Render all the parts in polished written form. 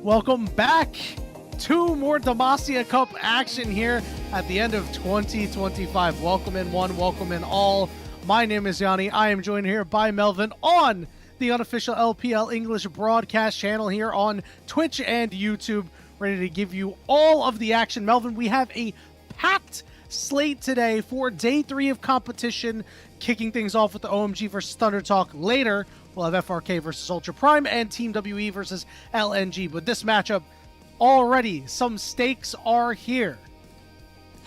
Welcome back to more Demacia Cup action here at the end of 2025. Welcome in one, welcome in all. My name is Yanni. I am joined here by Melvin on the unofficial LPL English broadcast channel here on Twitch and YouTube, ready to give you all of the action. Melvin, we have a packed slate today for day 3 of competition, kicking things off with the OMG versus Thunder Talk. Later, we'll have FRK versus Ultra Prime and Team WE versus LNG. But this matchup, already some stakes are here.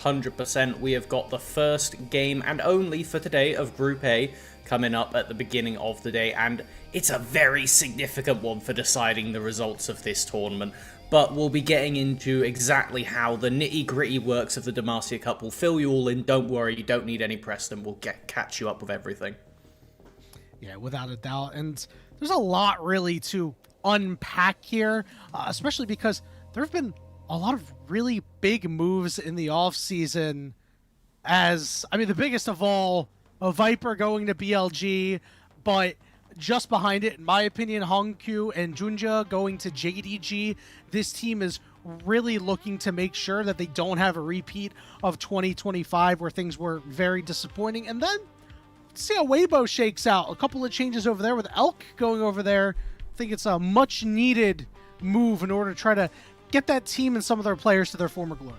100%. We have got the first game and only for today of Group A coming up at the beginning of the day, and it's a very significant one for deciding the results of this tournament. But we'll be getting into exactly how the nitty-gritty works of the Demacia Cup. We'll fill you all in. Don't worry, you don't need any Preston. We'll catch you up with everything. Yeah, without a doubt. And there's a lot really to unpack here, especially because there have been a lot of really big moves in the offseason. The biggest of all, a Viper going to BLG, but just behind it, in my opinion, Hongkyu and Junja going to JDG. This team is really looking to make sure that they don't have a repeat of 2025 where things were very disappointing. And then see how Weibo shakes out. A couple of changes over there with Elk going over there. I think it's a much needed move in order to try to get that team and some of their players to their former glory.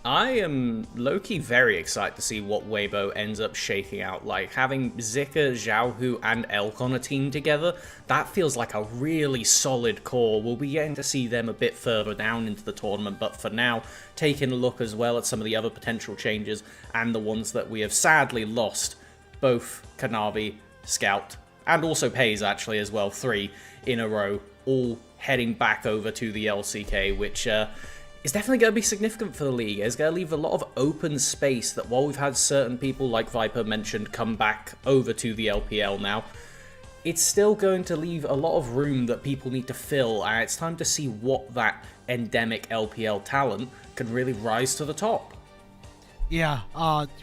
I am low-key very excited to see what Weibo ends up shaking out. Like, having Zika, Xiaohu, and Elk on a team together, that feels like a really solid core. We'll be getting to see them a bit further down into the tournament, but for now, taking a look as well at some of the other potential changes and the ones that we have sadly lost. Both Kanavi, Scout, and also Pays actually as well, 3 in a row, all heading back over to the LCK, which is definitely going to be significant for the league. It's going to leave a lot of open space that while we've had certain people like Viper mentioned come back over to the LPL now, it's still going to leave a lot of room that people need to fill, and it's time to see what that endemic LPL talent can really rise to the top. Yeah,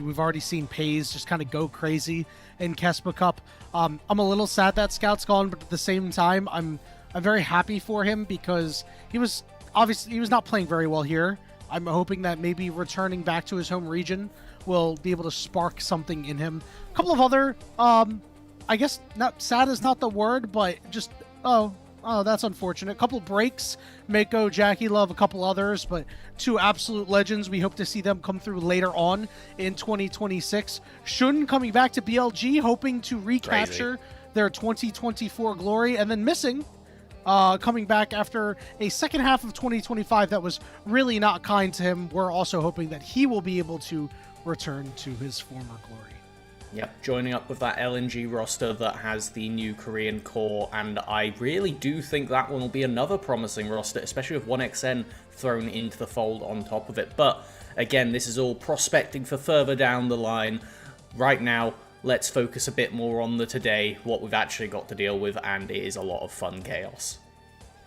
we've already seen Pays just kind of go crazy in Kespa Cup. I'm a little sad that Scout's gone, but at the same time, I'm very happy for him because he was not playing very well here. I'm hoping that maybe returning back to his home region will be able to spark something in him. A couple of other, I guess not sad is not the word, but just that's unfortunate. A couple breaks, Mako, Jackie Love, a couple others, but 2 absolute legends. We hope to see them come through later on in 2026. Shun coming back to BLG, hoping to recapture their 2024 glory, and then missing, coming back after a second half of 2025 that was really not kind to him. We're also hoping that he will be able to return to his former glory. Yep, joining up with that LNG roster that has the new Korean core, and I really do think that one will be another promising roster, especially with 1xN thrown into the fold on top of it. But again, this is all prospecting for further down the line. Right now, let's focus a bit more on the today, what we've actually got to deal with, and it is a lot of fun chaos.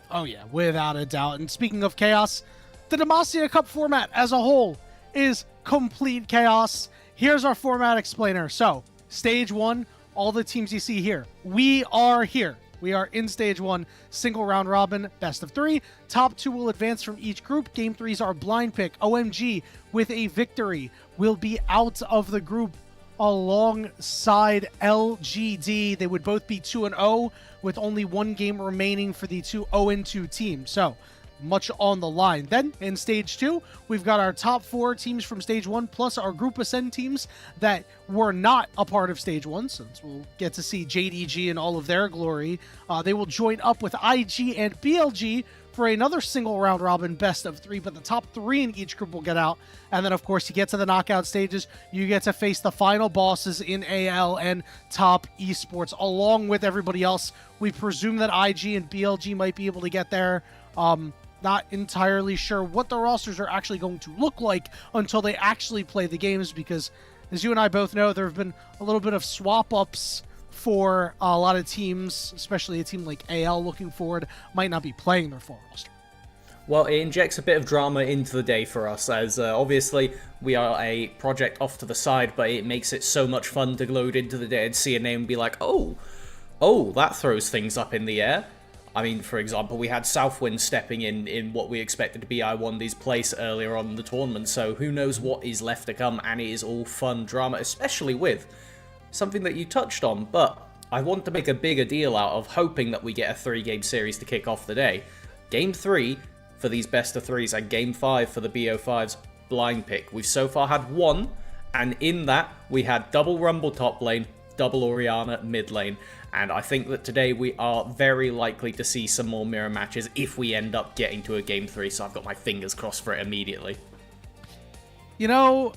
Oh yeah, without a doubt. And speaking of chaos, the Demacia Cup format as a whole is complete chaos. Here's our format explainer. So, Stage 1, all the teams you see here. We are here. We are in Stage 1, single round robin, best of 3. Top 2 will advance from each group. Game 3s are blind pick. OMG, with a victory, will be out of the group alongside LGD. They would both be 2-0 with only 1 game remaining for the 2 0-2 teams. So, much on the line. Then in Stage 2, we've got our top 4 teams from Stage 1 plus our Group Ascend teams that were not a part of Stage 1, since we'll get to see JDG in all of their glory. They will join up with IG and BLG for another single round robin best of 3, but the top 3 in each group will get out. And then of course you get to the knockout stages, you get to face the final bosses in AL and top esports along with everybody else. We presume that IG and BLG might be able to get there. Not entirely sure what the rosters are actually going to look like until they actually play the games, because as you and I both know, there have been a little bit of swap ups for a lot of teams, especially a team like AL looking forward, might not be playing their full roster. Well, it injects a bit of drama into the day for us, as obviously we are a project off to the side, but it makes it so much fun to load into the day and see a name and be like, oh, that throws things up in the air. I mean, for example, we had Southwind stepping in what we expected to be I1D's place earlier on in the tournament, so who knows what is left to come, and it is all fun drama, especially with something that you touched on, but I want to make a bigger deal out of hoping that we get a 3-game series to kick off the day. Game 3 for these best of 3s and Game 5 for the BO5's blind pick. We've so far had one, and in that we had double Rumble top lane, double Orianna mid lane, and I think that today we are very likely to see some more mirror matches if we end up getting to a Game 3, so I've got my fingers crossed for it immediately. You know,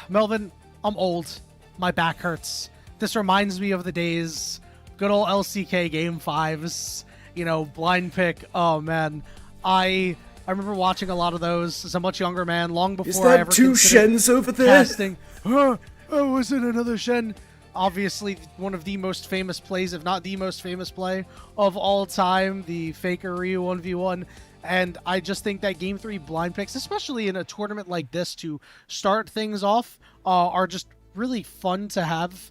Melvin, I'm old. My back hurts. This reminds me of the days, good old LCK Game 5s, you know, blind pick. Oh, man. I remember watching a lot of those as a much younger man, long before I ever two Shens over there? Casting. Oh, was it another Shen? Obviously, one of the most famous plays, if not the most famous play of all time, the Faker Ryu 1v1. And I just think that Game 3 blind picks, especially in a tournament like this to start things off, are just really fun to have.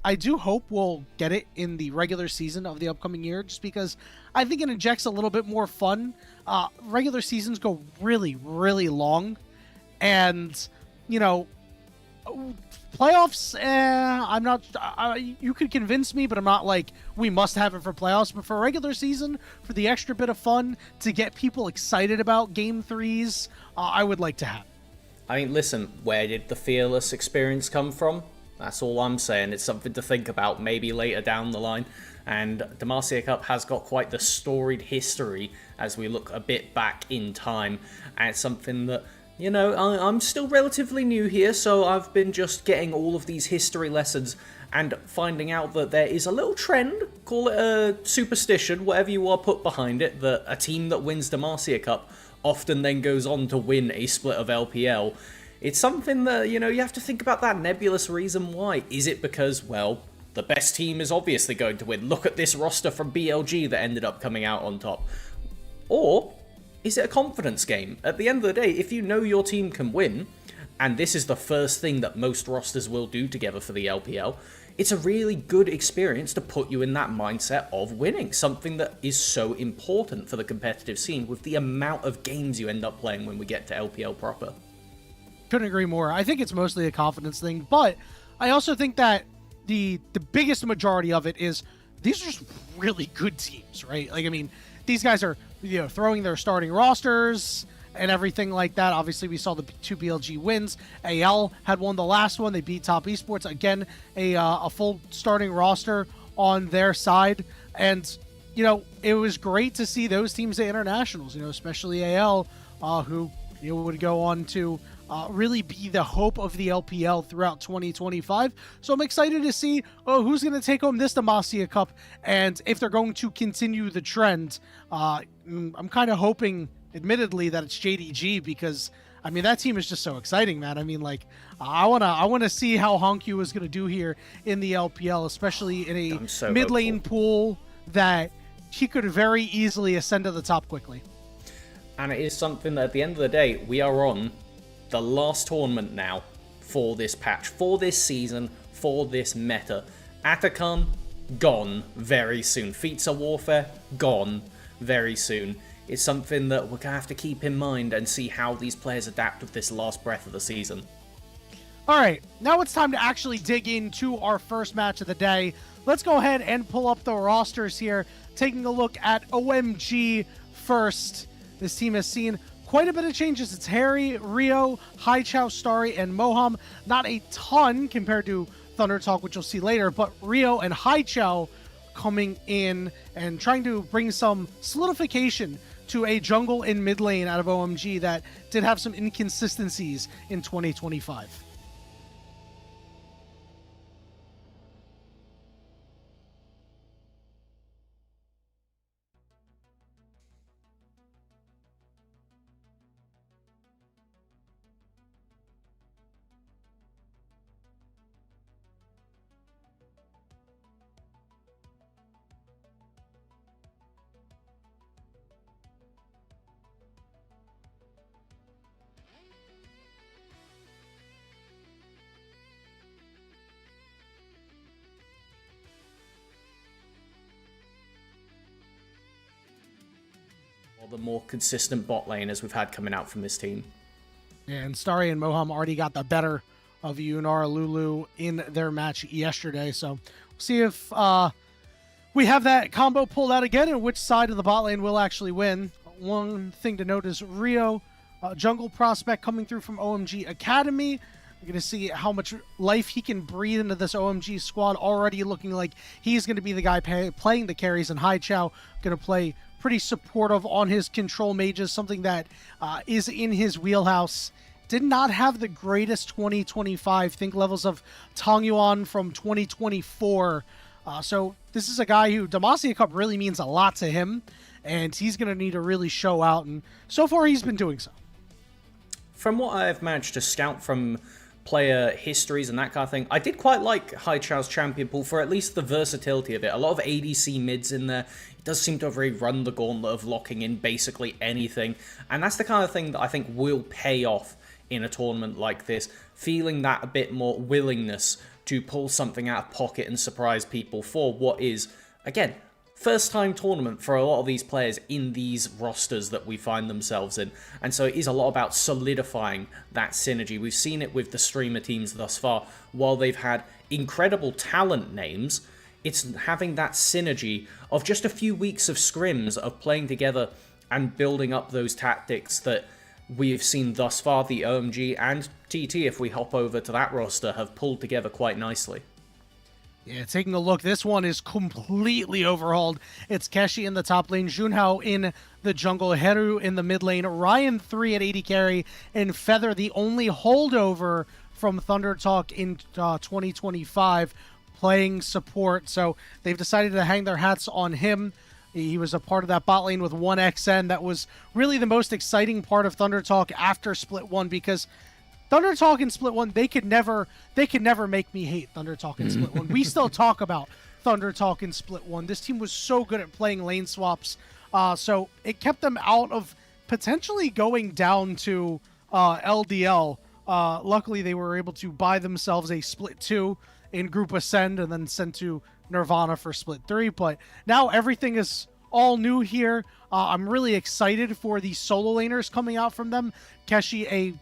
I do hope we'll get it in the regular season of the upcoming year, just because I think it injects a little bit more fun. Regular seasons go really, really long, and, you know, playoffs, I'm not, you could convince me, but I'm not like, we must have it for playoffs. But for a regular season, for the extra bit of fun, to get people excited about Game 3s, I would like to have. I mean, listen, where did the Fearless experience come from? That's all I'm saying. It's something to think about maybe later down the line. And Demacia Cup has got quite the storied history as we look a bit back in time. And it's something that, you know, I'm still relatively new here, so I've been just getting all of these history lessons and finding out that there is a little trend, call it a superstition, whatever you want to put behind it, that a team that wins Demacia Cup often then goes on to win a split of LPL. It's something that, you know, you have to think about that nebulous reason why. Is it because, well, the best team is obviously going to win? Look at this roster from BLG that ended up coming out on top. Or is it a confidence game? At the end of the day, if you know your team can win, and this is the first thing that most rosters will do together for the LPL, it's a really good experience to put you in that mindset of winning, something that is so important for the competitive scene with the amount of games you end up playing when we get to LPL proper. Couldn't agree more. I think it's mostly a confidence thing, but I also think that the biggest majority of it is these are just really good teams, right? Like, I mean, these guys are, you know, throwing their starting rosters and everything like that. Obviously, we saw the 2 BLG wins. AL had won the last one. They beat Top Esports. Again, a full starting roster on their side. And, you know, it was great to see those teams at internationals, you know, especially AL, who, you know, would go on to really be the hope of the LPL throughout 2025. So I'm excited to see who's going to take home this Demacia Cup, and if they're going to continue the trend. I'm kind of hoping, admittedly, that it's JDG, because I mean, that team is just so exciting, man. I mean, like, I wanna see how Honkyu is gonna do here in the LPL, especially in a mid lane pool that he could very easily ascend to the top quickly. And it is something that at the end of the day, we are on the last tournament now for this patch, for this season, for this meta. Atakan, gone very soon. Feats of Warfare, gone very soon. It's something that we're going to have to keep in mind and see how these players adapt with this last breath of the season. All right, now it's time to actually dig into our first match of the day. Let's go ahead and pull up the rosters here, taking a look at OMG first. This team has seen quite a bit of changes. It's Harry, Rio, Haichao, Starry, and Moham. Not a ton compared to Thunder Talk, which you'll see later, but Rio and Haichao coming in and trying to bring some solidification to a jungle in mid lane out of OMG that did have some inconsistencies in 2025. the more consistent bot laners we've had coming out from this team. Yeah, and Starry and Moham already got the better of Yunara Lulu in their match yesterday. So we'll see if we have that combo pulled out again and which side of the bot lane will actually win. One thing to note is Rio, jungle prospect coming through from OMG Academy. We're going to see how much life he can breathe into this OMG squad. Already looking like he's going to be the guy playing the carries, and Hai Chao going to play pretty supportive on his control mages, something that is in his wheelhouse. Did not have the greatest 2025. Think levels of Tong Yuan from 2024. So this is a guy who Demacia Cup really means a lot to him, and he's going to need to really show out, and so far he's been doing so. From what I've managed to scout from player histories and that kind of thing, I did quite like Hai Chao's champion pool for at least the versatility of it. A lot of ADC mids in there. He does seem to have really run the gauntlet of locking in basically anything, and that's the kind of thing that I think will pay off in a tournament like this, feeling that a bit more willingness to pull something out of pocket and surprise people for what is, again, first time tournament for a lot of these players in these rosters that we find themselves in. And so it is a lot about solidifying that synergy. We've seen it with the streamer teams thus far. While they've had incredible talent names, it's having that synergy of just a few weeks of scrims of playing together and building up those tactics that we've seen thus far. The OMG and TT, if we hop over to that roster, have pulled together quite nicely. Yeah, taking a look, this one is completely overhauled. It's Keshi in the top lane, Junhao in the jungle, Heru in the mid lane, Ryan 3 at 80 carry, and Feather, the only holdover from Thunder Talk in 2025, playing support. So they've decided to hang their hats on him. He was a part of that bot lane with 1XN. That was really the most exciting part of Thunder Talk after Split 1, because Thunder Talk and Split 1, they could never make me hate Thunder Talk and Split 1. We still talk about Thunder Talk and Split 1. This team was so good at playing lane swaps, so it kept them out of potentially going down to LDL. Luckily, they were able to buy themselves a Split 2 in Group Ascend and then sent to Nirvana for Split 3, but now everything is all new here. I'm really excited for the solo laners coming out from them. Keshi, a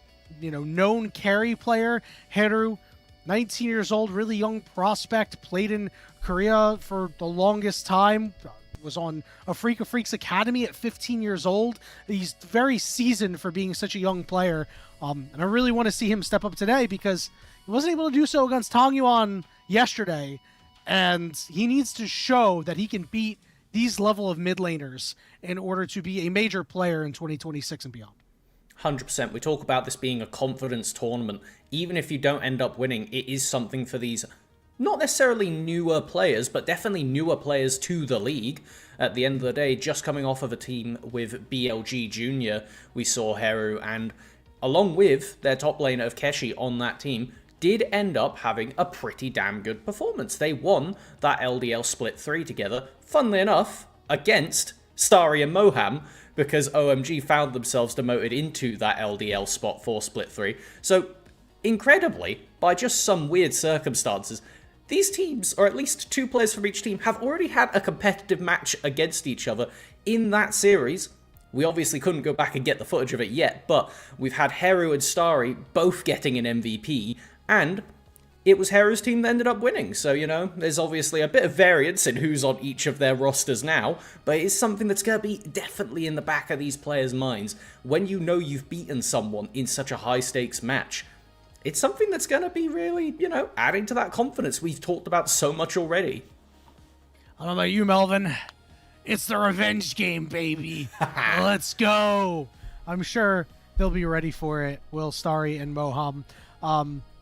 known carry player. Heru, 19 years old, really young prospect, played in Korea for the longest time, was on a Freak of Freaks Academy at 15 years old. He's very seasoned for being such a young player, and I really want to see him step up today because he wasn't able to do so against Tong Yuan yesterday, and he needs to show that he can beat these level of mid laners in order to be a major player in 2026 and beyond. 100%. We talk about this being a confidence tournament. Even if you don't end up winning, it is something for these, not necessarily newer players, but definitely newer players to the league. At the end of the day, just coming off of a team with BLG Junior, we saw Heru, and along with their top laner of Keshi on that team, did end up having a pretty damn good performance. They won that LDL Split 3 together, funnily enough, against Starry and Moham, because OMG found themselves demoted into that LDL spot for Split 3. So, incredibly, by just some weird circumstances, these teams, or at least two players from each team, have already had a competitive match against each other in that series. We obviously couldn't go back and get the footage of it yet, but we've had Heru and Starry both getting an MVP, and it was Heru's team that ended up winning. So, there's obviously a bit of variance in who's on each of their rosters now, but it's something that's going to be definitely in the back of these players' minds when you know you've beaten someone in such a high-stakes match. It's something that's going to be really, adding to that confidence we've talked about so much already. I don't know about you, Melvin. It's the revenge game, baby. Let's go. I'm sure they'll be ready for it, Will, Starry, and Moham.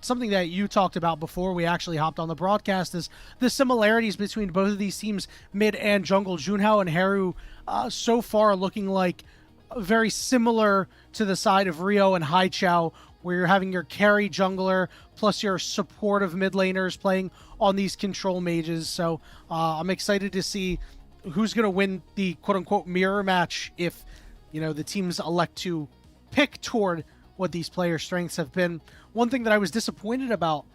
Something that you talked about before we actually hopped on the broadcast is the similarities between both of these teams, mid and jungle. Junhao and Heru so far looking like very similar to the side of Rio and Hai Chao, where you're having your carry jungler plus your supportive mid laners playing on these control mages. So I'm excited to see who's going to win the quote-unquote mirror match if, the teams elect to pick toward what these players' strengths have been. One thing that I was disappointed about,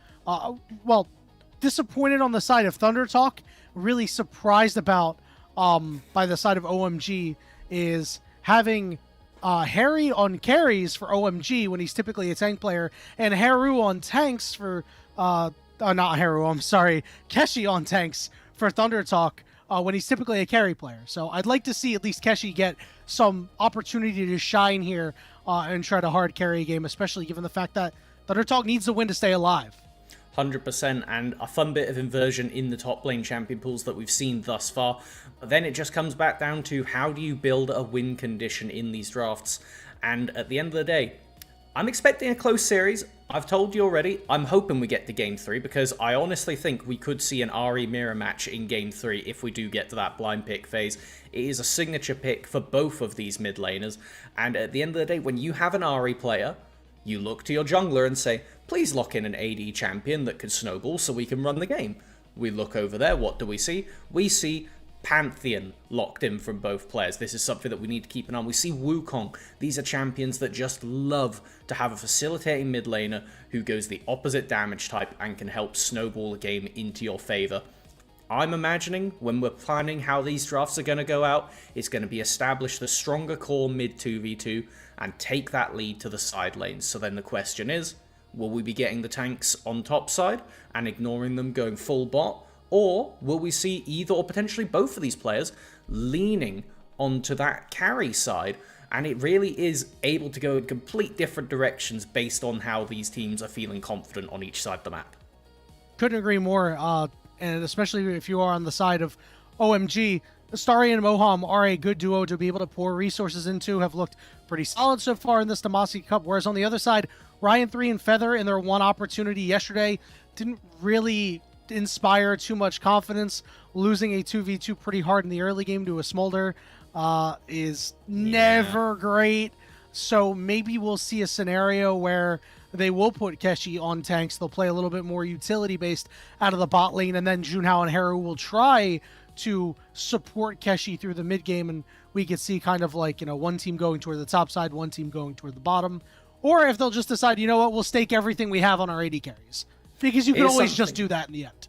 disappointed on the side of Thunder Talk, really surprised about by the side of OMG, is having Harry on carries for OMG when he's typically a tank player, and Haru on tanks for not Haru, I'm sorry, Keshi on tanks for Thunder Talk when he's typically a carry player. So I'd like to see at least Keshi get some opportunity to shine here and try to hard carry a game, especially given the fact that Thunder Talk needs to win to stay alive. 100%, and a fun bit of inversion in the top lane champion pools that we've seen thus far. But then it just comes back down to how do you build a win condition in these drafts. And at the end of the day, I'm expecting a close series. I've told you already, I'm hoping we get to Game 3, because I honestly think we could see an RE mirror match in Game 3 if we do get to that blind pick phase. It is a signature pick for both of these mid laners, and at the end of the day, when you have an RE player, you look to your jungler and say, please lock in an AD champion that can snowball so we can run the game. We look over there, what do we see? We see Pantheon locked in from both players. This is something that we need to keep an eye on. We see Wukong. These are champions that just love to have a facilitating mid laner who goes the opposite damage type and can help snowball the game into your favor. I'm imagining when we're planning how these drafts are going to go out, it's going to be establish the stronger core mid 2v2 and take that lead to the side lanes. So then the question is, will we be getting the tanks on top side and ignoring them going full bot? Or will we see either or potentially both of these players leaning onto that carry side? And it really is able to go in complete different directions based on how these teams are feeling confident on each side of the map. Couldn't agree more, and especially if you are on the side of OMG. Starry and Moham are a good duo to be able to pour resources into, have looked pretty solid so far in this Demacia Cup, whereas on the other side, Ryan 3 and Feather in their one opportunity yesterday didn't really inspire too much confidence. Losing a 2v2 pretty hard in the early game to a Smolder is never great. So maybe we'll see a scenario where they will put Keshi on tanks. They'll play a little bit more utility-based out of the bot lane, and then Junhao and Haru will try to support Keshi through the mid game, and we could see kind of like, one team going toward the top side, one team going toward the bottom. Or if they'll just decide, you know what, we'll stake everything we have on our AD carries. Because you can always just do that in the end.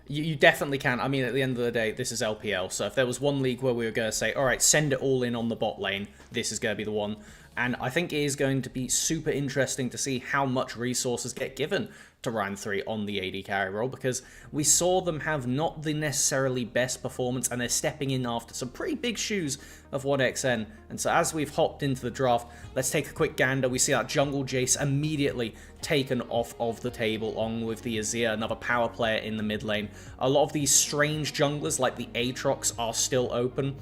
You definitely can. I mean, at the end of the day, this is LPL. So if there was one league where we were going to say, all right, send it all in on the bot lane, this is going to be the one. And I think it is going to be super interesting to see how much resources get given to Ryan 3 on the AD carry role, because we saw them have not the necessarily best performance, and they're stepping in after some pretty big shoes of 1xN. And so as we've hopped into the draft, let's take a quick gander. We see that Jungle Jace immediately taken off of the table, along with the Azir, another power player in the mid lane. A lot of these strange junglers like the Aatrox are still open.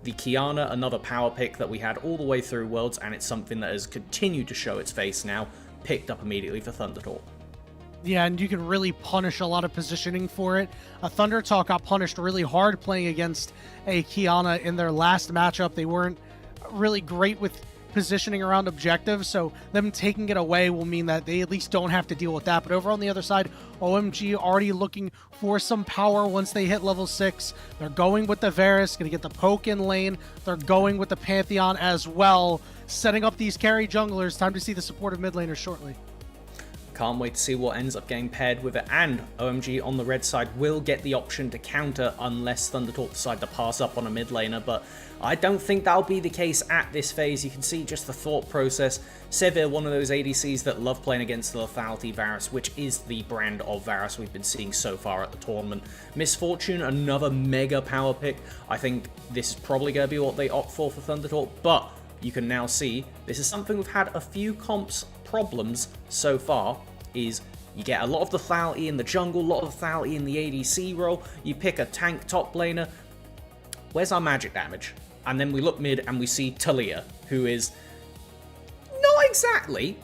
The Kiana, another power pick that we had all the way through Worlds, and it's something that has continued to show its face now, picked up immediately for Thundertalk. Yeah, and you can really punish a lot of positioning for it. Thunder Talk got punished really hard playing against a Kiana in their last matchup. They weren't really great with positioning around objectives, so them taking it away will mean that they at least don't have to deal with that. But over on the other side, OMG already looking for some power once they hit level 6. They're going with the Varus, going to get the poke in lane. They're going with the Pantheon as well, setting up these carry junglers. Time to see the supportive mid laners shortly. Can't wait to see what ends up getting paired with it, and OMG on the red side will get the option to counter unless Thundertalk decide to pass up on a mid laner, but I don't think that'll be the case at this phase. You can see just the thought process. Severe, one of those ADCs that love playing against the lethality Varus, which is the brand of Varus we've been seeing so far at the tournament. Misfortune, another mega power pick. I think this is probably going to be what they opt for Thundertalk, but you can now see this is something we've had a few comps problems so far, is you get a lot of the lethality in the jungle, a lot of the lethality in the ADC role. You pick a tank top laner. Where's our magic damage? And then we look mid and we see Talia, who is not exactly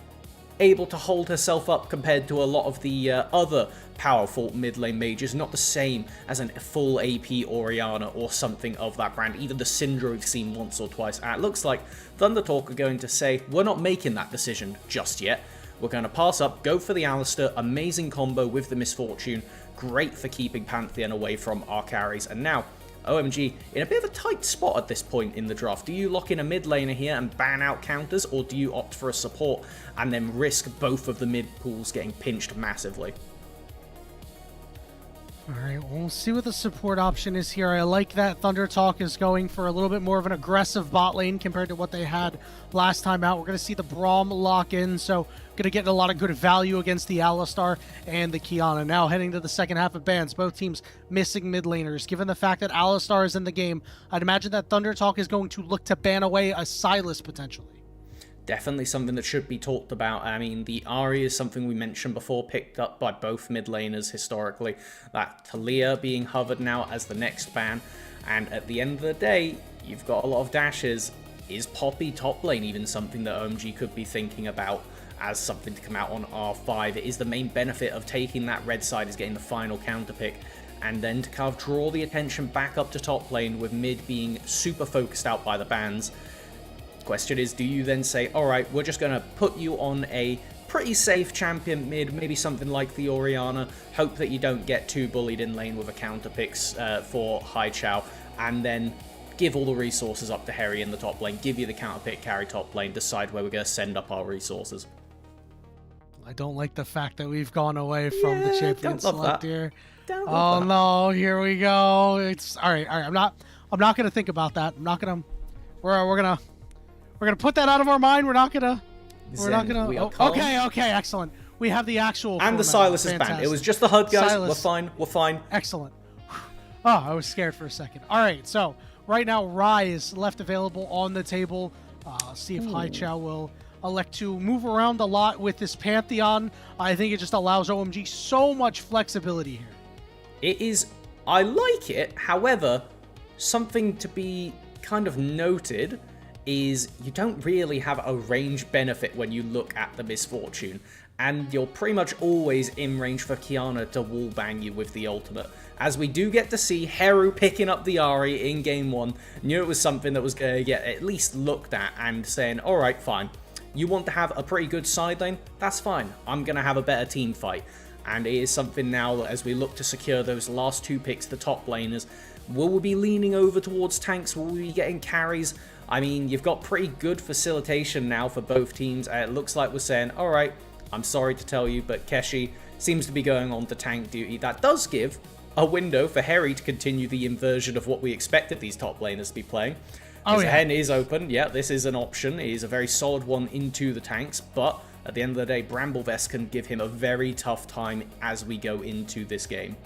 able to hold herself up compared to a lot of the other powerful mid lane mages. Not the same as a full AP Orianna or something of that brand. Even the Syndra we've seen once or twice. And it looks like Thundertalk are going to say, we're not making that decision just yet. We're going to pass up, go for the Alistair, amazing combo with the Misfortune, great for keeping Pantheon away from our carries, and now OMG in a bit of a tight spot at this point in the draft. Do you lock in a mid laner here and ban out counters, or do you opt for a support and then risk both of the mid pools getting pinched massively? All right, we'll see what the support option is here. I like that Thunder Talk is going for a little bit more of an aggressive bot lane compared to what they had last time out. We're going to see the Braum lock in, so going to get a lot of good value against the Alistar and the Kiana. Now heading to the second half of bans, both teams missing mid laners. Given the fact that Alistar is in the game, I'd imagine that Thunder Talk is going to look to ban away a Sylas potentially. Definitely something that should be talked about. I mean, the Ahri is something we mentioned before, picked up by both mid laners historically. That Talia being hovered now as the next ban. And at the end of the day, you've got a lot of dashes. Is Poppy top lane even something that OMG could be thinking about as something to come out on R5? It is the main benefit of taking that red side, is getting the final counter pick. And then to kind of draw the attention back up to top lane with mid being super focused out by the bans. Question is, do you then say, all right, we're just going to put you on a pretty safe champion mid, maybe something like the Orianna, hope that you don't get too bullied in lane with a counter picks for Hai Chao, and then give all the resources up to Harry in the top lane, give you the counter pick, carry top lane, decide where we're going to send up our resources. I don't like the fact that we've gone away from the champion select here. Oh no, here we go. It's all right. I'm not going to think about that. I'm not going to. We're gonna put that out of our mind. We're not gonna. Okay, excellent. We have the actual. And the Sylas is banned. It was just the HUD, guys. Sylas. We're fine. Excellent. Oh, I was scared for a second. All right, so right now Rise left available on the table. See if Hai Chao will elect to move around a lot with this Pantheon. I think it just allows OMG so much flexibility here. It is. I like it. However, something to be kind of noted is you don't really have a range benefit when you look at the Misfortune, and you're pretty much always in range for Kiana to wallbang you with the ultimate. As we do get to see Heru picking up the Ahri in game 1, knew it was something that was going to get at least looked at and saying, alright, fine, you want to have a pretty good side lane? That's fine, I'm going to have a better team fight. And it is something now that as we look to secure those last 2 picks, the top laners, will we be leaning over towards tanks? Will we be getting carries? I mean, you've got pretty good facilitation now for both teams. It looks like we're saying, all right, I'm sorry to tell you, but Keshi seems to be going on to tank duty. That does give a window for Harry to continue the inversion of what we expected these top laners to be playing. Hen is open. Yeah, this is an option. It is a very solid one into the tanks, but at the end of the day, Bramblevest can give him a very tough time as we go into this game.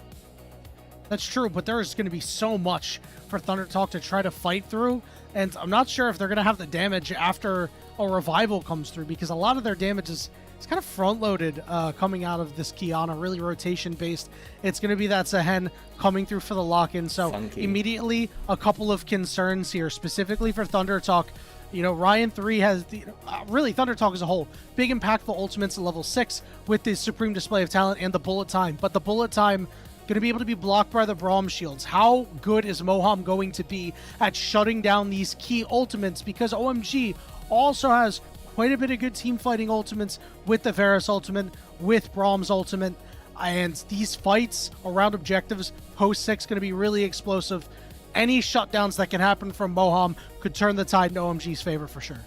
That's true, but there's going to be so much for Thunder Talk to try to fight through, and I'm not sure if they're going to have the damage after a revival comes through, because a lot of their damage is kind of front-loaded coming out of this Kiana, really rotation-based. It's going to be that Zehen coming through for the lock-in, so immediately a couple of concerns here, specifically for Thunder Talk. You know, Ryan 3 has, really, Thunder Talk as a whole, big impactful ultimates at level 6 with the Supreme Display of Talent and the Bullet Time, but the Bullet Time going to be able to be blocked by the Braum shields. How good is Moham going to be at shutting down these key ultimates? Because OMG also has quite a bit of good team fighting ultimates with the Varus ultimate, with Braum's ultimate, and these fights around objectives post 6 going to be really explosive. Any shutdowns that can happen from Moham could turn the tide in OMG's favor for sure.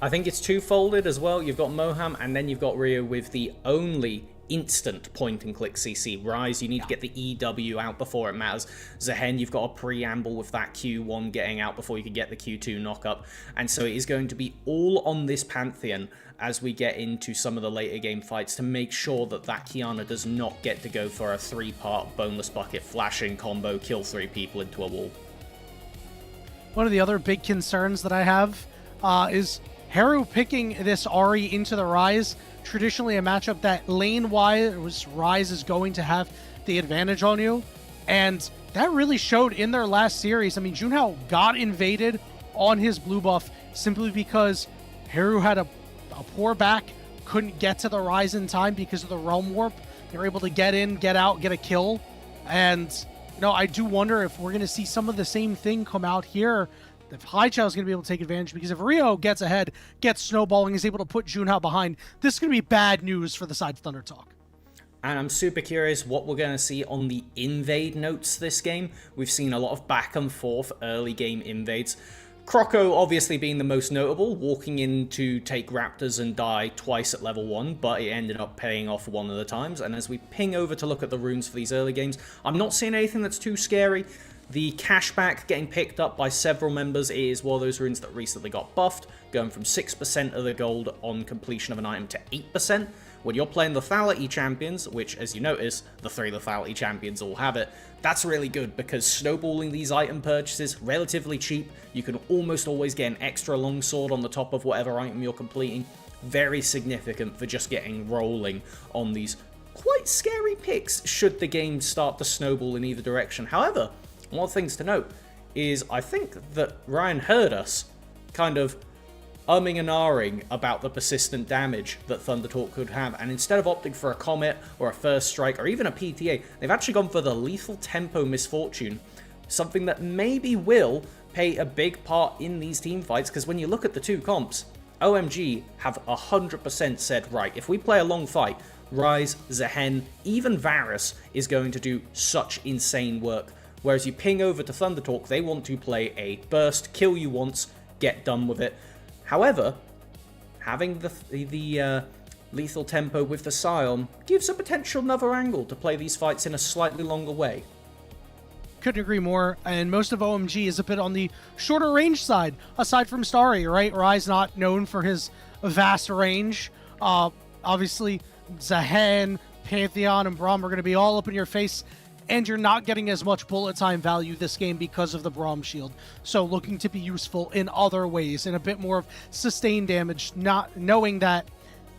I think it's two-folded as well. You've got Moham, and then you've got Rio with the only instant point-and-click CC. Rise, you need to get the EW out before it matters. Zehen, you've got a preamble with that Q1 getting out before you can get the Q2 knock-up. And so it is going to be all on this Pantheon as we get into some of the later game fights to make sure that that Kiana does not get to go for a 3-part boneless bucket flashing combo, kill 3 people into a wall. One of the other big concerns that I have is Heru picking this Ahri into the Rise. Traditionally a matchup that lane-wise Rise is going to have the advantage on you, and that really showed in their last series. I mean, Junhao got invaded on his blue buff simply because Heru had a poor back, couldn't get to the Rise in time because of the Realm Warp. They were able to get in, get out, get a kill, and you know, I do wonder if we're going to see some of the same thing come out here. If Hai Chao is going to be able to take advantage, because if Rio gets ahead, gets snowballing, is able to put Junhao behind, this is going to be bad news for the side of Thunder Talk. And I'm super curious what we're going to see on the invade notes this game. We've seen a lot of back and forth early game invades. Croco obviously being the most notable, walking in to take Raptors and die twice at level 1, but it ended up paying off one of the times. And as we ping over to look at the runes for these early games, I'm not seeing anything that's too scary. The cashback getting picked up by several members is one of those runes that recently got buffed, going from 6% of the gold on completion of an item to 8%. When you're playing lethality champions, which, as you notice, the 3 lethality champions all have it, that's really good because snowballing these item purchases, relatively cheap, you can almost always get an extra longsword on the top of whatever item you're completing. Very significant for just getting rolling on these quite scary picks should the game start to snowball in either direction. However, one of the things to note is I think that Ryan heard us kind of umming and ahhing about the persistent damage that Thundertalk could have, and instead of opting for a Comet or a First Strike or even a PTA, they've actually gone for the Lethal Tempo Misfortune, something that maybe will play a big part in these team fights, because when you look at the two comps, OMG have 100% said, right, if we play a long fight, Ryze, Zehen, even Varus is going to do such insane work. Whereas you ping over to Thundertalk, they want to play a burst, kill you once, get done with it. However, having the lethal tempo with the Scion gives a potential another angle to play these fights in a slightly longer way. Couldn't agree more, and most of OMG is a bit on the shorter range side, aside from Starry, right? Ryze not known for his vast range. Obviously, Zehen, Pantheon, and Braum are going to be all up in your face, and you're not getting as much bullet time value this game because of the Braum shield. So looking to be useful in other ways, and a bit more of sustained damage, not knowing that,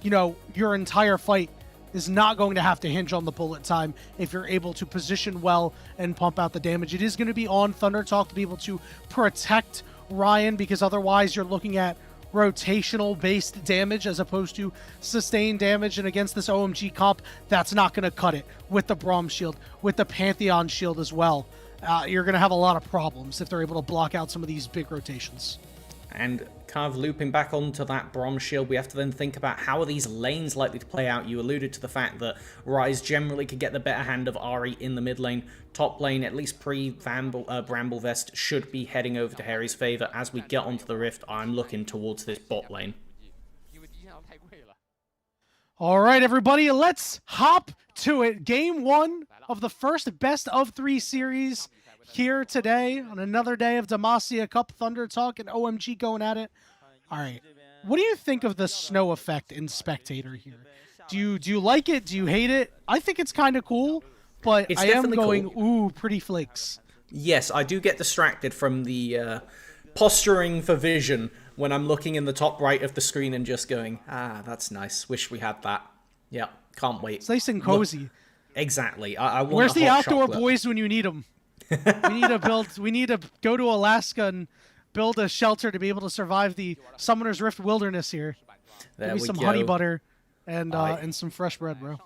you know, your entire fight is not going to have to hinge on the bullet time if you're able to position well and pump out the damage. It is going to be on Thundertalk to be able to protect Ryan, because otherwise you're looking at rotational based damage as opposed to sustained damage, and against this OMG comp, that's not going to cut it with the Braum shield, with the Pantheon shield as well. You're going to have a lot of problems if they're able to block out some of these big rotations. And kind of looping back onto that Braum shield, we have to then think about how are these lanes likely to play out. You alluded to the fact that Ryze generally could get the better hand of Ahri in the mid lane. Top lane, at least pre-Bramblevest, should be heading over to Harry's favour. As we get onto the Rift, I'm looking towards this bot lane. All right, everybody, let's hop to it. Game 1 of the first best of 3 series here today on another day of Demacia Cup. Thundertalk and OMG going at it. All right, what do you think of the snow effect in Spectator here? Do you like it? Do you hate it? I think it's kind of cool, but I am going, cool. Ooh, pretty flakes. Yes, I do get distracted from the posturing for vision when I'm looking in the top right of the screen and just going, that's nice. Wish we had that. Yeah, can't wait. It's nice and cozy. Look, exactly. I want Where's the outdoor chocolate. Boys when you need them? We need to go to Alaska and build a shelter to be able to survive the Summoner's Rift wilderness here. Maybe some honey butter and some fresh bread, bro.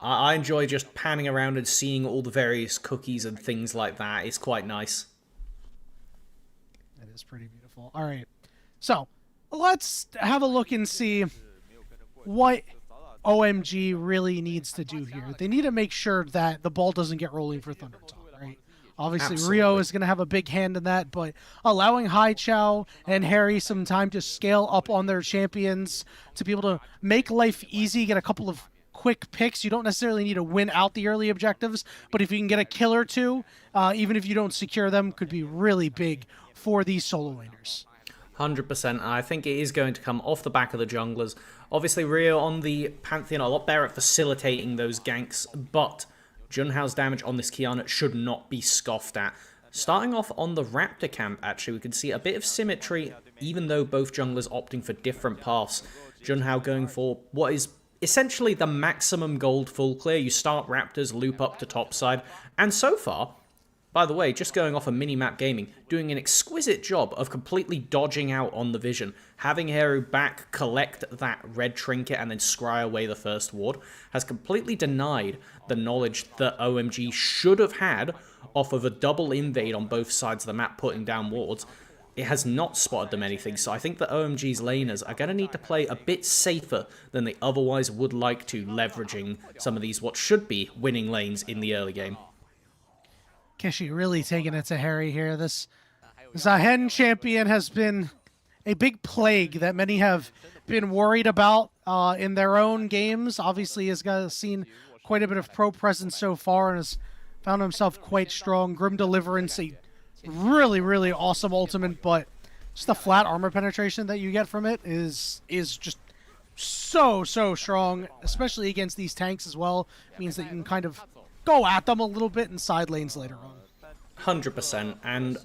I enjoy just panning around and seeing all the various cookies and things like that. It's quite nice. That is pretty beautiful. All right. So, let's have a look and see what OMG really needs to do here. They need to make sure that the ball doesn't get rolling for Thundertalk, right? Obviously, absolutely. Rio is going to have a big hand in that, but allowing Haichao and Harry some time to scale up on their champions, to be able to make life easy, get a couple of quick picks. You don't necessarily need to win out the early objectives, but if you can get a kill or two, even if you don't secure them, could be really big for these solo laners. 100%. I think it is going to come off the back of the junglers. Obviously, Rio on the Pantheon a lot better at facilitating those ganks, but Junhao's damage on this Kiana should not be scoffed at. Starting off on the Raptor camp, actually, we can see a bit of symmetry, even though both junglers opting for different paths. Junhao going for what is essentially the maximum gold full clear. You start Raptors, loop up to topside, and so far, by the way, just going off of Minimap Gaming, doing an exquisite job of completely dodging out on the vision, having Heru back, collect that red trinket, and then scry away the first ward, has completely denied the knowledge that OMG should have had off of a double invade on both sides of the map, putting down wards. It has not spotted them anything, so I think that OMG's laners are going to need to play a bit safer than they otherwise would like to, leveraging some of these what should be winning lanes in the early game. Kishi really taking it to Harry here. This Zahen champion has been a big plague that many have been worried about in their own games. Obviously, has seen quite a bit of pro presence so far and has found himself quite strong. Grim Deliverance, a really, really awesome ultimate, but just the flat armor penetration that you get from it is just so strong, especially against these tanks as well. It means that you can kind of go at them a little bit in side lanes later on. 100%, and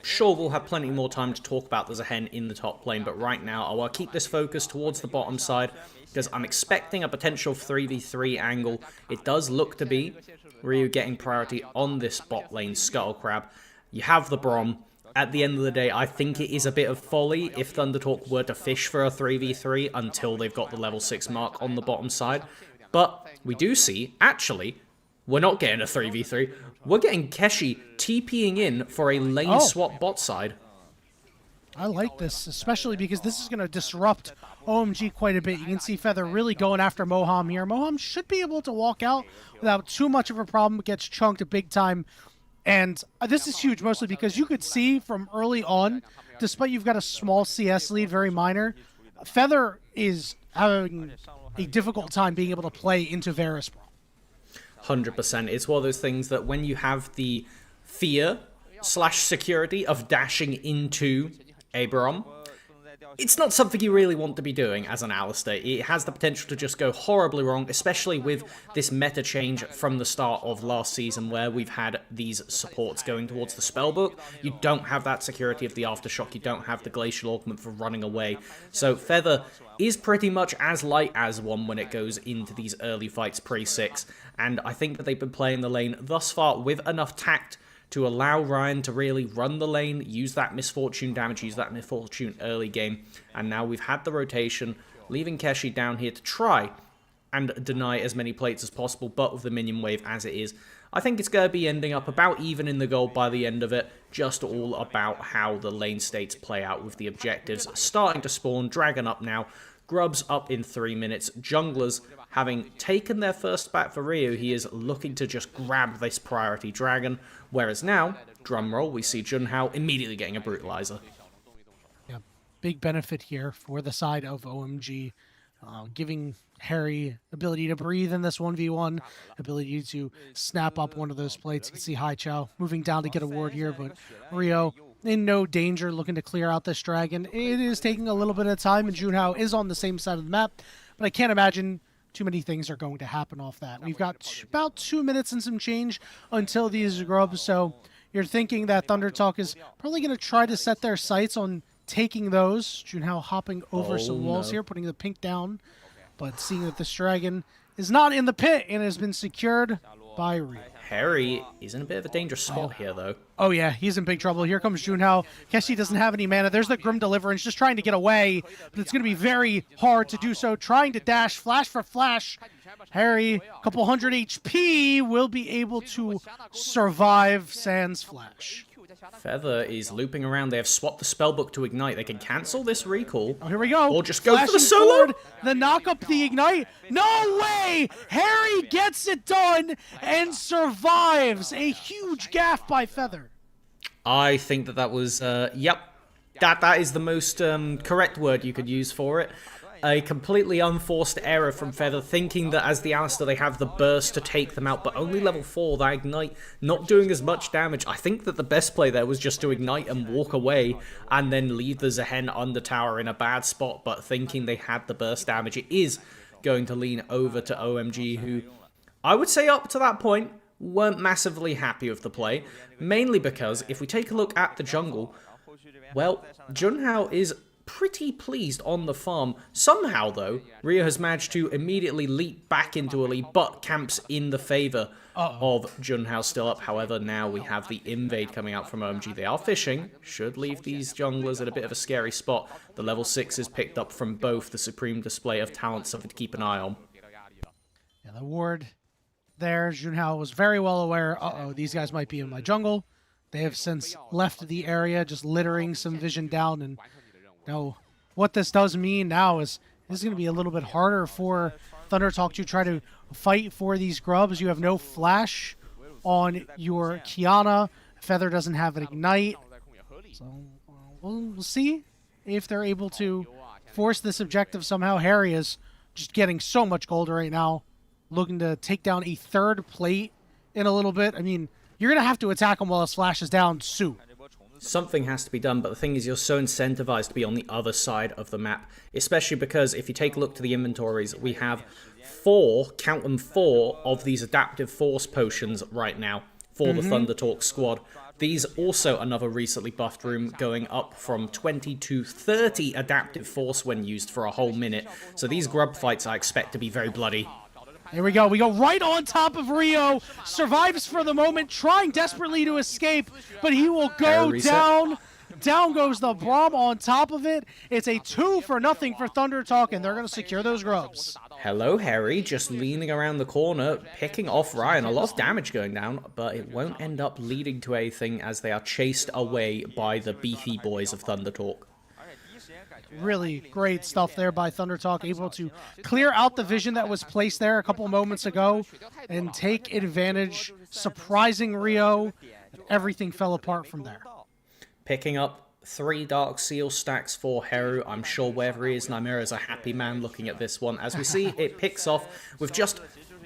sure we'll have plenty more time to talk about the Zahen in the top lane, but right now I will keep this focus towards the bottom side, because I'm expecting a potential 3v3 angle. It does look to be Ryu getting priority on this bot lane Scuttle Crab. You have the Brom. At the end of the day, I think it is a bit of folly if ThunderTalk were to fish for a 3v3 until they've got the level 6 mark on the bottom side. But we do see, actually, we're not getting a 3v3. We're getting Keshi TPing in for a lane swap bot side. I like this, especially because this is going to disrupt OMG quite a bit. You can see Feather really going after Moham here. Moham should be able to walk out without too much of a problem. Gets chunked big time. And this is huge, mostly because you could see from early on, despite you've got a small CS lead, very minor, Feather is having a difficult time being able to play into Varus. 100%. It's one of those things that when you have the fear/security of dashing into a Brom, it's not something you really want to be doing as an Alistar. It has the potential to just go horribly wrong, especially with this meta change from the start of last season where we've had these supports going towards the spellbook. You don't have that security of the Aftershock, you don't have the Glacial Augment for running away. So Feather is pretty much as light as one when it goes into these early fights pre-6, and I think that they've been playing the lane thus far with enough tact to allow Ryan to really run the lane, use that Misfortune damage, use that Misfortune early game, and now we've had the rotation, leaving Keshi down here to try and deny as many plates as possible, but with the minion wave as it is, I think it's going to be ending up about even in the gold by the end of it, just all about how the lane states play out with the objectives starting to spawn, Dragon up now, Grubs up in 3 minutes, Junglers having taken their first bat for Ryu, he is looking to just grab this priority Dragon, whereas now, drumroll, we see Junhao immediately getting a Brutalizer. Yeah, big benefit here for the side of OMG, giving Harry ability to breathe in this 1v1, ability to snap up one of those plates. You can see Hai Chao moving down to get a ward here, but Rio in no danger, looking to clear out this dragon. It is taking a little bit of time, and Junhao is on the same side of the map, but I can't imagine too many things are going to happen off that. We've got about 2 minutes and some change until these grubs, so you're thinking that ThunderTalk is probably going to try to set their sights on taking those. Junhao hopping over some walls here, putting the pink down, but seeing that this dragon is not in the pit and has been secured by Ryu. Harry is in a bit of a dangerous spot here, though. Oh yeah, he's in big trouble. Here comes Junhao. Keshi doesn't have any mana. There's the Grim Deliverance just trying to get away, but it's going to be very hard to do so. Trying to dash, flash for flash. Harry, a couple hundred HP, will be able to survive sans flash. Feather is looping around. They have swapped the spellbook to ignite. They can cancel this recall. Oh, here we go. Or just go for the solo. Forward, the knock up, the ignite. No way! Harry gets it done and survives. A huge gaff by Feather. I think that was, yep. That is the most correct word you could use for it. A completely unforced error from Feather, thinking that as the Alistar they have the burst to take them out, but only level 4, that ignite not doing as much damage. I think that the best play there was just to ignite and walk away, and then leave the Zahen under tower in a bad spot, but thinking they had the burst damage. It is going to lean over to OMG, who I would say up to that point weren't massively happy with the play, mainly because if we take a look at the jungle, well, Junhao is pretty pleased on the farm. Somehow, though, Ryu has managed to immediately leap back into a lead, but camps in the favor of Junhao still up. However, now we have the invade coming out from OMG. They are fishing. Should leave these junglers at a bit of a scary spot. The level 6 is picked up from both. The supreme display of talent, something to keep an eye on. Yeah, the ward there, Junhao was very well aware, these guys might be in my jungle. They have since left the area, just littering some vision down, and now, what this does mean now is this is going to be a little bit harder for ThunderTalk to try to fight for these grubs. You have no flash on your Kiana. Feather doesn't have an ignite. So we'll see if they're able to force this objective somehow. Harry is just getting so much gold right now, looking to take down a third plate in a little bit. I mean, you're going to have to attack him while his flash is down soon. Something has to be done, but the thing is you're so incentivized to be on the other side of the map, especially because if you take a look to the inventories, we have 4, count them 4, of these adaptive force potions right now for the Thunder Talk squad. These also another recently buffed room, going up from 20 to 30 adaptive force when used for a whole minute. So these grub fights I expect to be very bloody. Here we go. We go right on top of Rio. Survives for the moment, trying desperately to escape, but he will go down. Down goes the Braum on top of it. It's a 2-0 for Thunder Talk, and they're going to secure those grubs. Hello, Harry, just leaning around the corner, picking off Ryan. A lot of damage going down, but it won't end up leading to anything as they are chased away by the beefy boys of Thunder Talk. Really great stuff there by Thunder Talk, able to clear out the vision that was placed there a couple moments ago and take advantage, surprising Rio. Everything fell apart from there. Picking up 3 Dark Seal stacks for Heru. I'm sure wherever he is, Nymera is a happy man looking at this one. As we see, it picks off with just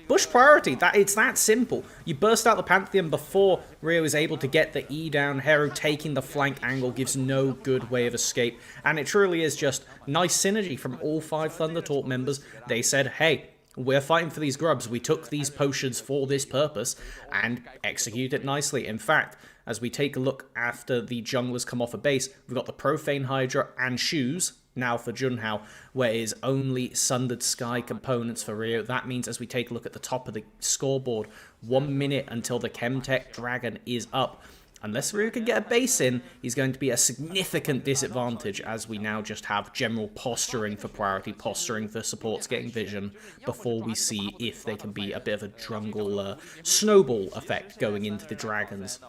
push priority. It's that simple. You burst out the Pantheon before Rio is able to get the E down. Heru taking the flank angle gives no good way of escape. And it truly is just nice synergy from all 5 Thunder Talk members. They said, hey, we're fighting for these grubs. We took these potions for this purpose and executed nicely. In fact, as we take a look after the junglers come off a base, we've got the Profane Hydra and Shoes now for Junhao, where is only Sundered Sky components for Rio. That means as we take a look at the top of the scoreboard, 1 minute until the Chemtech Dragon is up. Unless Rio can get a base in, he's going to be a significant disadvantage, as we now just have general posturing for priority, posturing for supports getting vision, before we see if they can be a bit of a jungle snowball effect going into the Dragons.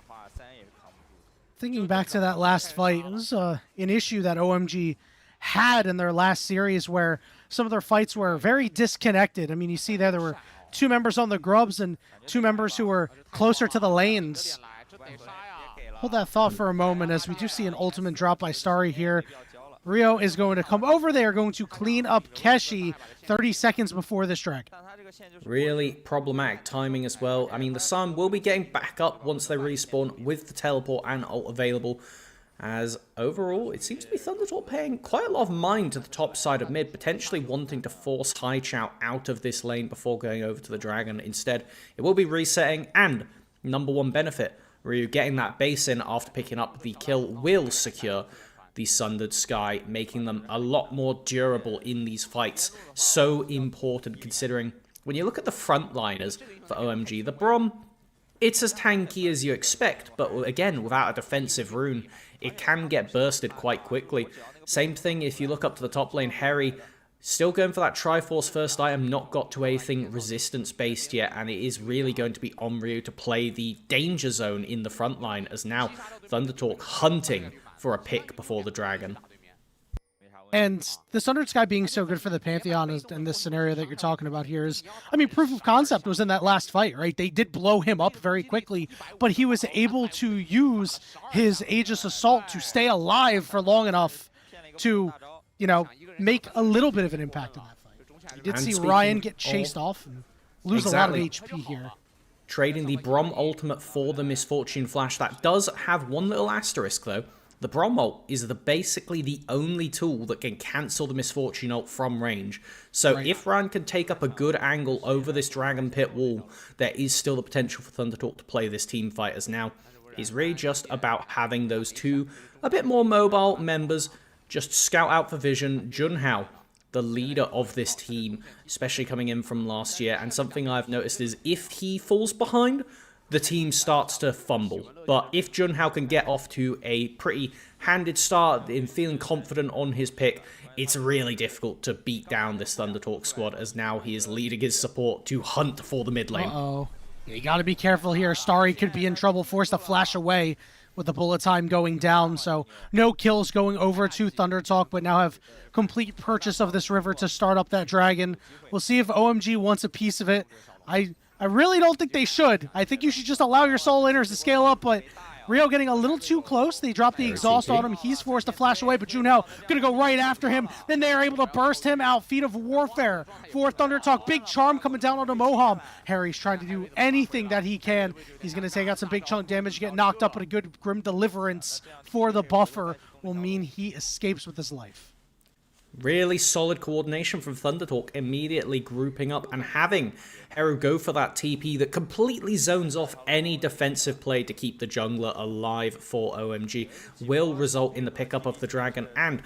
Thinking back to that last fight, it was an issue that OMG had in their last series where some of their fights were very disconnected. I mean, you see there were 2 members on the grubs and 2 members who were closer to the lanes. Hold that thought for a moment, as we do see an ultimate drop by Starry here. Rio is going to come over. They are going to clean up Keshi 30 seconds before this dragon. Really problematic timing as well. I mean, the Sun will be getting back up once they respawn with the teleport and ult available, as overall it seems to be Thunder Talk paying quite a lot of mind to the top side of mid, potentially wanting to force Haichao out of this lane before going over to the dragon. Instead, it will be resetting, and number 1 benefit, Ryu getting that base in after picking up the kill will secure the Sundered Sky, making them a lot more durable in these fights. So important, considering when you look at the frontliners for OMG, the Braum, it's as tanky as you expect, but again, without a defensive rune, it can get bursted quite quickly. Same thing if you look up to the top lane. Harry still going for that Triforce first item, not got to anything resistance based yet, and it is really going to be on Ryu to play the danger zone in the front line, as now Thunder Talk hunting for a pick before the dragon. And the Sundered Sky being so good for the Pantheon in this scenario that you're talking about here is, I mean, proof of concept was in that last fight, right? They did blow him up very quickly, but he was able to use his Aegis Assault to stay alive for long enough to, you know, make a little bit of an impact in that fight. You did see Ryan get chased off and lose a lot of HP here. Trading the Braum ultimate for the Misfortune Flash. That does have one little asterisk, though. The Braum ult is basically the only tool that can cancel the Misfortune ult from range. So if Ryan can take up a good angle over this Dragon Pit wall, there is still the potential for Thunder Talk to play this team fight, as now it's really just about having those 2 a bit more mobile members just scout out for vision. Junhao, the leader of this team, especially coming in from last year, and something I've noticed is if he falls behind, the team starts to fumble. But if Junhao can get off to a pretty handed start in feeling confident on his pick, it's really difficult to beat down this Thunder Talk squad, as now he is leading his support to hunt for the mid lane. Uh-oh. You gotta be careful here. Starry could be in trouble, forced to flash away with the bullet time going down, so no kills going over to Thunder Talk, but now have complete purchase of this river to start up that dragon. We'll see if OMG wants a piece of it. I I really don't think they should. I think you should just allow your soul inners to scale up, but Rio getting a little too close. They drop the exhaust on him. He's forced to flash away, but Junhao going to go right after him. Then they are able to burst him out. Feet of Warfare for Thunder Talk. Big Charm coming down onto Moham. Harry's trying to do anything that he can. He's going to take out some big chunk damage, get knocked up, but a good Grim Deliverance for the buffer will mean he escapes with his life. Really solid coordination from Thundertalk, immediately grouping up and having Heru go for that TP that completely zones off any defensive play to keep the jungler alive for OMG, will result in the pickup of the dragon. And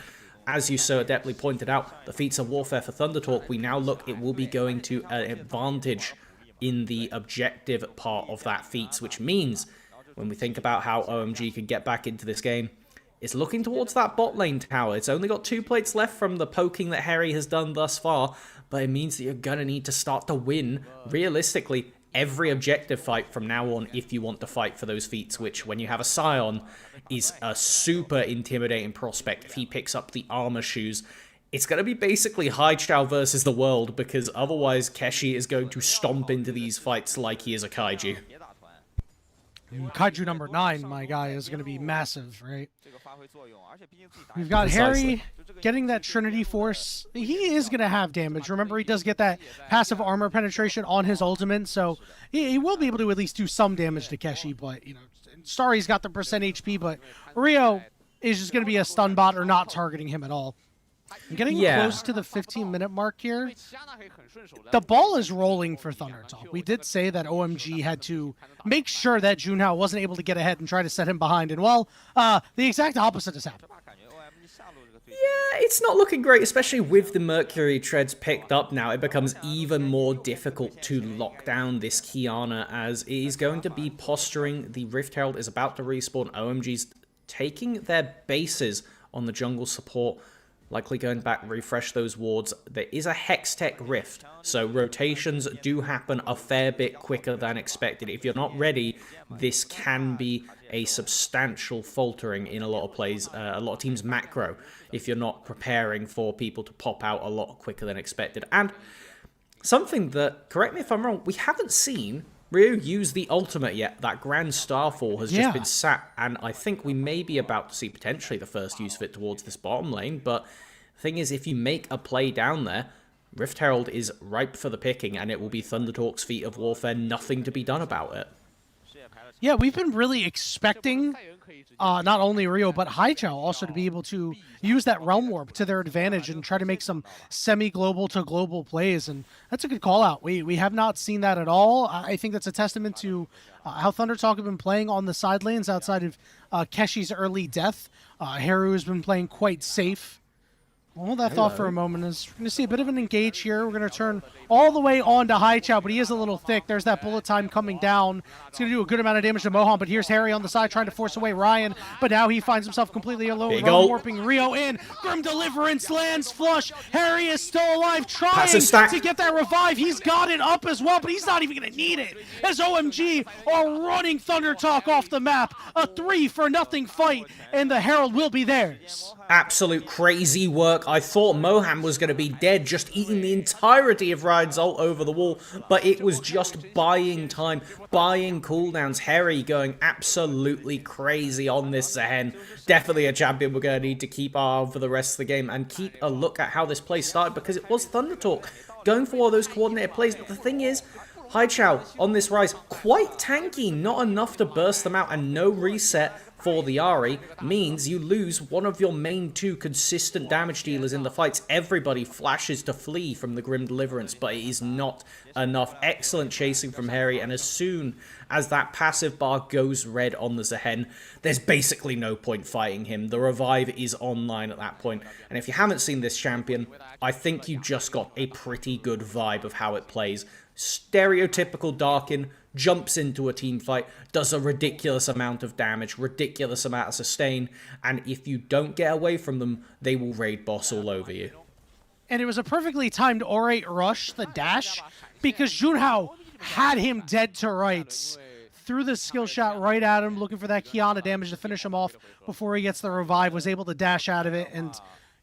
as you so adeptly pointed out, the feats of warfare for Thundertalk, we now look, it will be going to an advantage in the objective part of that feats, which means when we think about how OMG can get back into this game, it's looking towards that bot lane tower. It's only got 2 plates left from the poking that Harry has done thus far, but it means that you're going to need to start to win, realistically, every objective fight from now on if you want to fight for those feats, which, when you have a Scion, is a super intimidating prospect. If he picks up the armor shoes, it's going to be basically Haichao versus the world, because otherwise Keshi is going to stomp into these fights like he is a kaiju. Kaiju number 9, my guy, is going to be massive, right? We've got Harry getting that Trinity Force. He is going to have damage. Remember, he does get that passive armor penetration on his ultimate, so he will be able to at least do some damage to Keshi, but, you know, Starry's got the percent HP, but Rio is just going to be a stun bot or not targeting him at all. Getting close to the 15-minute mark here. The ball is rolling for Thunder Talk. We did say that OMG had to make sure that Junhao wasn't able to get ahead and try to set him behind. And, well, the exact opposite has happened. Yeah, it's not looking great, especially with the Mercury treads picked up now. It becomes even more difficult to lock down this Kiana, as it is going to be posturing. The Rift Herald is about to respawn. OMG's taking their bases on the jungle support. Likely going back, refresh those wards. There is a Hextech Rift, so rotations do happen a fair bit quicker than expected. If you're not ready, this can be a substantial faltering in a lot of plays, a lot of teams' macro, if you're not preparing for people to pop out a lot quicker than expected. And something that, correct me if I'm wrong, we haven't seen Ryu use the ultimate yet. That Grand Starfall has just been sat, and I think we may be about to see potentially the first use of it towards this bottom lane, but the thing is, if you make a play down there, Rift Herald is ripe for the picking, and it will be Thundertalk's feat of warfare, nothing to be done about it. Yeah, we've been really expecting not only Rio, but Haichao also to be able to use that Realm Warp to their advantage and try to make some semi-global to global plays, and that's a good call-out. We have not seen that at all. I think that's a testament to how Thunder Talk have been playing on the side lanes outside of Keshi's early death. Haru has been playing quite safe. Hold that thought for a moment. We're going to see a bit of an engage here. We're going to turn all the way on to Haichao, but he is a little thick. There's that bullet time coming down. It's going to do a good amount of damage to Moham, but here's Harry on the side trying to force away Ryan, but now he finds himself completely alone. Warping Rio in. Grim Deliverance lands flush. Harry is still alive, trying to get that revive. He's got it up as well, but he's not even going to need it, as OMG are running Thunder Talk off the map. A 3-0 fight, and the Herald will be theirs. Absolute crazy work. I thought Moham was going to be dead, just eating the entirety of Ryan's ult over the wall, but it was just buying time, buying cooldowns. Harry going absolutely crazy on this Zehen. Definitely a champion we're going to need to keep our eye on for the rest of the game, and keep a look at how this play started, because it was Thunder Talk going for all those coordinated plays. But the thing is, Haichao on this rise, quite tanky, not enough to burst them out, and no reset for the Ahri means you lose one of your main 2 consistent damage dealers in the fights. Everybody flashes to flee from the Grim Deliverance, but it is not enough. Excellent chasing from Harry, and as soon as that passive bar goes red on the Zehen, there's basically no point fighting him. The revive is online at that point, and if you haven't seen this champion, I think you just got a pretty good vibe of how it plays. Stereotypical Darkin, jumps into a team fight, does a ridiculous amount of damage, ridiculous amount of sustain, and if you don't get away from them, they will raid boss all over you. And it was a perfectly timed Orate rush, the dash, because Junhao had him dead to rights. Threw the skill shot right at him, looking for that Kiana damage to finish him off before he gets the revive, was able to dash out of it, and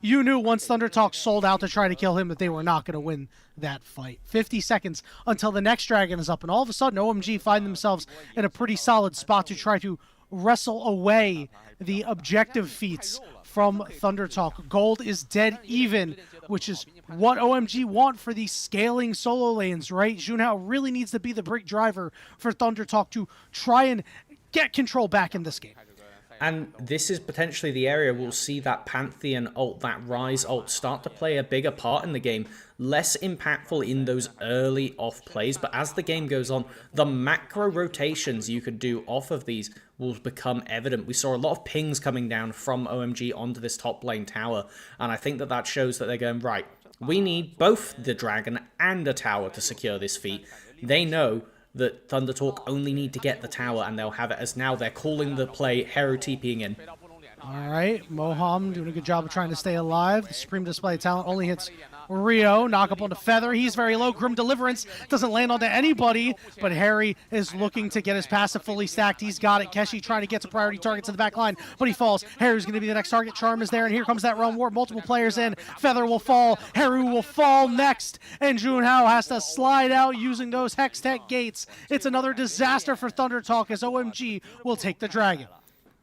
you knew once Thunder Talk sold out to try to kill him that they were not going to win that fight. 50 seconds until the next dragon is up, and all of a sudden OMG find themselves in a pretty solid spot to try to wrestle away the objective feats from Thunder Talk. Gold is dead even, which is what OMG want for these scaling solo lanes, right? Junhao really needs to be the big driver for Thunder Talk to try and get control back in this game. And this is potentially the area we'll see that Pantheon ult, that Rise ult, start to play a bigger part in the game. Less impactful in those early off plays, but as the game goes on, the macro rotations you could do off of these will become evident. We saw a lot of pings coming down from OMG onto this top lane tower, and I think that that shows that they're going, right, we need both the dragon and a tower to secure this feat. They know that Thunder Talk only need to get the tower, and they'll have it, as now they're calling the play Heru TPing in. All right, Moham doing a good job of trying to stay alive. The Supreme Display of Talent only hits Rio. Knock up onto Feather. He's very low. Grim Deliverance doesn't land onto anybody, but Harry is looking to get his passive fully stacked. He's got it. Keshi trying to get to priority targets in the back line, but he falls. Harry's going to be the next target. Charm is there, and here comes that Realm Warp. Multiple players in. Feather will fall. Haru will fall next, and Junhao has to slide out using those Hex Tech gates. It's another disaster for Thunder Talk as OMG will take the dragon.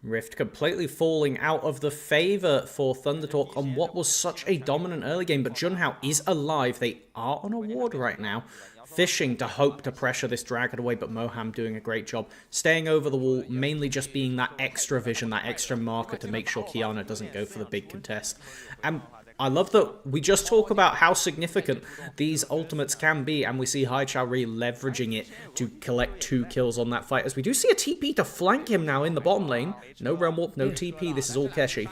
Rift completely falling out of the favor for Thunder Talk on what was such a dominant early game, but Junhao is alive. They are on a ward right now, fishing to hope to pressure this dragon away, but Moham doing a great job, staying over the wall, mainly just being that extra vision, that extra marker to make sure Kiana doesn't go for the big contest. And I love that we just talk about how significant these ultimates can be, and we see Haichao leveraging it to collect 2 kills on that fight, as we do see a TP to flank him now in the bottom lane. No Realm Warp, no TP, this is all Keshi.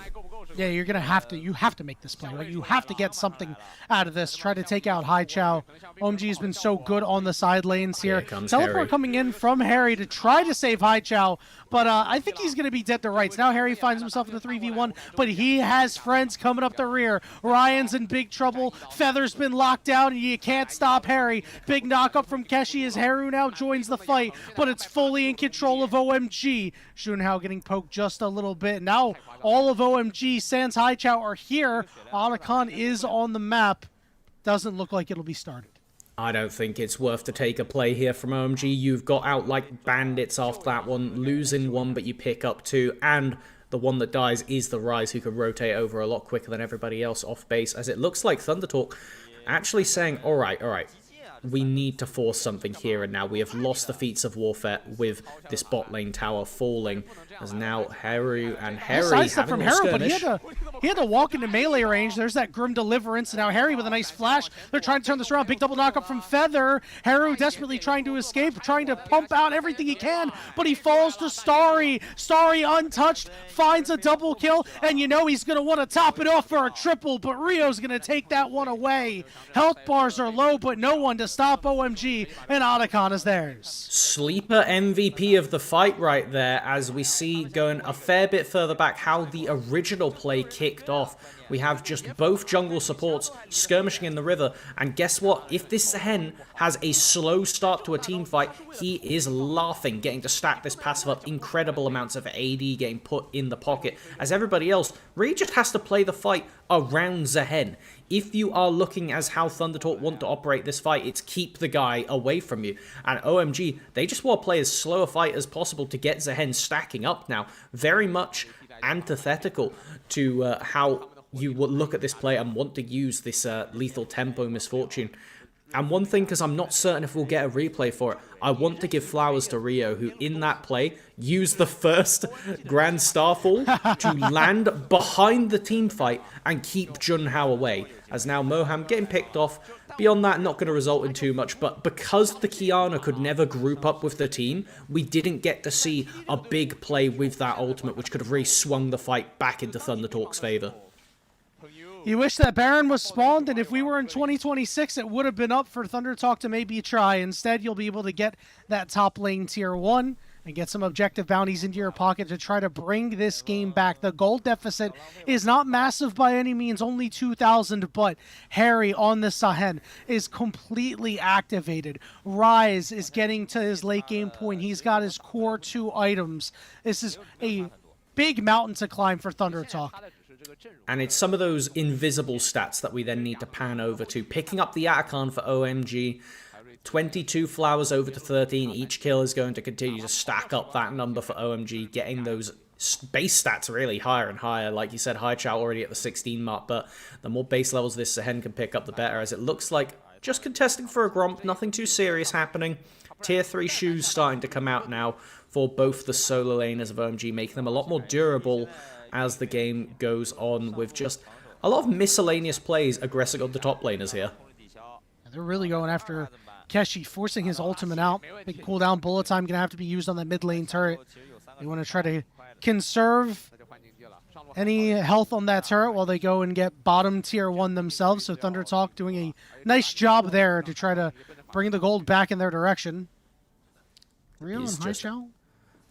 Yeah, you're gonna have to make this play, right? You have to get something out of this. Try to take out Haichao. OMG has been so good on the side lanes here. Teleport Harry coming in from Harry to try to save Haichao, but I think he's gonna be dead to rights. Now Harry finds himself in the 3v1, but he has friends coming up the rear. Ryan's in big trouble. Feather's been locked down, and you can't stop Harry. Big knock up from Keshi as Haru now joins the fight, but it's fully in control of OMG. Junhao getting poked just a little bit. Now all of OMG sans Haichao are here. Otacon is on the map. Doesn't look like it'll be started. I don't think it's worth to take a play here from OMG. You've got out like bandits after that one, losing 1, but you pick up 2, and the one that dies is the Rise, who can rotate over a lot quicker than everybody else off base, as it looks like Thunder Talk actually saying, all right, we need to force something here and now. We have lost the feats of warfare with this bot lane tower falling, as now Haru and Harry having from a Haru, but skirmish. he had to walk into melee range. There's that Grim Deliverance, and now Harry with a nice flash. They're trying to turn this around. Big double knock up from Feather. Haru desperately trying to escape, trying to pump out everything he can, but he falls to Starry. Starry untouched, finds a double kill, and you know he's going to want to top it off for a triple, but Rio's going to take that one away. Health bars are low, but no one to stop OMG, and Otacon is theirs. Sleeper MVP of the fight right there, as we see going a fair bit further back how the original play kicked off. We have just both jungle supports skirmishing in the river, and guess what? If this Zehen has a slow start to a team fight, he is laughing, getting to stack this passive up, incredible amounts of AD getting put in the pocket, as everybody else really just has to play the fight around Zehen. If you are looking as how Thunder Talk want to operate this fight, it's keep the guy away from you. And OMG, they just want to play as slow a fight as possible to get Zehen stacking up now. Very much antithetical to how you would look at this play and want to use this lethal tempo misfortune. And one thing, because I'm not certain if we'll get a replay for it, I want to give flowers to Rio, who in that play used the first Grand Starfall to land behind the team fight and keep Junhao away. As now Moham getting picked off. Beyond that, not going to result in too much, but because the Kiana could never group up with the team, we didn't get to see a big play with that ultimate, which could have really swung the fight back into Thunder Talk's favor. You wish that Baron was spawned, and if we were in 2026, it would have been up for Thunder Talk to maybe try. Instead, you'll be able to get that top lane tier 1 and get some objective bounties into your pocket to try to bring this game back. The gold deficit is not massive by any means, only 2,000, but Harry on the Zehen is completely activated. Rise is getting to his late game point. He's got his core 2 items. This is a big mountain to climb for Thunder Talk. And it's some of those invisible stats that we then need to pan over to. Picking up the Atakan for OMG. 22 flowers over to 13. Each kill is going to continue to stack up that number for OMG, getting those base stats really higher and higher. Like you said, Haichao already at the 16 mark, but the more base levels this Sehen can pick up, the better, as it looks like just contesting for a Gromp, nothing too serious happening. Tier 3 shoes starting to come out now for both the solo laners of OMG, making them a lot more durable as the game goes on, with just a lot of miscellaneous plays aggressing on the top laners here. They're really going after Keshi, forcing his ultimate out. Big cooldown, bullet time going to have to be used on that mid lane turret. They want to try to conserve any health on that turret while they go and get bottom tier 1 themselves. So Thunder Talk doing a nice job there to try to bring the gold back in their direction. Rio and Haichao.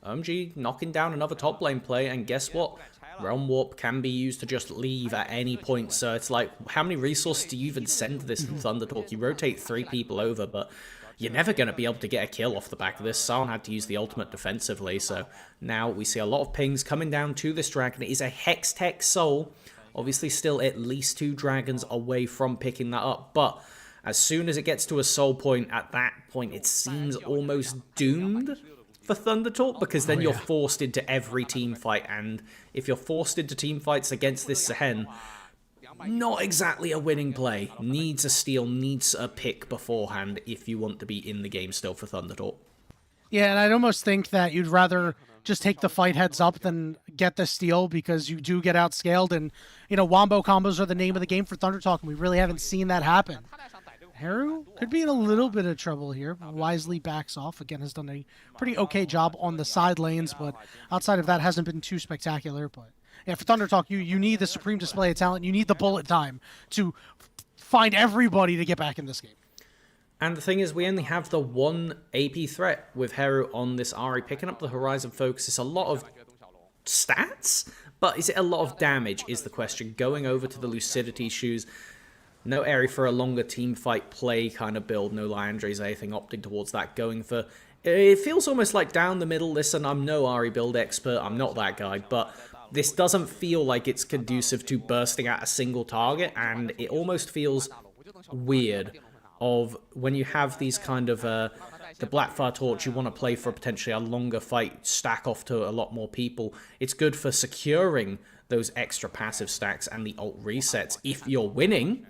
OMG knocking down another top lane play, and guess what? Realm Warp can be used to just leave at any point, so it's like, how many resources do you even send to this Thunder Talk? You rotate 3 people over, but you're never going to be able to get a kill off the back of this. Sion had to use the ultimate defensively, so now we see a lot of pings coming down to this dragon. It is a Hextech Soul, obviously still at least 2 dragons away from picking that up, but as soon as it gets to a soul point, at that point it seems almost doomed for Thunder Talk, because then you're forced into every team fight, and if you're forced into team fights against this Sehen, not exactly a winning play. Needs a steal, needs a pick beforehand if you want to be in the game still for Thunder Talk. Yeah, and I'd almost think that you'd rather just take the fight heads up than get the steal, because you do get outscaled, and, you know, wombo combos are the name of the game for Thunder Talk, and we really haven't seen that happen. Haru could be in a little bit of trouble here. Wisely backs off. Again, has done a pretty okay job on the side lanes, but outside of that hasn't been too spectacular. But yeah, for Thunder Talk, you need the supreme display of talent. You need the bullet time to find everybody to get back in this game. And the thing is, we only have the 1 AP threat with Haru on this Ahri. Picking up the Horizon Focus is a lot of stats, but is it a lot of damage is the question. Going over to the Lucidity shoes. No Eri for a longer team fight play kind of build. No Liandry's anything opting towards that. Going for... It feels almost like down the middle. Listen, I'm no Ahri build expert. I'm not that guy. But this doesn't feel like it's conducive to bursting at a single target. And it almost feels weird of when you have these kind of... the Blackfire Torch, you want to play for potentially a longer fight. Stack off to a lot more people. It's good for securing those extra passive stacks and the ult resets if you're winning.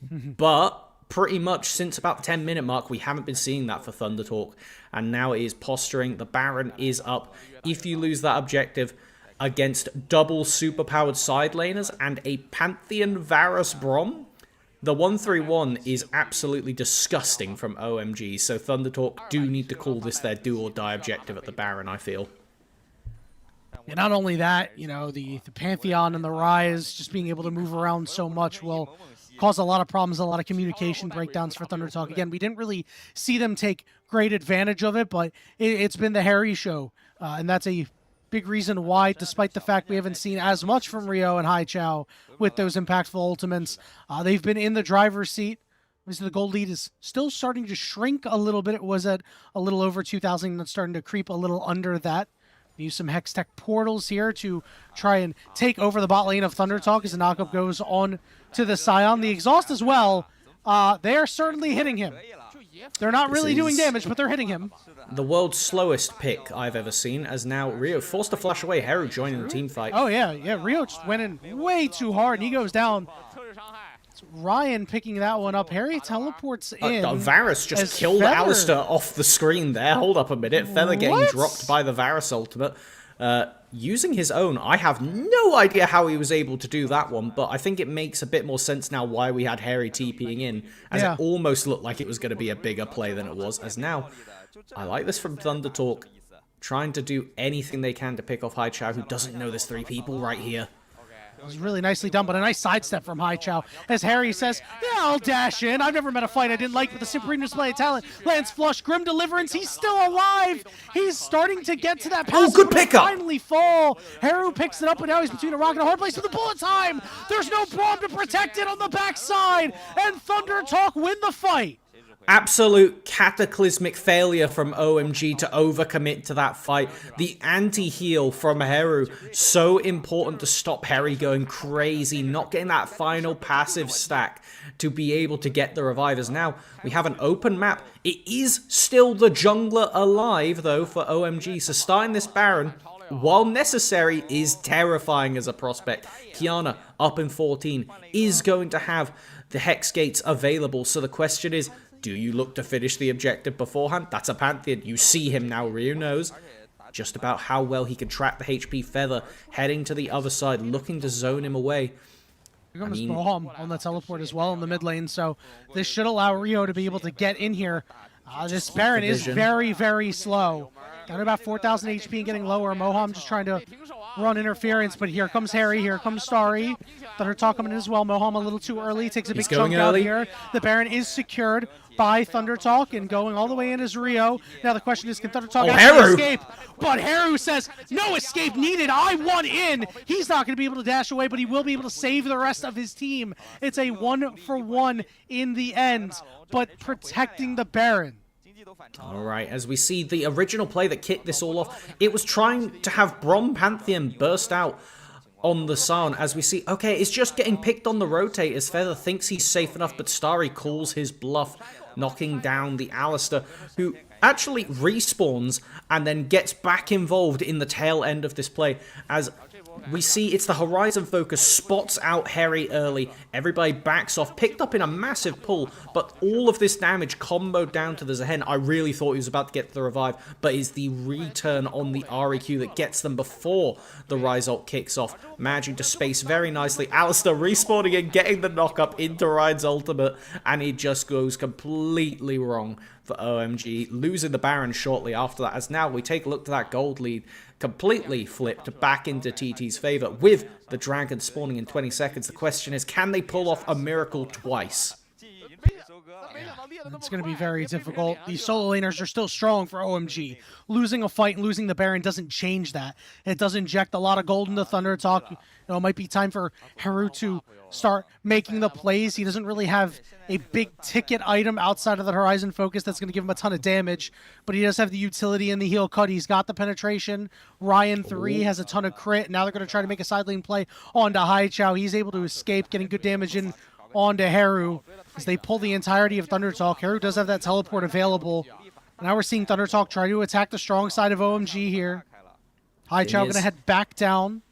But pretty much since about the 10-minute mark, we haven't been seeing that for Thunder Talk. And now it is posturing. The Baron is up. If you lose that objective against double superpowered side laners and a Pantheon Varus Brom, the 1-3-1 is absolutely disgusting from OMG. So Thunder Talk do need to call this their do or die objective at the Baron, I feel. And not only that, you know, the Pantheon and the Rise just being able to move around so much will cause a lot of problems, a lot of communication breakdowns for Thunder Talk. Again, we didn't really see them take great advantage of it, but it's been the Harry show. And that's a big reason why, despite the fact we haven't seen as much from Rio and Haichao with those impactful ultimates, they've been in the driver's seat. Obviously, the gold lead is still starting to shrink a little bit. It was at a little over 2,000, and it's starting to creep a little under that. Use some Hextech portals here to try and take over the bot lane of Thunder Talk as the knockup goes on to the Sion. The exhaust as well, they are certainly hitting him. They're not really doing damage, but they're hitting him. The world's slowest pick I've ever seen, as now Rio forced to flash away. Haru joining the team fight. Oh, yeah. Rio just went in way too hard, and he goes down. It's Ryan picking that one up. Harry teleports in. Varus just killed Alistair off the screen there. Hold up a minute. Feather getting dropped by the Varus ultimate. Using his own, I have no idea how he was able to do that one, but I think it makes a bit more sense now why we had Harry TPing in, as it almost looked like it was going to be a bigger play than it was, as now, I like this from Thunder Talk, trying to do anything they can to pick off Haichao, who doesn't know there's 3 people right here. It was really nicely done, but a nice sidestep from Haichao. As Harry says, yeah, I'll dash in. I've never met a fight I didn't like with a supreme display of talent. Lance Flush, Grim Deliverance, he's still alive. He's starting to get to that pass. Oh, good pickup. Finally fall. Haru picks it up, but now he's between a rock and a hard place with the bullet time. There's no bomb to protect it on the backside, and Thunder Talk win the fight. Absolute cataclysmic failure from OMG to overcommit to that fight. The anti-heal from Heru, so important to stop Harry going crazy, not getting that final passive stack to be able to get the revivers. Now, we have an open map. It is still the jungler alive, though, for OMG, so starting this Baron, while necessary, is terrifying as a prospect. Kiana, up in 14, is going to have the Hex Gates available, so the question is, do you look to finish the objective beforehand? That's a Pantheon. You see him now. Ryu knows just about how well he can track the HP Feather, heading to the other side, looking to zone him away. Here comes Boham on the teleport as well in the mid lane, so this should allow Rio to be able to get in here. This Baron is very, very slow. Down to about 4,000 HP and getting lower. Moham just trying to run interference, but here comes Harry, here comes Starry. Thundertalk coming in as well. Moham a little too early, takes a big chunk out here. The Baron is secured by Thundertalk and going all the way in as Rio. Now the question is, can Thundertalk actually escape? But Haru says, no escape needed, I want in! He's not going to be able to dash away, but he will be able to save the rest of his team. It's a 1-for-1 in the end, but protecting the Baron. Alright, as we see the original play that kicked this all off, it was trying to have Brom Pantheon burst out on the Sarn, as we see, okay, it's just getting picked on the rotate as Feather thinks he's safe enough, but Starry calls his bluff, knocking down the Alistair, who actually respawns and then gets back involved in the tail end of this play, as we see it's the Horizon focus, spots out Harry early, everybody backs off, picked up in a massive pull, but all of this damage comboed down to the Zehen. I really thought he was about to get the revive, but it's the return on the REQ that gets them before the Rise ult kicks off, managing to space very nicely. Alistair respawning and getting the knock up into Ryan's ultimate, and it just goes completely wrong for OMG, losing the Baron shortly after that, as now we take a look to that gold lead, completely flipped back into TT's favor with the dragon spawning in 20 seconds. The question is, can they pull off a miracle twice? It's going to be very difficult. These solo laners are still strong for OMG. Losing a fight and losing the Baron doesn't change that. It does inject a lot of gold into Thundertalk. You know, it might be time for Haru to start making the plays. He doesn't really have a big ticket item outside of the Horizon focus that's going to give him a ton of damage, but he does have the utility and the heal cut. He's got the penetration. Ryan 3 has a ton of crit. Now they're going to try to make a side lane play onto Haichao. He's able to escape, getting good damage in onto Haru as they pull the entirety of Thundertalk. Haru does have that teleport available. Now we're seeing Thundertalk try to attack the strong side of OMG here. Haichao going to head back down.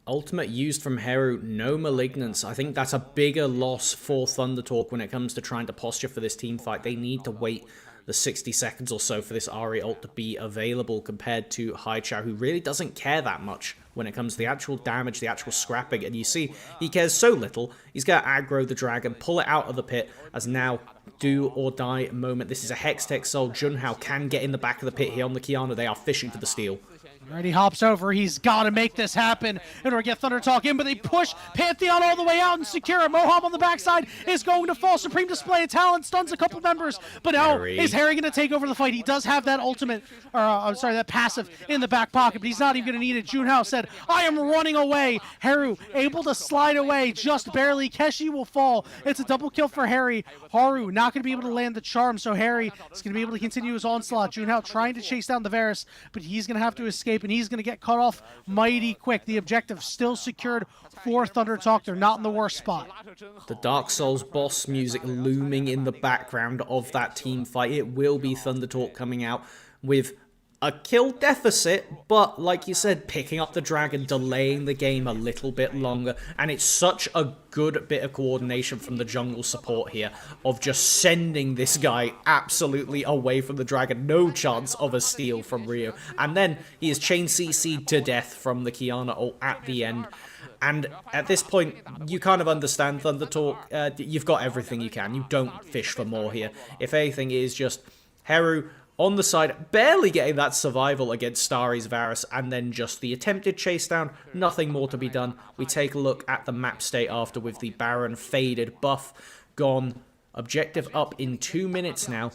Ultimate used from Haru, no Malignance. I think that's a bigger loss for Thundertalk when it comes to trying to posture for this team fight. They need to wait the 60 seconds or so for this Ahri ult to be available compared to Haichao, who really doesn't care that much when it comes to the actual damage, the actual scrapping. And you see, he cares so little. He's going to aggro the dragon, pull it out of the pit, as now do or die moment. This is a Hextech Soul. Junhao can get in the back of the pit here on the Kiana. They are fishing for the steal. Alright, he hops over. He's got to make this happen in order to get Thundertalk in, but they push Pantheon all the way out and secure it. Moham on the backside is going to fall. Supreme Display of Talent stuns a couple members, but now is Harry going to take over the fight? He does have that ultimate, or I'm sorry, that passive in the back pocket, but he's not even going to need it. Junhao said, I am running away. Haru able to slide away just barely. Keshi will fall. It's a double kill for Harry. Haru not going to be able to land the charm, so Harry is going to be able to continue his onslaught. Junhao trying to chase down the Varus, but he's going to have to escape, and he's going to get cut off mighty quick. The objective still secured for Thundertalk. They're not in the worst spot. The Dark Souls boss music looming in the background of that team fight. It will be Thundertalk coming out with a kill deficit, but like you said, picking up the dragon, delaying the game a little bit longer, and it's such a good bit of coordination from the jungle support here of just sending this guy absolutely away from the dragon. No chance of a steal from Rio, and then he is chain CC'd to death from the Kiana ult at the end. And at this point, you kind of understand Thundertalk. You've got everything you can. You don't fish for more here. If anything, it is just Haru on the side, barely getting that survival against Starry's Varus, and then just the attempted chase down, nothing more to be done. We take a look at the map state after with the Baron faded, buff gone, objective up in 2 minutes now.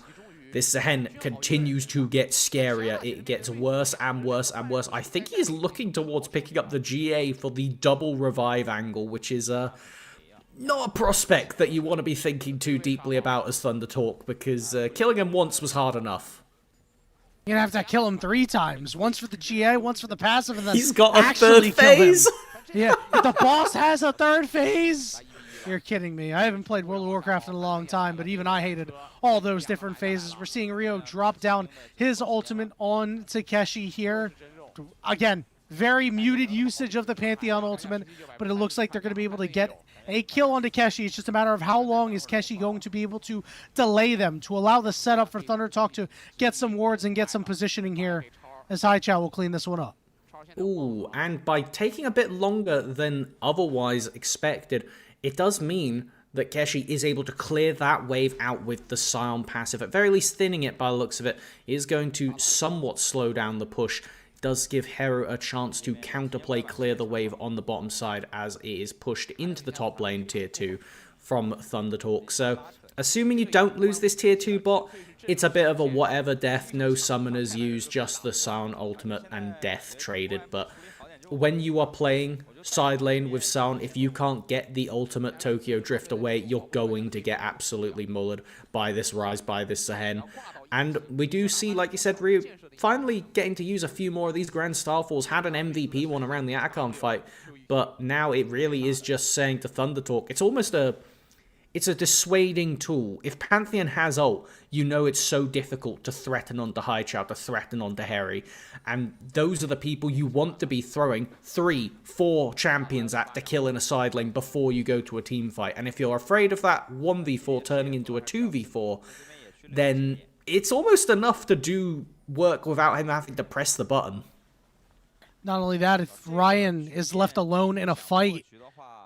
This Zehen continues to get scarier. It gets worse and worse and worse. I think he is looking towards picking up the GA for the double revive angle, which is not a prospect that you want to be thinking too deeply about as Thunder Talk, because killing him once was hard enough. You're gonna have to kill him 3 times. Once for the GA, once for the passive, and then He's got a actually third phase. Yeah, if the boss has a 3rd phase. You're kidding me. I haven't played World of Warcraft in a long time, but even I hated all those different phases. We're seeing Rio drop down his ultimate on Takeshi here. Again, very muted usage of the Pantheon ultimate, but it looks like they're going to be able to get a kill on Takeshi. It's just a matter of how long is Keshi going to be able to delay them, to allow the setup for Thunder Talk to get some wards and get some positioning here, as Haichao will clean this one up. Ooh, and by taking a bit longer than otherwise expected, it does mean that Keshi is able to clear that wave out with the Scion passive. At very least, thinning it by the looks of it is going to somewhat slow down the push. It does give Heru a chance to counterplay, clear the wave on the bottom side as it is pushed into the top lane, tier 2, from Thunder Talk. So, assuming you don't lose this tier 2 bot, it's a bit of a whatever death, no summoners used, just the Scion ultimate and death traded. But when you are playing side lane with Scion, if you can't get the ultimate Tokyo Drift away, you're going to get absolutely mullered by this Rise, by this Sehen. And we do see, like you said, Ryu finally getting to use a few more of these Grand Starfalls. Had an MVP one around the Atakhan fight, but now it really is just saying to Thunder Talk, it's almost it's a dissuading tool. If Pantheon has ult, you know it's so difficult to threaten onto Haichao, to threaten onto Harry. And those are the people you want to be throwing 3, 4 champions at to kill in a side lane before you go to a team fight. And if you're afraid of that 1v4 turning into a 2v4, then it's almost enough to do work without him having to press the button. Not only that, if Ryan is left alone in a fight,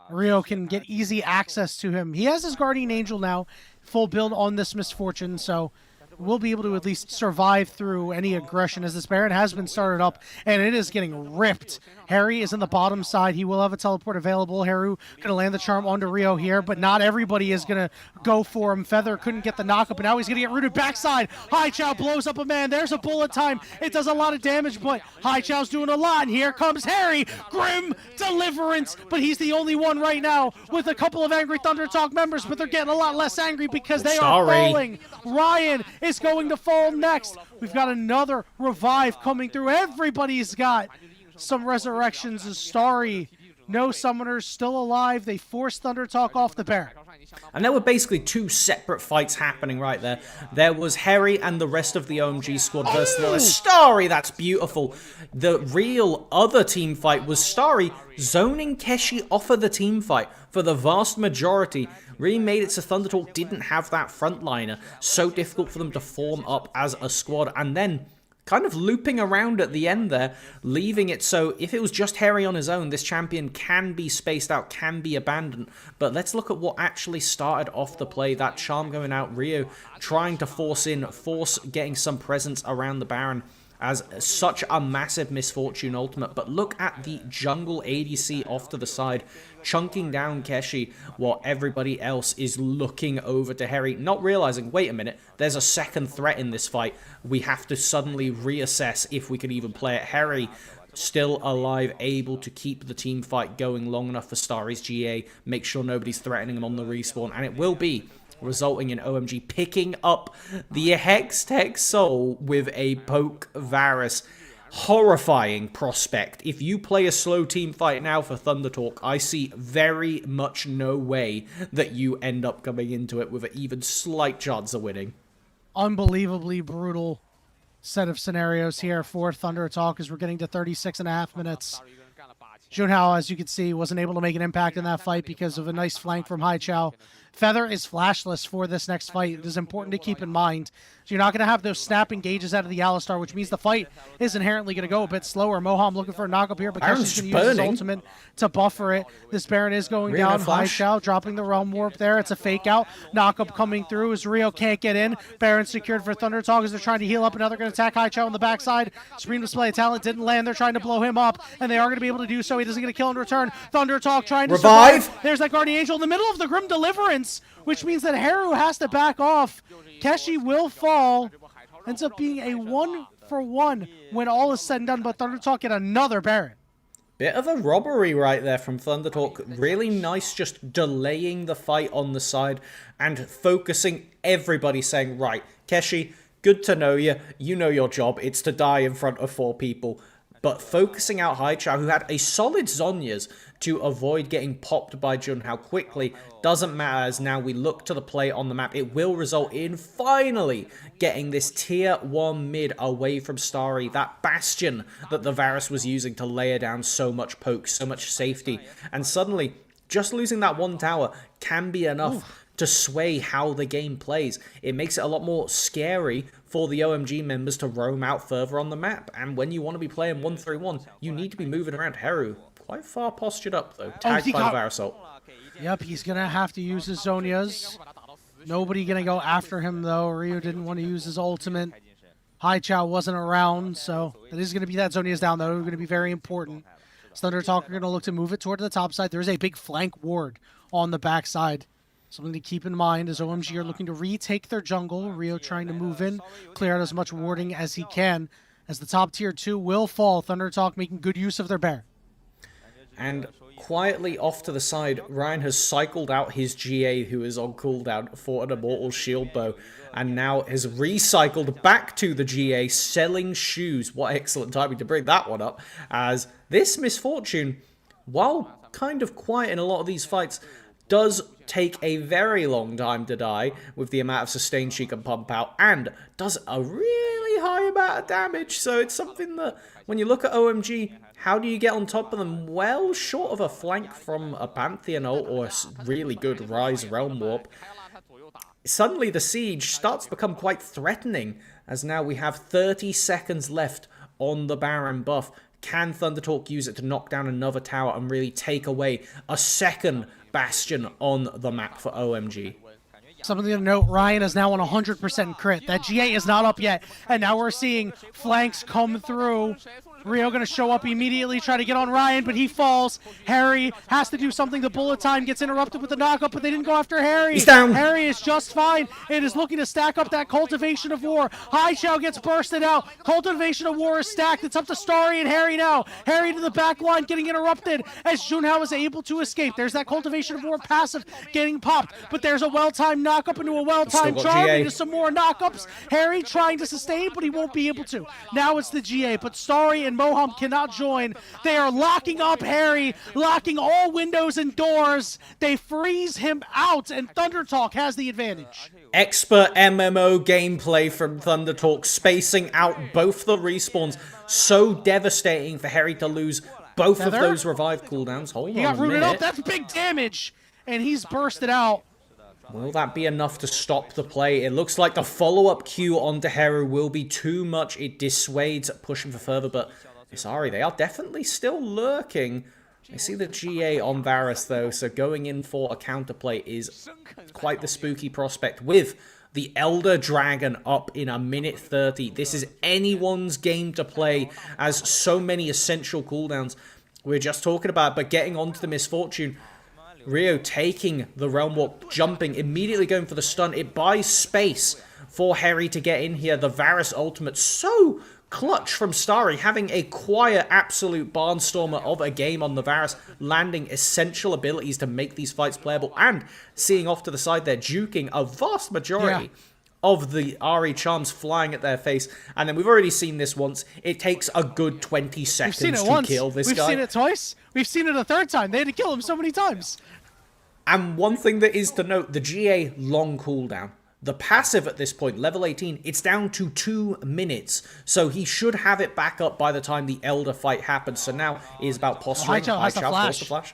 Rio can get easy access to him. He has his Guardian Angel now, full build on this Misfortune, so we'll be able to at least survive through any aggression as this Baron has been started up, and it is getting ripped. Harry is in the bottom side. He will have a teleport available. Haru going to land the charm onto Rio here, but not everybody is going to go for him. Feather couldn't get the knockup, and now he's going to get rooted backside. Haichao blows up a man. There's a bullet time. It does a lot of damage, but Haichao's doing a lot, and here comes Harry. Grim deliverance, but he's the only one right now with a couple of angry Thunder Talk members, but they're getting a lot less angry because they are falling. Ryan is going to fall next. We've got another revive coming through. Everybody's got some resurrections. Starry, no summoners, still alive. They forced Thunder Talk off the Baron. And there were basically 2 separate fights happening right there. There was Harry and the rest of the OMG squad versus the Starry. That's beautiful. The real other team fight was Starry zoning Keshi off of the team fight for the vast majority. Really made it so Thunder Talk didn't have that frontliner. So difficult for them to form up as a squad. And then kind of looping around at the end there, leaving it so if it was just Harry on his own, this champion can be spaced out, can be abandoned. But let's look at what actually started off the play. That charm going out, Rio trying to force getting some presence around the Baron as such a massive Misfortune ultimate. But look at the jungle ADC off to the side, chunking down Keshi while everybody else is looking over to Harry, not realizing, wait a minute, there's a second threat in this fight. We have to suddenly reassess if we can even play it. Harry still alive, able to keep the team fight going long enough for Starry's GA, make sure nobody's threatening him on the respawn, and it will be, resulting in OMG picking up the Hextech Soul with a Poke Varus. Horrifying prospect. If you play a slow team fight now for Thunder Talk, I see very much no way that you end up coming into it with an even slight chance of winning. Unbelievably brutal set of scenarios here for Thunder Talk as we're getting to 36.5 minutes. Junhao, as you can see, wasn't able to make an impact in that fight because of a nice flank from Haichao. Feather is flashless for this next fight. It is important to keep in mind. So you're not going to have those snap engages out of the Alistar, which means the fight is inherently going to go a bit slower. Moham looking for a knockup here, but Keshi's going to use his ultimate to buffer it. This Baron is going down. Haichao dropping the Realm Warp there. It's a fake out. Knockup coming through as Rio can't get in. Baron secured for Thunder Talk as they're trying to heal up. And now they're going to attack Haichao on the backside. Supreme Display of Talent didn't land. They're trying to blow him up, and they are going to be able to do so. He doesn't get a kill in return. Thunder Talk trying to revive. There's that Guardian Angel in the middle of the Grim Deliverance, which means that Haru has to back off. Keshi will fall. Ends up being a 1-for-1 when all is said and done, but Thunder Talk get another Baron. Bit of a robbery right there from ThunderTalk. Really nice just delaying the fight on the side and focusing everybody saying, right, Keshi, good to know you. You know your job. It's to die in front of 4 people. But focusing out Haichao, who had a solid Zhonya's to avoid getting popped by Junhao quickly, doesn't matter as now we look to the play on the map. It will result in finally getting this tier 1 mid away from Starry, that bastion that the Varus was using to layer down so much poke, so much safety. And suddenly, just losing that 1 tower can be enough to sway how the game plays. It makes it a lot more scary for the OMG members to roam out further on the map. And when you want to be playing 1-3-1, you need to be moving around. Heru, quite far postured up though, tagged by the Varus ult. Yep, he's going to have to use his Zhonya's. Nobody going to go after him though. Ryu didn't want to use his ultimate. Haichao wasn't around, so it is going to be that Zhonya's down though. Going to be very important. ThunderTalk are going to look to move it toward the top side. There's a big flank ward on the back side. Something to keep in mind as OMG are looking to retake their jungle. Rio trying to move in, clear out as much warding as he can. As the top tier 2 will fall, ThunderTalk making good use of their bear. And quietly off to the side, Ryan has cycled out his GA who is on cooldown for an Immortal Shield Bow. And now has recycled back to the GA, selling shoes. What excellent timing to bring that one up. As this Misfortune, while kind of quiet in a lot of these fights, does take a very long time to die with the amount of sustain she can pump out, and does a really high amount of damage. So it's something that, when you look at OMG, how do you get on top of them? Well, short of a flank from a Pantheon ult or a really good Rise Realm Warp, suddenly the siege starts to become quite threatening, as now we have 30 seconds left on the Baron buff. Can ThunderTalk use it to knock down another tower and really take away a second bastion on the map for OMG? Something to note, Ryan is now on 100% crit. That GA is not up yet, and now we're seeing flanks come through. Rio going to show up immediately, try to get on Ryan, but he falls. Harry has to do something. The bullet time gets interrupted with the knockup, but they didn't go after Harry. He's down. Harry is just fine. It is looking to stack up that Cultivation of War. Haichao gets bursted out. Cultivation of War is stacked. It's up to Starry and Harry now. Harry to the back line, getting interrupted as Junhao is able to escape. There's that Cultivation of War passive getting popped, but there's a well-timed knockup into a well-timed charm into some more knockups. Harry trying to sustain, but he won't be able to. Now it's the GA, but Starry and Moham cannot join. They are locking up Harry, locking all windows and doors. They freeze him out, and ThunderTalk has the advantage. Expert MMO gameplay from ThunderTalk, spacing out both the respawns. So devastating for Harry to lose both of those revive cooldowns. Hold on a minute. He got rooted up. That's big damage, and he's bursted out. Will that be enough to stop the play? It looks like the follow-up Q onto Heru will be too much. It dissuades pushing for further, but sorry, they are definitely still lurking. I see the GA on Varus, though, so going in for a counterplay is quite the spooky prospect. With the Elder Dragon up in a minute 30, this is anyone's game to play, as so many essential cooldowns we're just talking about, but getting onto the Misfortune. Rio taking the Realm Walk, jumping, immediately going for the stun. It buys space for Harry to get in here. The Varus ultimate, so clutch from Starry, having a quiet, absolute barnstormer of a game on the Varus, landing essential abilities to make these fights playable, and seeing off to the side there, juking a vast majority of the RE charms flying at their face. And then we've already seen this once. It takes a good 20 seconds to kill this guy. We've seen it twice. We've seen it a third time. They had to kill him so many times. And one thing that is to note, the GA long cooldown. The passive at this point, level 18, it's down to 2 minutes. So he should have it back up by the time the Elder fight happens. So now it is about posturing. Haichao has the flash.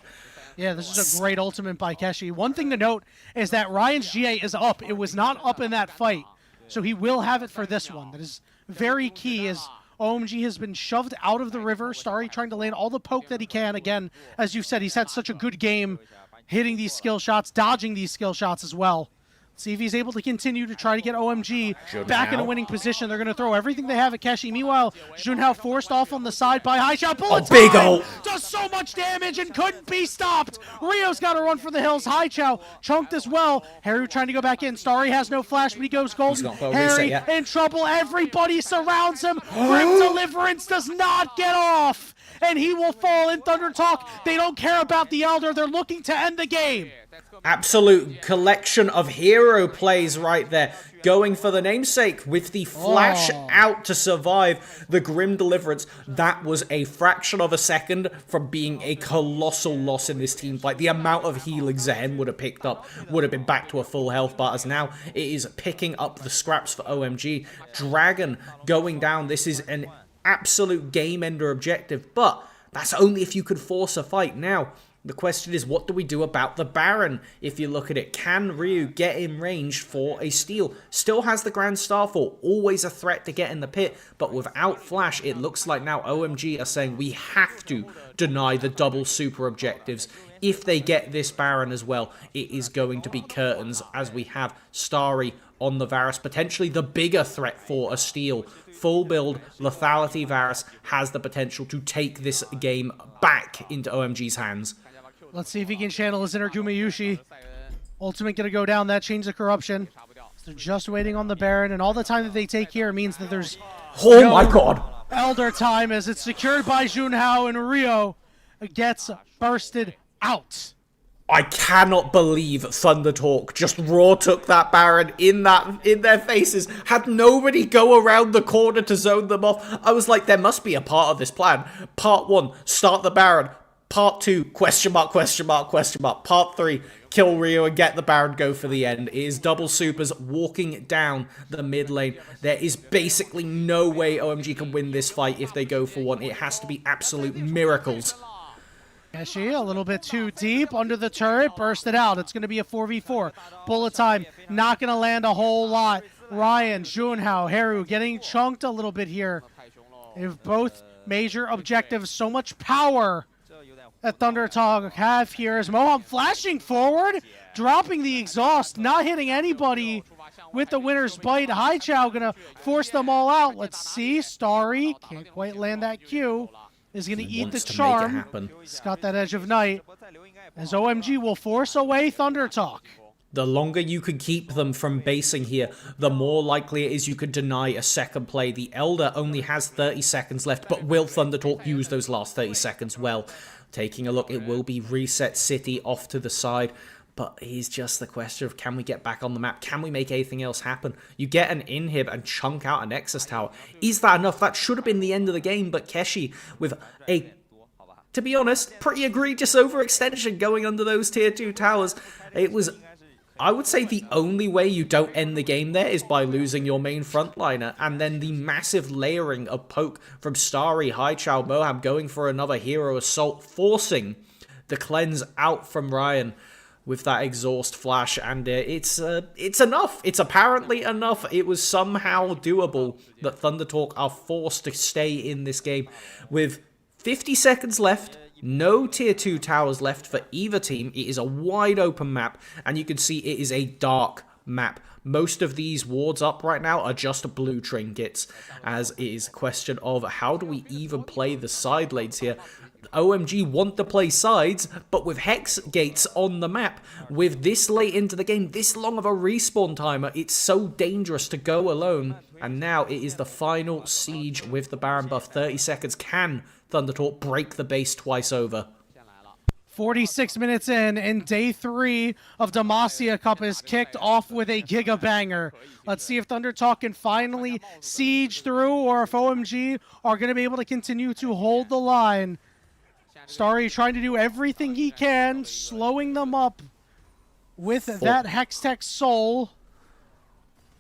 Yeah, this is a great ultimate by Keshi. One thing to note is that Ryan's GA is up. It was not up in that fight. So he will have it for this one. That is very key, as OMG has been shoved out of the river. Starry trying to land all the poke that he can. Again, as you said, he's had such a good game hitting these skill shots, dodging these skill shots as well. See if he's able to continue to try to get OMG back in a winning position. They're going to throw everything they have at Keshi. Meanwhile, Junhao forced off on the side by Haichao. Bullet big ult. Does so much damage and couldn't be stopped. Rio's got to run for the hills. Haichao chunked as well. Harry trying to go back in. Starry has no flash, but he goes golden. Harry in trouble. Everybody surrounds him. Grim Deliverance does not get off. and he will fall in Thunder Talk. They don't care about the Elder. They're looking to end the game. Absolute collection of hero plays right there. Going for the namesake with the flash out to survive the Grim Deliverance. That was a fraction of a second from being a colossal loss in this team fight. The amount of healing Zen would have picked up would have been back to a full health bar, as now it is picking up the scraps for OMG. Dragon going down. This is an absolute game ender objective, but that's only if you could force a fight. Now, the question is, what do we do about the Baron? If you look at it, can Ryu get in range for a steal? Still has the Grand Starfall, always a threat to get in the pit, but without Flash, it looks like now OMG are saying we have to deny the double super objectives. If they get this Baron as well, it is going to be curtains, as we have Starry on the Varus, potentially the bigger threat for a steal. Full build, lethality Varus has the potential to take this game back into OMG's hands. Let's see if he can channel his inner Gumayushi. Ultimate gonna go down, that change of corruption. So they're just waiting on the Baron, and all the time that they take here means that there's my god! Elder time, as it's secured by Junhao, and Rio gets bursted out. I cannot believe Thunder Talk just raw took that Baron in their faces, had nobody go around the corner to zone them off. I was like, there must be a part of this plan. Part 1, start the Baron. Part 2, question mark, question mark, question mark. Part 3, kill Rio and get the Baron, go for the end. It is double supers walking down the mid lane. There is basically no way OMG can win this fight if they go for one. It has to be absolute miracles. Keshi, a little bit too deep under the turret, bursted out. It's going to be a 4v4. Bullet time, not going to land a whole lot. Ryan, Junhao, Haru getting chunked a little bit here. They have both major objectives. So much power that Thunder Talk have here. As Moham flashing forward, dropping the exhaust, not hitting anybody with the winner's bite. Haichao going to force them all out. Let's see. Starry can't quite land that Q. Is going to eat the charm. He's got that Edge of Night. As OMG will force away Thunder Talk. The longer you can keep them from basing here, the more likely it is you could deny a second play. The Elder only has 30 seconds left, but will Thunder Talk use those last 30 seconds well? Taking a look, it will be Reset City off to the side. But it's just the question of, can we get back on the map? Can we make anything else happen? You get an inhib and chunk out a Nexus Tower. Is that enough? That should have been the end of the game, but Keshi with a, to be honest, pretty egregious overextension going under those tier 2 towers. It was, I would say, the only way you don't end the game there is by losing your main frontliner, and then the massive layering of poke from Starry, Haichao, Moham going for another hero assault, forcing the cleanse out from Ryan with that exhaust flash, and it's enough. It's apparently enough. It was somehow doable that Thunder Talk are forced to stay in this game. With 50 seconds left, no tier 2 towers left for either team. It is a wide open map, and you can see it is a dark map. Most of these wards up right now are just blue trinkets, as it is a question of how do we even play the side lanes here. OMG want to play sides, but with Hex gates on the map, with this late into the game, this long of a respawn timer, it's so dangerous to go alone. And now it is the final siege with the Baron buff. 30 seconds. Can Thunder Talk break the base twice over? 46 minutes in, and day 3 of Demacia Cup is kicked off with a Giga Banger. Let's see if Thunder Talk can finally siege through, or if OMG are going to be able to continue to hold the line. Starry trying to do everything he can, slowing them up with that Hextech Soul.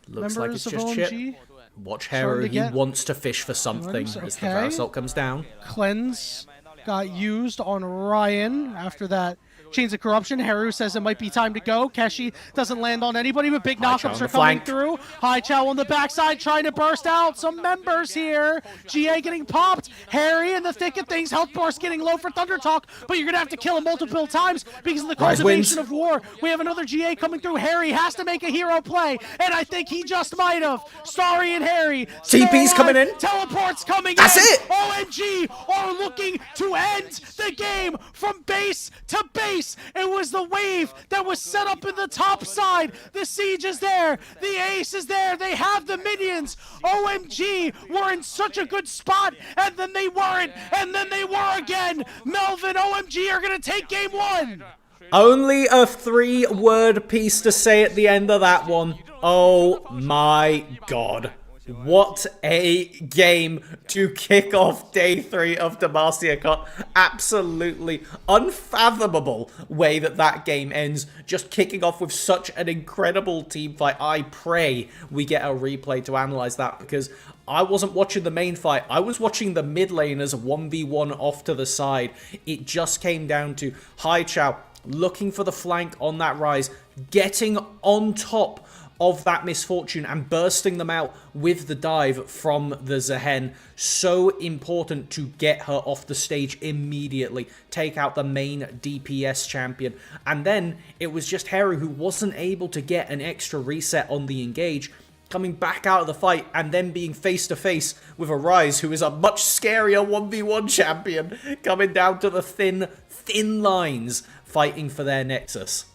Looks like it's Members of just OMG chip. Watch Haru, he wants to fish for something as the Power Assault comes down. Cleanse got used on Ryan after that Chains of Corruption. Haru says it might be time to go. Keshi doesn't land on anybody, but big knockups are coming through. Haichao on the backside trying to burst out. Some members here. GA getting popped. Harry in the thick of things. Health burst getting low for Thunder Talk, but you're going to have to kill him multiple times because of the cultivation of war. We have another GA coming through. Harry has to make a hero play, and I think he just might have. Starry and Harry. TP's coming in. Teleports coming in. That's it. OMG are looking to end the game from base to base. face. It was the wave that was set up in the top side. The siege is there. The ace is there. They have the minions. OMG were in such a good spot, and then they weren't, and then they were again. Melvin, OMG are going to take game 1. Only a 3-word piece to say at the end of that one. Oh my god. What a game to kick off day 3 of Demacia Cup. Absolutely unfathomable way that game ends. Just kicking off with such an incredible team fight. I pray we get a replay to analyze that, because I wasn't watching the main fight. I was watching the mid laners 1v1 off to the side. It just came down to Haichao looking for the flank on that rise, getting on top of that misfortune and bursting them out with the dive from the Zehen. So important to get her off the stage immediately, take out the main DPS champion. And then it was just Heru who wasn't able to get an extra reset on the engage, coming back out of the fight and then being face to face with a Ryze who is a much scarier 1v1 champion, coming down to the thin lines fighting for their Nexus.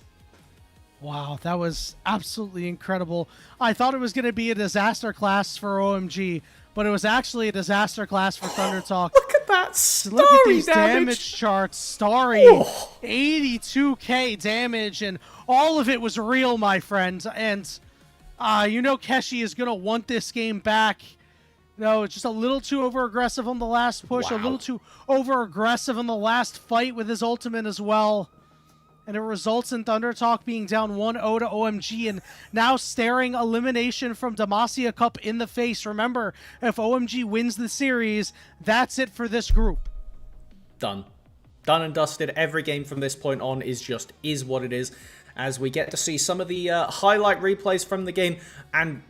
Wow, that was absolutely incredible. I thought it was going to be a disaster class for OMG, but it was actually a disaster class for Thunder Talk. Look at that Starry Look at these damage charts. Starry, 82k damage, and all of it was real, my friend. And you know Keshi is going to want this game back. No, just a little too over-aggressive on the last push, a little too over-aggressive on the last fight with his ultimate as well. And it results in Thunder Talk being down 1-0 to OMG and now staring elimination from Demacia Cup in the face. Remember, if OMG wins the series, that's it for this group. Done. Done and dusted. Every game from this point on is what it is, as we get to see some of the highlight replays from the game. And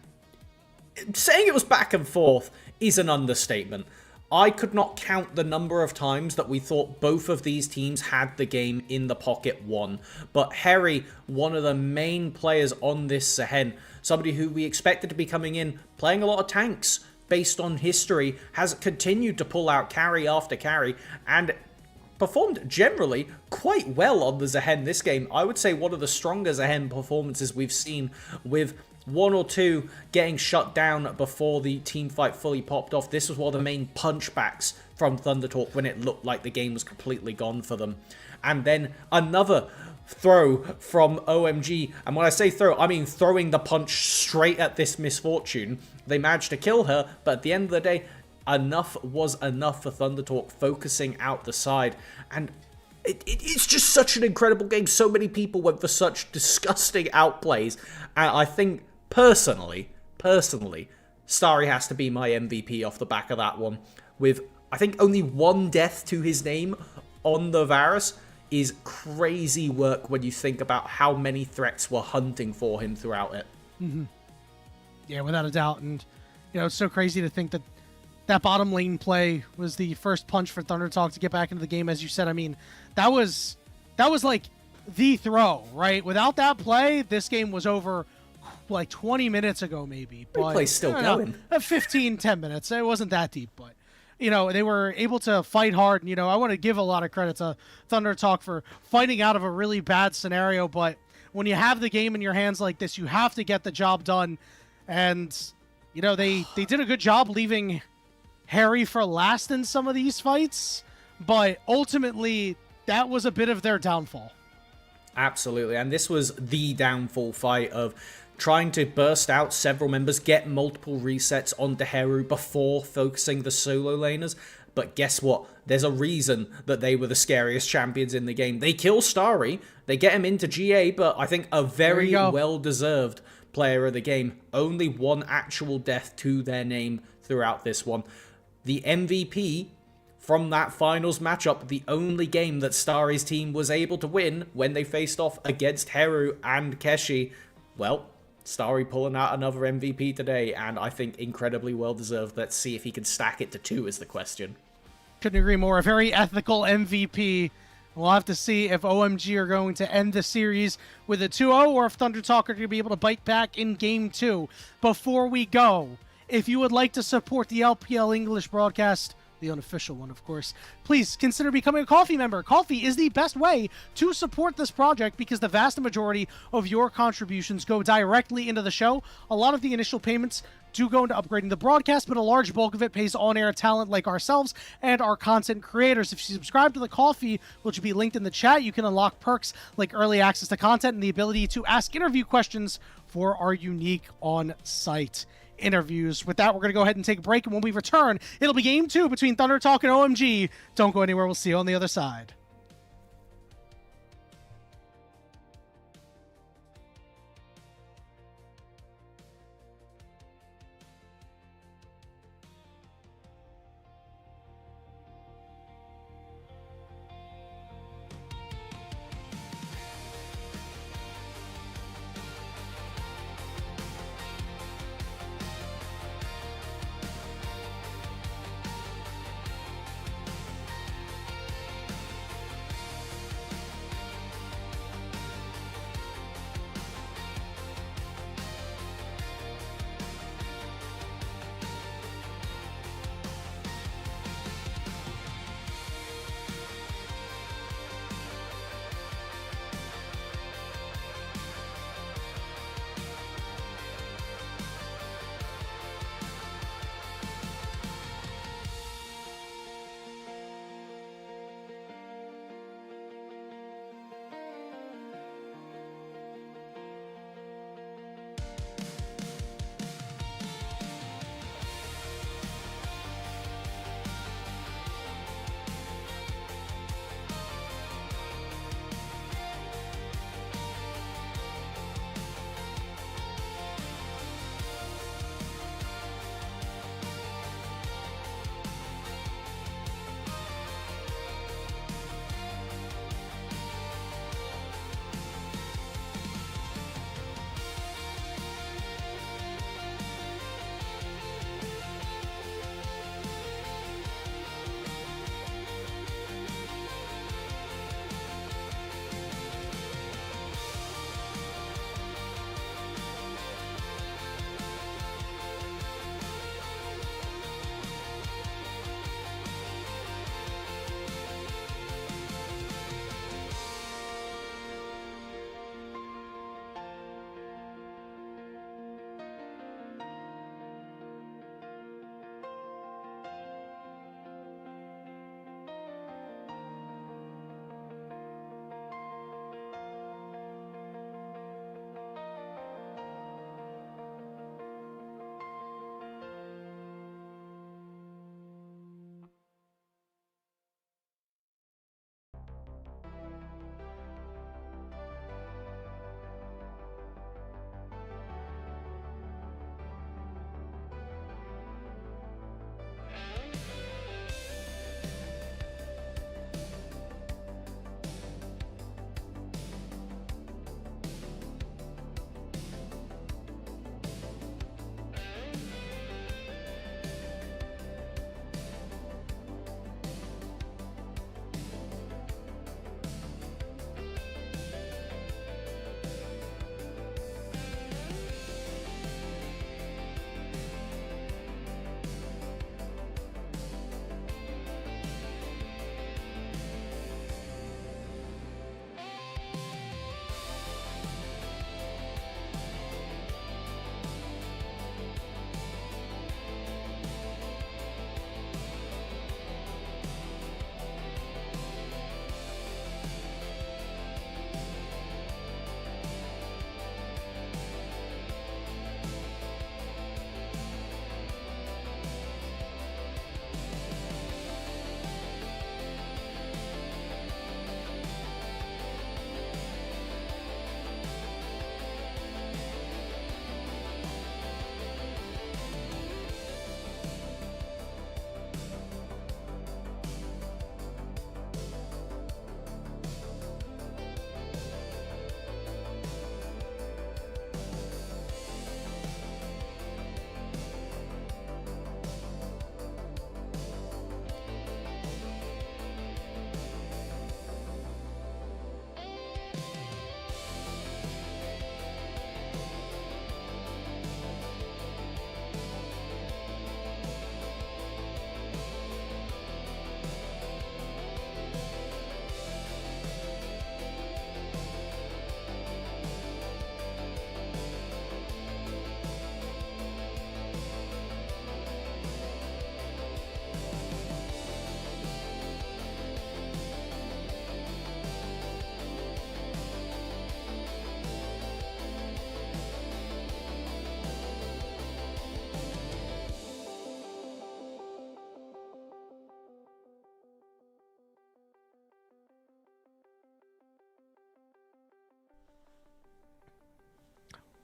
saying it was back and forth is an understatement. I could not count the number of times that we thought both of these teams had the game in the pocket won. But Harry, one of the main players on this Zehen, somebody who we expected to be coming in, playing a lot of tanks based on history, has continued to pull out carry after carry and performed generally quite well on the Zehen this game. I would say one of the stronger Zehen performances we've seen, with 1 or 2 getting shut down before the team fight fully popped off. This was one of the main punchbacks from Thunder Talk when it looked like the game was completely gone for them. And then another throw from OMG. And when I say throw, I mean throwing the punch straight at this misfortune. They managed to kill her, but at the end of the day, enough was enough for Thunder Talk, focusing out the side. And it's just such an incredible game. So many people went for such disgusting outplays. And I think, personally, Starry has to be my MVP off the back of that one. With, I think, only 1 death to his name on the Varus is crazy work when you think about how many threats were hunting for him throughout it. Mm-hmm. Yeah, without a doubt. And, you know, it's so crazy to think that that bottom lane play was the first punch for Thunder Talk to get back into the game, as you said. I mean, that was like the throw, right? Without that play, this game was over like 20 minutes ago, maybe. But replay's still going. 10 minutes. It wasn't that deep, but, you know, they were able to fight hard. And, you know, I want to give a lot of credit to Thunder Talk for fighting out of a really bad scenario. But when you have the game in your hands like this, you have to get the job done. And, you know, they did a good job leaving Harry for last in some of these fights. But ultimately, that was a bit of their downfall. Absolutely. And this was the downfall fight of trying to burst out several members, get multiple resets onto Heru before focusing the solo laners. But guess what? There's a reason that they were the scariest champions in the game. They kill Starry, they get him into GA, but I think a very well-deserved player of the game. Only 1 actual death to their name throughout this one. The MVP from that finals matchup, the only game that Starry's team was able to win when they faced off against Heru and Keshi. Well, Starry pulling out another MVP today, and I think incredibly well-deserved. Let's see if he can stack it to 2 is the question. Couldn't agree more. A very ethical MVP. We'll have to see if OMG are going to end the series with a 2-0 or if Thunder Talk are going to be able to bite back in Game 2. Before we go, if you would like to support the LPL English broadcast, the unofficial one, of course, please consider becoming a Coffee member. Coffee is the best way to support this project because the vast majority of your contributions go directly into the show. A lot of the initial payments do go into upgrading the broadcast, but a large bulk of it pays on-air talent like ourselves and our content creators. If you subscribe to the Coffee, which will be linked in the chat, you can unlock perks like early access to content and the ability to ask interview questions for our unique on-site interviews. With that, we're going to go ahead and take a break, and when we return, it'll be Game 2 between Thunder Talk and OMG. Don't go anywhere. We'll see you on the other side.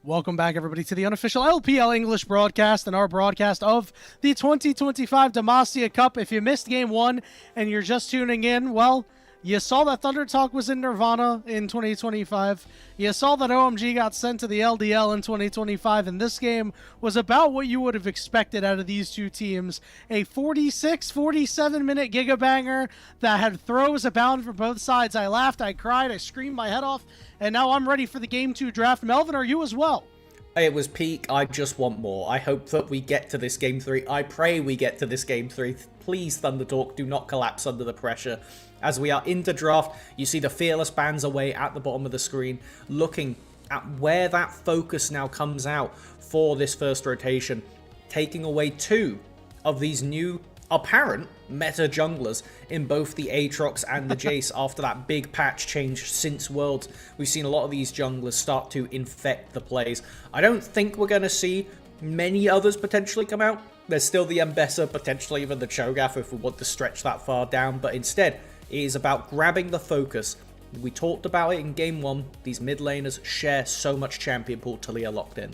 Welcome back, everybody, to the unofficial LPL English broadcast and our broadcast of the 2025 Demacia Cup. If you missed Game 1 and you're just tuning in, well, you saw that Thunder Talk was in Nirvana in 2025. You saw that OMG got sent to the LDL in 2025, and this game was about what you would have expected out of these two teams. A 46, 47-minute gigabanger that had throws abound for both sides. I laughed, I cried, I screamed my head off, and now I'm ready for the Game 2 draft. Melvin, are you as well? It was peak. I just want more. I hope that we get to this Game 3. I pray we get to this Game 3. Please, Thunder Talk, do not collapse under the pressure. As we are into draft, you see the Fearless bands away at the bottom of the screen, looking at where that focus now comes out for this first rotation, taking away two of these new apparent meta junglers in both the Aatrox and the Jace after that big patch change since Worlds. We've seen a lot of these junglers start to infect the plays. I don't think we're going to see many others potentially come out. There's still the Mbessa, potentially even the Cho'Gath if we want to stretch that far down, but instead it is about grabbing the focus. We talked about it in Game 1. These mid laners share so much champion pool. Taliyah locked in.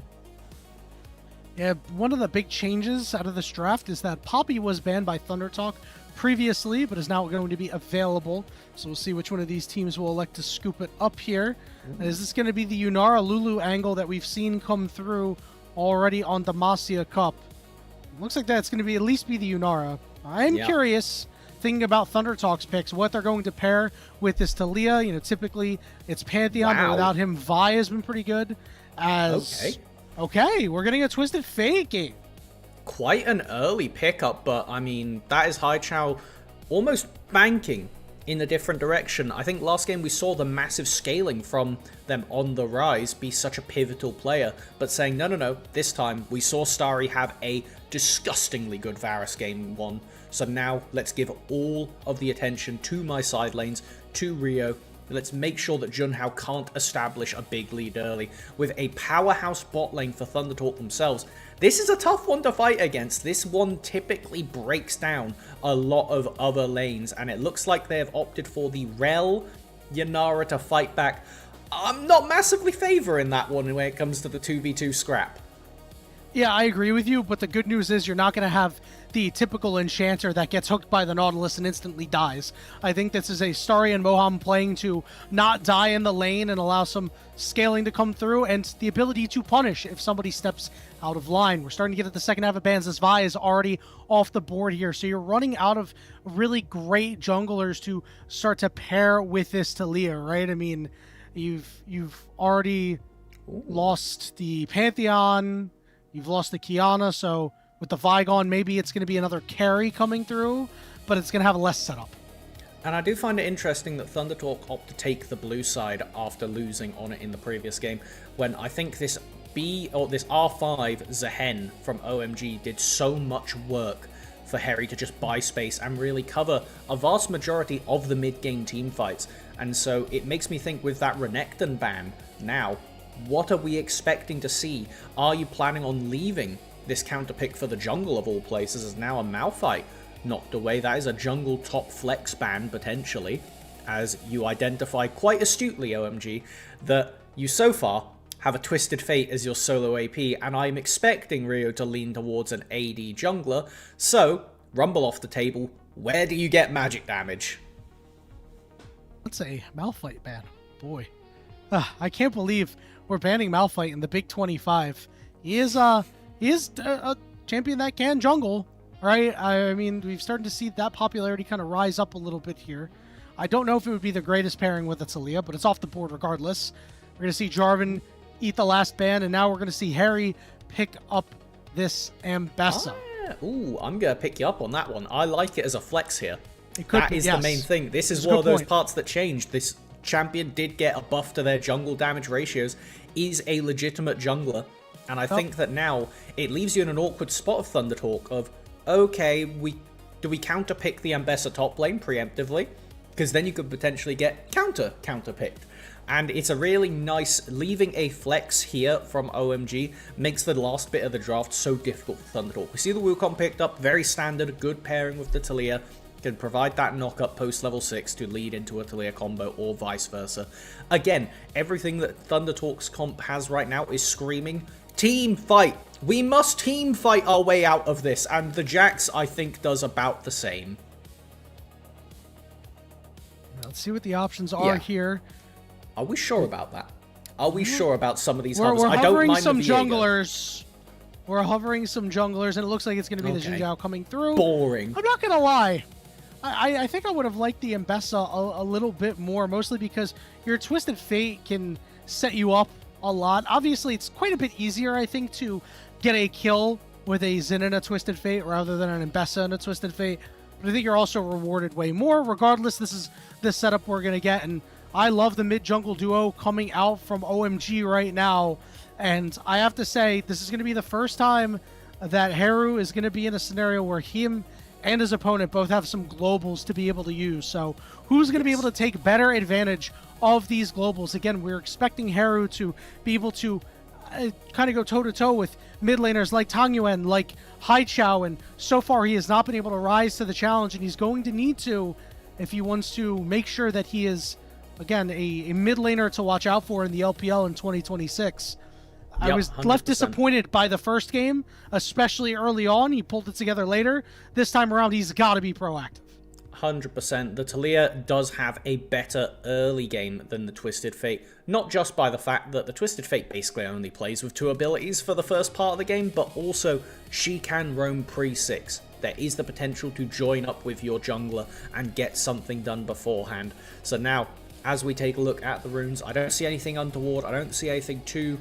Yeah, one of the big changes out of this draft is that Poppy was banned by Thunder Talk previously, but is now going to be available. So we'll see which one of these teams will elect to scoop it up here. Is this going to be the Yunara Lulu angle that we've seen come through already on Demacia Cup? Looks like that's going to be at least be the Yunara. I'm curious, thinking about Thunder Talk's picks, what they're going to pair with this Taliyah. You know, typically it's Pantheon, but without him, Vi has been pretty good. Okay, we're getting a Twisted Fate game. Quite an early pickup, but I mean, that is Haichao almost banking in a different direction. I think last game we saw the massive scaling from them on the rise be such a pivotal player, but saying, no, this time we saw Starry have a disgustingly good Varus game 1. So now let's give all of the attention to my side lanes, to Rio. Let's make sure that Junhao can't establish a big lead early. With a powerhouse bot lane for Thunder Talk themselves, this is a tough one to fight against. This one typically breaks down a lot of other lanes, and it looks like they have opted for the Rel Yunara to fight back. I'm not massively favouring that one when it comes to the 2v2 scrap. Yeah, I agree with you, but the good news is you're not going to have the typical enchanter that gets hooked by the Nautilus and instantly dies. I think this is a Starry and Moham playing to not die in the lane and allow some scaling to come through, and the ability to punish if somebody steps out of line. We're starting to get at the second half of bans. This Vi is already off the board here, so you're running out of really great junglers to start to pair with this Taliyah, right? I mean, you've already lost the Pantheon, you've lost the Kiana, so with the Vi gone, maybe it's going to be another carry coming through, but it's going to have a less setup. And I do find it interesting that Thunder Talk opt to take the blue side after losing on it in the previous game, when I think this R5 Zehen from OMG did so much work for Harry to just buy space and really cover a vast majority of the mid-game team fights. And so it makes me think, with that Renekton ban now, what are we expecting to see? Are you planning on leaving this counter pick for the jungle of all places as now a Malphite knocked away? That is a jungle top flex ban potentially, as you identify quite astutely, OMG, that you so far have a Twisted Fate as your solo AP, and I'm expecting Rio to lean towards an AD jungler. So, rumble off the table, where do you get magic damage? Let's say Malphite ban. Boy. I can't believe we're banning Malphite in the Big 25. He is a champion that can jungle, right? I mean, we've started to see that popularity kind of rise up a little bit here. I don't know if it would be the greatest pairing with a Taliyah, but it's off the board regardless. We're going to see Jarvan eat the last ban, and now we're going to see Harry pick up this Mbessa. Ooh, I'm going to pick you up on that one. I like it as a flex here. That is the main thing. This is one of those parts that changed. This champion did get a buff to their jungle damage ratios, is a legitimate jungler, and I think that now it leaves you in an awkward spot of Thunder Talk of, okay, do we counter pick the Mbessa top lane preemptively? Because then you could potentially get counter picked. And it's a really nice, leaving a flex here from OMG makes the last bit of the draft so difficult for Thunder Talk. We see the Wukong picked up, very standard, good pairing with the Taliyah. can provide that knock-up post-level 6 to lead into a Talia combo or vice versa. Again, everything that Thunder Talks comp has right now is screaming, team fight! We must team fight our way out of this, and the Jax, I think, does about the same. Let's see what the options are here. Are we sure about that? Are we sure about some of these We're I don't mind some the Viego. junglers. We're hovering some junglers, and it looks like it's going to be the Xin Zhao coming through. Boring. I'm not going to lie. I think I would have liked the Mbessa a little bit more, mostly because your Twisted Fate can set you up a lot. Obviously, it's quite a bit easier, I think, to get a kill with a Xin and a Twisted Fate rather than an Mbessa and a Twisted Fate. But I think you're also rewarded way more. Regardless, this is the setup we're going to get, and I love the mid-jungle duo coming out from OMG right now. And I have to say, this is going to be the first time that Haru is going to be in a scenario where him and his opponent both have some globals to be able to use. So who's going to be able to take better advantage of these globals? Again, we're expecting Haru to be able to kind of go toe-to-toe with mid laners like Tang Yuan, like Haichao, and so far he has not been able to rise to the challenge, and he's going to need to if he wants to make sure that he is, again, a mid laner to watch out for in the LPL in 2026. I was 100%. left disappointed by the first game, especially early on. He pulled it together later. This time around, he's got to be proactive. 100%. The Talia does have a better early game than the Twisted Fate. Not just by the fact that the Twisted Fate basically only plays with 2 abilities for the first part of the game, but also she can roam pre-6. There is the potential to join up with your jungler and get something done beforehand. So now, as we take a look at the runes, I don't see anything untoward. I don't see anything too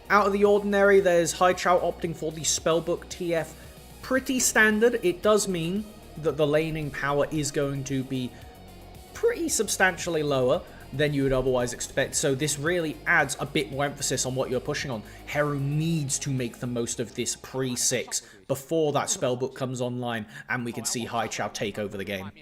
out of the ordinary. There's Haichao opting for the Spellbook TF. Pretty standard. It does mean that the laning power is going to be pretty substantially lower than you would otherwise expect. So this really adds a bit more emphasis on what you're pushing on. Haru needs to make the most of this pre-6 before that Spellbook comes online, and we can see Haichao take over the game.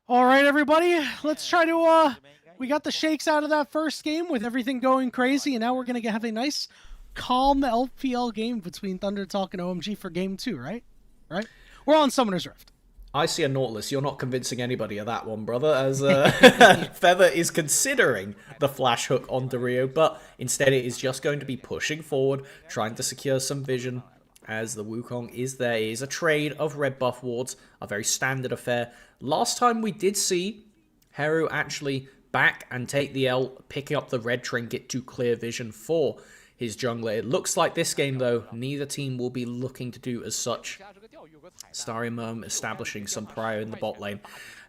All right, everybody. Let's try to... We got the shakes out of that first game with everything going crazy, and now we're going to have a nice, calm LPL game between Thunder Talk and OMG for Game 2, right? Right? We're on Summoner's Rift. I see a Nautilus. You're not convincing anybody of that one, brother, as Feather is considering the flash hook onto Rio, but instead it is just going to be pushing forward, trying to secure some vision, as the Wukong is there. It is a trade of red buff wards, a very standard affair. Last time we did see Haru actually back and take the L, picking up the red trinket to clear vision for his jungler. It looks like this game, though, neither team will be looking to do as such. Starry Merm establishing some prior in the bot lane,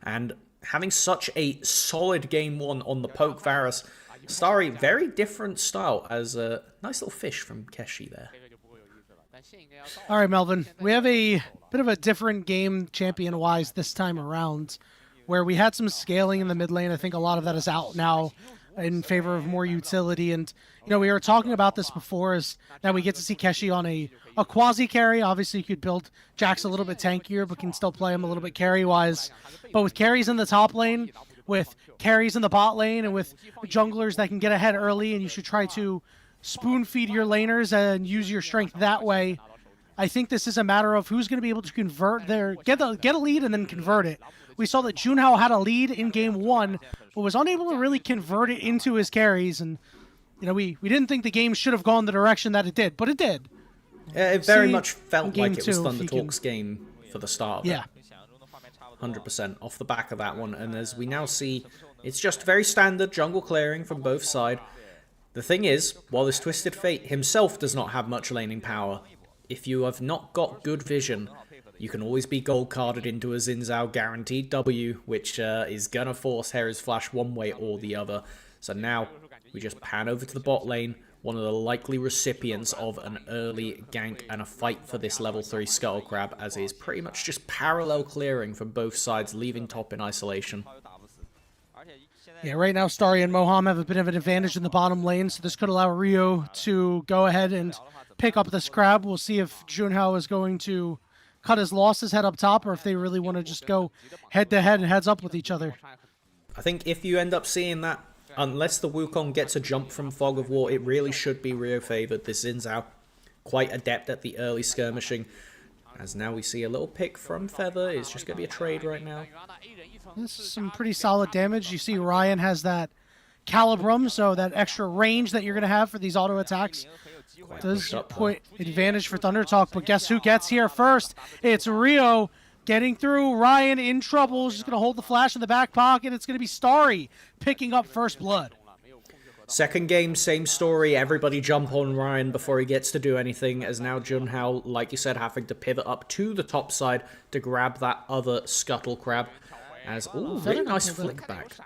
and having such a solid game 1 on the poke Varus. Starry, very different style, as a nice little fish from Keshi there. All right, Melvin. We have a bit of a different game champion-wise this time around, where we had some scaling in the mid lane. I think a lot of that is out now in favor of more utility. And, you know, we were talking about this before, is that we get to see Keshi on a quasi-carry. Obviously, you could build Jax a little bit tankier, but can still play him a little bit carry-wise. But with carries in the top lane, with carries in the bot lane, and with junglers that can get ahead early, and you should try to spoon-feed your laners and use your strength that way. I think this is a matter of who's going to be able to convert get a lead and then convert it. We saw that Junhao had a lead in game 1, but was unable to really convert it into his carries. And, you know, we didn't think the game should have gone the direction that it did, but it did. It very much felt like it was 2, Thunder Talk's game for the start of yeah. it. 100% off the back of that one. And as we now see, it's just very standard jungle clearing from both sides. The thing is, while this Twisted Fate himself does not have much laning power, if you have not got good vision, you can always be gold carded into a Xin Zhao guaranteed W, which is gonna force Haru's flash one way or the other. So now we just pan over to the bot lane, one of the likely recipients of an early gank and a fight for this level 3 Scuttle Crab, as it is pretty much just parallel clearing from both sides, leaving top in isolation. Yeah, right now Starry and Moham have a bit of an advantage in the bottom lane, so this could allow Rio to go ahead and pick up this crab. We'll see if Junhao is going to cut his losses, head up top, or if they really want to just go head-to-head and heads up with each other. I think if you end up seeing that, unless the Wukong gets a jump from Fog of War, it really should be Rio favored. This Xin Zhao, quite adept at the early skirmishing. As now we see a little pick from Feather. It's just going to be a trade right now. This is some pretty solid damage. You see Ryan has that Calibrum, so that extra range that you're going to have for these auto attacks does put advantage for Thunder Talk. But guess who gets here first? It's Rio getting through. Ryan in trouble. She's going to hold the flash in the back pocket. It's going to be Starry picking up first blood. Second game, same story. Everybody jump on Ryan before he gets to do anything, as now Junhao, like you said, having to pivot up to the top side to grab that other Scuttle Crab. As, ooh, really nice flick back.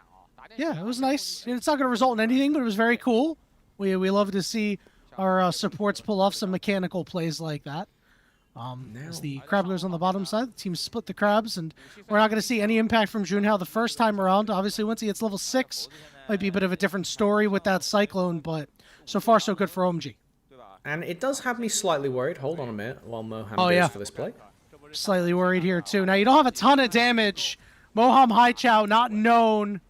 Yeah, it was nice. It's not going to result in anything, but it was very cool. We love to see our supports pull off some mechanical plays like that. As the Crabblers on the bottom side, the team split the crabs, and we're not going to see any impact from Junhao the first time around. Obviously, once he gets level 6, might be a bit of a different story with that Cyclone, but so far so good for OMG. And it does have me slightly worried. Hold on a minute while Moham goes for this play. Slightly worried here too. Now, you don't have a ton of damage. Moham Haichao, not known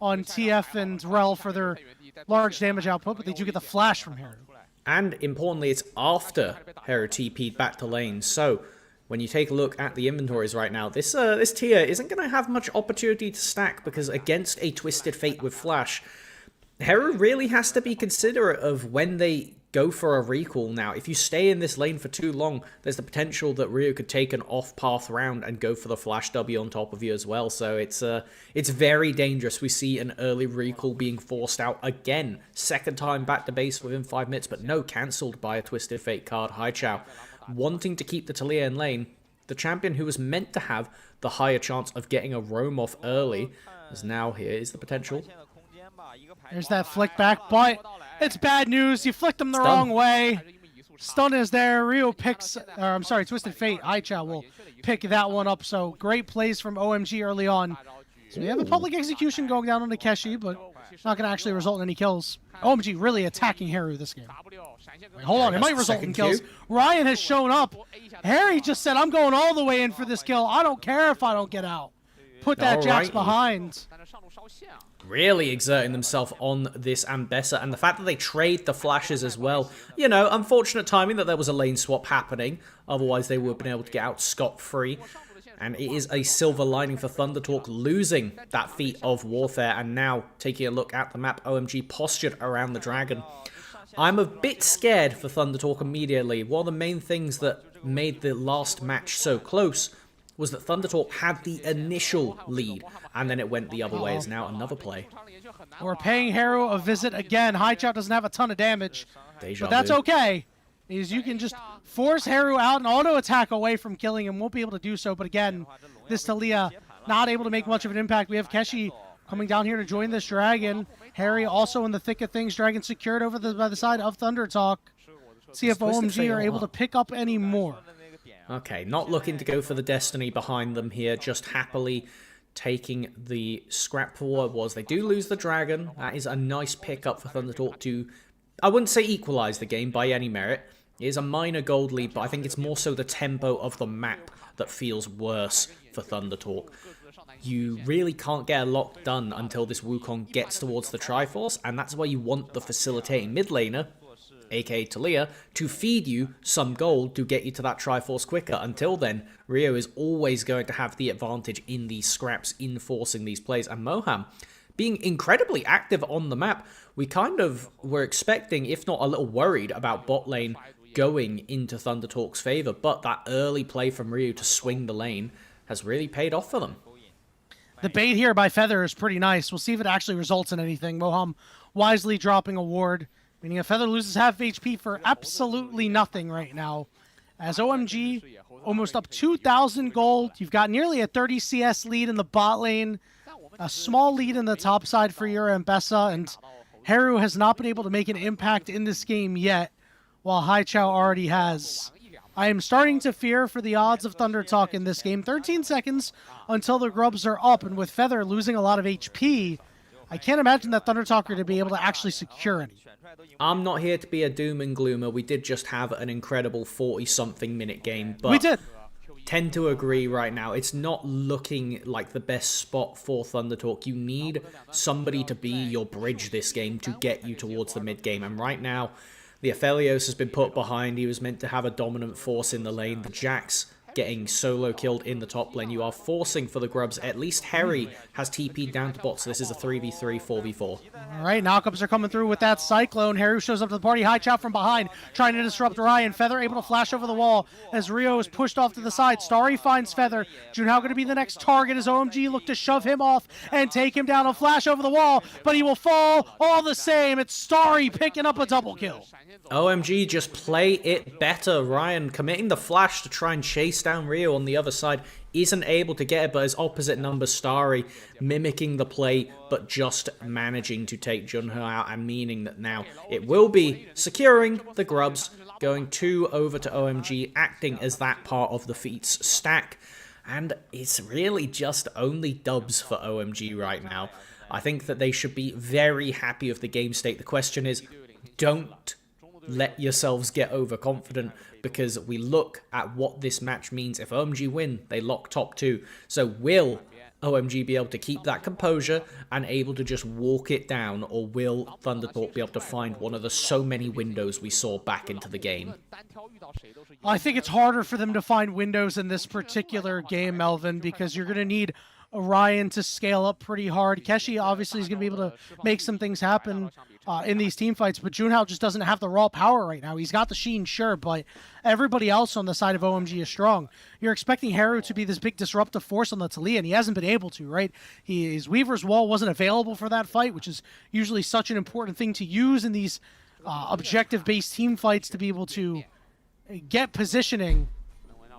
on TF and Rel for their large damage output, but they do get the flash from Heru. And importantly, it's after Heru TP'd back to lane. So when you take a look at the inventories right now, this tier isn't going to have much opportunity to stack, because against a Twisted Fate with flash, Heru really has to be considerate of when they go for a recall. Now, if you stay in this lane for too long, there's the potential that Ryu could take an off-path round and go for the flash W on top of you as well. So it's very dangerous. We see an early recall being forced out again. Second time back to base within 5 minutes, but no, cancelled by a Twisted Fate card. Haichao wanting to keep the Talia in lane. The champion who was meant to have the higher chance of getting a roam off early, as now here is the potential. There's that flick back, but it's bad news. You flicked him the wrong way. Stun is there. Rio picks, Twisted Fate. Haichao will pick that one up. So great plays from OMG early on. So we have a public execution going down on Takeshi, but not going to actually result in any kills. OMG really attacking Heru this game. Wait, hold on, it might result in kills. Ryan has shown up. Harry just said, I'm going all the way in for this kill. I don't care if I don't get out. Put that Jax behind. Really exerting themselves on this Ambessa, and the fact that they trade the flashes as well. You know, unfortunate timing that there was a lane swap happening, otherwise they would have been able to get out scot-free. And it is a silver lining for Thunder Talk losing that feat of warfare, and now taking a look at the map, OMG postured around the dragon. I'm a bit scared for Thunder Talk immediately. One of the main things that made the last match so close was that Thunder Talk had the initial lead, and then it went the other way. Is now another play. We're paying Heru a visit again. Haichao doesn't have a ton of damage, but that's okay. Is you can just force Heru out and auto attack away from killing him. Won't be able to do so, but again, this Talia not able to make much of an impact. We have Keshi coming down here to join this dragon. Harry also in the thick of things. Dragon secured over by the side of Thunder Talk. See if OMG are able to pick up any more. Okay, not looking to go for the destiny behind them here, just happily taking the scrap for what it was. They do lose the dragon. That is a nice pickup for Thunder Talk to, I wouldn't say equalize the game by any merit. It is a minor gold lead, but I think it's more so the tempo of the map that feels worse for Thunder Talk. You really can't get a lock done until this Wukong gets towards the Triforce, and that's why you want the facilitating mid laner, aka Talia, to feed you some gold to get you to that Triforce quicker. Until then, Rio is always going to have the advantage in these scraps, in forcing these plays. And Moham, being incredibly active on the map, we kind of were expecting, if not a little worried, about bot lane going into Thunder Talk's favor, but that early play from Ryu to swing the lane has really paid off for them. The bait here by Feather is pretty nice. We'll see if it actually results in anything. Moham wisely dropping a ward, meaning a Feather loses half HP for absolutely nothing right now. As OMG, almost up 2,000 gold. You've got nearly a 30 CS lead in the bot lane. A small lead in the top side for your Ambessa, and Heru has not been able to make an impact in this game yet, while Haichao already has. I am starting to fear for the odds of Thunder Talk in this game. 13 seconds until the grubs are up, and with Feather losing a lot of HP, I can't imagine that Thunder Talk are to be able to actually secure any. I'm not here to be a doom and gloomer. We did just have an incredible 40-something minute game, but we did tend to agree right now. It's not looking like the best spot for Thunder Talk. You need somebody to be your bridge this game to get you towards the mid game, and right now, the Aphelios has been put behind. He was meant to have a dominant force in the lane. The Jax getting solo killed in the top lane. You are forcing for the grubs. At least Harry has TP'd down to bot, so this is a 3v3, 4v4. All right, knockups are coming through with that Cyclone. Harry shows up to the party, high chop from behind, trying to disrupt Ryan. Feather able to flash over the wall as Rio is pushed off to the side. Starry finds Feather. Junhao going to be the next target as OMG look to shove him off and take him down. A flash over the wall, but he will fall all the same. It's Starry picking up a double kill. OMG just play it better. Ryan committing the flash to try and chase down Rio on the other side. Isn't able to get it, but his opposite number, Starry, mimicking the play, but just managing to take Junho out, and meaning that now it will be securing the grubs, going 2 over to OMG, acting as that part of the feats stack, and it's really just only dubs for OMG right now. I think that they should be very happy with the game state. The question is, don't let yourselves get overconfident, because we look at what this match means. If OMG win, they lock top 2. So will OMG be able to keep that composure and able to just walk it down, or will ThunderTalk be able to find one of the so many windows we saw back into the game? I think it's harder for them to find windows in this particular game, Melvin, because you're going to need Orion to scale up pretty hard. Keshi obviously is going to be able to make some things happen in these team fights, but Junhao just doesn't have the raw power right now. He's got the Sheen, sure, but everybody else on the side of OMG is strong. You're expecting Haru to be this big disruptive force on the Taliyah, and he hasn't been able to, right? His Weaver's Wall wasn't available for that fight, which is usually such an important thing to use in these objective-based team fights to be able to get positioning.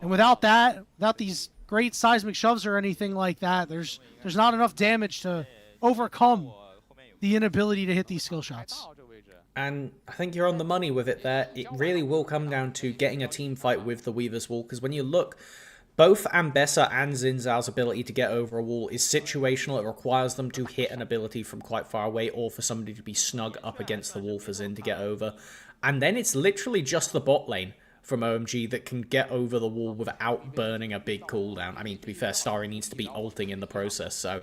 And without that, without these great seismic shoves or anything like that, there's not enough damage to overcome the inability to hit these skill shots. And I think you're on the money with it there. It really will come down to getting a team fight with the Weaver's Wall, because when you look, both Ambessa and Xin Zhao's ability to get over a wall is situational. It requires them to hit an ability from quite far away, or for somebody to be snug up against the wall for Xin to get over. And then it's literally just the bot lane from OMG that can get over the wall without burning a big cooldown. I mean, to be fair, Starry needs to be ulting in the process, so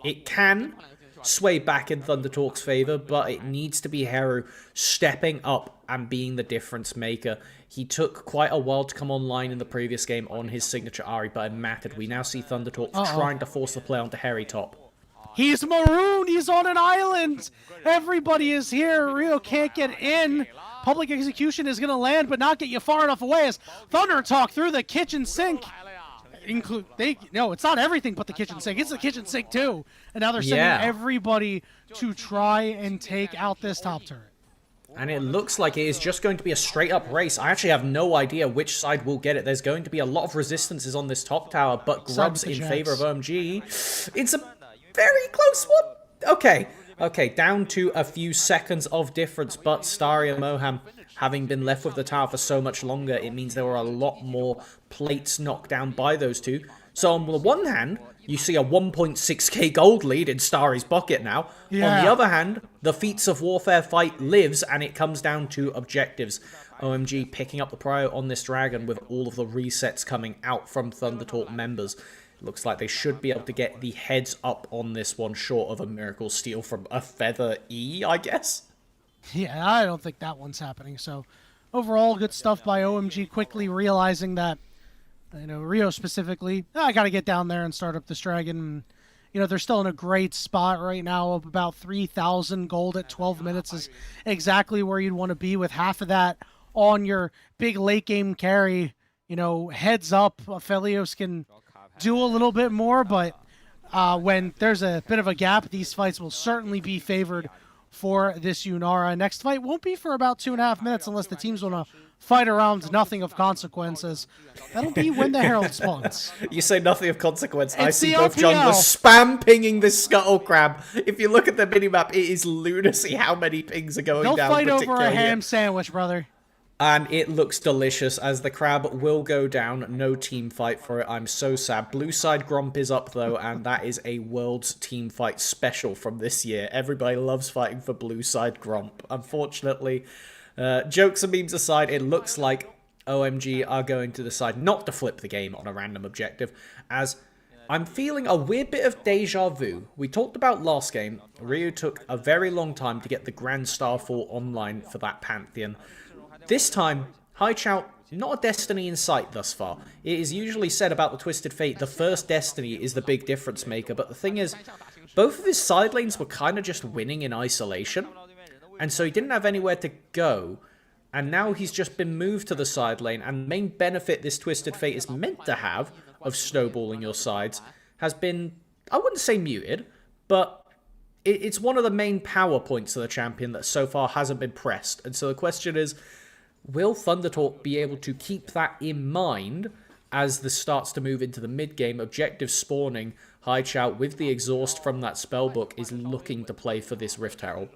it can sway back in ThunderTalk's favor, but it needs to be Haru stepping up and being the difference maker. He took quite a while to come online in the previous game on his signature Ari, but it mattered. We now see ThunderTalk trying to force the play onto Harry top. He's marooned! He's on an island! Everybody is here! Rio can't get in! Public execution is going to land, but not get you far enough away as ThunderTalk through the kitchen sink. No, it's not everything but the kitchen sink. It's the kitchen sink too. And now they're sending everybody to try and take out this top turret. And it looks like it is just going to be a straight up race. I actually have no idea which side will get it. There's going to be a lot of resistances on this top tower, but grubs in favor of OMG. It's a very close one. Okay, down to a few seconds of difference, but Starry and Moham, having been left with the tower for so much longer, it means there were a lot more plates knocked down by those two. So on the one hand, you see a 1.6k gold lead in Starry's bucket now. Yeah. On the other hand, the Feats of Warfare fight lives, and it comes down to objectives. OMG picking up the prio on this dragon with all of the resets coming out from ThunderTalk members. Looks like they should be able to get the heads up on this one, short of a miracle steal from a Feather E, I guess. Yeah, I don't think that one's happening. So overall, good stuff by OMG, quickly realizing that, Rio specifically, I got to get down there and start up this dragon. They're still in a great spot right now of about 3,000 gold at 12 minutes is exactly where you'd want to be, with half of that on your big late game carry. Heads up, Aphelios can do a little bit more, but when there's a bit of a gap, these fights will certainly be favored for this Yunara. Next fight won't be for about 2.5 minutes unless the teams want to fight around nothing of consequences. That'll be when the Herald spawns. You say nothing of consequence. I see both junglers spam pinging this Scuttle Crab. If you look at the minimap, it is lunacy how many pings are going down. They'll fight over a ham sandwich, brother. And it looks delicious as the crab will go down. No team fight for it. I'm so sad. Blue side Gromp is up though, and that is a World's team fight special from this year. Everybody loves fighting for blue side Gromp. Unfortunately, jokes and memes aside, it looks like OMG are going to decide not to flip the game on a random objective, as I'm feeling a weird bit of deja vu. We talked about last game. Ryu took a very long time to get the Grand Starfall online for that Pantheon. This time, Haichao not a destiny in sight thus far. It is usually said about the Twisted Fate, the first destiny is the big difference maker, but the thing is, both of his side lanes were kind of just winning in isolation, and so he didn't have anywhere to go, and now he's just been moved to the side lane, and the main benefit this Twisted Fate is meant to have of snowballing your sides has been, I wouldn't say muted, but it's one of the main power points of the champion that so far hasn't been pressed, and so the question is, will ThunderTalk be able to keep that in mind as this starts to move into the mid-game? Objective spawning, Haichao with the exhaust from that spellbook is looking to play for this Rift Herald.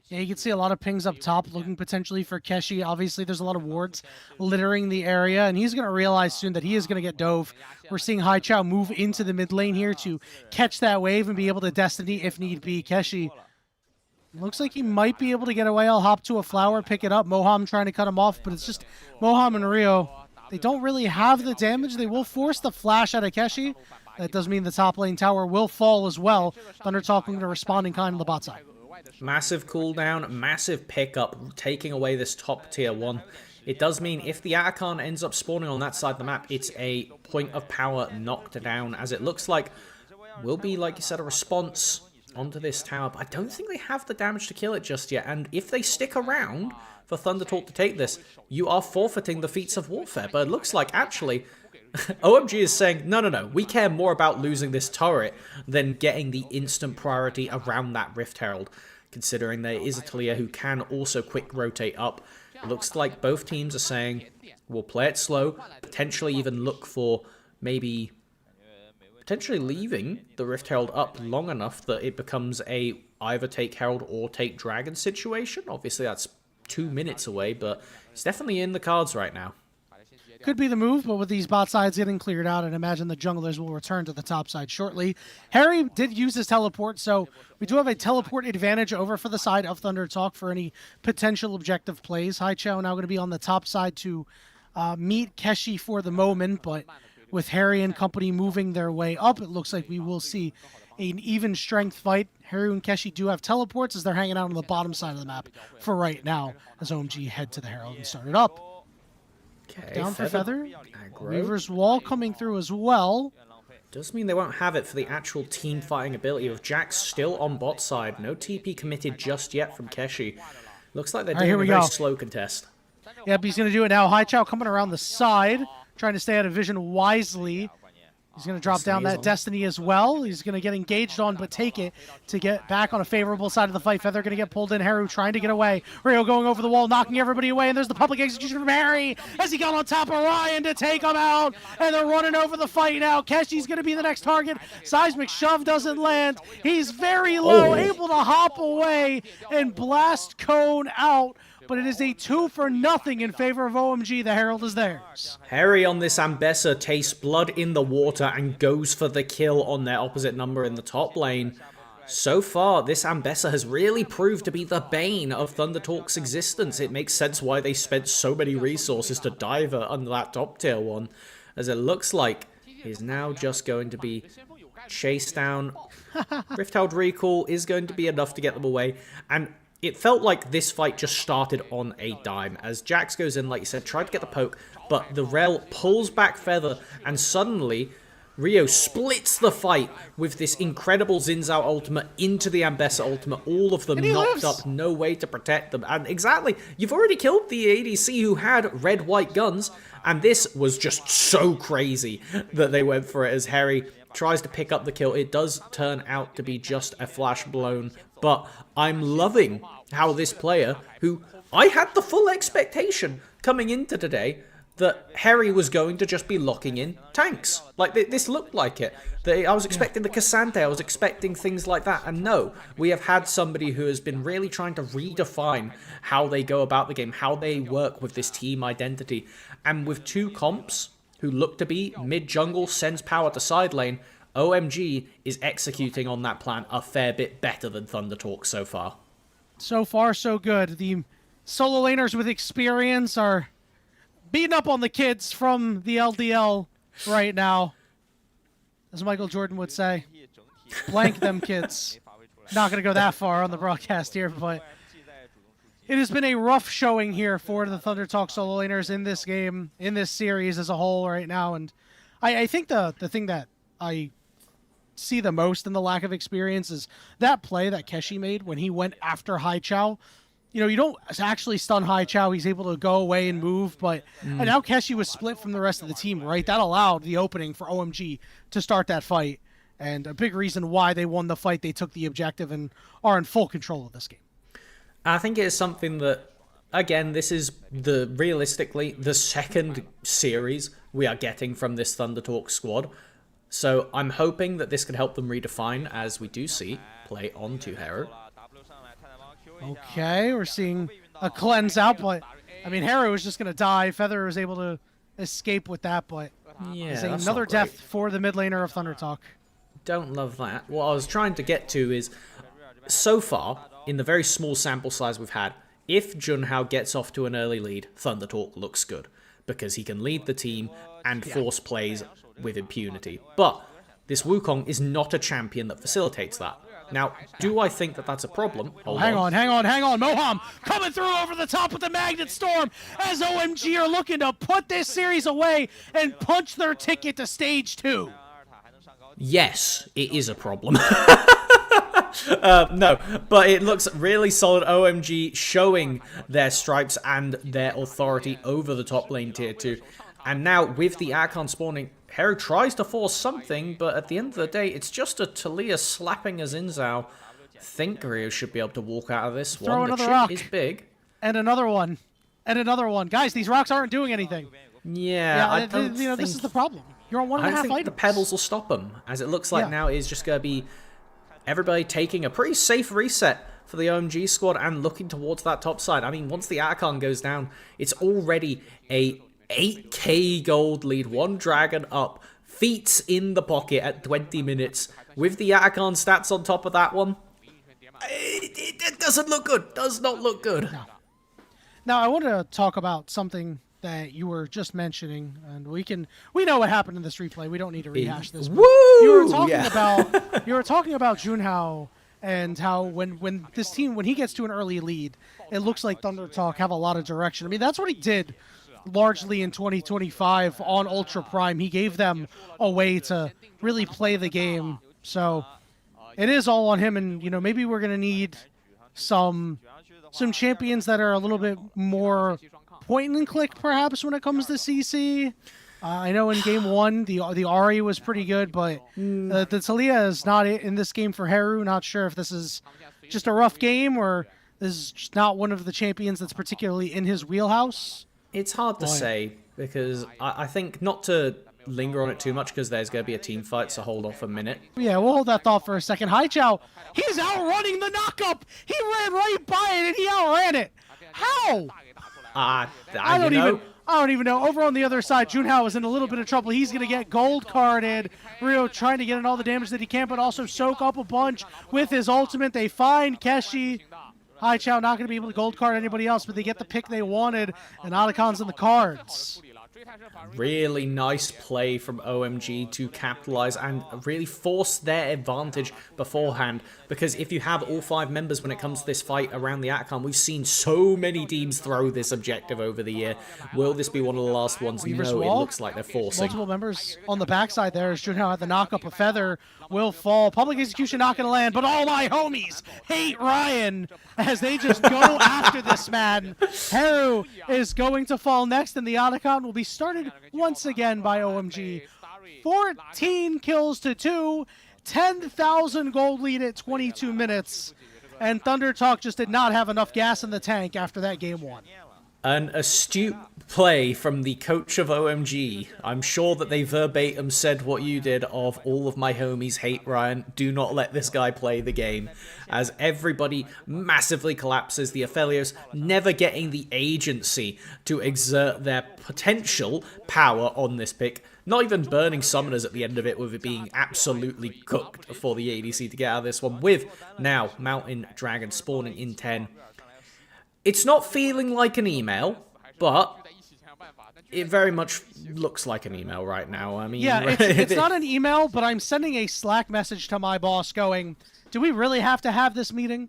Yeah, you can see a lot of pings up top looking potentially for Keshi. Obviously, there's a lot of wards littering the area, and he's going to realize soon that he is going to get dove. We're seeing Haichao move into the mid lane here to catch that wave and be able to Destiny if need be. Keshi looks like he might be able to get away. I'll hop to a flower, pick it up. Moham trying to cut him off, but it's just Moham and Rio. They don't really have the damage. They will force the flash out of Keshi. That does mean the top lane tower will fall as well. ThunderTalk going to respond in kind on the bot side. Massive cooldown, massive pickup, taking away this top tier 1. It does mean if the Atacon ends up spawning on that side of the map, it's a point of power knocked down, as it looks like will be, like you said, a response onto this tower, but I don't think they have the damage to kill it just yet, and if they stick around for ThunderTalk to take this, you are forfeiting the feats of warfare. But it looks like, actually, OMG is saying, no, we care more about losing this turret than getting the instant priority around that Rift Herald, considering there is a Talia who can also quick rotate up. It looks like both teams are saying, we'll play it slow, potentially even look for maybe potentially leaving the Rift Herald up long enough that it becomes a either take Herald or take Dragon situation. Obviously, that's 2 minutes away, but it's definitely in the cards right now. Could be the move, but with these bot sides getting cleared out, and imagine the junglers will return to the top side shortly. Harry did use his teleport, so we do have a teleport advantage over for the side of ThunderTalk for any potential objective plays. Haichao now going to be on the top side to meet Keshi for the moment, but with Harry and company moving their way up, it looks like we will see an even strength fight. Harry and Keshi do have teleports as they're hanging out on the bottom side of the map for right now, as OMG head to the Herald and start it up. Okay, Down for Feather. Aggro. Weaver's Wall coming through as well. Does mean they won't have it for the actual team fighting ability, with Jax still on bot side. No TP committed just yet from Keshi. Looks like they're doing a very slow contest. Yep, he's going to do it now. Haichao coming around the side, trying to stay out of vision wisely. He's going to drop down that Destiny as well. He's going to get engaged on, but take it to get back on a favorable side of the fight. Feather going to get pulled in. Haru trying to get away. Rio going over the wall, knocking everybody away. And there's the public execution from Harry as he got on top of Ryan to take him out. And they're running over the fight now. Keshi's going to be the next target. Seismic shove doesn't land. He's very low, able to hop away and blast Cone out. But it is a 2-0 in favor of OMG. The Herald is theirs. Harry on this Ambessa tastes blood in the water and goes for the kill on their opposite number in the top lane. So far, this Ambessa has really proved to be the bane of ThunderTalk's existence. It makes sense why they spent so many resources to dive under that top tier 1, as it looks like he's now just going to be chased down. Rift Herald recall is going to be enough to get them away, and it felt like this fight just started on a dime, as Jax goes in, like you said, tried to get the poke, but the Rel pulls back Feather, and suddenly Rio splits the fight with this incredible Xin Zhao ultimate into the Ambessa ultimate, all of them knocked up, no way to protect them. And exactly, you've already killed the ADC who had red-white guns, and this was just so crazy that they went for it as Harry tries to pick up the kill. It does turn out to be just a flash blown, but I'm loving how this player, who I had the full expectation coming into today that Harry was going to just be locking in tanks. Like, this looked like it. I was expecting the Cassante, I was expecting things like that, and no, we have had somebody who has been really trying to redefine how they go about the game, how they work with this team identity, and with two comps who look to be mid-jungle, sends power to side lane, OMG is executing on that plan a fair bit better than ThunderTalk so far. So far, so good. The solo laners with experience are beating up on the kids from the LDL right now. As Michael Jordan would say, blank them kids. Not going to go that far on the broadcast here, but It has been a rough showing here for the Thunder Talk solo laners in this game, in this series as a whole right now. And I think the thing that I see the most in the lack of experience is that play that Keshi made when he went after Hai Chao. You know, you don't actually stun Hai Chao. He's able to go away and move, but and now Keshi was split from the rest of the team, right? That allowed the opening for OMG to start that fight. And a big reason why they won the fight, they took the objective and are in full control of this game. I think it's something that, again, this is realistically the second series we are getting from this Thunder Talk squad. So I'm hoping that this can help them redefine, as we do see play on to Heru. Okay, we're seeing a cleanse out, but I mean, Heru is just going to die. Feather was able to escape with that, but yeah, another death for the mid laner of Thunder Talk. Don't love that. What I was trying to get to is, so far, in the very small sample size we've had, if Junhao gets off to an early lead, Thunder Talk looks good, because he can lead the team and force plays with impunity. But this Wukong is not a champion that facilitates that. Now, do I think that that's a problem? Hang on. Moham coming through over the top with the Magnet Storm as OMG are looking to put this series away and punch their ticket to stage 2. Yes, it is a problem. No, but it looks really solid. OMG showing their stripes and their authority over the top lane tier 2. And now with the Archon spawning, Heru tries to force something, but at the end of the day, it's just a Talia slapping a Xin. I think Rio should be able to walk out of this one. Throw another chip rock. is big. And another one. And another one. Guys, these rocks aren't doing anything. Yeah, I don't think... this is the problem. You're on 1.5 items. I don't think the pebbles will stop them, as it looks like now it's just going to be everybody taking a pretty safe reset for the OMG squad and looking towards that top side. I mean, once the Archon goes down, it's already a 8k gold lead, 1 dragon up, feats in the pocket at 20 minutes. With the Archon stats on top of that one, it doesn't look good. Does not look good. No. Now, I want to talk about something that you were just mentioning, and we know what happened in this replay. We don't need to rehash this. Woo! You were talking about Junhao and how when this team, when he gets to an early lead, it looks like Thunder Talk have a lot of direction. I mean, that's what he did largely in 2025 on Ultra Prime. He gave them a way to really play the game. So it is all on him, and you know, maybe we're gonna need some champions that are a little bit more point and click, perhaps, when it comes to CC. I know in game 1 the Ahri was pretty good, but the Talia is not in this game for Heru. Not sure if this is just a rough game or this is just not one of the champions that's particularly in his wheelhouse. It's hard to say, because I think not to linger on it too much, because there's going to be a team fight, so hold off a minute. Yeah, we'll hold that thought for a second. Hai Chao, he's outrunning the knockup! He ran right by it and he outran it! How? I don't even know. Over on the other side, Junhao is in a little bit of trouble. He's going to get gold carded. Rio trying to get in all the damage that he can, but also soak up a bunch with his ultimate. They find Keshi. Hai Chao not going to be able to gold card anybody else, but they get the pick they wanted, and Otacon's in the cards. Really nice play from OMG to capitalize and really force their advantage beforehand, because if you have all 5 members when it comes to this fight around the outcome, we've seen so many teams throw this objective over the year. Will this be one of the last ones? No, it looks like they're forcing. Multiple members on the backside there as Junhao had the knockup. A feather will fall. Public execution not going to land, but all my homies hate Ryan as they just go after this man. Heru is going to fall next, and the Otacon will be started once again by OMG. 14 kills to 2, 10,000 gold lead at 22 minutes, and Thunder Talk just did not have enough gas in the tank after that game 1. An astute play from the coach of OMG. I'm sure that they verbatim said what you did of all of my homies hate Ryan. Do not let this guy play the game. As everybody massively collapses, the Aphelios never getting the agency to exert their potential power on this pick. Not even burning summoners at the end of it, with it being absolutely cooked for the ADC to get out of this one. With now Mountain Dragon spawning in 10. It's not feeling like an email, but it very much looks like an email right now. I mean, yeah, it's not an email, but I'm sending a Slack message to my boss going, do we really have to have this meeting?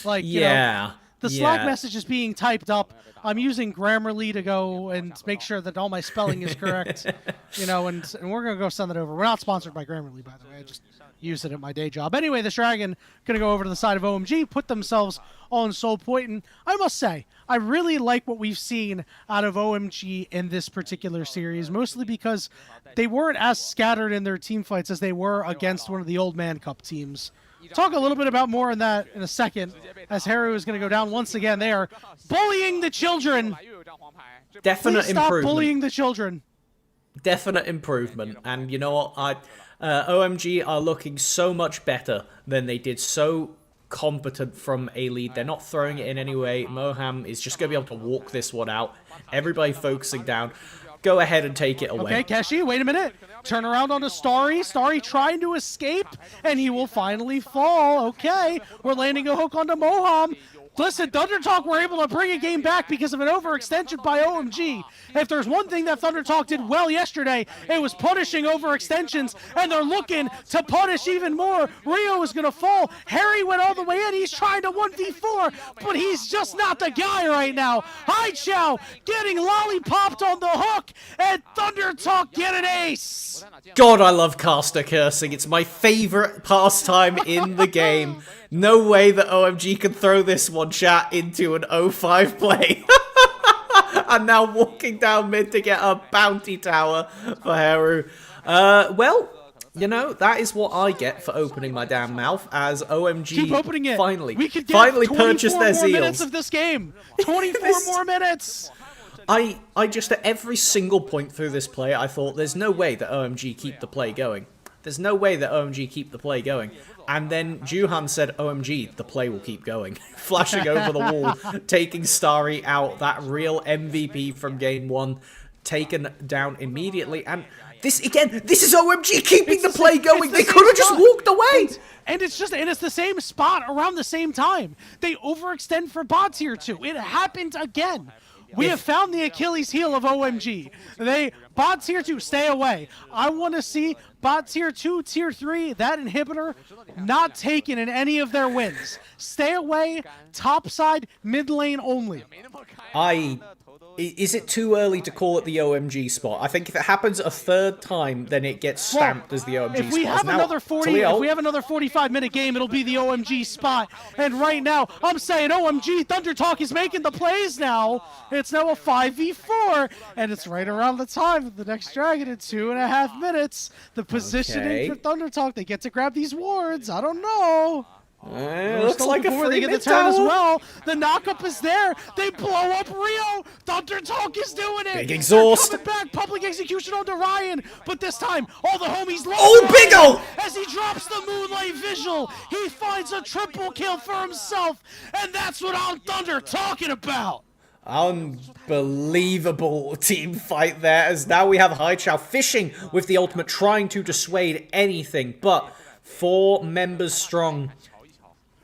Like, yeah. The Slack message is being typed up. I'm using Grammarly to go and make sure that all my spelling is correct. You know, and we're going to go send it over. We're not sponsored by Grammarly, by the way. I just use it at my day job. Anyway, this Dragon going to go over to the side of OMG, put themselves on Soul Point, and I must say, I really like what we've seen out of OMG in this particular series, mostly because they weren't as scattered in their team fights as they were against one of the Old Man Cup teams. Talk a little bit about more on that in a second, as Haru is going to go down once again. They are bullying the children. Definite Please stop improvement. bullying the children. Definite improvement. And you know what? OMG are looking so much better than they did. So competent from a lead. They're not throwing it in any way. Moham is just going to be able to walk this one out. Everybody focusing down. Go ahead and take it away. Okay, Keshi, wait a minute. Turn around onto Starry. Starry trying to escape, and he will finally fall. Okay, we're landing a hook onto Moham. Listen, Thunder Talk were able to bring a game back because of an overextension by OMG. If there's one thing that Thunder Talk did well yesterday, it was punishing overextensions, and they're looking to punish even more. Rio is going to fall. Harry went all the way in. He's trying to 1v4, but he's just not the guy right now. Haichao getting lollipopped on the hook, and Thunder Talk get an ace. God, I love caster cursing. It's my favorite pastime in the game. No way that OMG can throw this one, chat, into an 0-5 play. And now walking down mid to get a bounty tower for Haru. Well, you know, that is what I get for opening my damn mouth, as OMG Keep opening it. finally purchased their more minutes zeals. of this game. 24 more minutes. I just, at every single point through this play, I thought, there's no way that OMG keep the play going. There's no way that OMG keep the play going. And then Juhan said, OMG, the play will keep going. Flashing over the wall, taking Starry out, that real MVP from game one, taken down immediately. And this, again, this is OMG keeping the play going. They could have just walked away. And it's the same spot around the same time. They overextend for bot tier 2. It happened again. We have found the Achilles heel of OMG. Bot tier 2, stay away. I want to see bot tier 2, tier 3, that inhibitor, not taken in any of their wins. Stay away, top side, mid lane only. Is it too early to call it the OMG spot? I think if it happens a third time, then it gets stamped as the OMG spot. If we have another 45-minute game, it'll be the OMG spot. And right now, I'm saying OMG, Thunder Talk is making the plays now. It's now a 5v4, and it's right around the time of the next Dragon in 2.5 minutes. The positioning for Thunder Talk, they get to grab these wards. I don't know. Looks like a free mid mid turn as tower. well. The knockup is there. They blow up Rio. Thunder Talk is doing it. Big exhaust. They're coming back. Public execution onto Ryan. But this time, all the homies love Oh, Ryan. big ol'! As he drops the Moonlight Visual, he finds a triple kill for himself. And that's what I'm Thunder talking about. Unbelievable team fight there, as now we have Haichao fishing with the ultimate, trying to dissuade anything, but 4 members strong.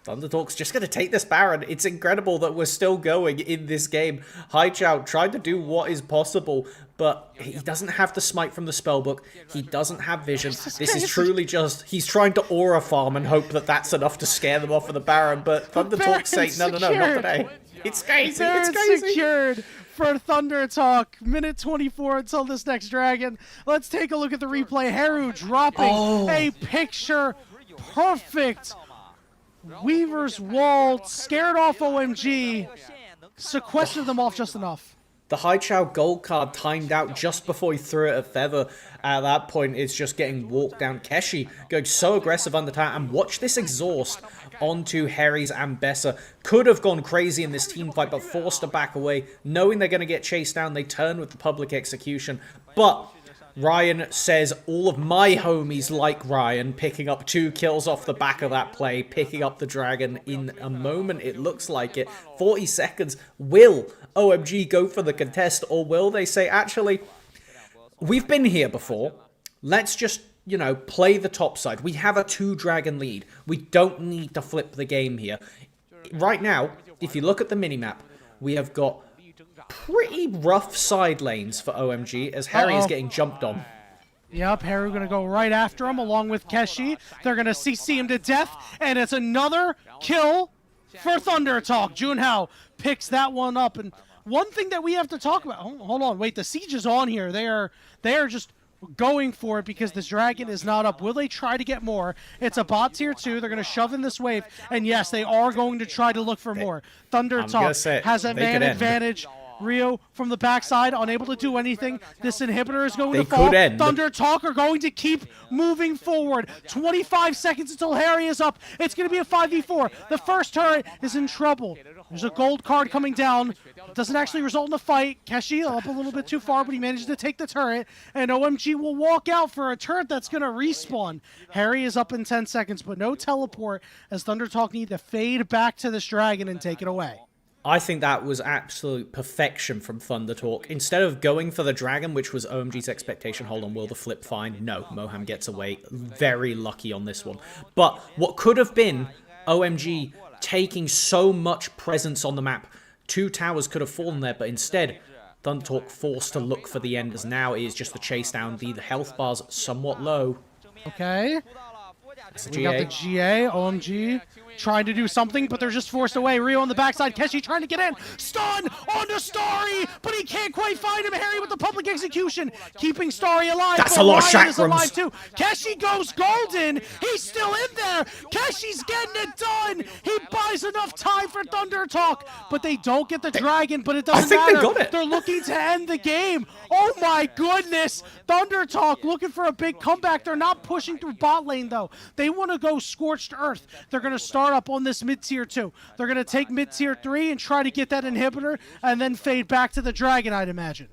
Thunder Talk's just going to take this Baron. It's incredible that we're still going in this game. Haichao tried to do what is possible, but he doesn't have the smite from the spellbook. He doesn't have vision. This is truly just, he's trying to aura farm and hope that that's enough to scare them off of the Baron, but Thunder Talk's saying, no, not today. It's crazy, it's crazy. Secured for Thunder Talk. Minute 24 until this next Dragon. Let's take a look at the replay. Haru dropping a picture perfect Weaver's Wall, scared off OMG, sequestered them off just enough. The Haichao gold card timed out just before he threw it at Feather. At that point, it's just getting walked down. Keshi going so aggressive under tower, and watch this exhaust onto Harry's Ambessa. Could have gone crazy in this team fight, but forced to back away. Knowing they're going to get chased down, they turn with the public execution. But Ryan says, all of my homies like Ryan, picking up 2 kills off the back of that play, picking up the Dragon in a moment, it looks like it. 40 seconds. Will OMG go for the contest, or will they say, actually, we've been here before, let's just, you know, play the top side. We have a 2-Dragon lead. We don't need to flip the game here. Right now, if you look at the minimap, we have got pretty rough side lanes for OMG, as Harry is getting jumped on. Yep, Haru gonna go right after him along with Keshi. They're gonna CC him to death, and it's another kill for Thunder Talk. Junhao picks that one up. And one thing that we have to talk about, hold on, wait, the siege is on here. They are just going for it because this dragon is not up. Will they try to get more? It's a bot tier 2. They're going to shove in this wave. And yes, they are going to try to look for more. Thunder Talk has a man advantage. Rio from the backside, unable to do anything. This inhibitor is going to fall. Thunder Talk are going to keep moving forward. 25 seconds until Harry is up. It's going to be a 5v4. The first turret is in trouble. There's a gold card coming down. Doesn't actually result in a fight. Keshi up a little bit too far, but he manages to take the turret. And OMG will walk out for a turret that's going to respawn. Harry is up in 10 seconds, but no teleport as Thunder Talk need to fade back to this dragon and take it away. I think that was absolute perfection from Thunder Talk. Instead of going for the dragon, which was OMG's expectation, hold on, will the flip find? No, Moham gets away. Very lucky on this one. But what could have been OMG taking so much presence on the map, 2 towers could have fallen there, but instead, Thunder Talk forced to look for the end, as now it is just the chase down. The health bar's somewhat low. Okay. We got the GA, OMG, trying to do something, but they're just forced away. Rio on the backside, Keshi trying to get in. Stun onto Starry, but he can't quite find him. Harry with the public execution, keeping Starry alive. That's a lot of chakrams. Alive too. Keshi goes golden. He's still in there. Keshi's getting it done. He buys enough time for Thunder Talk, but they don't get the dragon, but it doesn't matter. They got it. They're looking to end the game. Oh my goodness. Thunder Talk looking for a big comeback. They're not pushing through bot lane though. They want to go scorched earth. They're going to start up on this mid-tier 2. They're going to take mid-tier 3 and try to get that inhibitor and then fade back to the dragon, I'd imagine.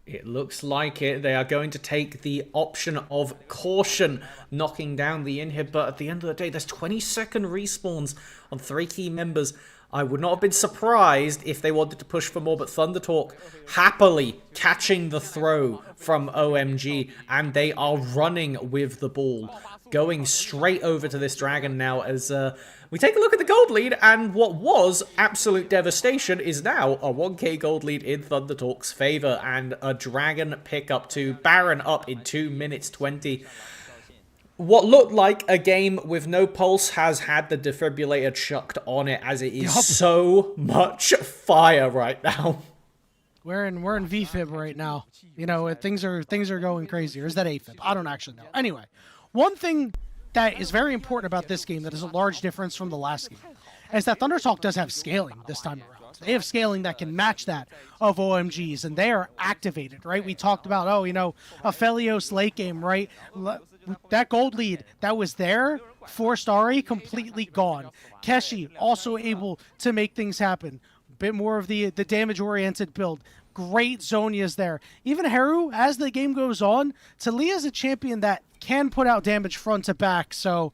It looks like it. They are going to take the option of caution, knocking down the inhib, but at the end of the day, there's 20-second respawns on 3 key members. I would not have been surprised if they wanted to push for more, but Thunder Talk happily catching the throw from OMG, and they are running with the ball, going straight over to this dragon now as we take a look at the gold lead, and what was absolute devastation is now a 1k gold lead in Thunder Talk's favor, and a dragon pick up to Baron up in 2 minutes 20. What looked like a game with no pulse has had the defibrillator chucked on it, as it is so much fire right now. We're in VFib right now. You know, things are going crazy. Or is that AFib? I don't actually know. Anyway, one thing that is very important about this game that is a large difference from the last game is that Thunder Talk does have scaling this time around. They have scaling that can match that of OMG's, and they are activated, right? We talked about, oh, you know, a Felios late game, right? That gold lead that was there for Starry, completely gone. Keshi also able to make things happen. A bit more of the damage-oriented build. Great Zonia's there. Even Haru, as the game goes on, Talia's a champion that can put out damage front to back, so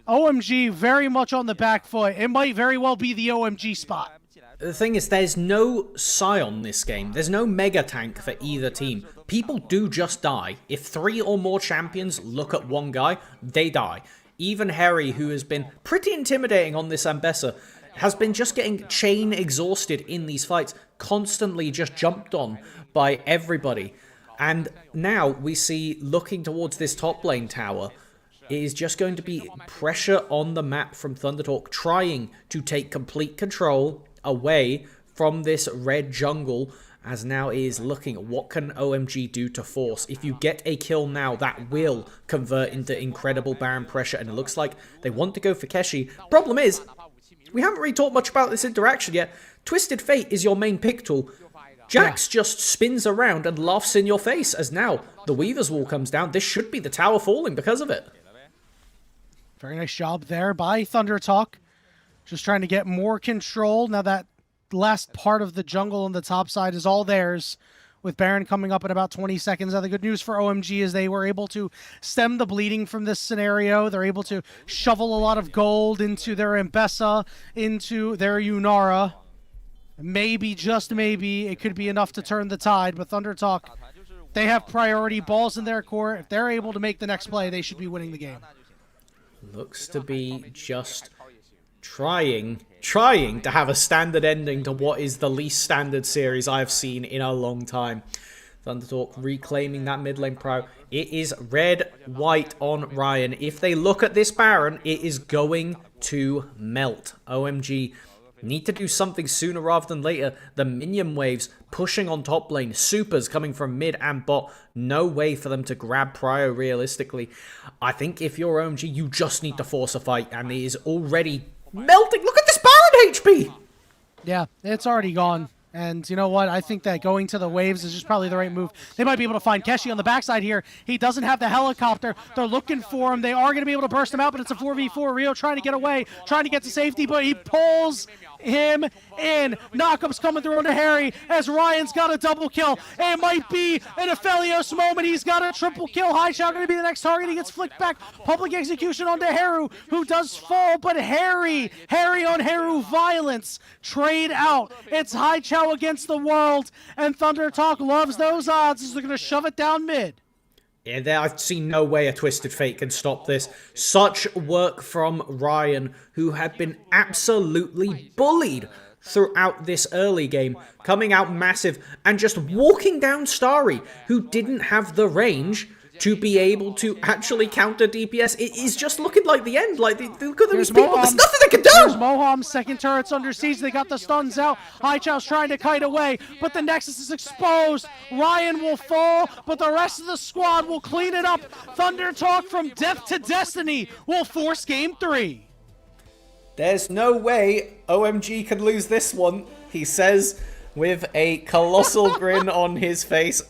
OMG very much on the back foot. It might very well be the OMG spot. The thing is, there's no Scion this game. There's no mega tank for either team. People do just die. If 3 or more champions look at one guy, they die. Even Harry, who has been pretty intimidating on this Ambessa, has been just getting chain exhausted in these fights, constantly just jumped on by everybody. And now we see, looking towards this top lane tower, it is just going to be pressure on the map from Thunder Talk, trying to take complete control away from this red jungle, as now it is looking at what can OMG do to force. If you get a kill now, that will convert into incredible Baron pressure, and it looks like they want to go for Keshi. Problem is, we haven't really talked much about this interaction yet. Twisted Fate is your main pick tool. Jax just spins around and laughs in your face, as now the Weaver's Wall comes down. This should be the tower falling because of it. Very nice job there by Thunder Talk. Just trying to get more control. Now that last part of the jungle on the top side is all theirs, with Baron coming up in about 20 seconds. Now the good news for OMG is they were able to stem the bleeding from this scenario. They're able to shovel a lot of gold into their Ambessa, into their Yunara. Maybe, just maybe, it could be enough to turn the tide, but Thunder Talk, they have priority, balls in their court. If they're able to make the next play, they should be winning the game. Looks to be just trying to have a standard ending to what is the least standard series I have seen in a long time. Thundertalk reclaiming that mid lane pro. It is red-white on Ryan. If they look at this Baron, it is going to melt. OMG need to do something sooner rather than later. The minion waves pushing on top lane. Supers coming from mid and bot. No way for them to grab Prio realistically. I think if you're OMG, you just need to force a fight. And it is already melting. Look at this Baron HP! Yeah, it's already gone. And you know what? I think that going to the waves is just probably the right move. They might be able to find Keshi on the backside here. He doesn't have the helicopter. They're looking for him. They are going to be able to burst him out, but it's a 4v4. Rio trying to get away, trying to get to safety, but he pulls him in. Knockup's coming through into Harry as Ryan's got a double kill. It might be an Aphelios moment. He's got a triple kill. Haichao going to be the next target. He gets flicked back. Public execution onto Haru, who does fall, but Harry on Haru violence. Trade out. It's Haichao against the world, and Thundertalk loves those odds as they're going to shove it down mid. Yeah, I see no way a Twisted Fate can stop this. Such work from Ryan, who had been absolutely bullied throughout this early game, coming out massive and just walking down Starry, who didn't have the range to be able to actually counter DPS. It is just looking like the end. Like, look at those people. There's nothing they can do. There's Moham, second turret's under siege. They got the stuns out. Haichao's trying to kite away, but the Nexus is exposed. Ryan will fall, but the rest of the squad will clean it up. Thundertalk from death to destiny will force game 3. There's no way OMG can lose this one, he says with a colossal grin on his face.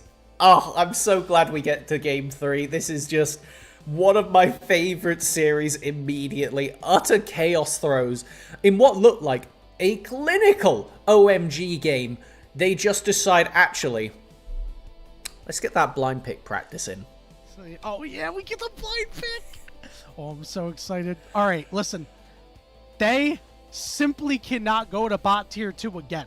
Oh, I'm so glad we get to game 3. This is just one of my favorite series immediately. Utter chaos throws. In what looked like a clinical OMG game, they just decide, actually, let's get that blind pick practice in. Oh yeah, we get the blind pick. Oh, I'm so excited. All right, listen. They simply cannot go to bot tier 2 again,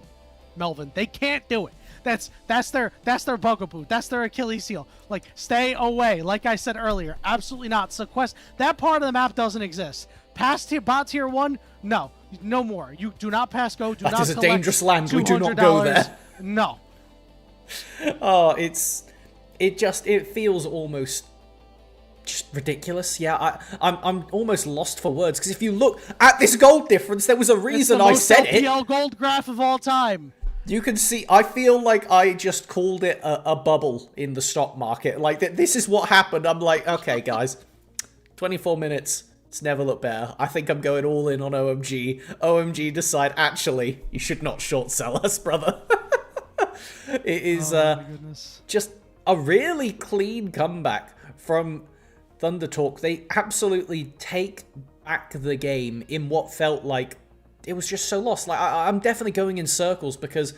Melvin. They can't do it. That's their bugaboo. That's their Achilles heel. Like, stay away. Like I said earlier, absolutely not. Sequest, that part of the map doesn't exist. Past tier, bot tier 1, no more. You do not pass go. That is a dangerous land. We do not go there. No. Oh, it feels almost just ridiculous. Yeah, I'm almost lost for words, because if you look at this gold difference, there was a reason I said it. It's the most LPL gold graph of all time. You can see, I feel like I just called it a bubble in the stock market. Like, this is what happened. I'm like, okay, guys, 24 minutes. It's never looked better. I think I'm going all in on OMG. OMG decide, actually, you should not short sell us, brother. It is just a really clean comeback from Thundertalk. They absolutely take back the game in what felt like it was just so lost. Like, I'm definitely going in circles because,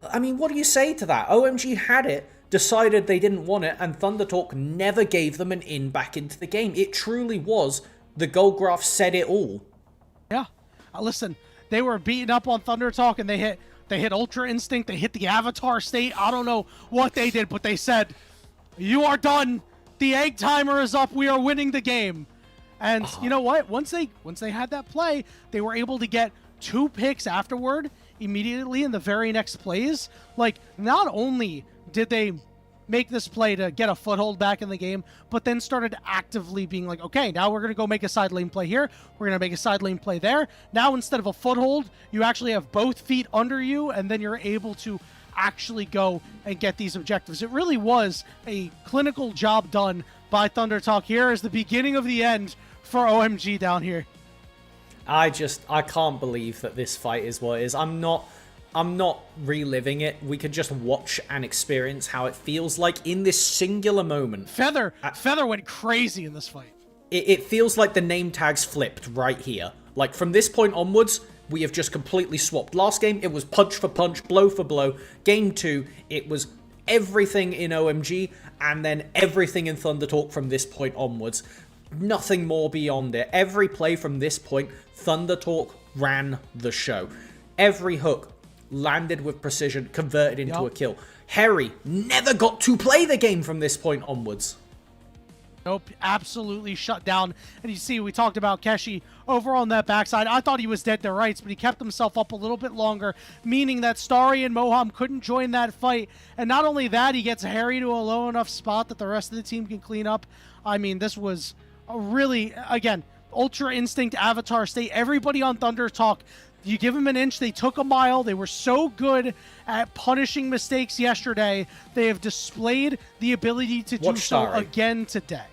I mean, what do you say to that? OMG had it, decided they didn't want it, and Thundertalk never gave them an in back into the game. It truly was, the gold graph said it all. Yeah. Listen, they were beating up on Thundertalk, and they hit Ultra Instinct, they hit the Avatar State. I don't know what they did, but they said, you are done. The egg timer is up. We are winning the game. And you know what? Once they had that play, they were able to get 2 picks afterward immediately in the very next plays. Like, not only did they make this play to get a foothold back in the game, but then started actively being like, okay, now we're going to go make a side lane play here. We're going to make a side lane play there. Now, instead of a foothold, you actually have both feet under you, and then you're able to actually go and get these objectives. It really was a clinical job done by Thundertalk. Here is the beginning of the end for OMG down here. I can't believe that this fight is what it is. I'm not reliving it. We could just watch and experience how it feels like in this singular moment. Feather went crazy in this fight. It feels like the name tags flipped right here. Like, from this point onwards, we have just completely swapped. Last game, it was punch for punch, blow for blow. Game 2, it was everything in OMG, and then everything in Thundertalk from this point onwards. Nothing more beyond it. Every play from this point, Thundertalk ran the show. Every hook landed with precision, converted into a kill. Harry never got to play the game from this point onwards. Nope, absolutely shut down. And you see, we talked about Keshi over on that backside. I thought he was dead to rights, but he kept himself up a little bit longer, meaning that Starry and Moham couldn't join that fight. And not only that, he gets Harry to a low enough spot that the rest of the team can clean up. I mean, this was a really, again, Ultra Instinct Avatar State. Everybody on Thunder Talk, you give them an inch, they took a mile. They were so good at punishing mistakes yesterday. They have displayed the ability to do so again today.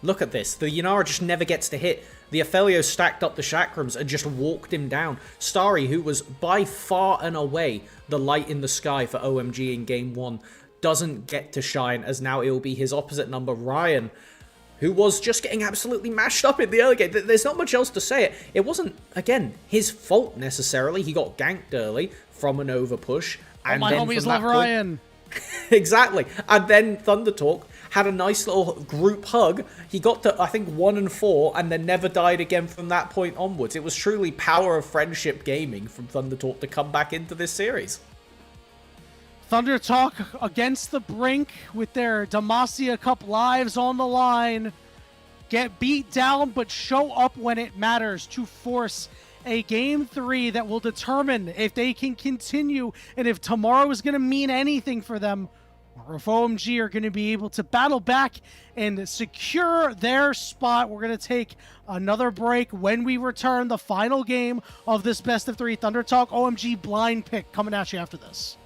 Look at this. The Yanara just never gets to hit. The Ophelio stacked up the Chakrams and just walked him down. Starry, who was by far and away the light in the sky for OMG in Game 1, doesn't get to shine, as now it will be his opposite number, Ryan, who was just getting absolutely mashed up in the early game. There's not much else to say it. It wasn't, again, his fault necessarily. He got ganked early from an overpush. And my homies love Ryan. Exactly. And then Thunder Talk had a nice little group hug. He got to, I think, 1 and 4, and then never died again from that point onwards. It was truly power of friendship gaming from Thunder Talk to come back into this series. Thunder Talk against the brink with their Demacia Cup lives on the line. Get beat down, but show up when it matters to force a Game 3 that will determine if they can continue and if tomorrow is going to mean anything for them, or if OMG are going to be able to battle back and secure their spot. We're going to take another break. When we return, the final game of this best of 3 Thunder Talk OMG blind pick coming at you after this.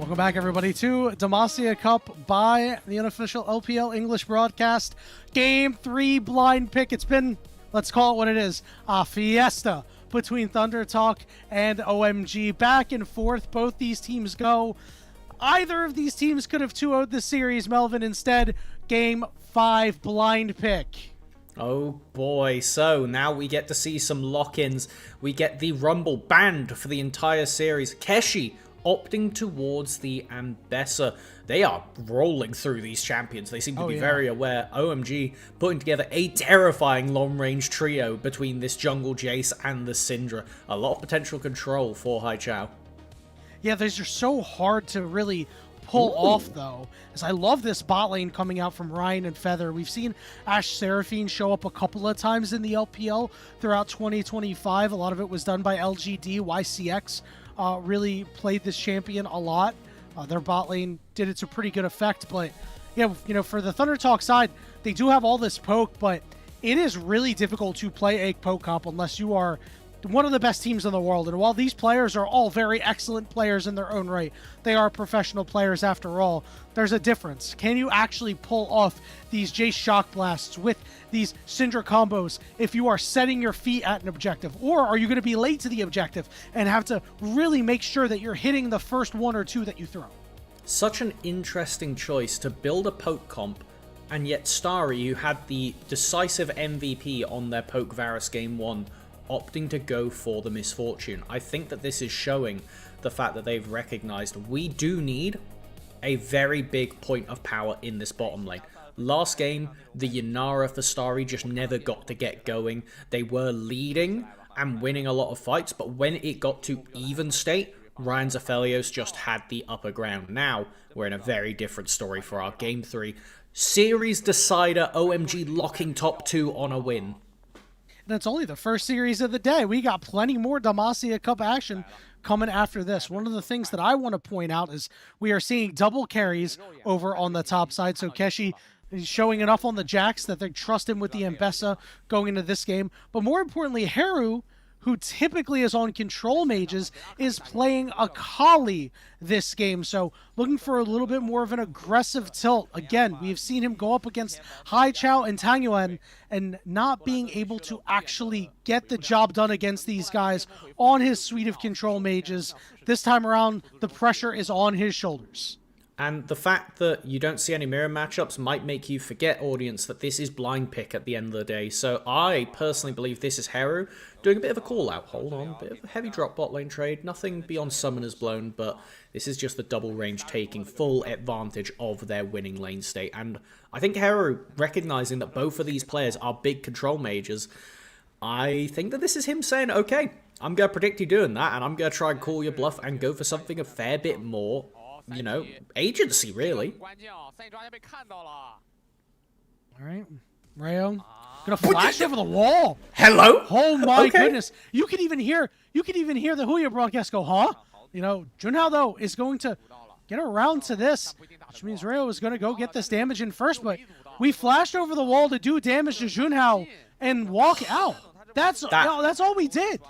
Welcome back, everybody, to Demacia Cup by the unofficial LPL English broadcast. Game 3 blind pick. It's been, let's call it what it is, a fiesta between Thunder Talk and OMG. Back and forth, both these teams go. Either of these teams could have 2-0'd the series, Melvin. Instead, Game 5 blind pick. Oh boy, so now we get to see some lock-ins. We get the Rumble banned for the entire series. Keshi opting towards the Ambessa. They are rolling through these champions. They seem to be very aware. OMG putting together a terrifying long-range trio between this jungle Jace and the Syndra. A lot of potential control for Haichao. Yeah, these are so hard to really pull off, though, as I love this bot lane coming out from Ryan and Feather. We've seen Ashe Seraphine show up a couple of times in the LPL throughout 2025. A lot of it was done by LGD. YCX really played this champion a lot. Their bot lane did it to pretty good effect, but yeah, you know, for the Thunder Talk side, they do have all this poke, but it is really difficult to play a poke comp unless you are one of the best teams in the world. And while these players are all very excellent players in their own right, they are professional players after all, there's a difference. Can you actually pull off these Jace Shock Blasts with these Syndra combos if you are setting your feet at an objective? Or are you going to be late to the objective and have to really make sure that you're hitting the first one or two that you throw? Such an interesting choice to build a poke comp, and yet Starry, who had the decisive MVP on their poke Varus game 1, opting to go for the Misfortune. I think that this is showing the fact that they've recognized we do need a very big point of power in this bottom lane. Last game, the Yanara for Starry just never got to get going. They were leading and winning a lot of fights, but when it got to even state, Ryan Zafelios just had the upper ground. Now, we're in a very different story for our Game 3. Series decider, OMG locking top 2 on a win. And it's only the first series of the day. We got plenty more Demacia Cup action coming after this. One of the things that I want to point out is we are seeing double carries over on the top side. So Keshi is showing enough on the Jax that they trust him with the Ambessa going into this game. But more importantly, Haru, who typically is on control mages, is playing Akali this game. So looking for a little bit more of an aggressive tilt. Again, we've seen him go up against Haichao and Tangyuan and not being able to actually get the job done against these guys on his suite of control mages. This time around, the pressure is on his shoulders. And the fact that you don't see any mirror matchups might make you forget, audience, that this is blind pick at the end of the day. So I personally believe this is Haru doing a bit of a call out. Hold on, a bit of a heavy drop bot lane trade. Nothing beyond summoners blown, but this is just the double range taking full advantage of their winning lane state. And I think Haru, recognizing that both of these players are big control mages, I think that this is him saying, okay, I'm going to predict you doing that, and I'm going to try and call your bluff and go for something a fair bit more, you know, agency, really. All right, Rayo gonna flash over the wall. Hello. Oh my goodness! You can even hear the Huya broadcast go, huh? You know, Junhao though is going to get around to this, which means Rayo is going to go get this damage in first. But we flashed over the wall to do damage to Junhao and walk out. That's all we did.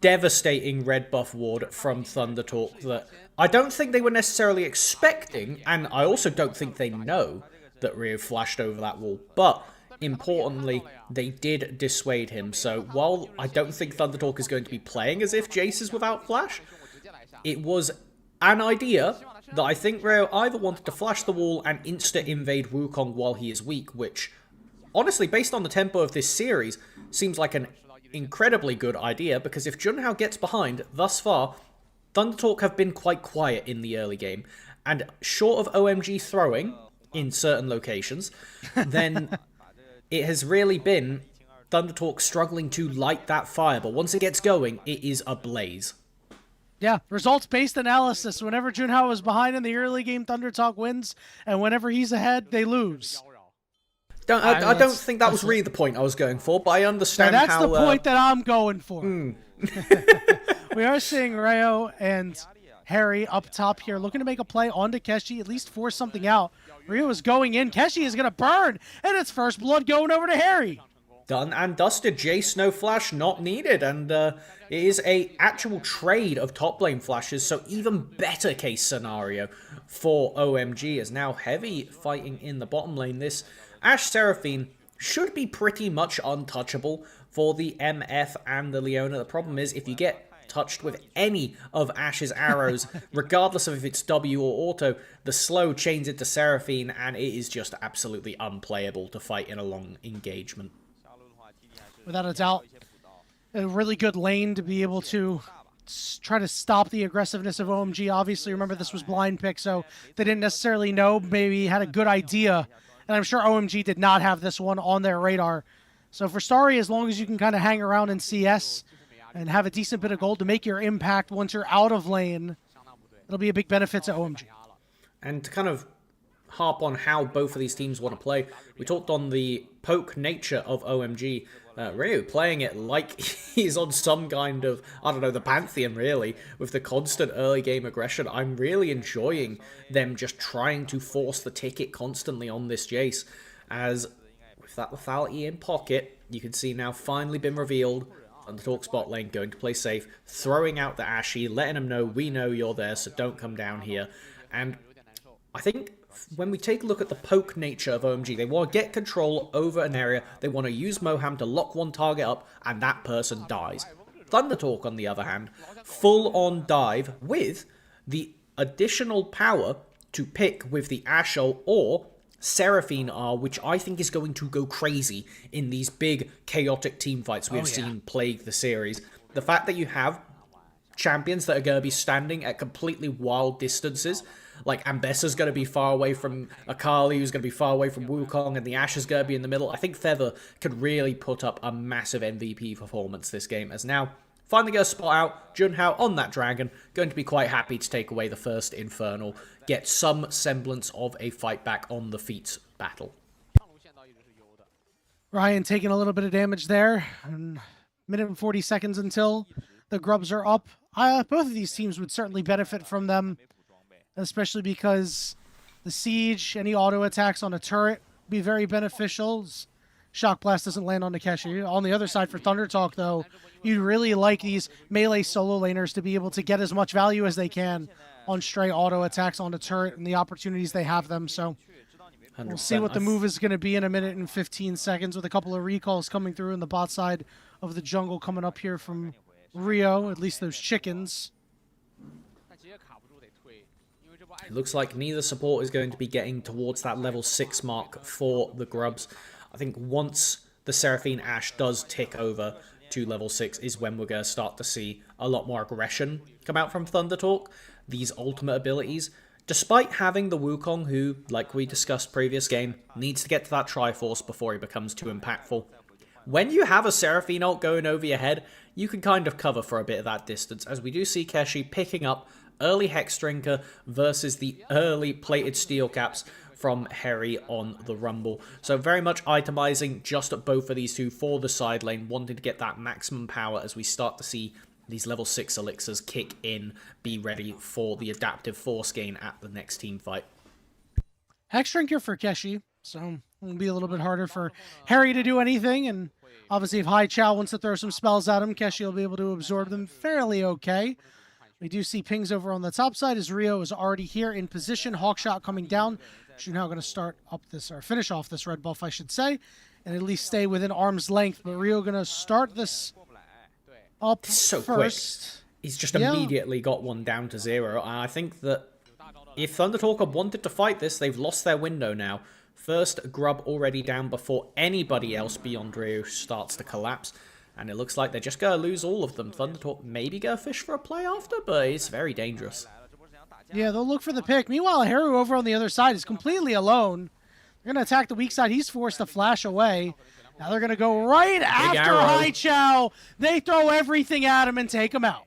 Devastating red buff ward from Thunder Talk that I don't think they were necessarily expecting, and I also don't think they know that Rio flashed over that wall. But importantly, they did dissuade him. So while I don't think Thunder Talk is going to be playing as if Jace is without flash, it was an idea that I think Rio either wanted to flash the wall and insta-invade Wukong while he is weak, which honestly, based on the tempo of this series, seems like an incredibly good idea, because if Junhao gets behind, thus far, Thunder Talk have been quite quiet in the early game, and short of OMG throwing in certain locations, then it has really been Thunder Talk struggling to light that fire, but once it gets going, it is ablaze. Yeah, results-based analysis. Whenever Junhao is behind in the early game, Thunder Talk wins, and whenever he's ahead, they lose. I don't think that was really the point I was going for, but I understand that's the point that I'm going for. We are seeing Rayo and Harry up top here, looking to make a play onto Keshi, at least force something out. Rio is going in. Keshi is going to burn, and it's first blood going over to Harry. Done and dusted. Jace, no flash, not needed. And it is a actual trade of top lane flashes, so even better case scenario for OMG, as now Heavy fighting in the bottom lane. This Ashe Seraphine should be pretty much untouchable for the MF and the Leona. The problem is, if you get touched with any of Ashe's arrows, regardless of if it's W or auto, the slow chains into Seraphine, and it is just absolutely unplayable to fight in a long engagement. Without a doubt, a really good lane to be able to try to stop the aggressiveness of OMG. Obviously, remember, this was blind pick, so they didn't necessarily know, maybe had a good idea. And I'm sure OMG did not have this one on their radar. So for Starry, as long as you can kind of hang around in CS and have a decent bit of gold to make your impact once you're out of lane, it'll be a big benefit to OMG. And to kind of harp on how both of these teams want to play, we talked on the poke nature of OMG. Ryu playing it like he's on some kind of, I don't know, the Pantheon really, with the constant early game aggression. I'm really enjoying them just trying to force the ticket constantly on this Jace, as with that lethality in pocket, you can see now finally been revealed. Thundertalk spot lane, going to play safe, throwing out the Ashy, letting them know, we know you're there, so don't come down here. And I think when we take a look at the poke nature of OMG, they want to get control over an area, they want to use Moham to lock one target up, and that person dies. Thundertalk, on the other hand, full-on dive with the additional power to pick with the Ashe or Seraphine R, which I think is going to go crazy in these big, chaotic team fights we've seen plague the series. The fact that you have champions that are going to be standing at completely wild distances, like Ambessa's going to be far away from Akali, who's going to be far away from Wukong, and the Ashe is going to be in the middle. I think Feather could really put up a massive MVP performance this game, as now finally going to spot out Junhao on that dragon, going to be quite happy to take away the first Infernal, get some semblance of a fight back on the feats battle. Ryan taking a little bit of damage there. Minute and 40 seconds until the grubs are up. Both of these teams would certainly benefit from them, especially because the siege, any auto attacks on a turret would be very beneficial. Shock Blast doesn't land on Takeshi. On the other side for Thundertalk, though, you'd really like these melee solo laners to be able to get as much value as they can on stray auto attacks on the turret and the opportunities they have them. So we'll see what the move is going to be in a minute and 15 seconds, with a couple of recalls coming through in the bot side of the jungle coming up here from Rio, at least those chickens. It looks like neither support is going to be getting towards that level 6 mark for the grubs. I think once the Seraphine Ashe does tick over to level 6 is when we're going to start to see a lot more aggression come out from Thundertalk. These ultimate abilities, despite having the Wukong, who, like we discussed previous game, needs to get to that Triforce before he becomes too impactful. When you have a Seraphine ult going over your head, you can kind of cover for a bit of that distance, as we do see Keshi picking up early Hex Drinker versus the early Plated Steel Caps from Harry on the Rumble. So very much itemizing just at both of these two for the side lane, wanting to get that maximum power as we start to see these level 6 elixirs kick in, be ready for the adaptive force gain at the next team fight. Hex Drinker for Keshi, so it'll be a little bit harder for Harry to do anything, and obviously if Hai Chao wants to throw some spells at him, Keshi will be able to absorb them fairly okay. We do see pings over on the top side as Rio is already here in position. Hawkshot coming down. Junhao going to start up this, or finish off this red buff, I should say, and at least stay within arm's length. But Rio going to start this up so first. Quick. He's just immediately got one down to 0. And I think that if Thundertalk had wanted to fight this, they've lost their window now. First grub already down before anybody else beyond Rio starts to collapse. And it looks like they're just going to lose all of them. Thundertalk maybe go fish for a play after, but it's very dangerous. Yeah, they'll look for the pick. Meanwhile, Haru over on the other side is completely alone. They're going to attack the weak side. He's forced to flash away. Now they're going to go right after Hai Chao. They throw everything at him and take him out.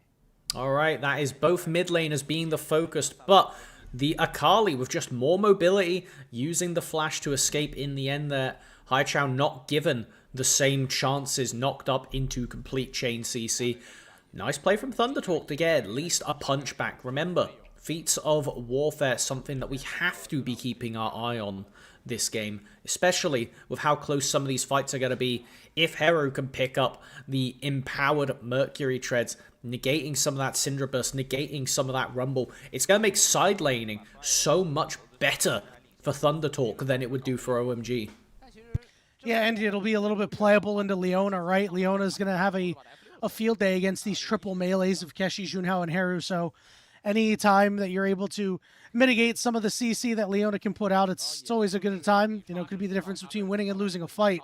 All right, that is both mid laners being the focused, but the Akali with just more mobility, using the flash to escape in the end there. Hai Chao not given the same chances, knocked up into complete chain CC. Nice play from Thundertalk to get at least a punch back. Remember, feats of warfare, something that we have to be keeping our eye on this game, especially with how close some of these fights are going to be. If Hero can pick up the empowered Mercury Treads, negating some of that Cinder Burst, negating some of that Rumble, it's going to make side laning so much better for Thunder Talk than it would do for OMG. Yeah, and it'll be a little bit playable into Leona, right? Leona's going to have a field day against these triple melees of Keshi, Junhao, and Heru, so any time that you're able to mitigate some of the CC that Leona can put out, it's always a good time. You know, it could be the difference between winning and losing a fight.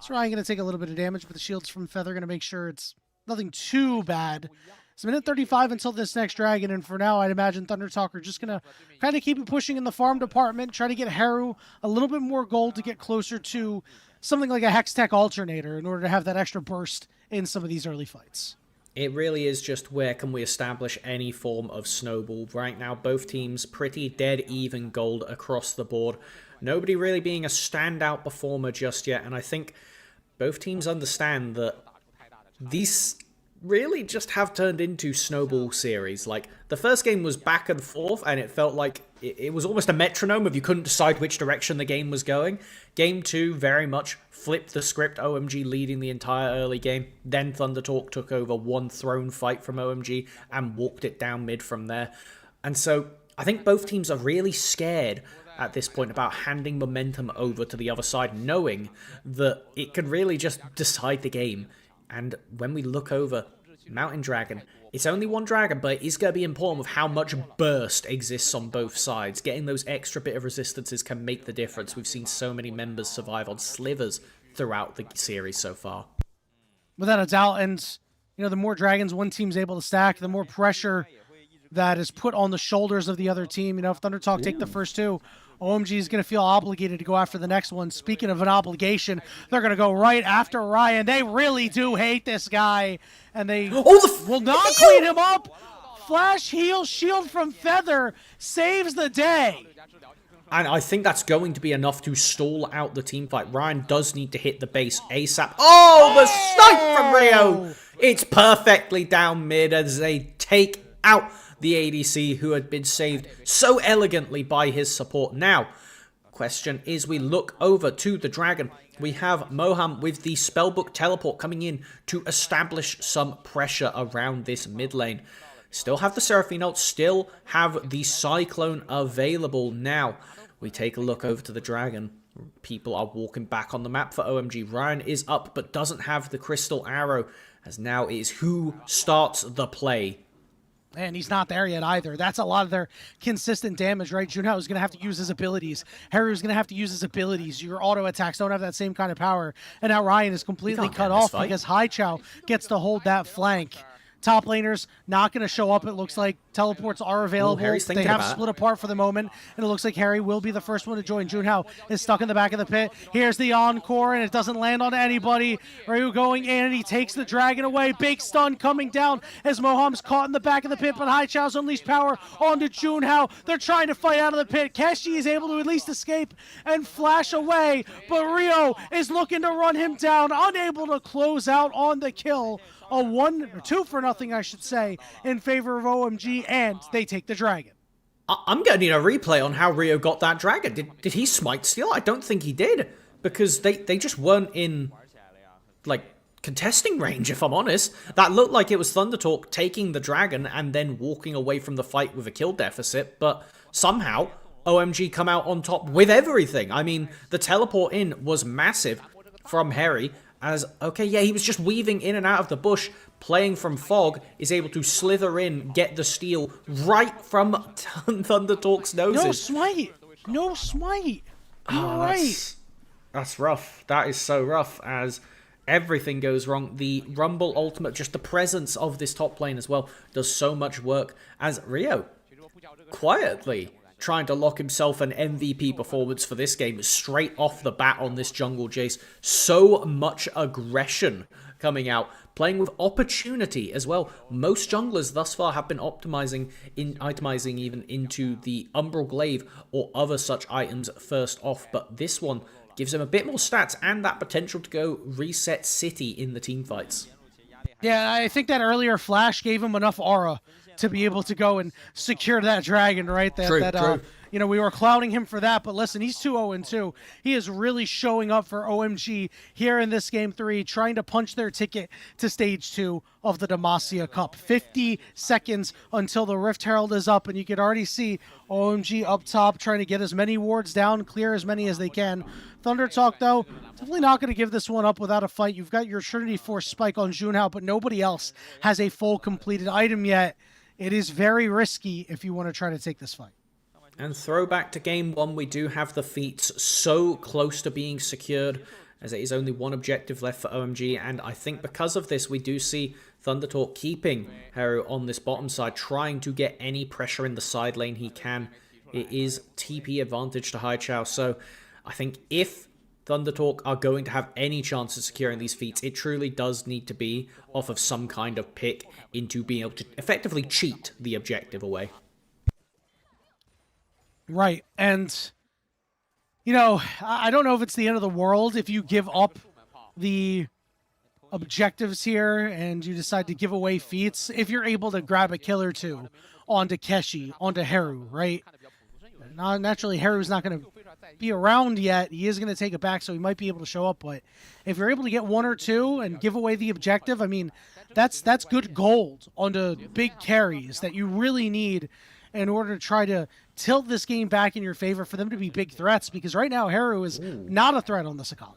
So Ryan going to take a little bit of damage, but the shields from Feather going to make sure it's nothing too bad. It's minute 35 until this next dragon, and for now, I'd imagine Thunder Talk are just going to kind of keep it pushing in the farm department, try to get Heru a little bit more gold to get closer to something like a Hextech Alternator in order to have that extra burst in some of these early fights. It really is just where can we establish any form of snowball. Right now, both teams pretty dead even gold across the board. Nobody really being a standout performer just yet, and I think both teams understand that these really just have turned into snowball series. Like, the first game was back and forth, and it felt like it was almost a metronome if you couldn't decide which direction the game was going. Game 2 very much flipped the script, OMG leading the entire early game. Then Thunder Talk took over one throne fight from OMG and walked it down mid from there. And so I think both teams are really scared at this point about handing momentum over to the other side, knowing that it can really just decide the game. And when we look over Mountain Dragon, it's only one dragon, but it's going to be important with how much burst exists on both sides. Getting those extra bit of resistances can make the difference. We've seen so many members survive on slivers throughout the series so far. Without a doubt, and you know, the more dragons one team's able to stack, the more pressure that is put on the shoulders of the other team. You know, if Thunder Talk take the first two, OMG is going to feel obligated to go after the next one. Speaking of an obligation, they're going to go right after Ryan. They really do hate this guy, and they will not clean him up. Flash heal shield from Feather saves the day. And I think that's going to be enough to stall out the team fight. Ryan does need to hit the base ASAP. Oh, the snipe from Rio! It's perfectly down mid as they take out the ADC who had been saved so elegantly by his support. Now, question is, we look over to the dragon. We have Moham with the Spellbook teleport coming in to establish some pressure around this mid lane. Still have the Seraphine ult, still have the Cyclone available. Now, we take a look over to the dragon. People are walking back on the map for OMG. Ryan is up but doesn't have the Crystal Arrow, as now it is who starts the play. And he's not there yet either. That's a lot of their consistent damage, right? Junhao is going to have to use his abilities. Haru's going to have to use his abilities. Your auto attacks don't have that same kind of power. And now Ryan is completely cut off because Haichao gets to hold that flank. Top laners not going to show up, it looks like. Teleports are available. They have split apart for the moment, and it looks like Harry will be the first one to join. Junhao is stuck in the back of the pit. Here's the encore, and it doesn't land on anybody. Ryu going in, and he takes the dragon away. Big stun coming down as Moham's caught in the back of the pit, but Haichao's unleashed power onto Junhao. They're trying to fight out of the pit. Keshi is able to at least escape and flash away, but Rio is looking to run him down, unable to close out on the kill. A 2-0, I should say, in favor of OMG, and they take the dragon. I'm going to need a replay on how Rio got that dragon. Did he smite steal? I don't think he did, because they just weren't in, like, contesting range, if I'm honest. That looked like it was Thunder Talk taking the dragon and then walking away from the fight with a kill deficit, but somehow OMG come out on top with everything. I mean, the teleport in was massive from Harry, as, okay, yeah, he was just weaving in and out of the bush, playing from fog, is able to slither in, get the steal right from Thunder Talk's noses. No smite! No smite! You're right. That's rough. That is so rough, as everything goes wrong. The Rumble ultimate, just the presence of this top lane as well, does so much work, as Rio quietly trying to lock himself an MVP performance for this game straight off the bat on this jungle Jace. So much aggression coming out, playing with opportunity as well. Most junglers thus far have been itemizing even into the Umbral Glaive or other such items first off, but this one gives him a bit more stats and that potential to go reset City in the team fights. Yeah, I think that earlier flash gave him enough aura to be able to go and secure that dragon, right? True. You know, we were clowning him for that, but listen, he's 2-0-2. He is really showing up for OMG here in this Game 3, trying to punch their ticket to Stage 2 of the Demacia Cup. 50 seconds until the Rift Herald is up, and you can already see OMG up top trying to get as many wards down, clear as many as they can. Thunder Talk, though, definitely not going to give this one up without a fight. You've got your Trinity Force spike on Junhao, but nobody else has a full completed item yet. It is very risky if you want to try to take this fight. And throwback to Game 1, we do have the feats so close to being secured, as it is only one objective left for OMG, and I think because of this, we do see Thunder Talk keeping Heru on this bottom side, trying to get any pressure in the side lane he can. It is TP advantage to Haichao, so I think if Thunder Talk are going to have any chance of securing these feats, it truly does need to be off of some kind of pick into being able to effectively cheat the objective away. Right, and, you know, I don't know if it's the end of the world if you give up the objectives here and you decide to give away feats, if you're able to grab a kill or two onto Keshi, onto Heru, right? Naturally, Heru's not going to be around yet. He is going to take it back, so he might be able to show up, but if you're able to get one or two and give away the objective, I mean, that's good gold onto big carries that you really need in order to try to tilt this game back in your favor for them to be big threats, because right now Heru is not a threat on this account.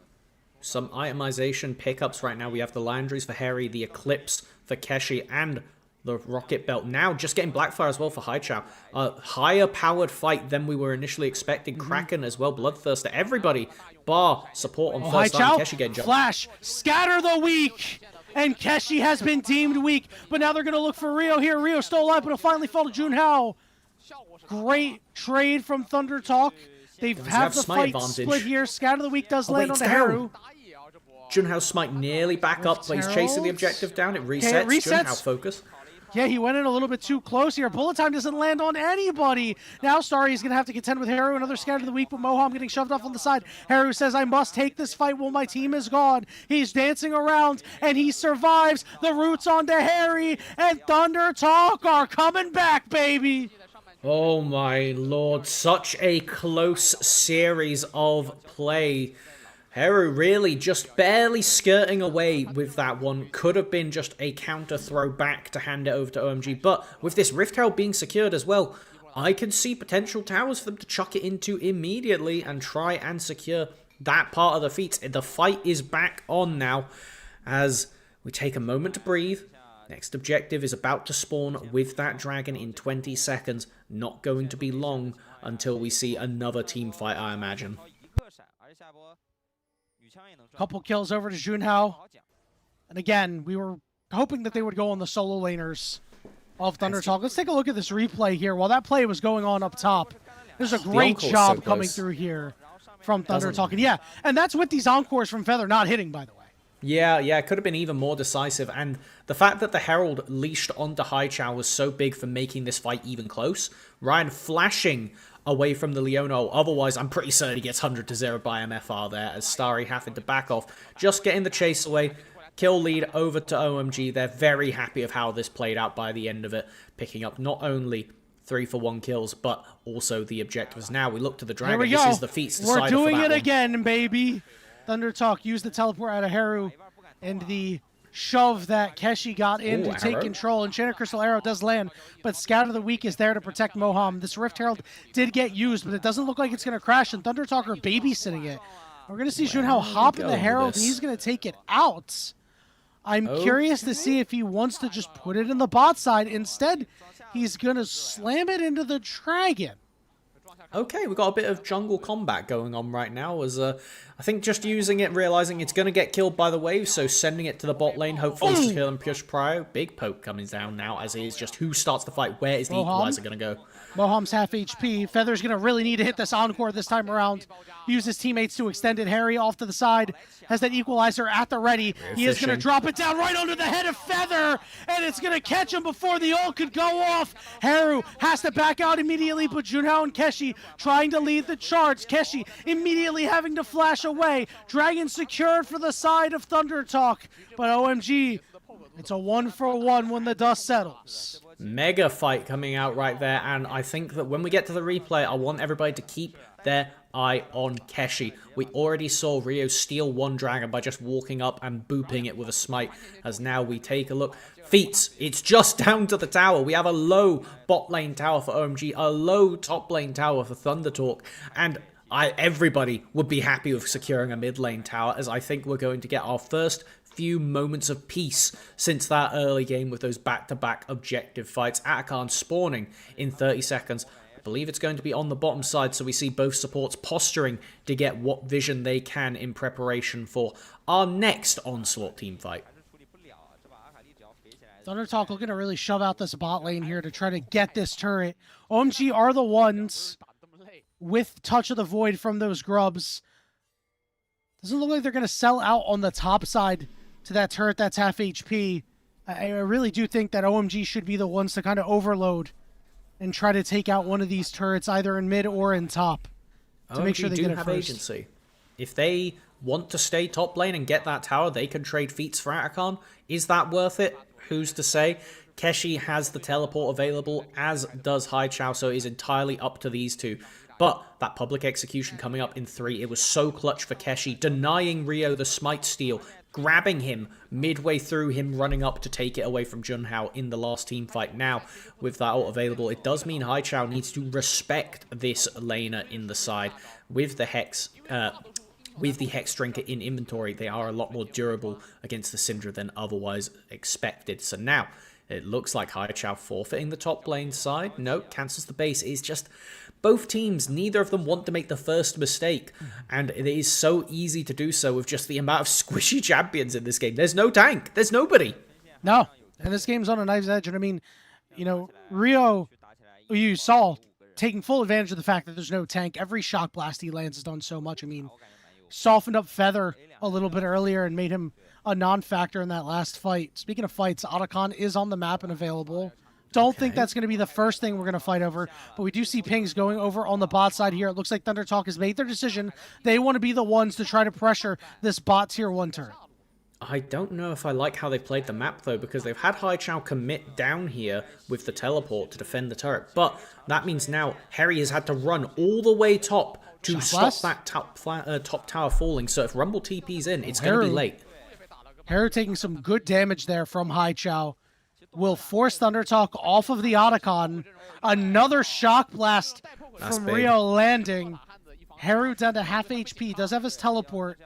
Some itemization pickups right now. We have the Landries for Harry, the Eclipse for Keshi, and the Rocket Belt. Now just getting Blackfire as well for Haichao. A higher powered fight than we were initially expecting. Kraken as well, Bloodthirster. Everybody bar support on first line. Keshi getting jumped. Flash, scatter the weak! And Keshi has been deemed weak, but now they're going to look for Rio here. Rio still alive, but it'll finally fall to Junhao. Great trade from Thunder Talk. They have the fight split here. Scatter the weak does land on the Heru. Junhao's smite nearly back up, but he's chasing the objective down. It resets. Junhao focus. Yeah, he went in a little bit too close here. Bullet time doesn't land on anybody. Now Starry is going to have to contend with Heru. Another scatter of the week, but Moham getting shoved off on the side. Heru says, I must take this fight while my team is gone. He's dancing around, and he survives. The roots onto Harry, and Thunder Talk are coming back, baby. Oh my lord, such a close series of play. Heru really just barely skirting away with that one. Could have been just a counter throw back to hand it over to OMG. But with this Rift Herald being secured as well, I can see potential towers for them to chuck it into immediately and try and secure that part of the feat. The fight is back on now as we take a moment to breathe. Next objective is about to spawn with that dragon in 20 seconds. Not going to be long until we see another team fight, I imagine. Couple kills over to Junhao. And again, we were hoping that they would go on the solo laners of Thunder Talk. Let's take a look at this replay here. While that play was going on up top, there's a great job coming through here from Thunder Talk. And yeah, and that's with these encores from Feather not hitting, by the way. Yeah, it could have been even more decisive, and the fact that the Herald leashed onto Haichao was so big for making this fight even close. Ryan flashing away from the Leono, otherwise I'm pretty certain he gets 100-0 by MFR there, as Starry having to back off, just getting the chase away. Kill lead over to OMG. They're very happy of how this played out by the end of it, picking up not only 3-for-1 kills, but also the objectives. Now we look to the Dragon. Here we go. This is the feats decider. We're doing it again, baby. Thunder Talk used the teleport out of Heru and the shove that Keshi got in to take control. And Enchanted Crystal Arrow does land, but Scatter the Weak is there to protect Moham. This Rift Herald did get used, but it doesn't look like it's going to crash, and Thunder Talk are babysitting it. We're going to see Junhao hop in the Herald, and he's going to take it out. I'm curious to see if he wants to just put it in the bot side. Instead, he's going to slam it into the Dragon. Okay, we've got a bit of jungle combat going on right now, as I think just using it, realizing it's going to get killed by the wave, so sending it to the bot lane, hopefully to kill and push Prio. Big poke coming down now, as it is just who starts the fight. Where is the equalizer going to go? Moham's half HP. Feather's going to really need to hit this encore this time around. Use his teammates to extend it. Harry off to the side has that equalizer at the ready. He is going to drop it down right under the head of Feather, and it's going to catch him before the ult could go off. Haru has to back out immediately, but Junhao and Keshi trying to lead the charge. Keshi immediately having to flash away. Dragon secured for the side of Thunder Talk, but OMG It's a 1-for-1 when the dust settles. Mega fight coming out right there, and I think that when we get to the replay, I want everybody to keep their eye on Keshi. We already saw Rio steal one dragon by just walking up and booping it with a smite, as now we take a look. Feats, it's just down to the tower. We have a low bot lane tower for OMG, a low top lane tower for Thunder Talk, and everybody would be happy with securing a mid lane tower, as I think we're going to get our first few moments of peace since that early game with those back-to-back objective fights. Atakan spawning in 30 seconds. I believe it's going to be on the bottom side, so we see both supports posturing to get what vision they can in preparation for our next Onslaught team fight. Thunder Talk looking to really shove out this bot lane here to try to get this turret. OMG are the ones with Touch of the Void from those grubs. Doesn't look like they're going to sell out on the top side to that turret that's half HP. I really do think that OMG should be the ones to kind of overload and try to take out one of these turrets either in mid or in top to make sure they get it have first. Agency. If they want to stay top lane and get that tower, they can trade feats for Atakan. Is that worth it? Who's to say? Keshi has the teleport available, as does Haichao, so it is entirely up to these two. But that public execution coming up in 3, it was so clutch for Keshi, denying Rio the smite steal, grabbing him midway through him running up to take it away from Junhao in the last team fight. Now, with that ult available, it does mean Haichao needs to respect this laner in the side. With the Hex Drinker in inventory, they are a lot more durable against the Syndra than otherwise expected. So now, it looks like Haichao forfeiting the top lane side. No, cancels the base. It's just both teams, neither of them want to make the first mistake. And it is so easy to do so with just the amount of squishy champions in this game. There's no tank. There's nobody. No. And this game's on a knife's edge. And I mean, you know, Rio, you saw, taking full advantage of the fact that there's no tank. Every shock blast he lands has done so much. I mean, softened up Feather a little bit earlier and made him a non-factor in that last fight. Speaking of fights, Atakan is on the map and available. Don't think that's going to be the first thing we're going to fight over, but we do see pings going over on the bot side here. It looks like Thunder Talk has made their decision. They want to be the ones to try to pressure this bot tier 1 turret. I don't know if I like how they played the map, though, because they've had Haichao commit down here with the teleport to defend the turret. But that means now Harry has had to run all the way top to stop that top tower falling. So if Rumble TP's in, it's going to be late. Haru taking some good damage there from Haichao. Will force Thunder Talk off of the Otacon. Another shock blast from Rio landing. Haru down to half HP. Does have his teleport.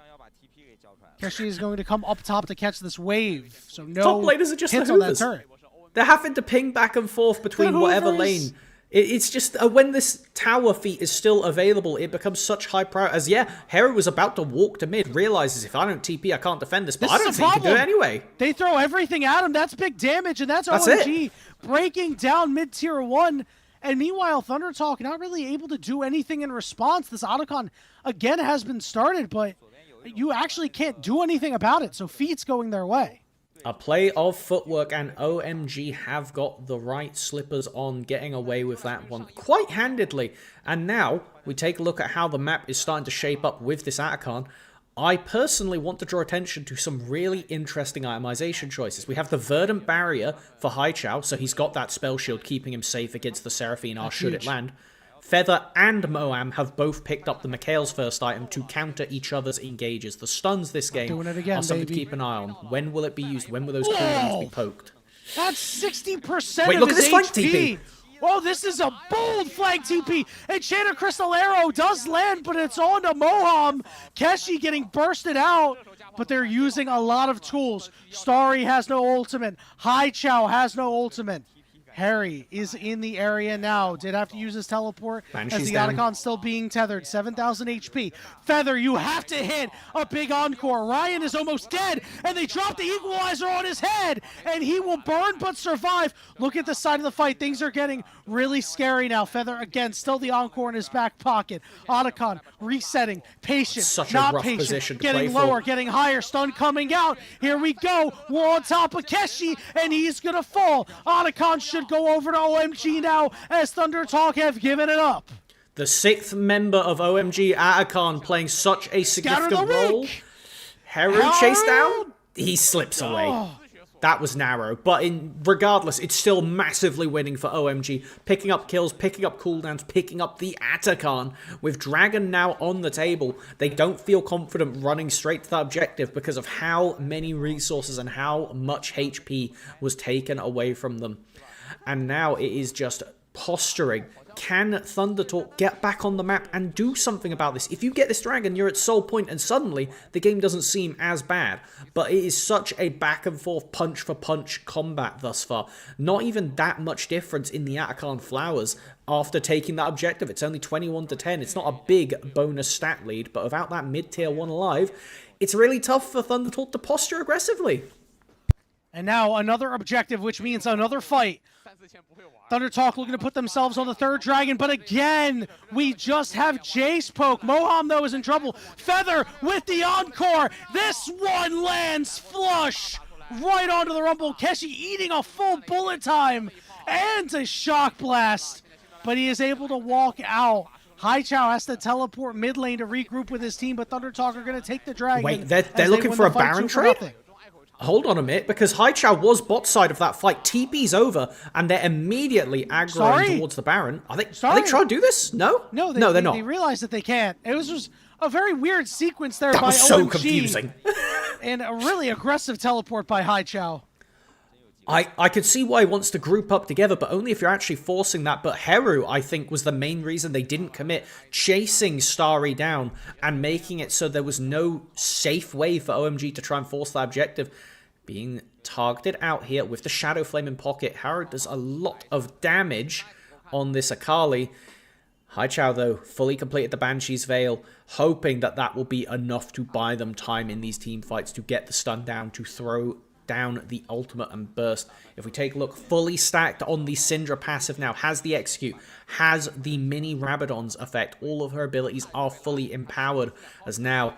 Keshi is going to come up top to catch this wave. So no top laners are just hits on that turret. They're having to ping back and forth between whatever lane. It's just, when this tower feat is still available, it becomes such high priority. As, yeah, Hera was about to walk to mid, realizes if I don't TP, I can't defend this, but I don't think he can do it anyway. They throw everything at him. That's big damage, and that's OMG breaking down mid-tier 1. And meanwhile, Thunder Talk not really able to do anything in response. This Otacon, again, has been started, but you actually can't do anything about it, so feats going their way. A play of footwork, and OMG have got the right slippers on, getting away with that one quite handedly. And now we take a look at how the map is starting to shape up with this Atakan. I personally want to draw attention to some really interesting itemization choices. We have the Verdant Barrier for Haichao, so he's got that spell shield keeping him safe against the Seraphine R should it land. Feather and Moam have both picked up the Mikhail's first item to counter each other's engages. The stuns this game are something to keep an eye on. When will it be used? When will those cooldowns be poked? That's 60% Wait, of look at his this flank HP. TP. Oh, this is a bold flank TP. Enchanted Crystal Arrow does land, but it's on to Moham. Keshi getting bursted out, but they're using a lot of tools. Starry has no ultimate. Haichao has no ultimate. Harry is in the area now. Did have to use his teleport as the Otacon still being tethered. 7,000 HP. Feather, you have to hit a big encore. Ryan is almost dead, and they drop the equalizer on his head, and he will burn but survive. Look at the side of the fight. Things are getting really scary now. Feather, again, still the encore in his back pocket. Otacon resetting. Patient, such not a rough patient. Position to getting play lower, for. getting higher. Stun coming out. Here we go. We're on top of Keshi, and he's going to fall. Otacon should go over to OMG now as Thunder Talk have given it up. The 6th member of OMG, Atakan, playing such a significant role. Haru chased down. He slips away. that was narrow. But regardless, it's still massively winning for OMG. Picking up kills, picking up cooldowns, picking up the Atakan. With Dragon now on the table, they don't feel confident running straight to that objective because of how many resources and how much HP was taken away from them. And now it is just posturing. Can Thunder Talk get back on the map and do something about this? If you get this dragon, you're at soul point, and suddenly the game doesn't seem as bad. But it is such a back and forth punch for punch combat thus far. Not even that much difference in the Atakan Flowers after taking that objective. It's only 21-10. It's not a big bonus stat lead, but without that mid-tier 1 alive, it's really tough for Thunder Talk to posture aggressively. And now another objective, which means another fight. Thunder Talk looking to put themselves on the third dragon, but again, we just have Jace poke. Moham, though, is in trouble. Feather with the encore. This one lands flush right onto the Rumble. Keshi eating a full bullet time and a shock blast, but he is able to walk out. Haichao has to teleport mid lane to regroup with his team, but Thunder Talk are going to take the dragon. Wait, they're looking for a Baron trade? Hold on a minute, because Haichao was bot side of that fight. TP's over, and they're immediately aggroing towards the Baron. Are they trying to do this? No? No, they're not. They realize that they can't. It was just a very weird sequence there that by was OMG. So confusing. And a really aggressive teleport by Haichao. I could see why he wants to group up together, but only if you're actually forcing that. But Heru, I think, was the main reason they didn't commit, chasing Starry down and making it so there was no safe way for OMG to try and force that objective. Being targeted out here with the Shadow Flame in pocket. Heru does a lot of damage on this Akali. Haichao, though, fully completed the Banshee's Veil, hoping that that will be enough to buy them time in these team fights to get the stun down, to throw down the ultimate and burst. If we take a look, fully stacked on the Syndra passive now, has the execute, has the mini Rabadon's effect. All of her abilities are fully empowered, as now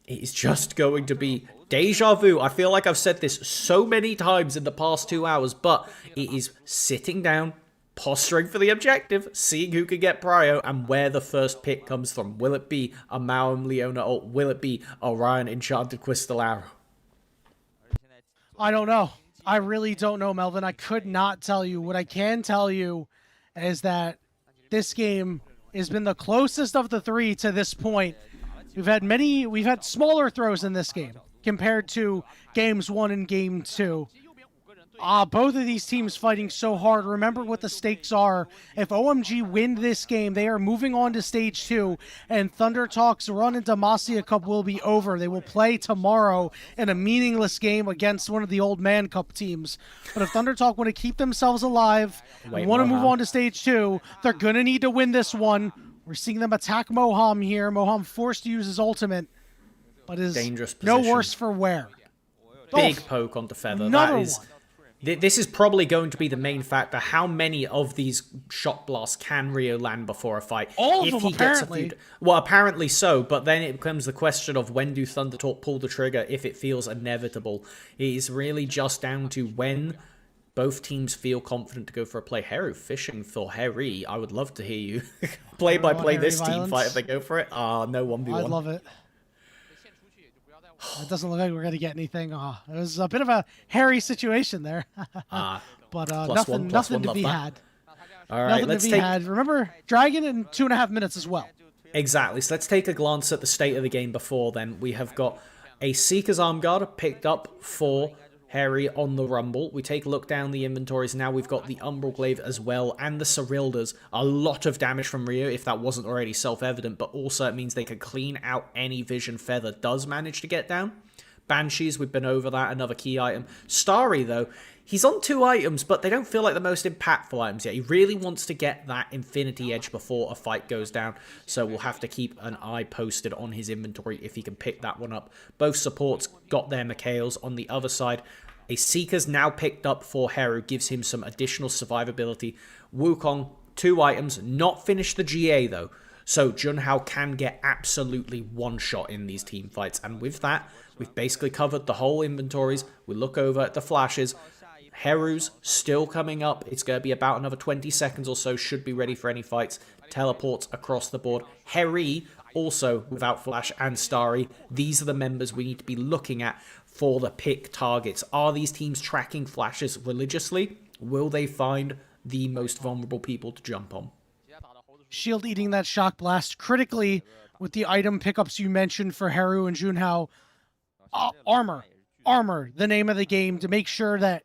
it is just going to be deja vu. I feel like I've said this so many times in the past 2 hours, but it is sitting down, posturing for the objective, seeing who can get prio, and where the first pick comes from. Will it be a Mauam Leona, or will it be Orion Enchanted Crystal Arrow? I don't know. I really don't know, Melvin. I could not tell you. What I can tell you is that this game has been the closest of the three to this point. We've had smaller throws in this game compared to games 1 and game 2. Both of these teams fighting so hard. Remember what the stakes are. If OMG win this game, they are moving on to stage 2, and Thunder Talk's run in Demacia Cup will be over. They will play tomorrow in a meaningless game against one of the Old Man Cup teams. But if Thunder Talk want to keep themselves alive and want to move on to stage 2, they're going to need to win this one. We're seeing them attack Moham here. Moham forced to use his ultimate, but is dangerous position. No worse for wear. Big poke onto Feather. That is... This is probably going to be the main factor. How many of these shot blasts can Rio land before a fight? All of them, apparently. Well, apparently so, but then it becomes the question of when do Thunder Talk pull the trigger if it feels inevitable. It is really just down to when both teams feel confident to go for a play. Heru fishing for Heri. I would love to hear you play-by-play this team fight if they go for it. No 1v1. I'd love it. It doesn't look like we're going to get anything. It was a bit of a hairy situation there. But nothing to be had. All right, nothing to be had. Remember, Dragon in 2.5 minutes as well. Exactly. So let's take a glance at the state of the game before then. We have got a Seeker's Arm Guard picked up for Harry on the Rumble. We take a look down the inventories. Now we've got the Umbral Glaive as well, and the Cyrildas. A lot of damage from Rio, if that wasn't already self-evident, but also it means they can clean out any vision Feather does manage to get down. Banshees, we've been over that, another key item. Starry, though, he's on 2 items, but they don't feel like the most impactful items yet. He really wants to get that Infinity Edge before a fight goes down, so we'll have to keep an eye posted on his inventory if he can pick that one up. Both supports got their Mikhails. On the other side, a Seeker's now picked up for Heru, gives him some additional survivability. Wukong, 2 items, not finished the GA though, so Junhao can get absolutely one shot in these team fights, and with that, we've basically covered the whole inventories. We look over at the flashes. Heru's still coming up. It's going to be about another 20 seconds or so. Should be ready for any fights. Teleports across the board. Heri Also, without Flash and Starry, these are the members we need to be looking at for the pick targets. Are these teams tracking Flashes religiously? Will they find the most vulnerable people to jump on? Shield eating that shock blast critically with the item pickups you mentioned for Haru and Junhao. Armor, the name of the game, to make sure that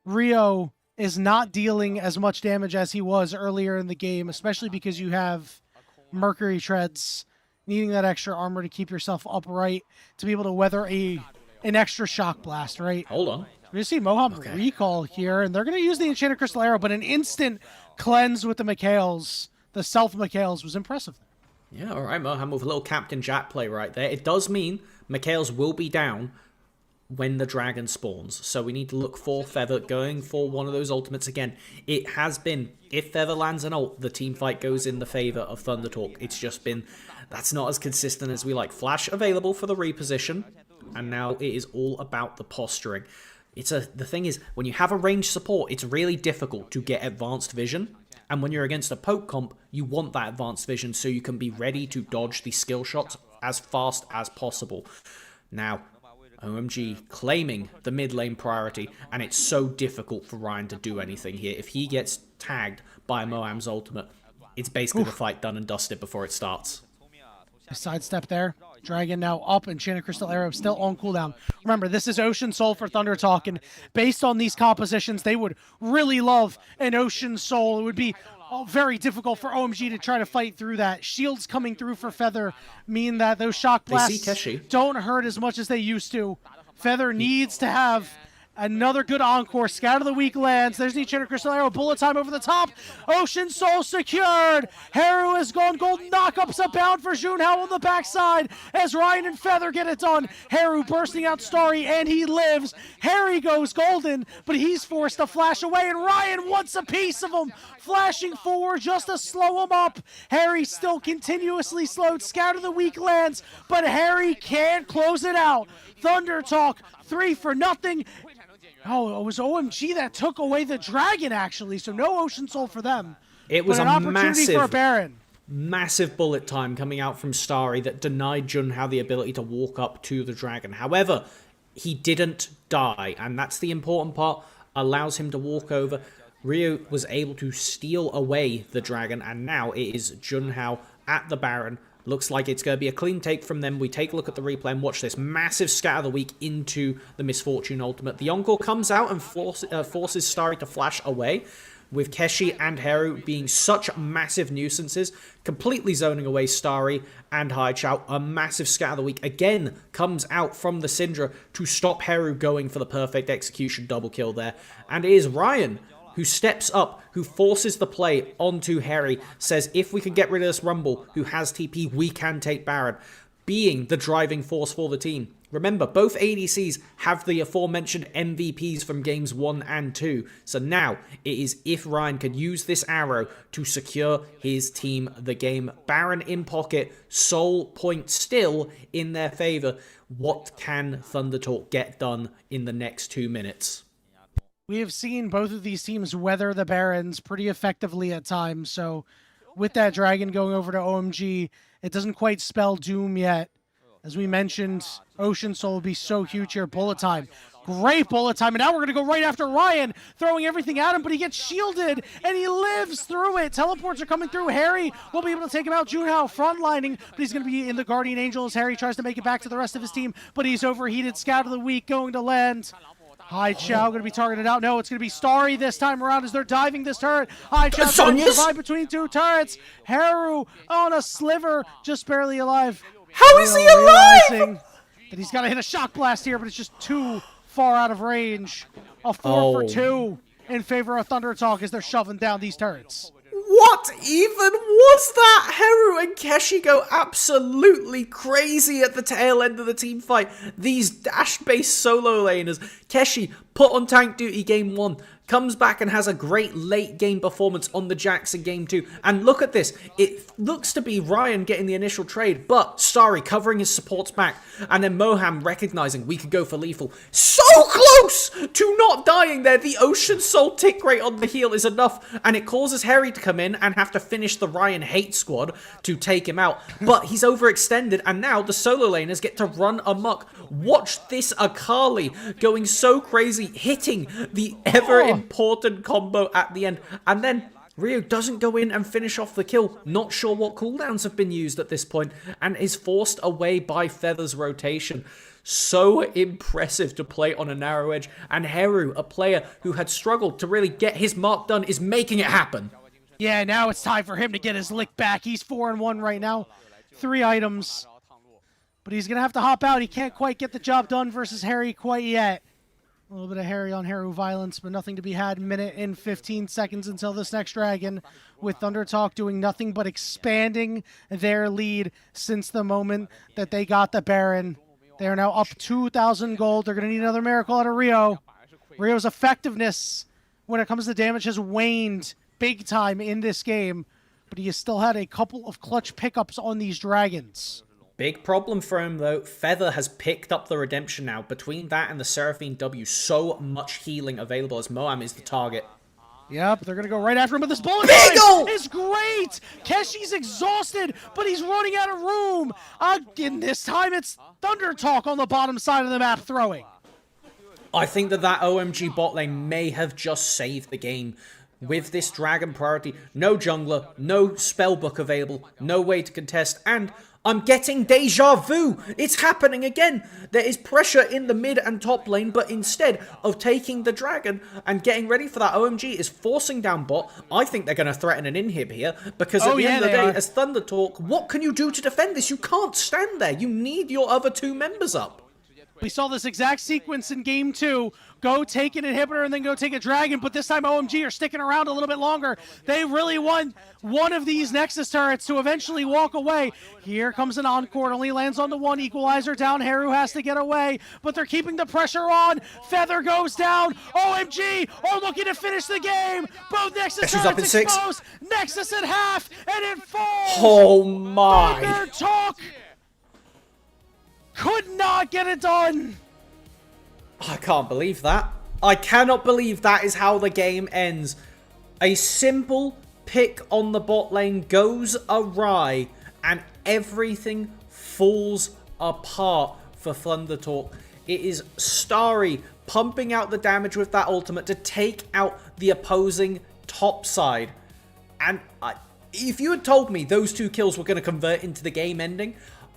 Rio is not dealing as much damage as he was earlier in the game, especially because you have Mercury Treads, needing that extra armor to keep yourself upright, to be able to weather an extra shock blast, right? Hold on. We're going to see Moham recall here, and they're going to use the Enchanted Crystal Arrow, but an instant cleanse with the Mikhails, the Stealth Mikhails, was impressive. Yeah, all right, Moham with a little Captain Jack play right there. It does mean Mikhails will be down when the dragon spawns, so we need to look for Feather going for one of those ultimates again. It has been, if Feather lands an ult, the team fight goes in the favor of Thunder Talk. It's just been, that's not as consistent as we like. Flash available for the reposition, and now it is all about the posturing. The thing is, when you have a ranged support, it's really difficult to get advanced vision. And when you're against a poke comp, you want that advanced vision so you can be ready to dodge the skill shots as fast as possible. Now, OMG claiming the mid lane priority, and it's so difficult for Ryan to do anything here. If he gets tagged by Moham's ultimate, it's basically the fight done and dusted before it starts. A sidestep there. Dragon now up, Enchanted Crystal Arrow still on cooldown. Remember, this is Ocean Soul for Thunder Talk, and based on these compositions, they would really love an Ocean Soul. It would be very difficult for OMG to try to fight through that. Shields coming through for Feather mean that those shock blasts don't hurt as much as they used to. Feather needs to have another good encore. Scout of the week lands. There's the Enchanted Crystal Arrow. Bullet time over the top. Ocean Soul secured. Haru has gone golden. Knockups abound for Junhao on the backside as Ryan and Feather get it done. Haru bursting out Starry, and he lives. Harry goes golden, but he's forced to flash away, and Ryan wants a piece of him. Flashing forward just to slow him up. Harry still continuously slowed. Scout of the week lands, but Harry can't close it out. Thunder Talk, 3-0. Oh, it was OMG that took away the dragon, actually, so no Ocean Soul for them. It was an opportunity for a Baron. Massive bullet time coming out from Starry that denied Junhao the ability to walk up to the dragon. However, he didn't die, and that's the important part. Allows him to walk over. Rio was able to steal away the dragon, and now it is Junhao at the Baron. Looks like it's going to be a clean take from them. We take a look at the replay and watch this massive scatter of the week into the Misfortune ultimate. The Encore comes out and forces Starry to flash away, with Keshi and Haru being such massive nuisances, completely zoning away Starry and Haichao. A massive scatter of the week again comes out from the Syndra to stop Haru going for the perfect execution double kill there. And it is Ryan who steps up, who forces the play onto Harry, says if we can get rid of this Rumble, who has TP, we can take Baron, being the driving force for the team. Remember, both ADCs have the aforementioned MVPs from games 1 and 2, so now it is if Ryan could use this arrow to secure his team the game. Baron in pocket, Soul point still in their favor. What can Thunder Talk get done in the next 2 minutes? We have seen both of these teams weather the Barons pretty effectively at times, so with that Dragon going over to OMG, it doesn't quite spell doom yet. As we mentioned, Ocean Soul will be so huge here. Bullet time. Great bullet time, and now we're going to go right after Ryan, throwing everything at him, but he gets shielded, and he lives through it. Teleports are coming through. Harry will be able to take him out. Junhao frontlining, but he's going to be in the Guardian Angel as Harry tries to make it back to the rest of his team, but he's overheated. Scout of the week going to land. Haichao going to be targeted out. No, it's going to be Starry this time around as they're diving this turret. Haichao trying to survive between two turrets. Haru on a sliver, just barely alive. How is he alive? That he's got to hit a shock blast here, but it's just too far out of range. A 4 for 2 in favor of Thunder Talk as they're shoving down these turrets. What even was that? Haru and Keshi go absolutely crazy at the tail end of the team fight. These dash-based solo laners. Keshi put on tank duty game 1, comes back and has a great late game performance on the Jax in game 2. And look at this. It looks to be Ryan getting the initial trade, but Starry covering his supports back. And then Moham recognizing we could go for lethal. So so close to not dying there. The Ocean Soul tick rate on the heal is enough, and it causes Harry to come in and have to finish the Ryan Hate Squad to take him out. But he's overextended, and now the solo laners get to run amok. Watch this Akali going so crazy, hitting the ever-important combo at the end. And then Rio doesn't go in and finish off the kill. Not sure what cooldowns have been used at this point, and is forced away by Feather's rotation. So impressive to play on a narrow edge, and Heru, a player who had struggled to really get his mark done, is making it happen. Yeah, now it's time for him to get his lick back. He's 4-1 right now. 3 items. But he's going to have to hop out. He can't quite get the job done versus Harry quite yet. A little bit of Harry on Heru violence, but nothing to be had. Minute and 15 seconds until this next dragon, with Thunder Talk doing nothing but expanding their lead since the moment that they got the Baron. They are now up 2,000 gold. They're going to need another miracle out of Rio. Rio's effectiveness when it comes to damage has waned big time in this game, but he has still had a couple of clutch pickups on these dragons. Big problem for him, though. Feather has picked up the redemption now. Between that and the Seraphine W, so much healing available as Moam is the target. Yep, they're going to go right after him, but this bullet Beagle is great! Keshi's exhausted, but he's running out of room. Again, this time it's Thunder Talk on the bottom side of the map throwing. I think that OMG bot lane may have just saved the game. With this dragon priority, no jungler, no spellbook available, no way to contest, and I'm getting deja vu. It's happening again. There is pressure in the mid and top lane, but instead of taking the dragon and getting ready for that, OMG is forcing down bot. I think they're going to threaten an inhib here, because at the end of the day, as Thunder Talk, what can you do to defend this? You can't stand there. You need your other 2 members up. We saw this exact sequence in Game 2. Go take an inhibitor and then go take a dragon, but this time OMG are sticking around a little bit longer. They really want one of these Nexus turrets to eventually walk away. Here comes an encore, only lands on the 1 equalizer down. Heru has to get away, but they're keeping the pressure on. Feather goes down. OMG are looking to finish the game. Both Nexus turrets up in 6. exposed. Nexus at half, and it falls. Oh my. Thunder Talk could not get it done. I can't believe that. I cannot believe that is how the game ends. A simple pick on the bot lane goes awry, and everything falls apart for Thunder Talk. It is Starry pumping out the damage with that ultimate to take out the opposing top side. And if you had told me those 2 kills were going to convert into the game ending,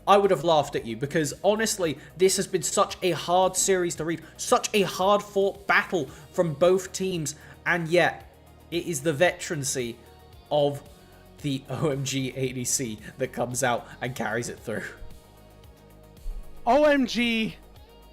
I would have laughed at you, because honestly, this has been such a hard series to read, such a hard-fought battle from both teams, and yet it is the veterancy of the OMG ADC that comes out and carries it through. OMG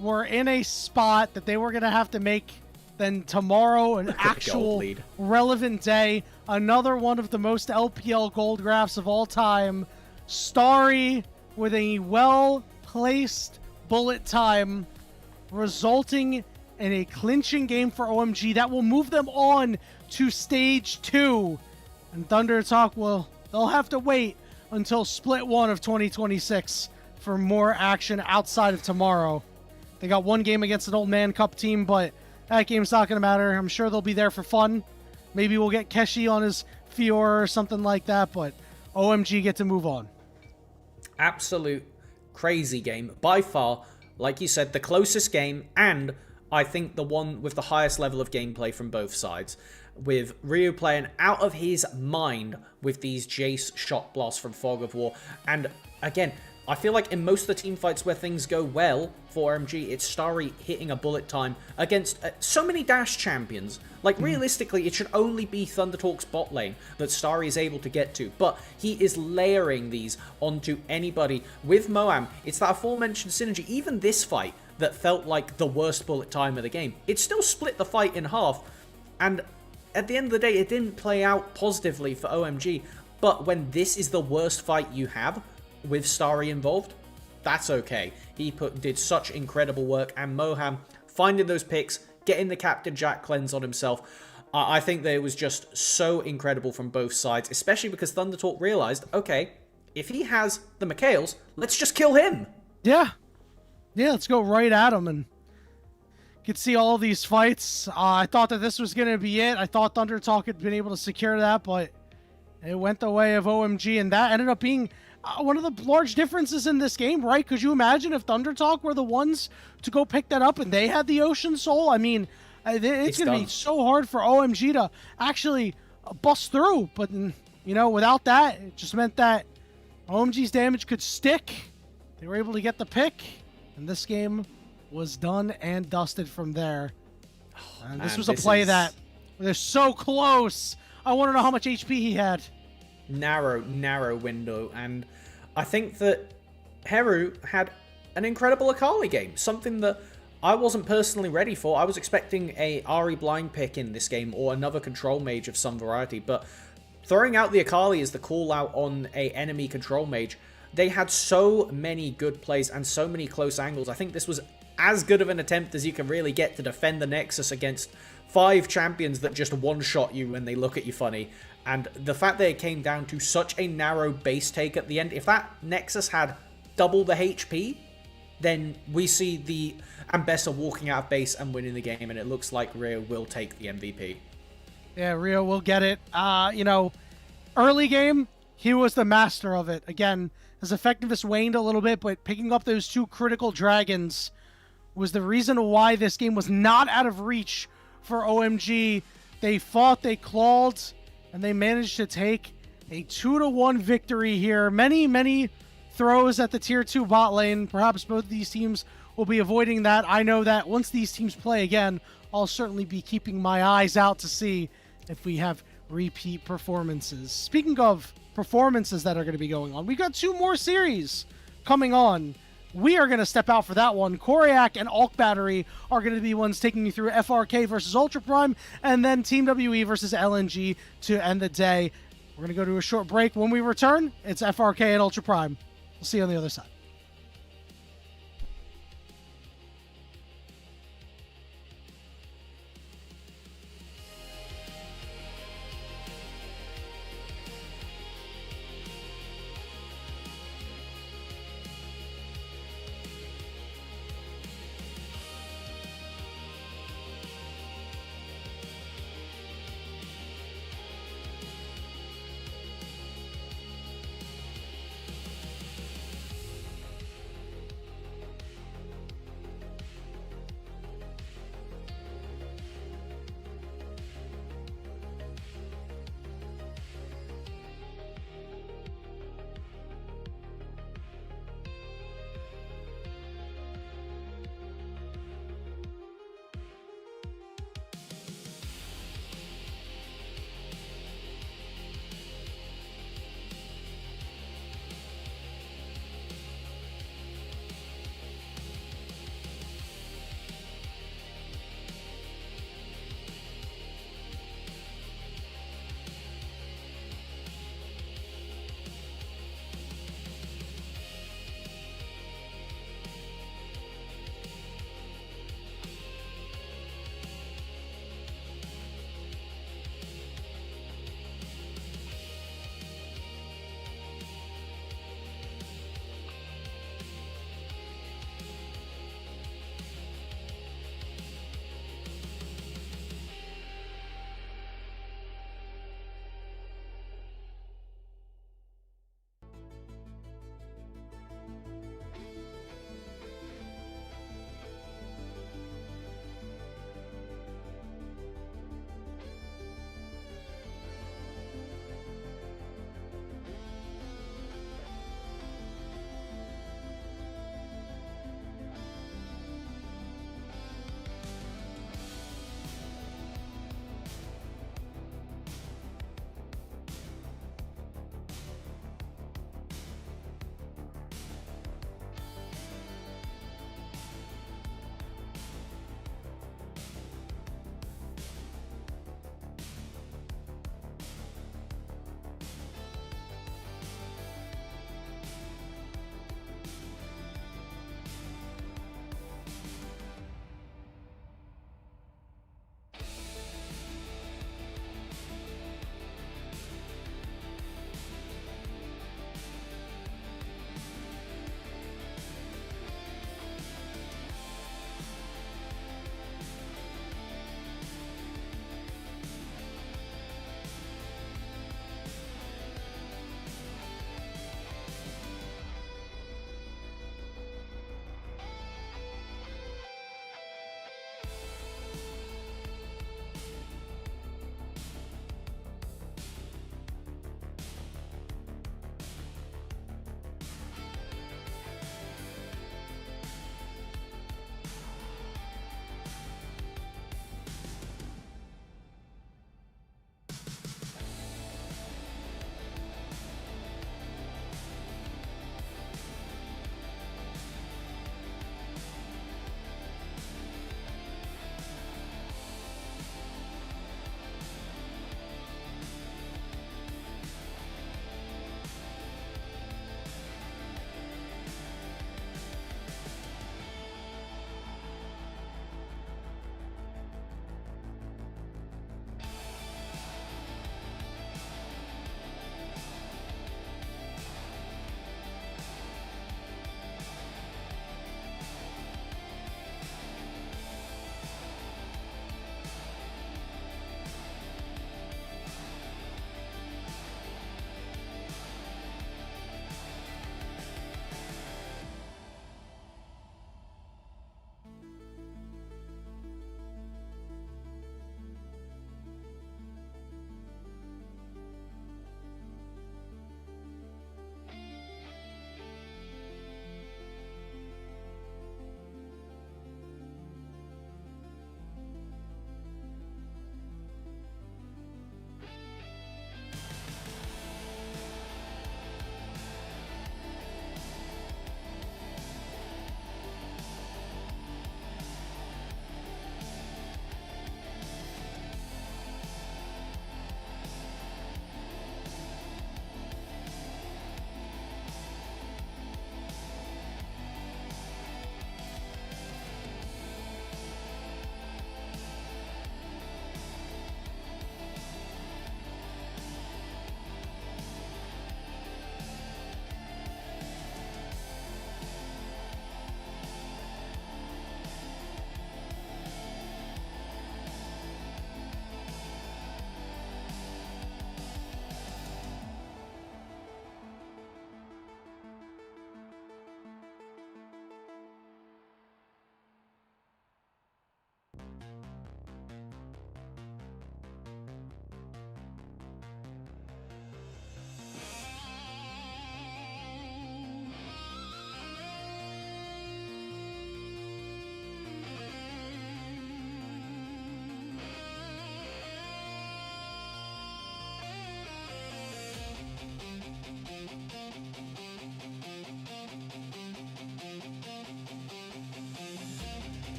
were in a spot that they were going to have to make then tomorrow an actual relevant day. Another one of the most LPL gold graphs of all time. Starry with a well-placed bullet time, resulting in a clinching game for OMG that will move them on to stage 2. And Thunder Talk they'll have to wait until split 1 of 2026 for more action outside of tomorrow. They got 1 game against an old man cup team, but that game's not going to matter. I'm sure they'll be there for fun. Maybe we'll get Keshi on his Fiora or something like that, but OMG get to move on. Absolute crazy game. By far, like you said, the closest game, and I think the one with the highest level of gameplay from both sides. With Ryu playing out of his mind with these Jace shot blasts from Fog of War. And again, I feel like in most of the team fights where things go well for OMG, it's Starry hitting a bullet time against so many dash champions. Like, realistically, it should only be Thunder Talk's bot lane that Starry is able to get to, but he is layering these onto anybody. With Moam, it's that aforementioned synergy. Even this fight that felt like the worst bullet time of the game, it still split the fight in half, and at the end of the day, it didn't play out positively for OMG, but when this is the worst fight you have, with Starry involved, that's okay. He did such incredible work, and Moham finding those picks, getting the Captain Jack cleanse on himself. I think that it was just so incredible from both sides, especially because Thunder Talk realized, okay, if he has the McHales, let's just kill him. Yeah, let's go right at him and could see all these fights. I thought that this was going to be it. I thought Thunder Talk had been able to secure that, but it went the way of OMG, and that ended up being one of the large differences in this game, right? Could you imagine if Thunder Talk were the ones to go pick that up and they had the Ocean Soul? I mean, it's going to be so hard for OMG to actually bust through, but, you know, without that, it just meant that OMG's damage could stick. They were able to get the pick, and this game was done and dusted from there. And this was a play that they're so close. I want to know how much HP he had. Narrow window, and I think that Heru had an incredible Akali game, something that I wasn't personally ready for. I was expecting a Ahri blind pick in this game or another control mage of some variety, but throwing out the Akali as the call out on a enemy control mage, they had so many good plays and so many close angles. I think this was as good of an attempt as you can really get to defend the Nexus against 5 champions that just one-shot you when they look at you funny. And the fact that it came down to such a narrow base take at the end, if that Nexus had double the HP, then we see the Ambessa walking out of base and winning the game, and it looks like Rio will take the MVP. Yeah, Rio will get it. You know, early game, he was the master of it. Again, his effectiveness waned a little bit, but picking up those 2 critical dragons was the reason why this game was not out of reach for OMG. They fought, they clawed, and they managed to take a 2-1 victory here. Many throws at the tier 2 bot lane. Perhaps both of these teams will be avoiding that. I know that once these teams play again, I'll certainly be keeping my eyes out to see if we have repeat performances. Speaking of performances that are going to be going on, we got 2 more series coming on. We are going to step out for that one. Koryak and Alk Battery are going to be ones taking you through FRK versus Ultra Prime, and then Team WE versus LNG to end the day. We're going to go to a short break. When we return, it's FRK and Ultra Prime. We'll see you on the other side.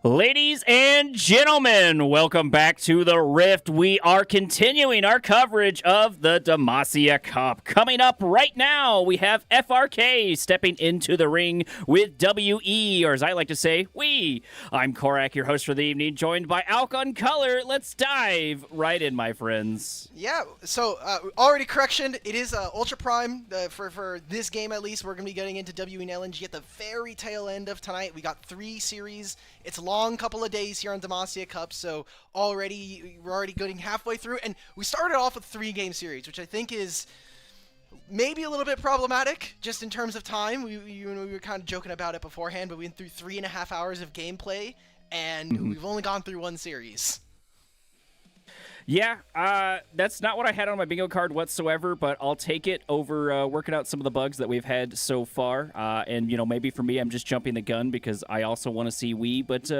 Ladies and gentlemen, welcome back to the Rift. We are continuing our coverage of the Demacia Cup. Coming up right now, we have FRK stepping into the ring with WE, or as I like to say, we. I'm Korak, your host for the evening, joined by Alcon Color. Let's dive right in, my friends. Yeah, so already correction, it is Ultra Prime. For this game at least, we're going to be getting into WE and LNG at the very tail end of tonight. We got 3 series. It's a long couple of days here on Demacia Cup, so we're already getting halfway through, and we started off with a 3-game series, which I think is maybe a little bit problematic, just in terms of time. We were kind of joking about it beforehand, but we went through 3.5 hours of gameplay, and we've only gone through 1 series. Yeah, that's not what I had on my bingo card whatsoever, but I'll take it over working out some of the bugs that we've had so far. And, maybe for me, I'm just jumping the gun because I also want to see Wii. But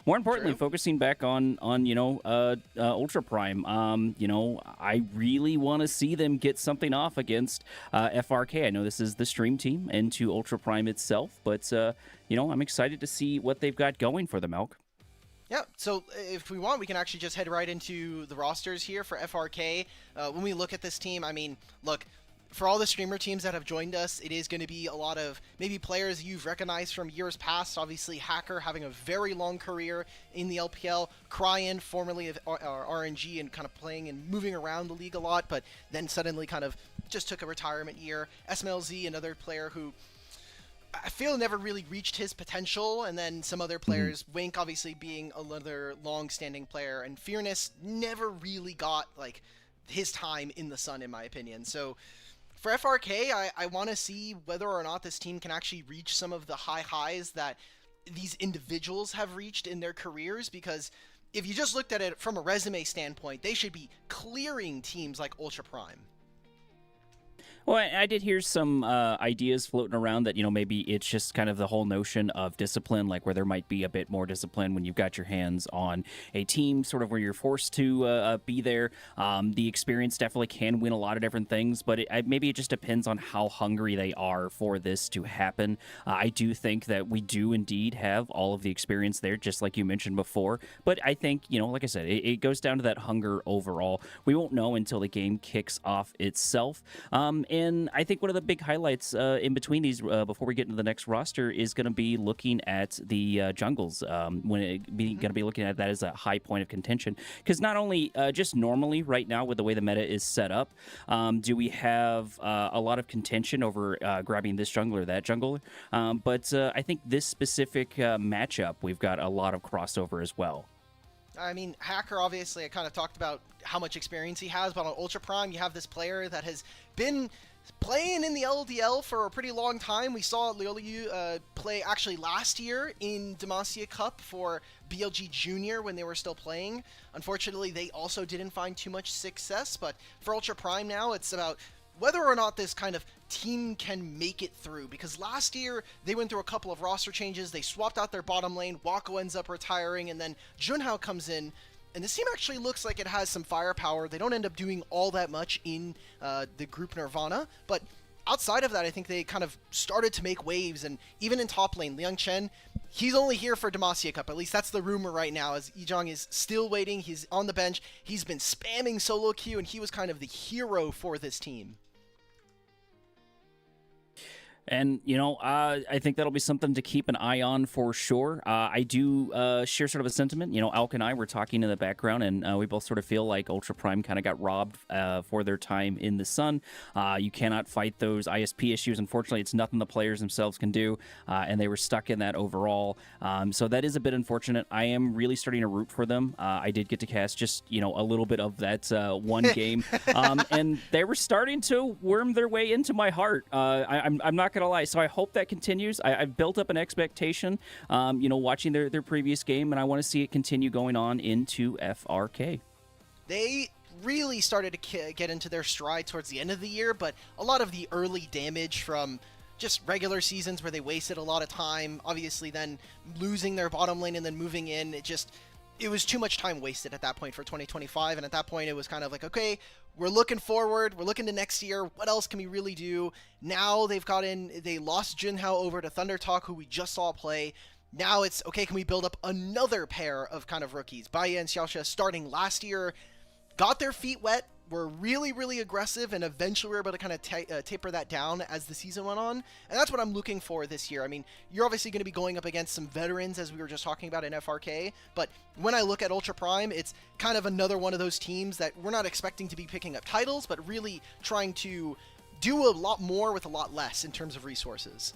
more importantly, focusing back on Ultra Prime. I really want to see them get something off against FRK. I know this is the stream team and to Ultra Prime itself, but, I'm excited to see what they've got going for them, Elk. Yeah, so if we want, we can actually just head right into the rosters here for FRK. When we look at this team, I mean, look, for all the streamer teams that have joined us, it is going to be a lot of maybe players you've recognized from years past. Obviously, Hacker having a very long career in the LPL. Cryan, formerly of RNG, and kind of playing and moving around the league a lot, but then suddenly kind of just took a retirement year. SMLZ, another player who I feel never really reached his potential, and then some other players, Wink obviously being another long-standing player, and Fearness never really got like his time in the sun, in my opinion. So for FRK, I want to see whether or not this team can actually reach some of the high highs that these individuals have reached in their careers, because if you just looked at it from a resume standpoint, they should be clearing teams like Ultra Prime. Well, I did hear some ideas floating around that, maybe it's just kind of the whole notion of discipline, like where there might be a bit more discipline when you've got your hands on a team, sort of where you're forced to be there. The experience definitely can win a lot of different things, but maybe it just depends on how hungry they are for this to happen. I do think that we do indeed have all of the experience there, just like you mentioned before. But I think, like I said, it goes down to that hunger overall. We won't know until the game kicks off itself. And I think one of the big highlights in between these, before we get into the next roster, is going to be looking at the jungles. Going to be looking at that as a high point of contention, because not only just normally right now with the way the meta is set up, do we have a lot of contention over grabbing this jungler or that jungler, but I think this specific matchup, we've got a lot of crossover as well. I mean, Hacker, obviously, I kind of talked about how much experience he has, but on Ultra Prime, you have this player that has been playing in the LDL for a pretty long time. We saw Lioliu play actually last year in Demacia Cup for BLG Junior when they were still playing. Unfortunately, they also didn't find too much success, but for Ultra Prime now, it's about whether or not this kind of team can make it through, because last year they went through a couple of roster changes. They swapped out their bottom lane, Wako ends up retiring, and then Junhao comes in, and this team actually looks like it has some firepower. They don't end up doing all that much in the group Nirvana, but outside of that, I think they kind of started to make waves, and even in top lane, Liang Chen, he's only here for Demacia Cup. At least that's the rumor right now, as Yizhong is still waiting. He's on the bench. He's been spamming solo queue, and he was kind of the hero for this team. And, I think that'll be something to keep an eye on for sure. I do share sort of a sentiment. Alk and I were talking in the background, and we both sort of feel like Ultra Prime kind of got robbed for their time in the sun. You cannot fight those ISP issues. Unfortunately, it's nothing the players themselves can do, and they were stuck in that overall. So that is a bit unfortunate. I am really starting to root for them. I did get to cast just, a little bit of that one game, and they were starting to worm their way into my heart. I'm not gonna lie, so I hope that continues. I've built up an expectation, watching their previous game, and I want to see it continue going on into FRK. They really started to get into their stride towards the end of the year, but a lot of the early damage from just regular seasons where they wasted a lot of time, obviously then losing their bottom lane and then moving in, it was too much time wasted at that point for 2025, and at that point it was kind of like, okay, we're looking forward, we're looking to next year, what else can we really do? Now they lost Junhao over to Thunder Talk, who we just saw play. Now it's, okay, can we build up another pair of kind of rookies? Baya and Xiaoxia starting last year, got their feet wet, were really, really aggressive, and eventually we were able to kind of taper that down as the season went on. And that's what I'm looking for this year. I mean, you're obviously going to be going up against some veterans, as we were just talking about in FRK, but when I look at Ultra Prime, it's kind of another one of those teams that we're not expecting to be picking up titles, but really trying to do a lot more with a lot less in terms of resources.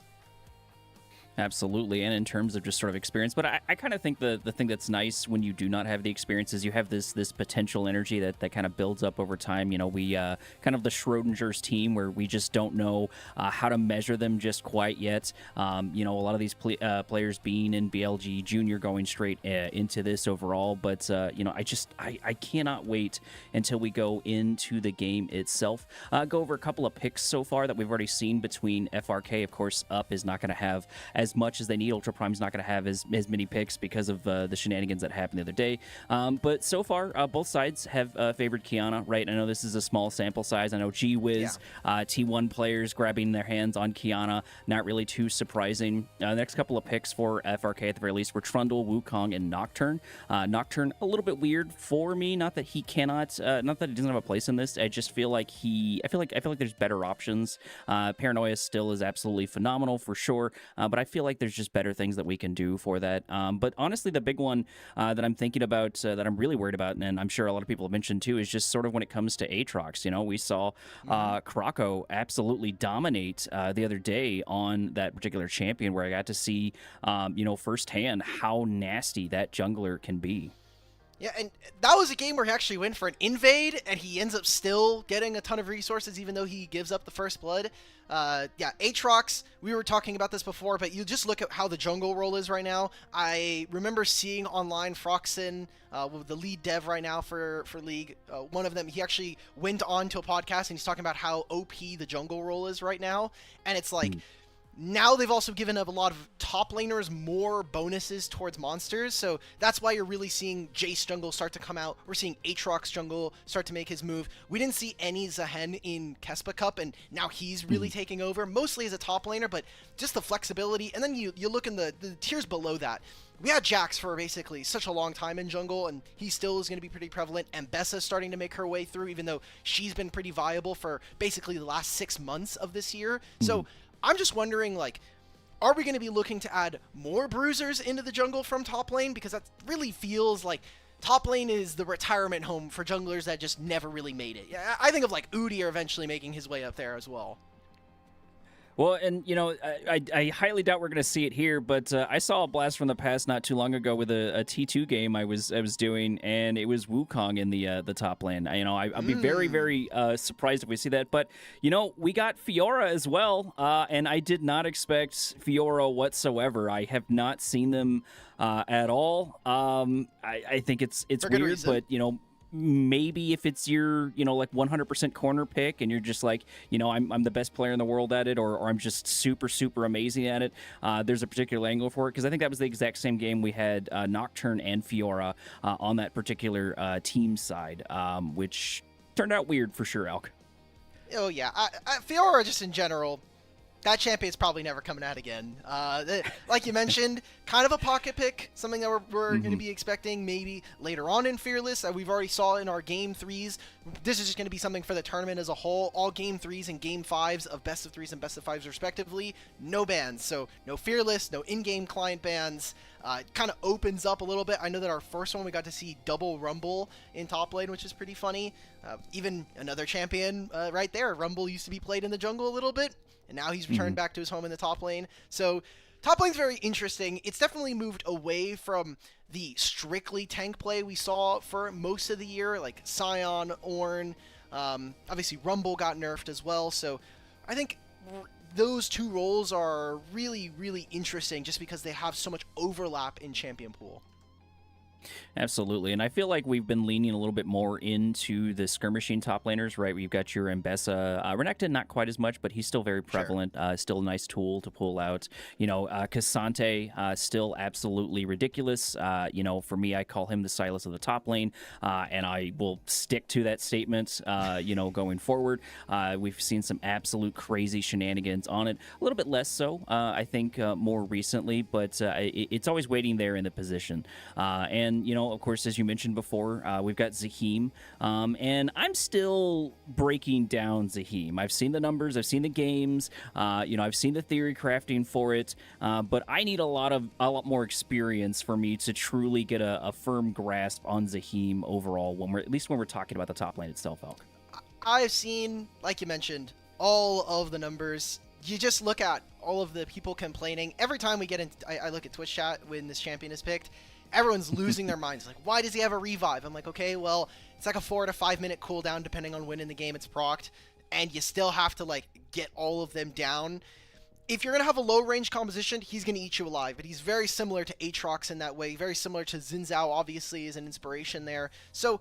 Absolutely, and in terms of just sort of experience, but I kind of think the thing that's nice when you do not have the experience is you have this potential energy that kind of builds up over time. You know, we kind of the Schrodinger's team where we just don't know how to measure them just quite yet. You know, a lot of these players being in BLG Junior going straight into this overall, but you know, I cannot wait until we go into the game itself. Go over a couple of picks so far that we've already seen between FRK. Of course, Up is not going to have as much as they need. Ultra Prime's not going to have as many picks because of the shenanigans that happened the other day. But so far, both sides have favored Qiyana, right? I know this is a small sample size. I know G-Wiz, T1 players grabbing their hands on Qiyana, not really too surprising. The next couple of picks for FRK at the very least were Trundle, Wukong, and Nocturne. Nocturne, a little bit weird for me. Not that he cannot, not that he doesn't have a place in this. I just feel like I feel like there's better options. Paranoia still is absolutely phenomenal for sure, but I feel like there's just better things that we can do for that. But honestly, the big one that I'm thinking about, that I'm really worried about, and I'm sure a lot of people have mentioned too, is just sort of when it comes to Aatrox. You know, we saw Krako absolutely dominate the other day on that particular champion, where I got to see, you know, firsthand how nasty that jungler can be. Yeah, and that was a game where he actually went for an invade, and he ends up still getting a ton of resources, even though he gives up the first blood. Yeah, Aatrox, we were talking about this before, but you just look at how the jungle role is right now. I remember seeing online Froxen, the lead dev right now for League, one of them, he actually went on to a podcast, and he's talking about how OP the jungle role is right now, and it's like... Now they've also given up a lot of top laners more bonuses towards monsters, so that's why you're really seeing Jace jungle start to come out. We're seeing Aatrox jungle start to make his move. We didn't see any Zahen in Kespa Cup, and now he's really taking over, mostly as a top laner, but just the flexibility. And then you look in the tiers below that. We had Jax for basically such a long time in jungle, and he still is going to be pretty prevalent. And Bessa's starting to make her way through, even though she's been pretty viable for basically the last 6 months of this year. So I'm just wondering, like, are we going to be looking to add more bruisers into the jungle from top lane? Because that really feels like top lane is the retirement home for junglers that just never really made it. Yeah, I think of, like, Udyr eventually making his way up there as well. Well, and, you know, I highly doubt we're going to see it here, but I saw a blast from the past not too long ago with a T2 game I was doing, and it was Wukong in the top lane. You know, I'd be very, very surprised if we see that. But, you know, we got Fiora as well, and I did not expect Fiora whatsoever. I have not seen them at all. I think it's weird, but, you know, maybe if it's your, you know, like 100% corner pick and you're just like, you know, I'm the best player in the world at it, or I'm just super, super amazing at it, there's a particular angle for it. Because I think that was the exact same game we had Nocturne and Fiora on that particular team side, which turned out weird for sure, Alk. Oh, yeah. Fiora, just in general, that champion's probably never coming out again. Like you mentioned, kind of a pocket pick, something that we're going to be expecting maybe later on in Fearless. We've already saw in our Game 3s. This is just going to be something for the tournament as a whole. All Game 3s and Game 5s of Best of 3s and Best of 5s respectively. No bans. So no Fearless, no in-game client bans. It kind of opens up a little bit. I know that our first one we got to see double Rumble in top lane, which is pretty funny. Even another champion right there. Rumble used to be played in the jungle a little bit, and now he's returned back to his home in the top lane. So top lane's very interesting. It's definitely moved away from the strictly tank play we saw for most of the year, like Sion, Ornn. Obviously Rumble got nerfed as well. So I think those two roles are really, really interesting just because they have so much overlap in champion pool. Absolutely, and I feel like we've been leaning a little bit more into the skirmishing top laners, right? We've got your Mbessa, Renekton, not quite as much, but he's still very prevalent. Still a nice tool to pull out. Cassante, still absolutely ridiculous. For me, I call him the Silas of the top lane, and I will stick to that statement. Going forward, we've seen some absolute crazy shenanigans on it. A little bit less so, I think, more recently, but it's always waiting there in the position. Of course, as you mentioned before, we've got Zaheem, and I'm still breaking down Zaheem. I've seen the numbers, I've seen the games, I've seen the theory crafting for it, but I need a lot more experience for me to truly get a firm grasp on Zaheem overall, at least when we're talking about the top lane itself, Elk. I've seen, like you mentioned, all of the numbers. You just look at all of the people complaining. Every time we get in, I look at Twitch chat when this champion is picked, everyone's losing their minds. Like, why does he have a revive? I'm like, okay, well, it's like a 4 to 5 minute cooldown depending on when in the game it's procced, and you still have to, get all of them down. If you're going to have a low range composition, he's going to eat you alive, but he's very similar to Aatrox in that way, very similar to Xin Zhao, obviously, is an inspiration there. So,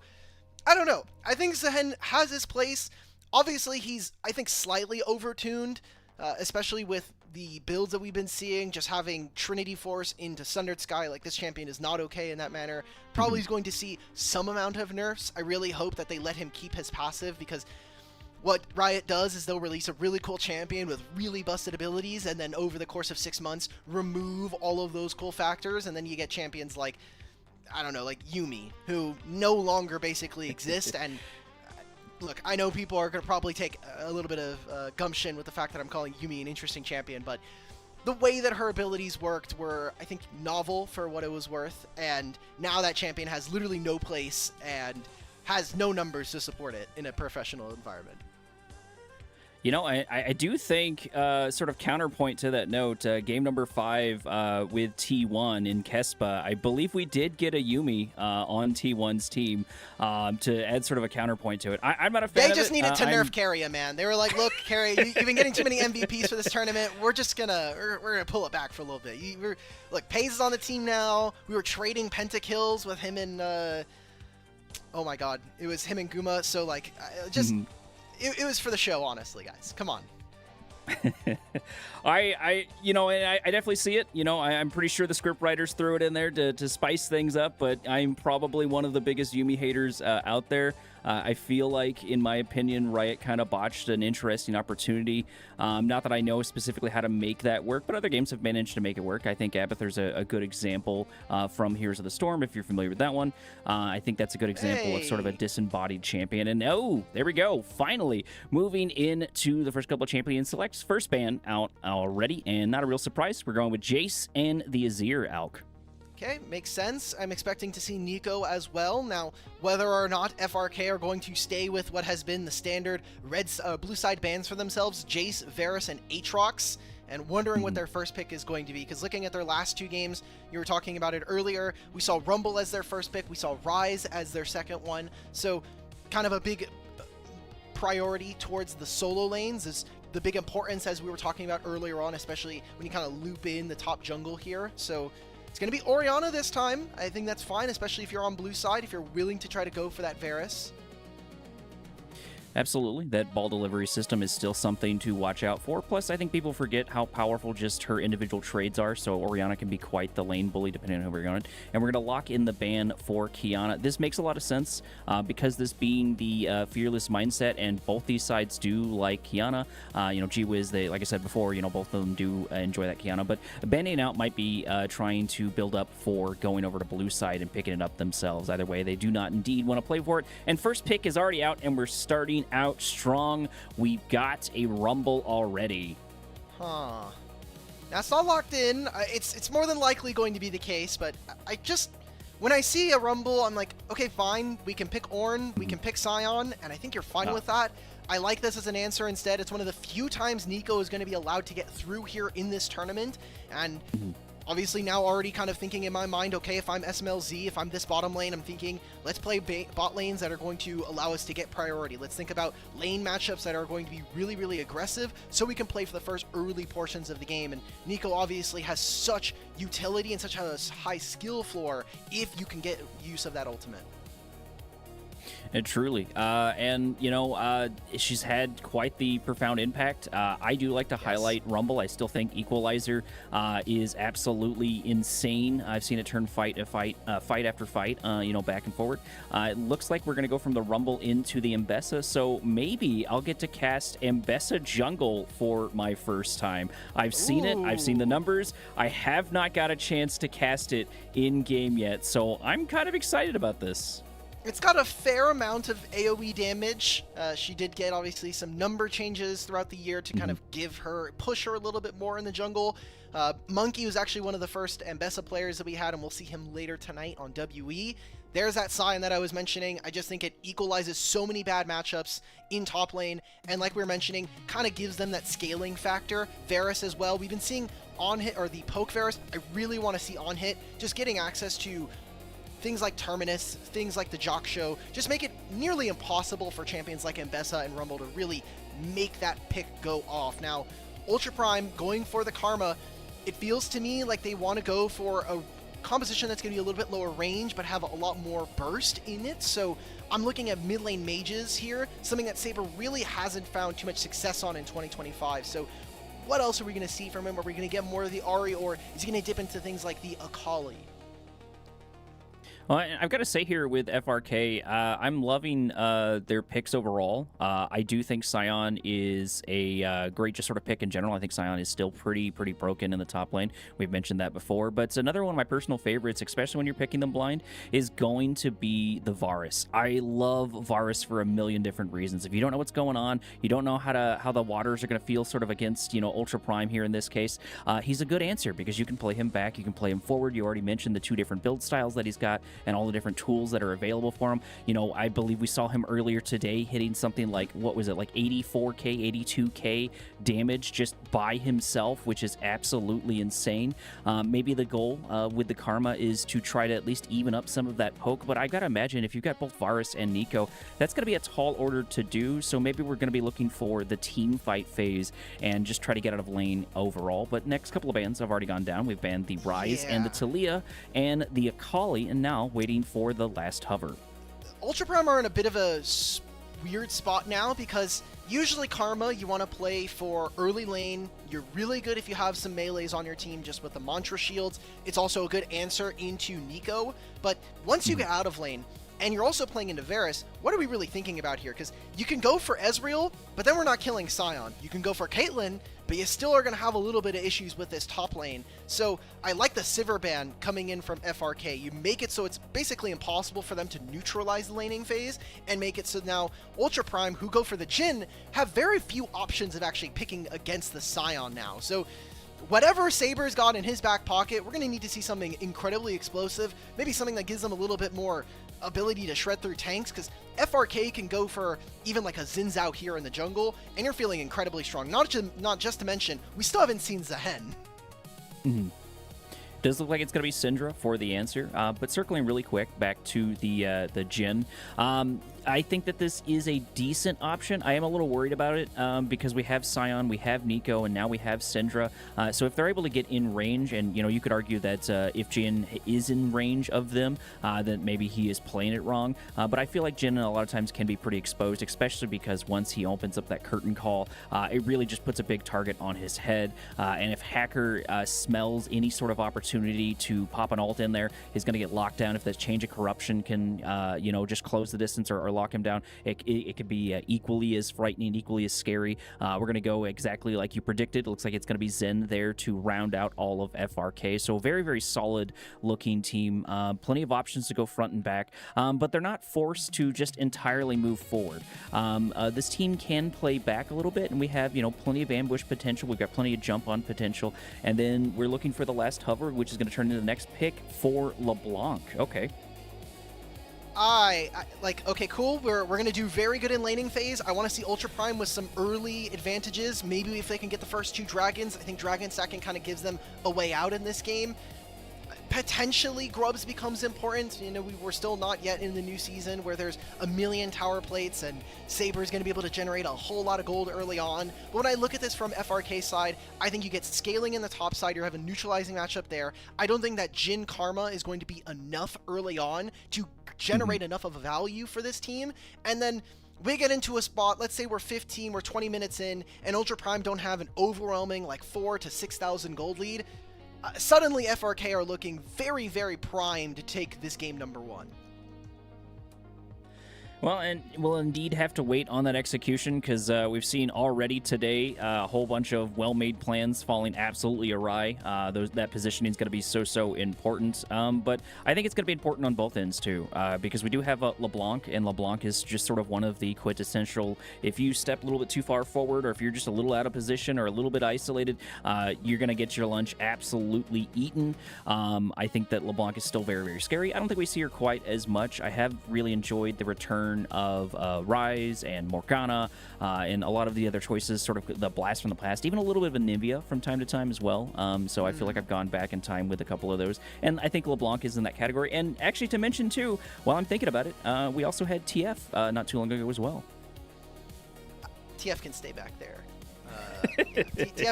I don't know. I think Zehen has his place. Obviously, he's, I think, slightly overtuned, especially with the builds that we've been seeing, just having Trinity Force into Sundered Sky. Like, this champion is not okay in that manner. Probably is going to see some amount of nerfs. I really hope that they let him keep his passive, because what Riot does is they'll release a really cool champion with really busted abilities, and then over the course of 6 months, remove all of those cool factors, and then you get champions like, I don't know, like Yuumi, who no longer basically exist. And look, I know people are going to probably take a little bit of gumption with the fact that I'm calling Yuumi an interesting champion, but the way that her abilities worked were, I think, novel for what it was worth, and now that champion has literally no place and has no numbers to support it in a professional environment. I do think, sort of counterpoint to that note, game number 5 with T1 in Kespa, I believe we did get a Yuumi on T1's team to add sort of a counterpoint to it. I'm not a fan of it. They just needed to nerf Carrier, man. They were like, look, Carrier, you've been getting too many MVPs for this tournament. We're gonna pull it back for a little bit. Look, Paze is on the team now. We were trading pentakills with him and, oh my god, it was him and Guma, so It was for the show, honestly, guys. Come on. I definitely see it. I'm pretty sure the script writers threw it in there to spice things up, but I'm probably one of the biggest Yuumi haters out there. I feel like, in my opinion, Riot kind of botched an interesting opportunity. Not that I know specifically how to make that work, but other games have managed to make it work. I think Abathur's a good example from Heroes of the Storm, if you're familiar with that one. I think that's a good example of sort of a disembodied champion. And there we go. Finally, moving into the first couple of champion selects. First ban out already, and not a real surprise. We're going with Jace and the Azir, Alk. Okay, makes sense. I'm expecting to see Nico as well. Now, whether or not FRK are going to stay with what has been the standard blue side bans for themselves, Jace, Varus, and Aatrox, and wondering what their first pick is going to be, because looking at their last 2 games, you were talking about it earlier, we saw Rumble as their first pick, we saw Ryze as their second one, so kind of a big priority towards the solo lanes is the big importance, as we were talking about earlier on, especially when you kind of loop in the top jungle here. So it's going to be Orianna this time. I think that's fine, especially if you're on blue side, if you're willing to try to go for that Varus. Absolutely. That ball delivery system is still something to watch out for. Plus, I think people forget how powerful just her individual trades are, so Orianna can be quite the lane bully depending on who we're going. And we're going to lock in the ban for Qiyana. This makes a lot of sense because this being the fearless mindset, and both these sides do like Qiyana. G-Wiz, like I said before, both of them do enjoy that Qiyana, but banning out might be trying to build up for going over to blue side and picking it up themselves. Either way, they do not indeed want to play for it. And first pick is already out, and we're starting out strong. We've got a Rumble already. Now, it's not locked in. It's more than likely going to be the case, but when I see a Rumble, I'm like, okay, fine. We can pick Ornn, we can pick Sion, and I think you're fine with that. I like this as an answer instead. It's one of the few times Nico is going to be allowed to get through here in this tournament, and obviously now already kind of thinking in my mind, okay, if I'm SMLZ, if I'm this bottom lane, I'm thinking, let's play bot lanes that are going to allow us to get priority. Let's think about lane matchups that are going to be really, really aggressive so we can play for the first early portions of the game. And Nico obviously has such utility and such a high skill floor if you can get use of that ultimate. Truly. And, she's had quite the profound impact. I do like to highlight Rumble. I still think Equalizer is absolutely insane. I've seen it turn fight after fight, back and forward. It looks like we're going to go from the Rumble into the Mbessa, so maybe I'll get to cast Mbessa Jungle for my first time. I've seen it. I've seen the numbers. I have not got a chance to cast it in-game yet, so I'm kind of excited about this. It's got a fair amount of AoE damage. She did get obviously some number changes throughout the year to kind of push her a little bit more in the jungle. Monkey was actually one of the first Mbessa players that we had, and we'll see him later tonight on WE. There's that sign that I was mentioning. I just think it equalizes so many bad matchups in top lane, and like we were mentioning, kind of gives them that scaling factor. Varus as well. We've been seeing on hit, or the poke Varus. I really want to see on hit, just getting access to things like Terminus, things like the Jock Show, just make it nearly impossible for champions like Mbessa and Rumble to really make that pick go off. Now, Ultra Prime going for the Karma, it feels to me like they want to go for a composition that's going to be a little bit lower range, but have a lot more burst in it. So I'm looking at mid lane mages here, something that Saber really hasn't found too much success on in 2025. So what else are we going to see from him? Are we going to get more of the Ahri, or is he going to dip into things like the Akali? Well, I've got to say here with FRK, I'm loving their picks overall. I do think Sion is a great just sort of pick in general. I think Sion is still pretty broken in the top lane. We've mentioned that before. But it's another one of my personal favorites, especially when you're picking them blind, is going to be the Varus. I love Varus for a million different reasons. If you don't know what's going on, you don't know how the waters are going to feel sort of against, Ultra Prime here in this case, he's a good answer because you can play him back, you can play him forward. You already mentioned the two different build styles that he's got and all the different tools that are available for him. I believe we saw him earlier today hitting something like, what was it, like 84k, 82k damage just by himself, which is absolutely insane. Maybe the goal with the Karma is to try to at least even up some of that poke, but I gotta imagine if you've got both Varus and Nico, that's gonna be a tall order to do, so maybe we're gonna be looking for the team fight phase and just try to get out of lane overall. But next couple of bans have already gone down. We've banned the Rise and the Talia and the Akali, and now waiting for the last hover. Ultra Prime are in a bit of a weird spot now because usually Karma you want to play for early lane. You're really good if you have some melees on your team just with the mantra shields. It's also a good answer into Nico, but once you get out of lane and you're also playing into Varus, what are we really thinking about here? Because you can go for Ezreal, but then we're not killing Sion. You can go for Caitlyn, but you still are going to have a little bit of issues with this top lane. So I like the Sivir ban coming in from FRK. You make it so it's basically impossible for them to neutralize the laning phase, and make it so now Ultra Prime, who go for the Jhin, have very few options of actually picking against the Sion now. So whatever Saber's got in his back pocket, we're going to need to see something incredibly explosive, maybe something that gives them a little bit more ability to shred through tanks, because FRK can go for even like a Xin Zhao here in the jungle, and you're feeling incredibly strong. Not just to mention, we still haven't seen Zehen. Does look like it's going to be Syndra for the answer, but circling really quick back to the Jhin. I think that this is a decent option. I am a little worried about it because we have Sion, we have Nico, and now we have Syndra. So if they're able to get in range, and you could argue that if Jhin is in range of them, then maybe he is playing it wrong. But I feel like Jhin a lot of times can be pretty exposed, especially because once he opens up that curtain call, it really just puts a big target on his head. And if Hacker smells any sort of opportunity to pop an ult in there, he's going to get locked down. If the Change of Corruption can, just close the distance or lock him down, it could be equally as frightening, equally as scary. We're going to go exactly like you predicted. It looks like it's going to be Zen there to round out all of FRK. So very, very solid looking team. Plenty of options to go front and back, but they're not forced to just entirely move forward. This team can play back a little bit, and we have, plenty of ambush potential. We've got plenty of jump on potential, and then we're looking for the last hover, which is going to turn into the next pick for LeBlanc. Okay. like, okay, cool. We're gonna do very good in laning phase. I want to see Ultra Prime with some early advantages. Maybe if they can get the first 2 dragons, I think dragon stacking kind of gives them a way out in this game. Potentially, Grubs becomes important. You know, we're still not yet in the new season where there's a million tower plates and Saber is going to be able to generate a whole lot of gold early on. But when I look at this from FRK side, I think you get scaling in the top side. You have a neutralizing matchup there. I don't think that Jin Karma is going to be enough early on to generate enough of a value for this team. And then we get into a spot, let's say we're 15, we're 20 minutes in, and Ultra Prime don't have an overwhelming like 4,000 to 6,000 gold lead. Suddenly FRK are looking very, very primed to take this game number 1. Well, and we'll indeed have to wait on that execution because we've seen already today a whole bunch of well-made plans falling absolutely awry. That positioning is going to be so important. But I think it's going to be important on both ends too because we do have LeBlanc, and LeBlanc is just sort of one of the quintessential, if you step a little bit too far forward or if you're just a little out of position or a little bit isolated, you're going to get your lunch absolutely eaten. I think that LeBlanc is still very, very scary. I don't think we see her quite as much. I have really enjoyed the return of Rise and Morgana and a lot of the other choices, sort of the blast from the past, even a little bit of Anivia from time to time as well. So I feel like I've gone back in time with a couple of those, and I think LeBlanc is in that category. And actually, to mention too, while I'm thinking about it, we also had TF not too long ago as well. TF can stay back there.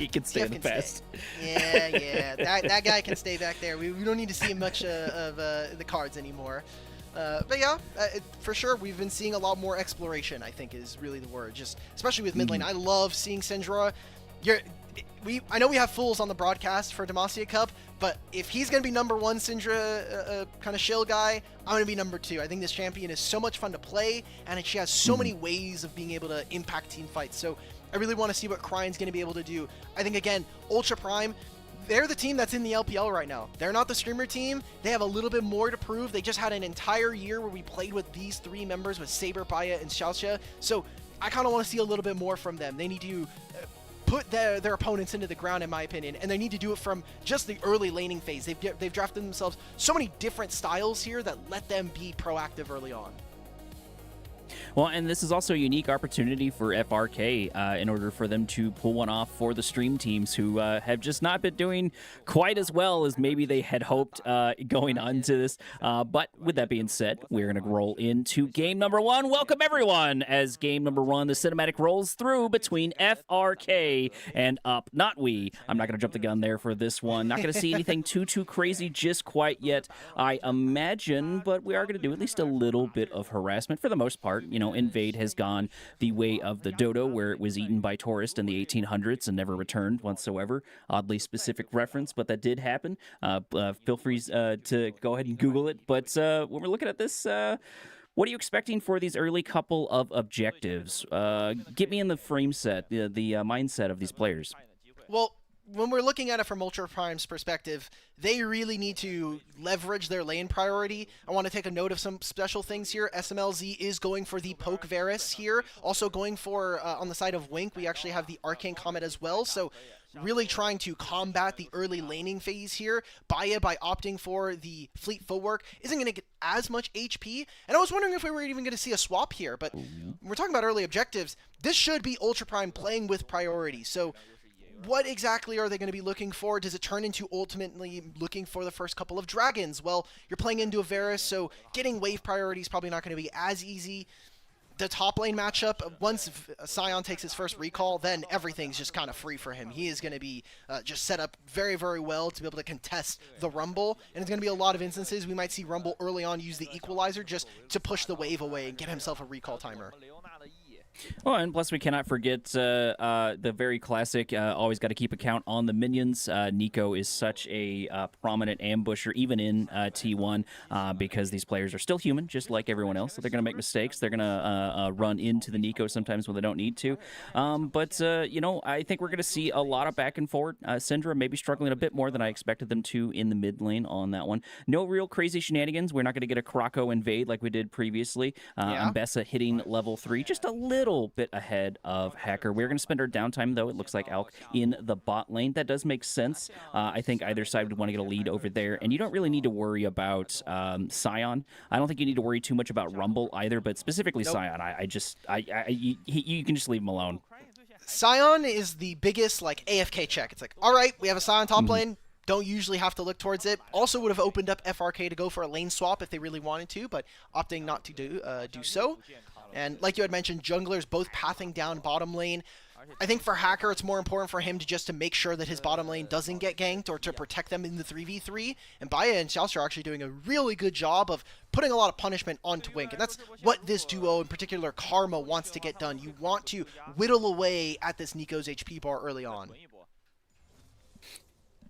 He can stay in the past. Yeah. That guy can stay back there. We don't need to see much of the cards anymore. But yeah, for sure, we've been seeing a lot more exploration, I think is really the word, just especially with mid lane. I love seeing Syndra. I know we have fools on the broadcast for Demacia Cup, but if he's going to be number 1 Syndra kind of shill guy, I'm going to be number 2. I think this champion is so much fun to play, and she has so many ways of being able to impact team fights. So I really want to see what Cryne's going to be able to do. I think, again, Ultra Prime, they're the team that's in the LPL right now. They're not the streamer team. They have a little bit more to prove. They just had an entire year where we played with these 3 members with Saber, Baya, and Xiaoxia. So I kind of want to see a little bit more from them. They need to put their opponents into the ground, in my opinion, and they need to do it from just the early laning phase. They've drafted themselves so many different styles here that let them be proactive early on. Well, and this is also a unique opportunity for FRK in order for them to pull one off for the stream teams who have just not been doing quite as well as maybe they had hoped going on to this. But with that being said, we're going to roll into game number 1. Welcome, everyone, as game number 1, the cinematic rolls through between FRK and Up. Not we. I'm not going to jump the gun there for this one. Not going to see anything too crazy just quite yet, I imagine, but we are going to do at least a little bit of harassment for the most part. You know, Invade has gone the way of the dodo, where it was eaten by tourists in the 1800s and never returned whatsoever. Oddly specific reference, but that did happen. Feel free to go ahead and Google it. But when we're looking at this, what are you expecting for these early couple of objectives? Get me in the frame set, the mindset of these players. Well, when we're looking at it from Ultra Prime's perspective, they really need to leverage their lane priority. I want to take a note of some special things here. SMLZ is going for the Poke Varus here. Also going for, on the side of Wink, we actually have the Arcane Comet as well. So really trying to combat the early laning phase here. Baya, by opting for the Fleet Footwork, isn't going to get as much HP. And I was wondering if we were even going to see a swap here. But when we're talking about early objectives, this should be Ultra Prime playing with priority. So what exactly are they going to be looking for? Does it turn into ultimately looking for the first couple of dragons? Well, you're playing into a Varus, so getting wave priority is probably not going to be as easy. The top lane matchup, once Sion takes his first recall, then everything's just kind of free for him. He is going to be just set up very, very well to be able to contest the Rumble. And it's going to be a lot of instances. We might see Rumble early on use the Equalizer just to push the wave away and get himself a recall timer. Well, and plus we cannot forget the very classic, always got to keep a count on the minions. Nico is such a prominent ambusher, even in T1, because these players are still human, just like everyone else. So they're going to make mistakes. They're going to run into the Nico sometimes when they don't need to. But you know, I think we're going to see a lot of back and forward. Syndra maybe struggling a bit more than I expected them to in the mid lane on that one. No real crazy shenanigans. We're not going to get a Krako invade like we did previously. Mbessa hitting level 3, just a little little bit ahead of Hacker. We're going to spend our downtime, though, it looks like, Alk, in the bot lane. That does make sense. I think either side would want to get a lead over there, and you don't really need to worry about Scion. I don't think you need to worry too much about Rumble either, but specifically Scion, you can just leave him alone. Scion is the biggest, like, AFK check. It's like, all right, we have a Scion top lane. Don't usually have to look towards it. Also would have opened up FRK to go for a lane swap if they really wanted to, but opting not to do so. And like you had mentioned, junglers both pathing down bottom lane. I think for Hacker, it's more important for him to make sure that his bottom lane doesn't get ganked or to protect them in the 3v3. And Baya and Xiaoxia are actually doing a really good job of putting a lot of punishment onto Wink. And that's what this duo, in particular Karma, wants to get done. You want to whittle away at this Nico's HP bar early on.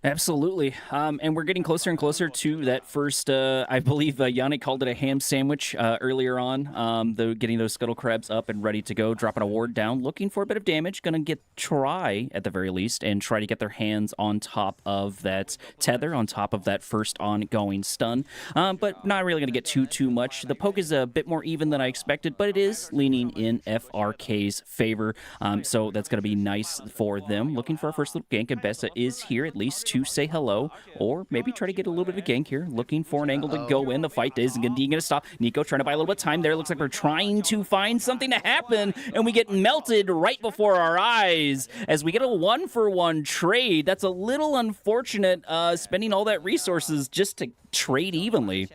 Absolutely. And we're getting closer and closer to that first, I believe Yannick called it a ham sandwich earlier on, getting those scuttle crabs up and ready to go, dropping a ward down, looking for a bit of damage, going to try, at the very least, and try to get their hands on top of that tether, on top of that first ongoing stun, but not really going to get too much. The poke is a bit more even than I expected, but it is leaning in FRK's favor, so that's going to be nice for them. Looking for our first little gank, and Bessa is here at least to say hello, or maybe try to get a little bit of a gank here. Looking for an angle to go in. The fight isn't going to stop. Nico trying to buy a little bit of time there. Looks like we're trying to find something to happen, and we get melted right before our eyes as we get a 1-for-1 trade. That's a little unfortunate, spending all that resources just to trade evenly.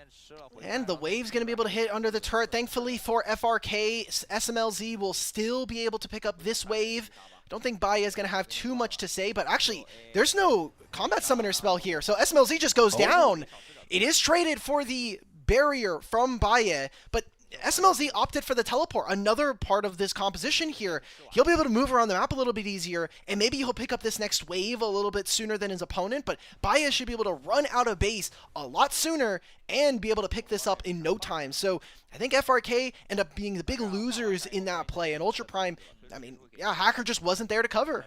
And the wave's going to be able to hit under the turret. Thankfully for FRK, SMLZ will still be able to pick up this wave. Don't think Baya is going to have too much to say, but actually, there's no combat summoner spell here, so SMLZ just goes down. It is traded for the barrier from Baya, but SMLZ opted for the teleport. Another part of this composition here. He'll be able to move around the map a little bit easier, and maybe he'll pick up this next wave a little bit sooner than his opponent, but Baya should be able to run out of base a lot sooner and be able to pick this up in no time. So I think FRK end up being the big losers in that play, and Ultra Prime, I mean, yeah, Hacker just wasn't there to cover.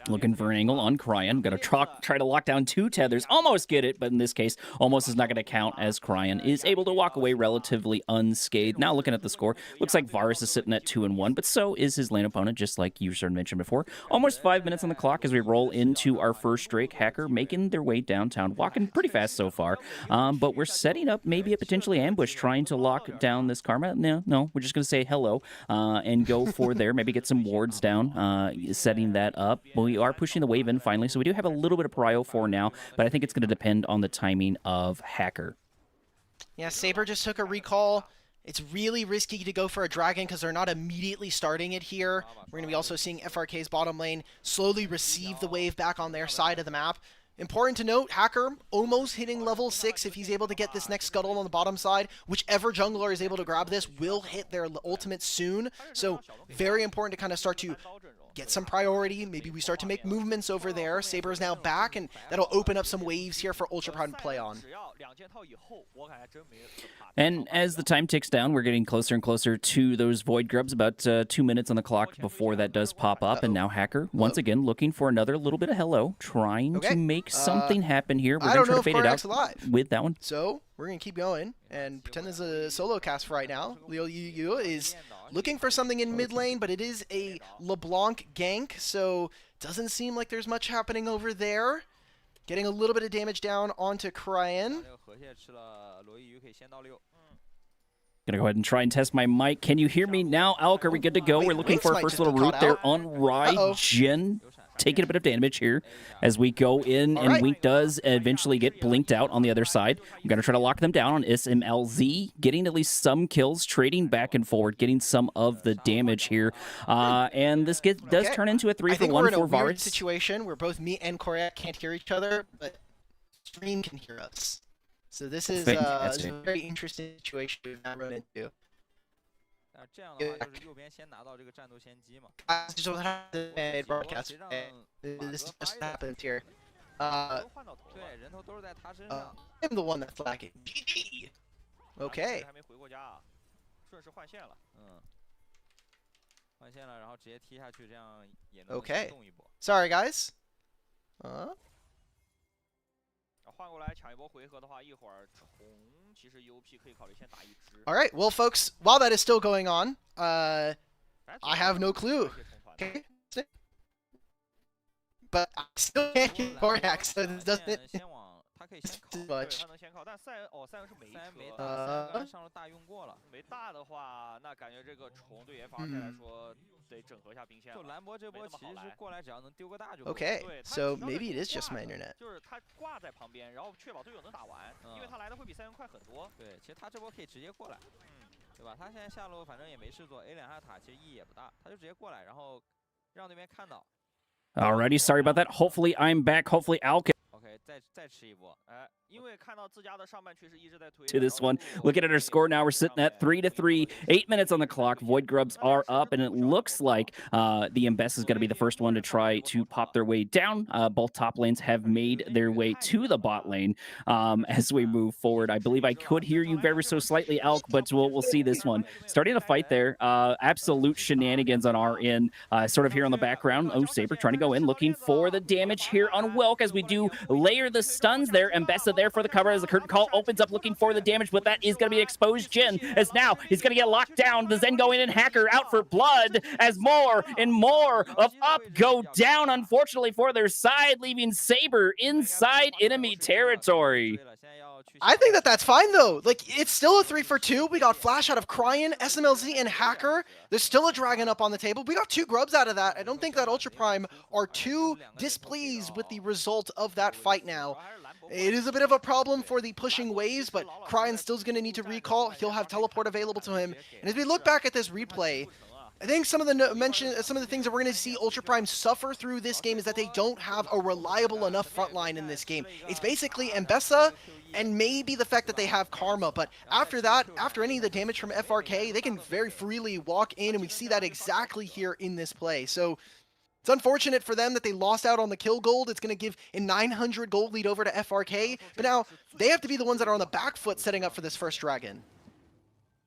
Looking for an angle on Cryan. Gonna try to lock down 2 tethers. Almost get it, but in this case, almost is not going to count as Cryan is able to walk away relatively unscathed. Now looking at the score, looks like Varus is sitting at 2-1, but so is his lane opponent, just like you sort of mentioned before. Almost 5 minutes on the clock as we roll into our first Drake. Hacker making their way downtown, walking pretty fast so far, but we're setting up maybe a potentially ambush, trying to lock down this Karma. No, we're just going to say hello and go for there, maybe get some wards down, setting that up. We are pushing the wave in finally, so we do have a little bit of prio for now, but I think it's going to depend on the timing of Hacker. Yeah, Saber just took a recall. It's really risky to go for a dragon because they're not immediately starting it here. We're going to be also seeing FRK's bottom lane slowly receive the wave back on their side of the map. Important to note, Hacker almost hitting level 6 if he's able to get this next scuttle on the bottom side. Whichever jungler is able to grab this will hit their ultimate soon. So very important to kind of start to get some priority. Maybe we start to make movements over there. Saber is now back, and that'll open up some waves here for Ultra Prime to play on. And as the time ticks down, we're getting closer and closer to those Void Grubs, about 2 minutes on the clock before that does pop up. And now Hacker, once again, looking for another little bit of hello, trying to make something happen here. We're going to try to fade it out with that one. So we're going to keep going and pretend there's a solo cast for right now. Leo Yu is looking for something in mid lane, but it is a LeBlanc gank, so doesn't seem like there's much happening over there. Getting a little bit of damage down onto Cryan. Gonna go ahead and try and test my mic. Can you hear me now, Alk? Are we good to go? We're looking for our first little root there on Raijin. Taking a bit of damage here as we go in, and Wink does eventually get blinked out on the other side. I'm going to try to lock them down on SMLZ, getting at least some kills, trading back and forward, getting some of the damage here. And this does turn into a 3-for-1 for Varus. I think we're in a weird situation where both me and Korea can't hear each other, but stream can hear us. So this is a very interesting situation we've now run into. Broadcast. This just happened here. I'm the one that's lagging. GG. Okay. Okay. Sorry, guys. 换过来抢一波回合的话，一会儿红 All right, well, folks, while that is still going on, I have no clue. Okay. But I still can't get Koryak, so this doesn't too much. 没大的话，那感觉这个虫对于 FRK 来说得整合一下兵线。就兰博这波其实是过来，只要能丢个大就。Okay, so maybe it is just my internet. 就是他挂在旁边，然后确保队友能打完，因为他来的会比赛人快很多。对，其实他这波可以直接过来，对吧？他现在下路反正也没事做 ，A2下塔其实意义也不大，他就直接过来，然后让对面看到。 Alrighty, sorry about that. Hopefully I'm back. Hopefully Al can. OK， 再吃一波，哎，因为看到自家的上半区是一直在推。To this one, looking at our score now, we're sitting at 3-3. 8 minutes on the clock. Void Grubs are up, and it looks like the Mbess is going to be the first one to try to pop their way down. Both top lanes have made their way to the bot lane as we move forward. I believe I could hear you very so slightly, Elk, but we'll see this one. Starting a fight there. Absolute shenanigans on our end. Sort of here on the background. Oh, Saber trying to go in, looking for the damage here on Welk as we do layer the stuns there. Mbessa there for the cover as the curtain call opens up looking for the damage, but that is going to be exposed Jin as now he's going to get locked down. The Zen go in and Hacker out for blood as more and more of Up go down, unfortunately, for their side, leaving Saber inside enemy territory. I think that's fine, though. Like, it's still a 3-for-2. We got Flash out of Cryan, SMLZ, and Hacker. There's still a Dragon up on the table. We got 2 Grubs out of that. I don't think that Ultra Prime are too displeased with the result of that fight now. It is a bit of a problem for the pushing waves, but Cryan still's going to need to recall. He'll have teleport available to him. And as we look back at this replay, I think some of the things that we're going to see Ultra Prime suffer through this game is that they don't have a reliable enough front line in this game. It's basically Mbessa and maybe the fact that they have Karma, but after that, after any of the damage from FRK, they can very freely walk in, and we see that exactly here in this play. So it's unfortunate for them that they lost out on the kill gold. It's going to give a 900 gold lead over to FRK, but now they have to be the ones that are on the back foot setting up for this first Dragon.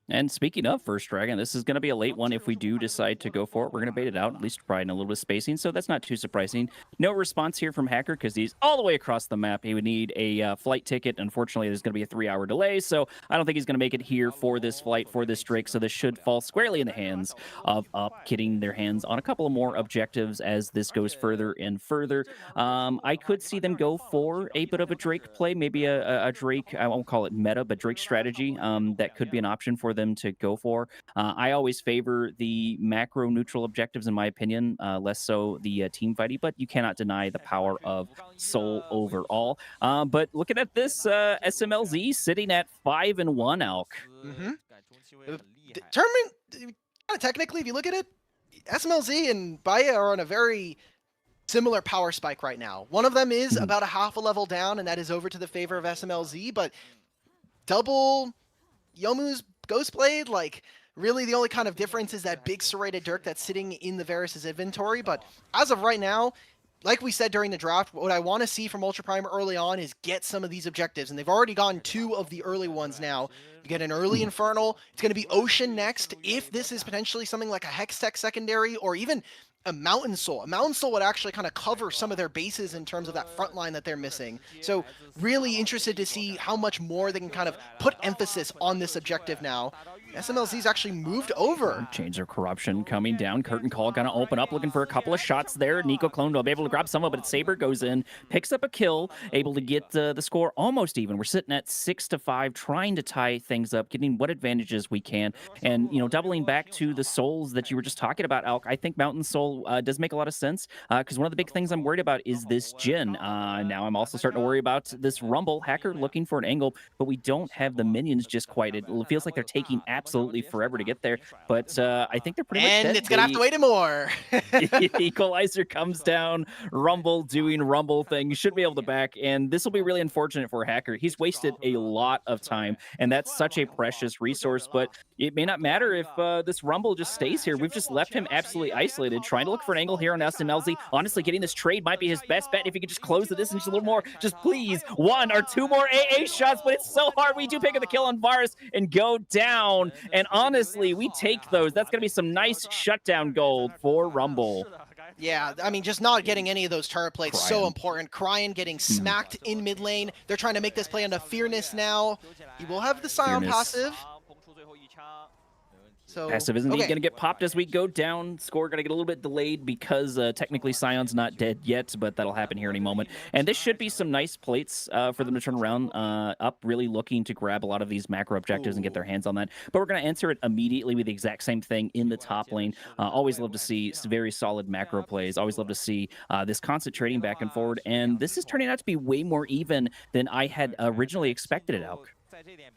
And speaking of first Dragon, this is going to be a late one if we do decide to go for it. We're going to bait it out, at least providing a little bit of spacing, so that's not too surprising. No response here from Hacker because he's all the way across the map. He would need a flight ticket. Unfortunately, there's going to be a 3-hour delay, so I don't think he's going to make it here for this flight, for this Drake, so this should fall squarely in the hands of Up, getting their hands on a couple of more objectives as this goes further and further. I could see them go for a bit of a Drake play, maybe a Drake, I won't call it meta, but Drake strategy. That could be an option for them to go for. I always favor the macro neutral objectives, in my opinion, less so the team fighting, but you cannot deny the power of Soul overall. But looking at this, SMLZ sitting at 5-1, Elk. Tournament, technically, if you look at it, SMLZ and Baya are on a very similar power spike right now. One of them is about a half a level down, and that is over to the favor of SMLZ, but double Yomu's Ghostblade, like, really the only kind of difference is that big serrated Dirk that's sitting in the Varus' inventory. But as of right now, like we said during the draft, what I want to see from Ultra Prime early on is get some of these objectives. And they've already gotten 2 of the early ones now. You get an early Infernal. It's going to be Ocean next. If this is potentially something like a Hextech secondary or even a Mountain Soul. A Mountain Soul would actually kind of cover some of their bases in terms of that front line that they're missing. So really interested to see how much more they can kind of put emphasis on this objective now. SMLZ's actually moved over. Chains of Corruption coming down. Curtain call gonna open up, looking for a couple of shots there. Nico Clone will be able to grab some of it, but Saber goes in, picks up a kill, able to get the score almost even. We're sitting at 6-5, trying to tie things up, getting what advantages we can. And, you know, doubling back to the souls that you were just talking about, Alk, I think Mountain Soul does make a lot of sense, because one of the big things I'm worried about is this Jhin. Now I'm also starting to worry about this Rumble. Hacker looking for an angle, but we don't have the minions just quite. It feels like they're taking absolutely forever to get there, but I think they're pretty much dead. And it's gonna have to wait more. Equalizer comes down, Rumble doing Rumble thing. You should be able to back, and this will be really unfortunate for Hacker. He's wasted a lot of time, and that's such a precious resource, but it may not matter if this Rumble just stays here. We've just left him absolutely isolated, trying to look for an angle here on SMLZ. Honestly, getting this trade might be his best bet if he could just close the distance a little more. Just please, 1 or 2 more AA shots, but it's so hard. We do pick up the kill on Varus and go down, and honestly, we take those. That's going to be some nice shutdown gold for Rumble. Yeah, I mean, just not getting any of those turret plates, so important. Cryan getting smacked in mid lane. They're trying to make this play onto Fearness now. He will have the Scion passive. So, Passive isn't going to get popped as we go down. Score going to get a little bit delayed because technically Scion's not dead yet, but that'll happen here any moment. And this should be some nice plates for them to turn around up, really looking to grab a lot of these macro objectives and get their hands on that. But we're going to answer it immediately with the exact same thing in the top lane. Always love to see very solid macro plays. Always love to see this constant trading back and forward. And this is turning out to be way more even than I had originally expected it, Alk.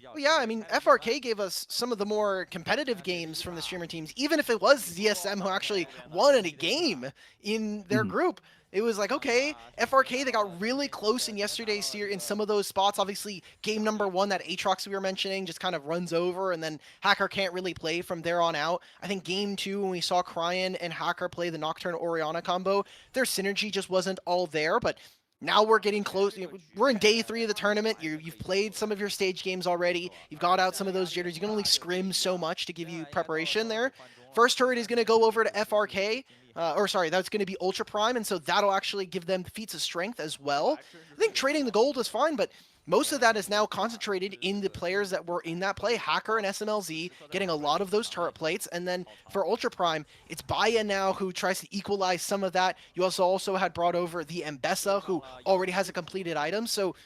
Well, yeah, I mean, FRK gave us some of the more competitive games from the streamer teams, even if it was ZSM who actually won in a game in their group. It was like, okay, FRK, they got really close in yesterday's year in some of those spots. Obviously, game number 1, that Aatrox we were mentioning, just kind of runs over, and then Hacker can't really play from there on out. I think game 2, when we saw Cryan and Hacker play the Nocturne Orianna combo, their synergy just wasn't all there, but now we're getting close. We're in day 3 of the tournament. You've played some of your stage games already. You've got out some of those jitters. You can only scrim so much to give you preparation there. First turret is going to go over to FRK. That's going to be Ultra Prime, and so that'll actually give them feats of strength as well. I think trading the gold is fine, but most of that is now concentrated in the players that were in that play. Hacker and SMLZ getting a lot of those turret plates. And then for Ultra Prime, it's Baya now who tries to equalize some of that. You also had brought over the Mbessa, who already has a completed item. So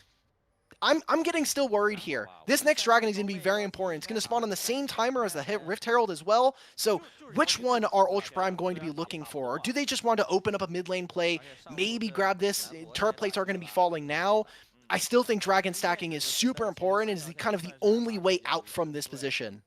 I'm getting still worried here. This next dragon is going to be very important. It's going to spawn on the same timer as the Rift Herald as well. So which one are Ultra Prime going to be looking for? Or do they just want to open up a mid lane play, maybe grab this? Turret plates are going to be falling now. I still think dragon stacking is super important and is kind of the only way out from this position.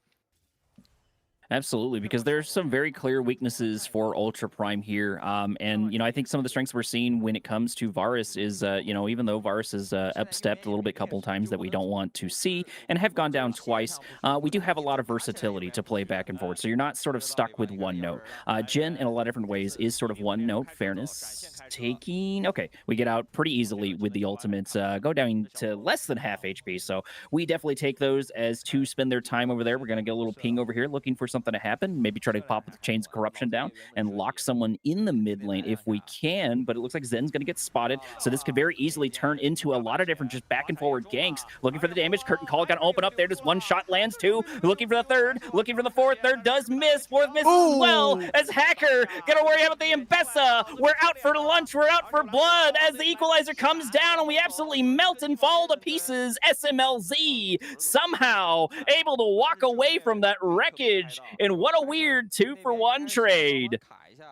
Absolutely, because there's some very clear weaknesses for Ultra Prime here. And, I think some of the strengths we're seeing when it comes to Varus is, even though Varus has upstepped a little bit a couple times that we don't want to see and have gone down twice, we do have a lot of versatility to play back and forth. So you're not sort of stuck with one note. Jhin, in a lot of different ways, is sort of one note. Fairness taking... Okay, we get out pretty easily with the ultimates. Go down to less than half HP. So we definitely take those as to spend their time over there. We're going to get a little ping over here looking for something to happen, maybe try to pop the Chains of Corruption down and lock someone in the mid lane if we can, but it looks like Zen's going to get spotted, so this could very easily turn into a lot of different just back and forward ganks. Looking for the damage, Curtain Call got to open up there, just one shot lands, 2, looking for the 3rd, looking for the 4th, 3rd does miss, 4th misses as well, as Hacker gonna worry about the Mbessa. We're out for lunch, we're out for blood, as the equalizer comes down and we absolutely melt and fall to pieces. SMLZ somehow able to walk away from that wreckage, and what a weird 2-for-1 trade.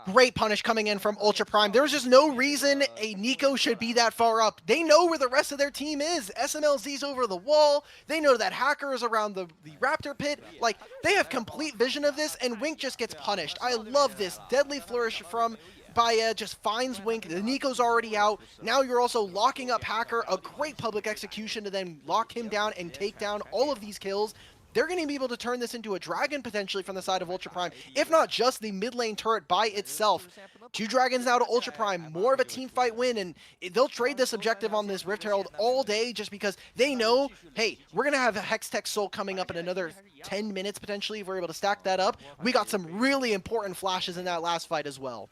Great punish coming in from Ultra Prime. There's just no reason a Nico should be that far up. They know where the rest of their team is. SMLZ's over the wall. They know that Hacker is around the Raptor pit. Like, they have complete vision of this, and Wink just gets punished. I love this. Deadly Flourish from Baya just finds Wink. The Nico's already out. Now you're also locking up Hacker. A great public execution to then lock him down and take down all of these kills. They're going to be able to turn this into a dragon potentially from the side of Ultra Prime, if not just the mid lane turret by itself. 2 dragons now to Ultra Prime, more of a team fight win, and they'll trade this objective on this Rift Herald all day just because they know, hey, we're going to have a Hextech Soul coming up in another 10 minutes potentially if we're able to stack that up. We got some really important flashes in that last fight as well.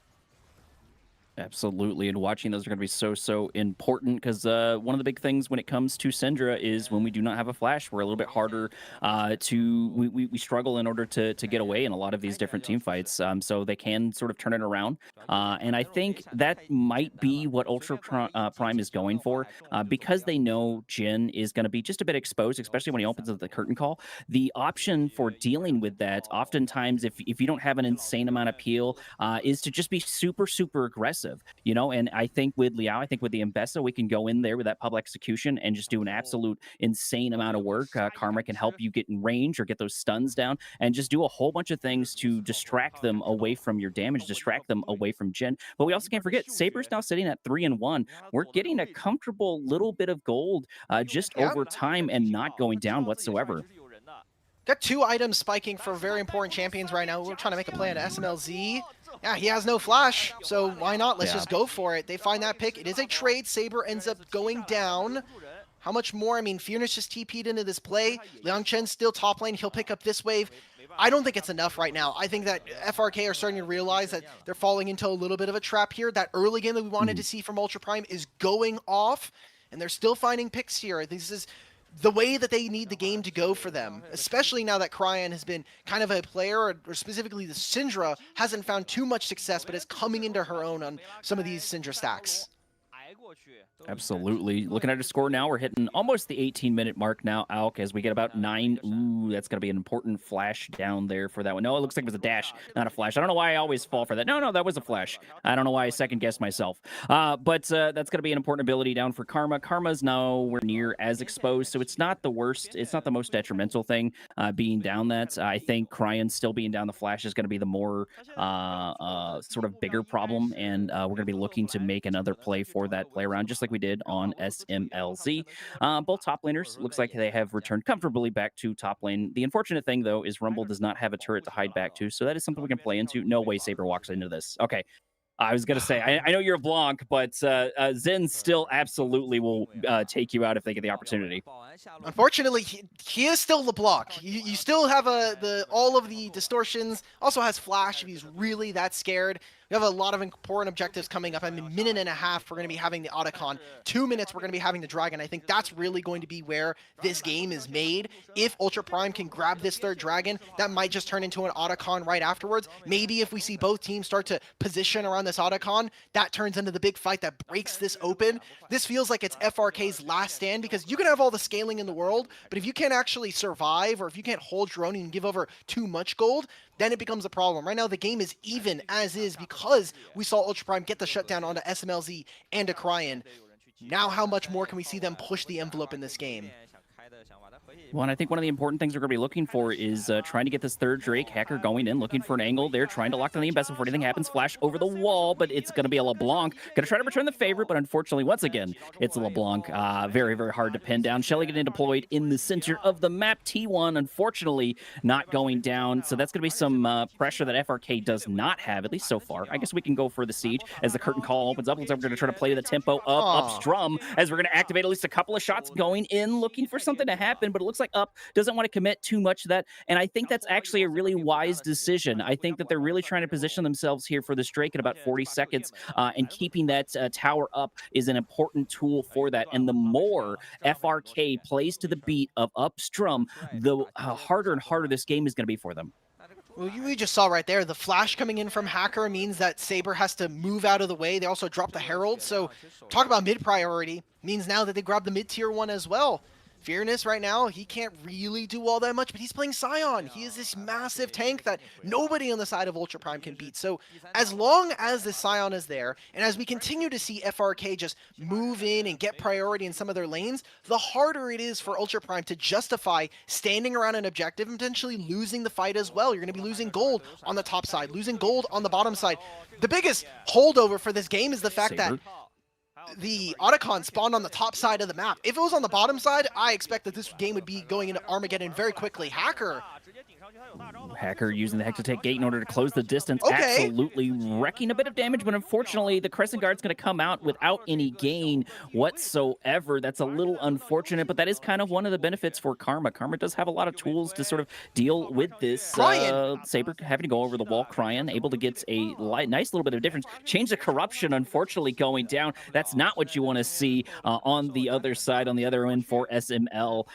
Absolutely, and watching those are going to be so important because one of the big things when it comes to Syndra is when we do not have a flash, we're a little bit harder we struggle in order to get away in a lot of these different team fights. So they can sort of turn it around, and I think that might be what Ultra Prime is going for because they know Jhin is going to be just a bit exposed, especially when he opens up the Curtain Call. The option for dealing with that, oftentimes, if you don't have an insane amount of peel, is to just be super aggressive. And I think with Liao, I think with the Mbessa, we can go in there with that public execution and just do an absolute insane amount of work. Karma can help you get in range or get those stuns down and just do a whole bunch of things to distract them away from your damage, distract them away from Jhin. But we also can't forget, Saber's now sitting at 3-1. We're getting a comfortable little bit of gold just over time and not going down whatsoever. Got 2 items spiking for very important champions right now. We're trying to make a play on SMLZ. Yeah, he has no flash, so why not? Let's just go for it. They find that pick. It is a trade. Saber ends up going down. How much more? I mean, Fearness just TP'd into this play. Liang Chen's still top lane. He'll pick up this wave. I don't think it's enough right now. I think that FRK are starting to realize that they're falling into a little bit of a trap here. That early game that we wanted to see from Ultra Prime is going off, and they're still finding picks here. I think this is the way that they need the game to go for them, especially now that Cryan has been kind of a player, or specifically the Syndra hasn't found too much success, but is coming into her own on some of these Syndra stacks. Absolutely. Looking at our score now, we're hitting almost the 18-minute mark now, Alk, as we get about 9. Ooh, that's going to be an important flash down there for that one. No, it looks like it was a dash, not a flash. I don't know why I always fall for that. No, that was a flash. I don't know why I second-guessed myself. But that's going to be an important ability down for Karma. Karma's nowhere near as exposed, so it's not the worst. It's not the most detrimental thing being down that. I think Cryan still being down the flash is going to be the more sort of bigger problem, and we're going to be looking to make another play for that play around, just like we did on SMLZ. Both top laners looks like they have returned comfortably back to top lane. The unfortunate thing, though, is Rumble does not have a turret to hide back to, so that is something we can play into. No way Saber walks into this. Okay. I was going to say, I know you're a Blanc, but Zen still absolutely will take you out if they get the opportunity. Unfortunately, he is still LeBlanc. You still have all of the distortions. Also has flash if he's really that scared. We have a lot of important objectives coming up. I mean, minute and a half, we're going to be having the Otacon. 2 minutes, we're going to be having the Dragon. I think that's really going to be where this game is made. If Ultra Prime can grab this third Dragon, that might just turn into an Otacon right afterwards. Maybe if we see both teams start to position around this Otacon, that turns into the big fight that breaks this open. This feels like it's FRK's last stand, because you can have all the scaling in the world, but if you can't actually survive, or if you can't hold your own and give over too much gold, then it becomes a problem. Right now, the game is even as is because we saw Ultra Prime get the shutdown onto SMLZ and a Cryan. Now, how much more can we see them push the envelope in this game? Well, and I think one of the important things we're going to be looking for is trying to get this third Drake. Hacker going in, looking for an angle. They're trying to lock down the invest before anything happens. Flash over the wall, but it's going to be a LeBlanc. Going to try to return the favor, but unfortunately, once again, it's a LeBlanc. Very, very hard to pin down. Shelly getting deployed in the center of the map. T1, unfortunately, not going down. So that's going to be some pressure that FRK does not have, at least so far. I guess we can go for the siege as the curtain call opens up. Looks like we're going to try to play the tempo up Strum, as we're going to activate at least a couple of shots going in, looking for something to happen, but it looks like Up doesn't want to commit too much to that, and I think that's actually a really wise decision. I think that they're really trying to position themselves here for this Drake in about 40 seconds, and keeping that tower up is an important tool for that, and the more FRK plays to the beat of Up Strum, the harder and harder this game is going to be for them. Well, we just saw right there, the flash coming in from Hacker means that Saber has to move out of the way. They also dropped the Herald, so talk about mid-priority. Means now that they grab the mid-tier one as well. Fearness right now, he can't really do all that much, but he's playing Scion. He is this massive tank that nobody on the side of Ultra Prime can beat. So as long as the Scion is there, and as we continue to see FRK just move in and get priority in some of their lanes, the harder it is for Ultra Prime to justify standing around an objective and potentially losing the fight as well. You're going to be losing gold on the top side, losing gold on the bottom side. The biggest holdover for this game is the fact that the Otacon spawned on the top side of the map. If it was on the bottom side, I expect that this game would be going into Armageddon very quickly. Hacker using the Hexatech Gate in order to close the distance. Okay. Absolutely wrecking a bit of damage, but unfortunately, the Crescent Guard's going to come out without any gain whatsoever. That's a little unfortunate, but that is kind of one of the benefits for Karma. Karma does have a lot of tools to sort of deal with this. Saber having to go over the wall. Cryan able to get a nice little bit of difference. Change the corruption, unfortunately, going down. That's not what you want to see on the other side, on the other end for SML.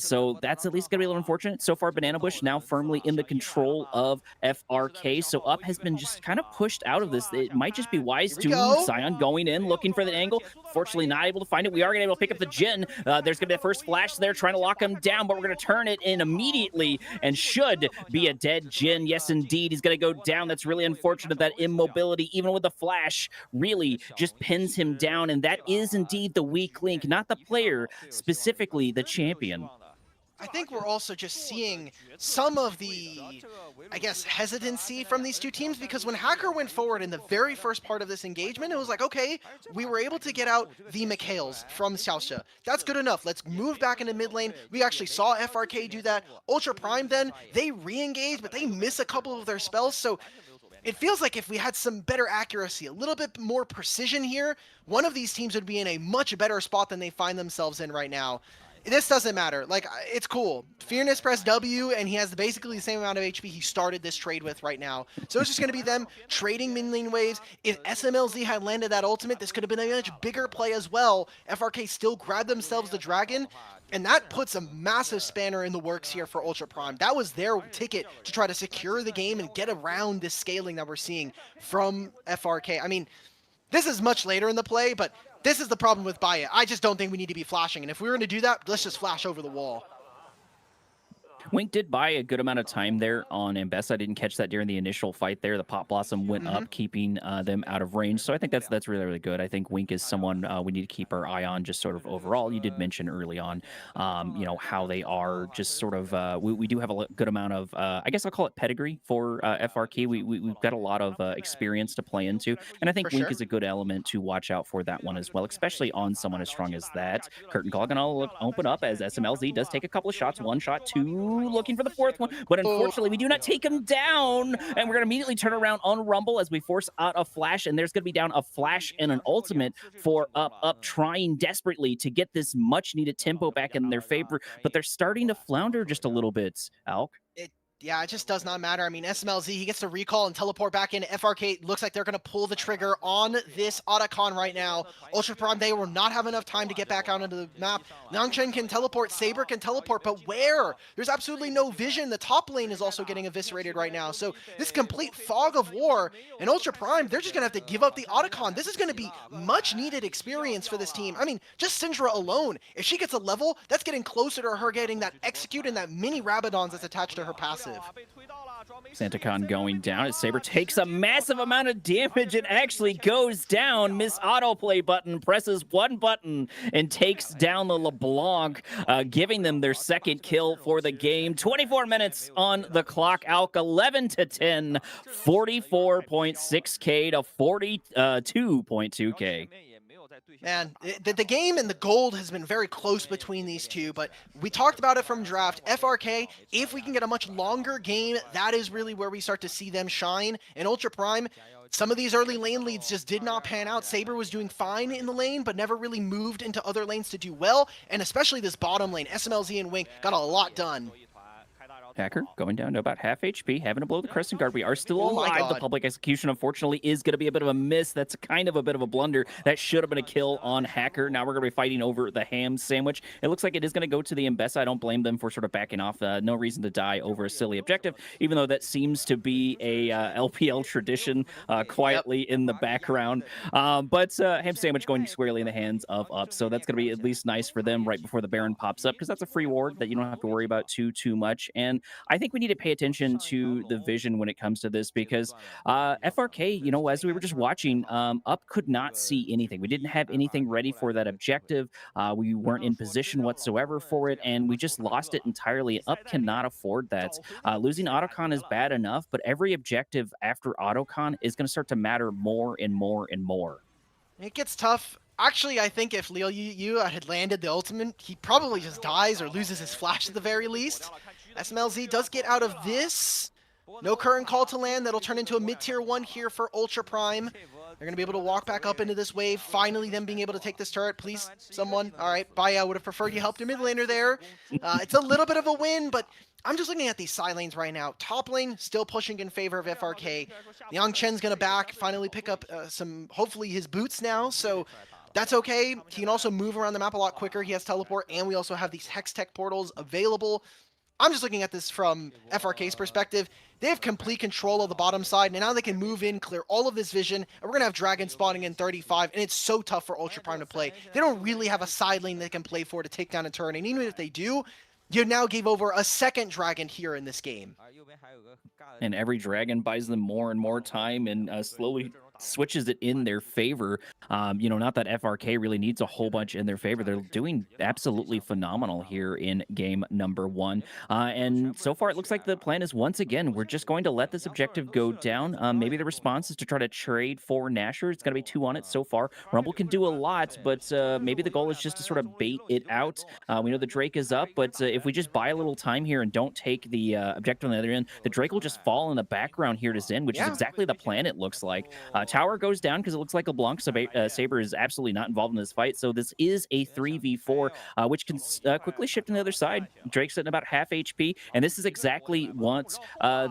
So that's at least going to be a little unfortunate. So far, Banana Bush now firmly in the control of FRK. So Up has been just kind of pushed out of this. It might just be wise to Scion going in, looking for the angle. Fortunately, not able to find it. We are going to be able to pick up the Jin. There's going to be the first flash there, trying to lock him down, but we're going to turn it in immediately and should be a dead Jin. Yes, indeed. He's going to go down. That's really unfortunate. That immobility, even with the flash, really just pins him down. And that is indeed the weak link, not the player, specifically the champion. I think we're also just seeing some of the, I guess, hesitancy from these two teams, because when Hacker went forward in the very first part of this engagement, it was like, okay, we were able to get out the Mikhails from Xiaoxia. That's good enough. Let's move back into mid lane. We actually saw FRK do that. Ultra Prime then, they re-engage, but they miss a couple of their spells, so it feels like if we had some better accuracy, a little bit more precision here, one of these teams would be in a much better spot than they find themselves in right now. this doesn't matter. Like, it's cool. Fearness pressed W, and he has basically the same amount of HP he started this trade with right now. So it's just going to be them trading min lane waves. If SMLZ had landed that ultimate, this could have been a much bigger play as well. FRK still grabbed themselves the dragon, and that puts a massive spanner in the works here for Ultra Prime. That was their ticket to try to secure the game and get around this scaling that we're seeing from FRK. I mean, this is much later in the play, but this is the problem with Buy It. I just don't think we need to be flashing, and if we were going to do that, let's just flash over the wall. Wink did buy a good amount of time there on Ambessa. I didn't catch that during the initial fight there. The Pop Blossom went up, keeping them out of range. So I think that's really, really good. I think Wink is someone we need to keep our eye on just sort of overall. You did mention early on, you know, how they are just sort of, we do have a good amount of, I guess I'll call it pedigree for FRK. We've got a lot of experience to play into. And I think For Wink sure. is a good element to watch out for that one as well, especially on someone as strong as that. Curtain Call gonna open up as SMLZ does take a couple of shots. One shot, two, looking for the fourth one, but unfortunately we do not take him down, and we're gonna immediately turn around on Rumble as we force out a flash, and there's gonna be down a flash and an ultimate for up trying desperately to get this much needed tempo back in their favor, but they're starting to flounder just a little bit, Alk. Yeah, it just does not matter. I mean, SMLZ, he gets to recall and teleport back in. FRK looks like they're going to pull the trigger on this Otacon right now. Ultra Prime, they will not have enough time to get back out onto the map. Nangchen can teleport, Saber can teleport, but where? There's absolutely no vision. The top lane is also getting eviscerated right now. So this complete fog of war, and Ultra Prime, they're just going to have to give up the Otacon. This is going to be much needed experience for this team. I mean, just Syndra alone, if she gets a level, that's getting closer to her getting that execute and that mini Rabadons that's attached to her passive. Santacon going down as Saber takes a massive amount of damage and actually goes down. Miss Autoplay button presses one button and takes down the LeBlanc, giving them their second kill for the game. 24 minutes on the clock. Alk 11 to 10, 44.6k to 42.2k. Man, the game and the gold has been very close between these two, but we talked about it from draft. FRK, if we can get a much longer game, that is really where we start to see them shine. And Ultra Prime, some of these early lane leads just did not pan out. Saber was doing fine in the lane, but never really moved into other lanes to do well. And especially this bottom lane, SMLZ and Wink got a lot done. Hacker going down to about half HP, having to blow the Crescent Guard. We are still Oh my alive. The God. public execution, unfortunately, is going to be a bit of a miss. That's kind of a bit of a blunder. That should have been a kill on Hacker. Now we're going to be fighting over the ham sandwich. It looks like it is going to go to the Mbessa. I don't blame them for sort of backing off. No reason to die over a silly objective, even though that seems to be a LPL tradition quietly in the background. But ham sandwich going squarely in the hands of Up. So that's going to be at least nice for them right before the Baron pops up, because that's a free ward that you don't have to worry about too much. And I think we need to pay attention to the vision when it comes to this, because FRK, you know, as we were just watching, Up could not see anything. We didn't have anything ready for that objective. We weren't in position whatsoever for it, and we just lost it entirely. Up cannot afford that. Losing Otacon is bad enough, but every objective after Otacon is going to start to matter more and more and more. It gets tough. Actually, I think if Leo Yu had landed the ultimate, he probably just dies or loses his flash at the very least. SMLZ does get out of this. No current call to land. That'll turn into a mid-tier 1 here for Ultra Prime. They're going to be able to walk back up into this wave. Finally, them being able to take this turret. Please, someone. All right, Baya would have preferred you helped your mid laner there. It's a little bit of a win, but I'm just looking at these side lanes right now. Top lane still pushing in favor of FRK. Yang Chen's going to finally pick up hopefully his boots now. So that's okay. He can also move around the map a lot quicker. He has teleport, and we also have these Hex Tech portals available. I'm just looking at this from FRK's perspective. They have complete control of the bottom side, and now they can move in, clear all of this vision, and we're going to have Dragon spawning in 35, and it's so tough for Ultra Prime to play. They don't really have a side lane they can play for to take down a turret, and even if they do, you now gave over a second Dragon here in this game. And every Dragon buys them more and more time, and slowly switches it in their favor. You know, not that FRK really needs a whole bunch in their favor. They're doing absolutely phenomenal here in game number 1. And so far, it looks like the plan is, once again, we're just going to let this objective go down. Maybe the response is to try to trade for Nasher. It's going to be 2 on it so far. Rumble can do a lot, but maybe the goal is just to sort of bait it out. We know the Drake is up, but if we just buy a little time here and don't take the objective on the other end, the Drake will just fall in the background here to Zen, which is exactly the plan, it looks like. Tower goes down because it looks like LeBlanc Saber is absolutely not involved in this fight. So this is a 3v4, which can quickly shift to the other side. Drake's sitting about half HP, and this is exactly what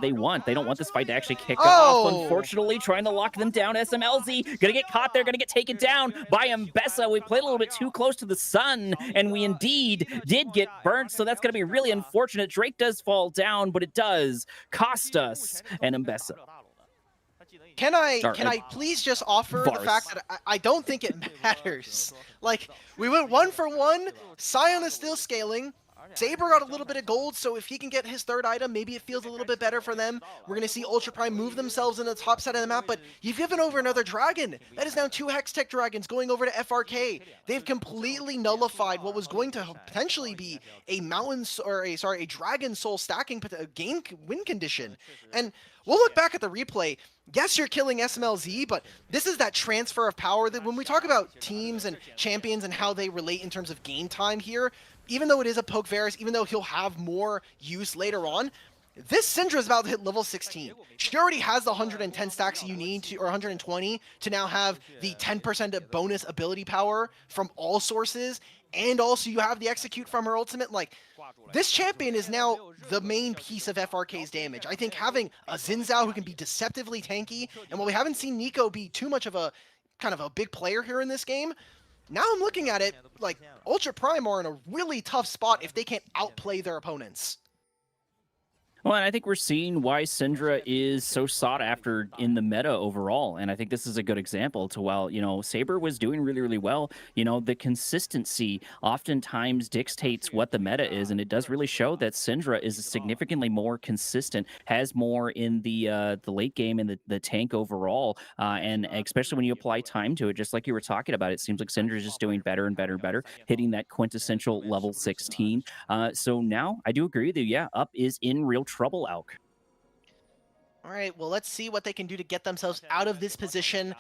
they want. They don't want this fight to actually kick off. Unfortunately, trying to lock them down. SMLZ gonna get caught there, gonna get taken down by Mbessa. We played a little bit too close to the sun, and we indeed did get burnt, so that's gonna be really unfortunate. Drake does fall down, but it does cost us and Mbessa. Can I please just offer the fact that I don't think it matters. Like, we went 1 for 1, Sion is still scaling, Saber got a little bit of gold, so if he can get his 3rd item, maybe it feels a little bit better for them. We're going to see Ultra Prime move themselves in the top side of the map, but you've given over another dragon. That is now 2 Hextech dragons going over to FRK. They've completely nullified what was going to potentially be a a dragon soul stacking game win condition. And we'll look back at the replay. Yes, you're killing SMLZ, but this is that transfer of power that when we talk about teams and champions and how they relate in terms of game time here, even though it is a poke Varus, even though he'll have more use later on, this Syndra is about to hit level 16. She already has the 110 stacks you need to, or 120, to now have the 10% bonus ability power from all sources, and also you have the execute from her ultimate. Like, this champion is now the main piece of FRK's damage. I think having a Xin Zhao who can be deceptively tanky, and while we haven't seen Nico be too much of a kind of a big player here in this game, now I'm looking at it like Ultra Prime are in a really tough spot if they can't outplay their opponents. Well, and I think we're seeing why Syndra is so sought after in the meta overall. And I think this is a good example to, while, you know, Saber was doing really, really well, you know, the consistency oftentimes dictates what the meta is. And it does really show that Syndra is significantly more consistent, has more in the late game and the tank overall. And especially when you apply time to it, just like you were talking about, it seems like Syndra is just doing better and better and better, hitting that quintessential level 16. So now I do agree with you. Yeah, Up is in real trouble, Alk. All right, well, let's see what they can do to get themselves out of this position.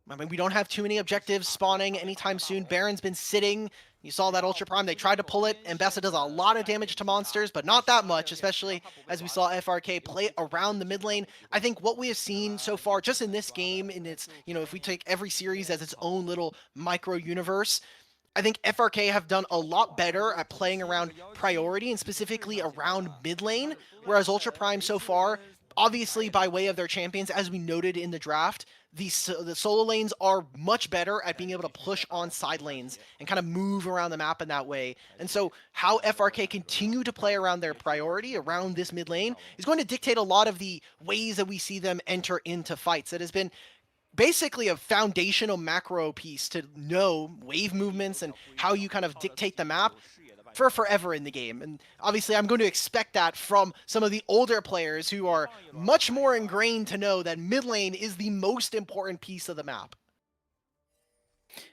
I mean, we don't have too many objectives spawning anytime soon. Baron's been sitting. You saw that Ultra Prime. They tried to pull it, and Mbessa does a lot of damage to monsters, but not that much, especially as we saw FRK play around the mid lane. I think what we have seen so far, just in this game, in its, you know, if we take every series as its own little micro universe, I think FRK have done a lot better at playing around priority and specifically around mid lane, whereas Ultra Prime so far, obviously by way of their champions, as we noted in the draft, the solo lanes are much better at being able to push on side lanes and kind of move around the map in that way. And so how FRK continue to play around their priority, around this mid lane, is going to dictate a lot of the ways that we see them enter into fights. That has been basically a foundational macro piece to know wave movements and how you kind of dictate the map for forever in the game. And obviously I'm going to expect that from some of the older players who are much more ingrained to know that mid lane is the most important piece of the map.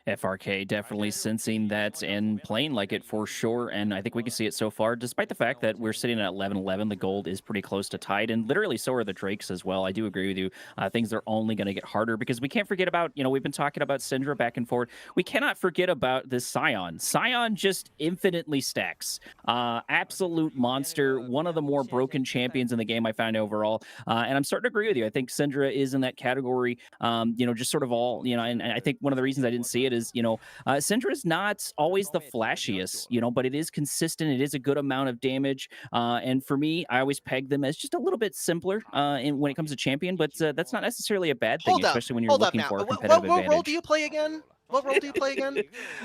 FRK definitely sensing that and playing like it for sure, and I think we can see it so far, despite the fact that we're sitting at 11-11, the gold is pretty close to tied, and literally so are the Drakes as well. I do agree with you. Things are only going to get harder because we can't forget about, you know, we've been talking about Syndra back and forth. We cannot forget about this Sion. Sion just infinitely stacks. Absolute monster, one of the more broken champions in the game I find overall, and I'm starting to agree with you. I think Syndra is in that category, you know, just sort of all, you know, and I think one of the reasons I didn't see it is, you know, Syndra is not always the flashiest, you know, but it is consistent. It is a good amount of damage. And for me, I always peg them as just a little bit simpler when it comes to champion, but that's not necessarily a bad thing, especially when you're looking for a competitive advantage. What role do you play again? What role do you play again?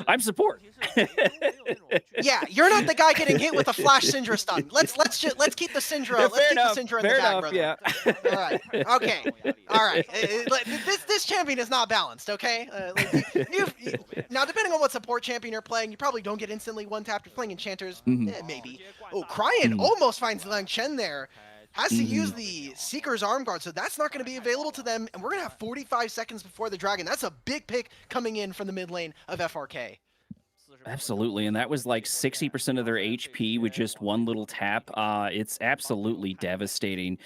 I'm support. Yeah, you're not the guy getting hit with a flash Syndra stun. Let's keep the Syndra. Yeah, let's keep the Syndra in the bag, brother. Yeah. All right. Okay. All right. This champion is not balanced. Okay. Now, depending on what support champion you're playing, you probably don't get instantly one tapped. You're playing enchanters, maybe. Oh, Cryan almost finds Lang Chen there. Has to use the Seeker's Arm Guard, so that's not going to be available to them, and we're going to have 45 seconds before the Dragon. That's a big pick coming in from the mid lane of FRK. Absolutely, and that was like 60% of their HP with just one little tap. It's absolutely devastating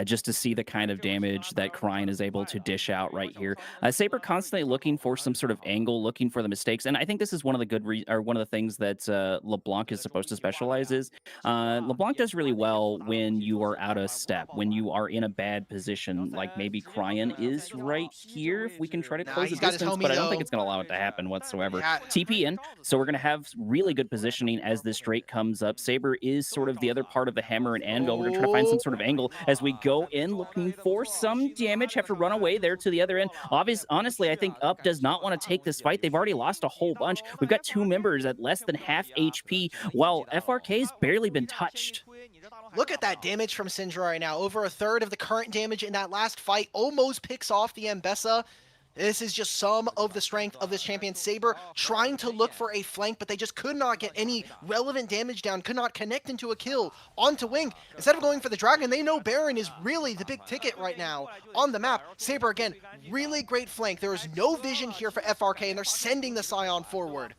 just to see the kind of damage that Cryan is able to dish out right here. Saber constantly looking for some sort of angle, looking for the mistakes, and I think this is one of the or one of the things that LeBlanc is supposed to specialize is. LeBlanc does really well when you are out of step, when you are in a bad position, like maybe Cryan is right here. If we can try to Nah, close the he's got his distance, homie but I don't think though. it's going to allow it to happen whatsoever. Yeah. TP in, so we're going to have really good positioning as this Drake comes up. Saber is sort of the other part of the hammer and anvil. We're going to try to find some sort of angle as we go in, looking for some damage. Have to run away there to the other end. Honestly, I think Up does not want to take this fight. They've already lost a whole bunch. We've got two members at less than half HP, while FRK's barely been touched. Look at that damage from Syndra right now. Over a third of the current damage in that last fight almost picks off the Mbessa. This is just some of the strength of this champion. Saber trying to look for a flank, but they just could not get any relevant damage down, could not connect into a kill onto Wing. Instead of going for the Dragon, they know Baron is really the big ticket right now on the map. Saber, again, really great flank. There is no vision here for FRK, and they're sending the Scion forward.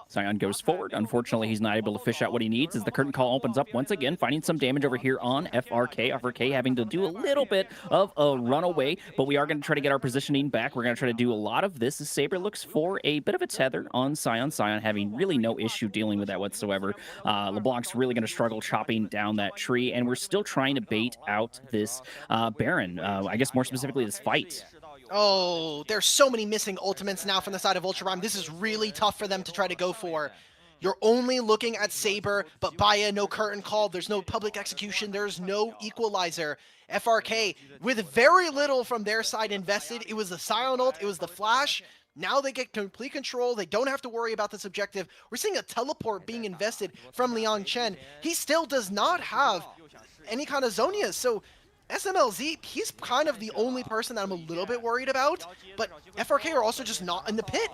Scion goes forward. Unfortunately, he's not able to fish out what he needs as the curtain call opens up once again, finding some damage over here on FRK. FRK having to do a little bit of a runaway, but we are going to try to get our positioning back. We're going to try to do a lot of this as Saber looks for a bit of a tether on Scion. Scion having really no issue dealing with that whatsoever. LeBlanc's really going to struggle chopping down that tree, and we're still trying to bait out this Baron. I guess more specifically this fight. Oh, there's so many missing ultimates now from the side of Ultra Prime. This is really tough for them to try to go for. You're only looking at Saber, but Baya, no curtain call. There's no public execution. There's no equalizer. FRK, with very little from their side invested, it was the Scion ult, it was the flash. Now they get complete control. They don't have to worry about this objective. We're seeing a teleport being invested from Liang Chen. He still does not have any kind of Zonias, so SMLZ, he's kind of the only person that I'm a little bit worried about, but FRK are also just not in the pit.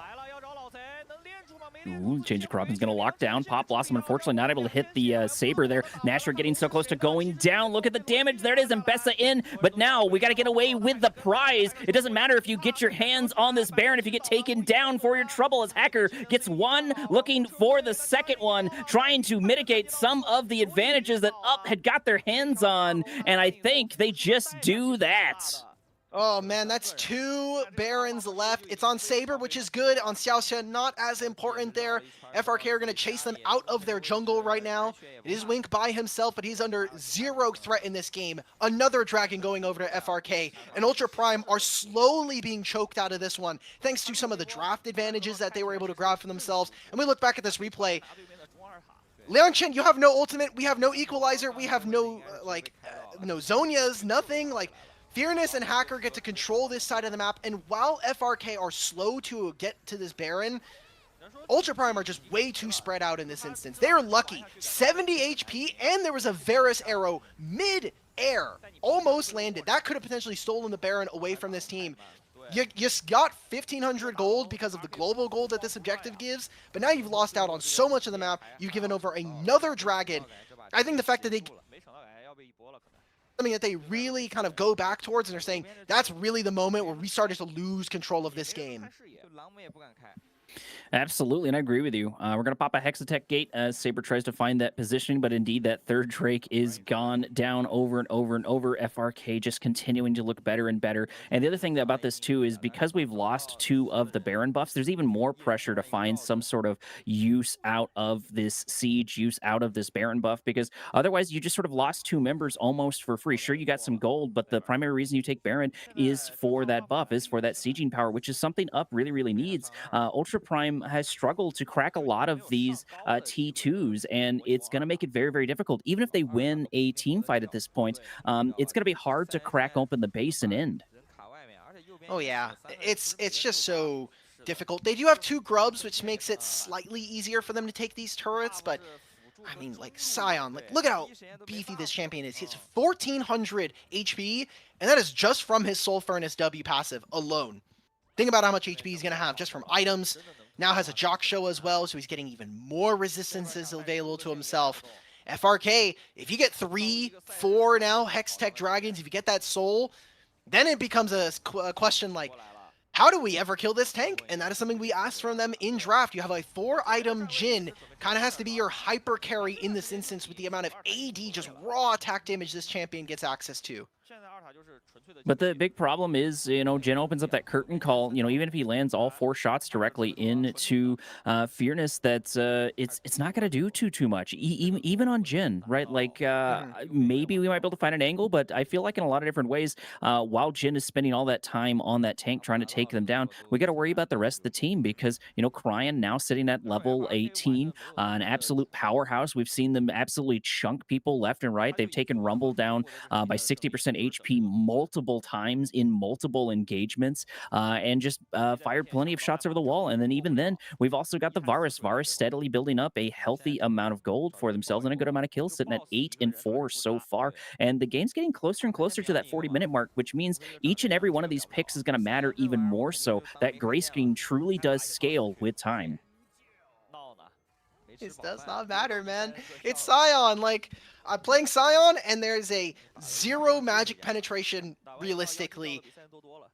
Ooh, Change of Corruption's going to lock down. Pop Blossom, unfortunately, not able to hit the Saber there. Nashor getting so close to going down. Look at the damage. There it is, Mbessa in. But now we got to get away with the prize. It doesn't matter if you get your hands on this Baron, if you get taken down for your trouble, as Hacker gets one, looking for the second one, trying to mitigate some of the advantages that Up had got their hands on. And I think they just do that. Oh man, that's two Barons left. It's on Saber, which is good. On Xiaoxia, not as important there. FRK are going to chase them out of their jungle right now. It is Wink by himself, but he's under zero threat in this game. Another Dragon going over to FRK. And Ultra Prime are slowly being choked out of this one, thanks to some of the draft advantages that they were able to grab for themselves. And we look back at this replay. Liang Chen, you have no ultimate. We have no equalizer. We have no, no Zonias, nothing. Fearness and Hacker get to control this side of the map, and while FRK are slow to get to this Baron, Ultra Prime are just way too spread out in this instance. They are lucky. 70 HP, and there was a Varus arrow mid-air. Almost landed. That could have potentially stolen the Baron away from this team. You got 1,500 gold because of the global gold that this objective gives, but now you've lost out on so much of the map. You've given over another Dragon. I think the fact that something that they really kind of go back towards, and they're saying that's really the moment where we started to lose control of this game. Absolutely, and I agree with you. We're going to pop a Hexatech gate as Saber tries to find that positioning, but indeed that third Drake is gone down over and over and over. FRK just continuing to look better and better. And the other thing about this too is because we've lost two of the Baron buffs, there's even more pressure to find some sort of use out of this Siege, use out of this Baron buff, because otherwise you just sort of lost two members almost for free. Sure, you got some gold, but the primary reason you take Baron is for that buff, is for that sieging power, which is something Up really, really needs. Ultra Prime has struggled to crack a lot of these T2s, and it's going to make it very, very difficult. Even if they win a team fight at this point, it's going to be hard to crack open the base and end. Oh yeah, it's just so difficult. They do have two grubs, which makes it slightly easier for them to take these turrets, but I mean, Scion, look at how beefy this champion is. He has 1,400 HP, and that is just from his Soul Furnace W passive alone. Think about how much HP he's going to have just from items. Now has a Jock Show as well, so he's getting even more resistances available to himself. FRK, if you get 3, 4 now Hextech Dragons, if you get that Soul, then it becomes a question how do we ever kill this tank? And that is something we asked from them in draft. You have a 4-item Jin, kind of has to be your hyper carry in this instance with the amount of AD, just raw attack damage this champion gets access to. But the big problem is, Jin opens up that curtain call. Even if he lands all 4 shots directly into Fearness, that's it's not going to do too much. Even on Jin, right? Like maybe we might be able to find an angle, but I feel like in a lot of different ways, while Jin is spending all that time on that tank trying to take them down, we got to worry about the rest of the team because Cryan now sitting at level 18, an absolute powerhouse. We've seen them absolutely chunk people left and right. They've taken Rumble down by 60% HP multiple times in multiple engagements and just fired plenty of shots over the wall. And then even then, we've also got the Varus steadily building up a healthy amount of gold for themselves and a good amount of kills, sitting at 8 and 4 so far. And the game's getting closer and closer to that 40-minute mark, which means each and every one of these picks is going to matter even more so. That gray screen truly does scale with time. It does not matter, man. It's Sion. Like, I'm playing Sion, and there's a 0 magic penetration, realistically,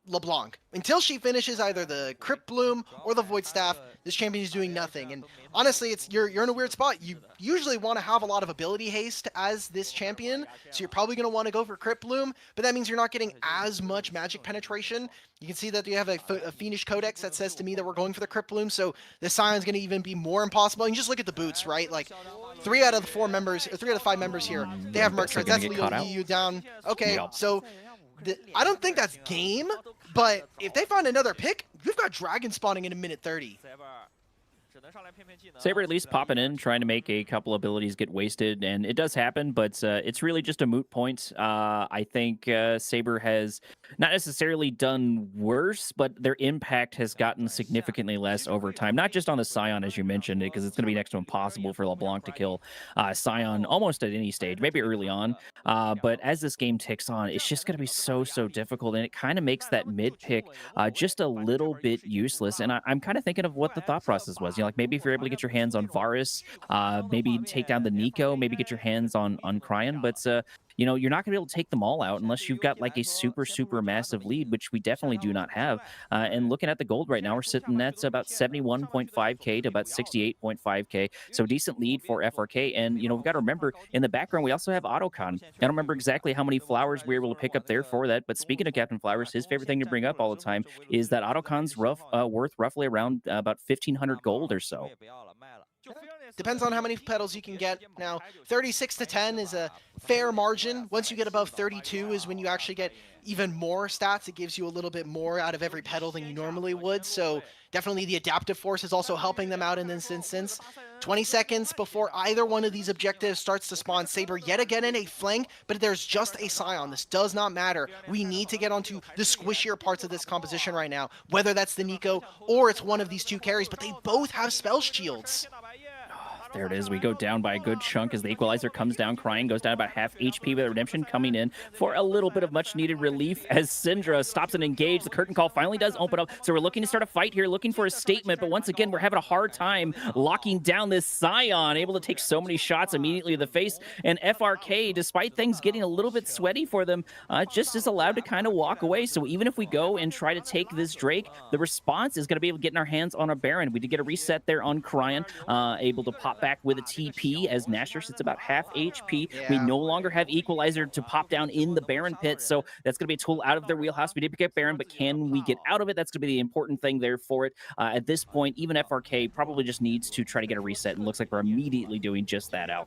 LeBlanc. Until she finishes either the Crypt Bloom or the Void Staff, this champion is doing nothing. And honestly, you're in a weird spot. You usually want to have a lot of ability haste as this champion, so you're probably going to want to go for Crypt Bloom, but that means you're not getting as much magic penetration. You can see that you have a Fiendish Codex that says to me that we're going for the Crypt Bloom, so the Sion's going to even be more impossible. And just look at the boots, right? Like, 3 out of the 4 members, or 3 out of the 5 members here, they have Merc Treads. That's Liu down. Okay, so I don't think that's game, but if they find another pick, you've got Dragon spawning in a minute 30. Saber at least popping in, trying to make a couple abilities get wasted, and it does happen, but it's really just a moot point. I think Saber has not necessarily done worse, but their impact has gotten significantly less over time. Not just on the Sion, as you mentioned, because it's going to be next to impossible for LeBlanc to kill Sion almost at any stage, maybe early on. But as this game ticks on, it's just going to be so difficult, and it kind of makes that mid pick just a little bit useless. And I'm kind of thinking of what the thought process was. Like maybe if you're able to get your hands on Varus, maybe take down the Nico, maybe get your hands on Cryan, but you're not going to be able to take them all out unless you've got like a super massive lead, which we definitely do not have. And looking at the gold right now, we're sitting at about 71.5k to about 68.5k, so decent lead for FRK. And we've got to remember in the background we also have Autocon. I don't remember exactly how many flowers we were able to pick up there for that, but speaking of Captain Flowers, his favorite thing to bring up all the time is that Autocon's worth roughly around about 1,500 gold or so. Depends on how many petals you can get. Now, 36 to 10 is a fair margin. Once you get above 32 is when you actually get even more stats. It gives you a little bit more out of every petal than you normally would. So definitely the adaptive force is also helping them out in this instance. 20 seconds before either one of these objectives starts to spawn. Saber yet again in a flank, but there's just a Sion. This does not matter. We need to get onto the squishier parts of this composition right now, whether that's the Nico or it's one of these 2 carries, but they both have spell shields. There it is. We go down by a good chunk as the equalizer comes down. Cryan goes down about half HP with Redemption coming in for a little bit of much-needed relief as Syndra stops and engage. The curtain call finally does open up, so we're looking to start a fight here, looking for a statement, but once again, we're having a hard time locking down this Sion, able to take so many shots immediately in the face, and FRK, despite things getting a little bit sweaty for them, just is allowed to kind of walk away. So even if we go and try to take this Drake, the response is going to be able to get in our hands on a Baron. We did get a reset there on Cryan, able to pop back with a TP as Nasher sits about half HP. Yeah. We no longer have Equalizer to pop down in the Baron pit, so that's going to be a tool out of their wheelhouse. We did pick up Baron, but can we get out of it? That's going to be the important thing there for it. At this point, even FRK probably just needs to try to get a reset, and looks like we're immediately doing just that, Alk.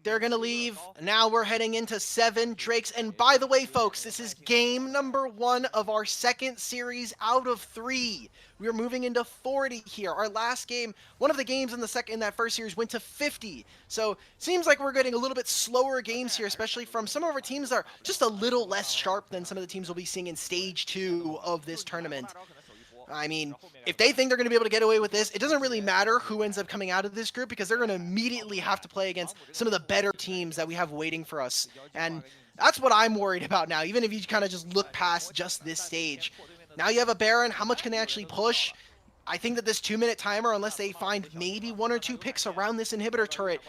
They're going to leave. Now we're heading into 7 Drakes. And by the way, folks, this is game number 1 of our second series out of 3. We are moving into 40 here. Our last game, one of the games in that first series went to 50. So seems like we're getting a little bit slower games here, especially from some of our teams that are just a little less sharp than some of the teams we'll be seeing in stage 2 of this tournament. I mean, if they think they're going to be able to get away with this, it doesn't really matter who ends up coming out of this group because they're going to immediately have to play against some of the better teams that we have waiting for us. And that's what I'm worried about now, even if you kind of just look past just this stage. Now you have a Baron. How much can they actually push? I think that this 2-minute timer, unless they find maybe 1 or 2 picks around this inhibitor turret,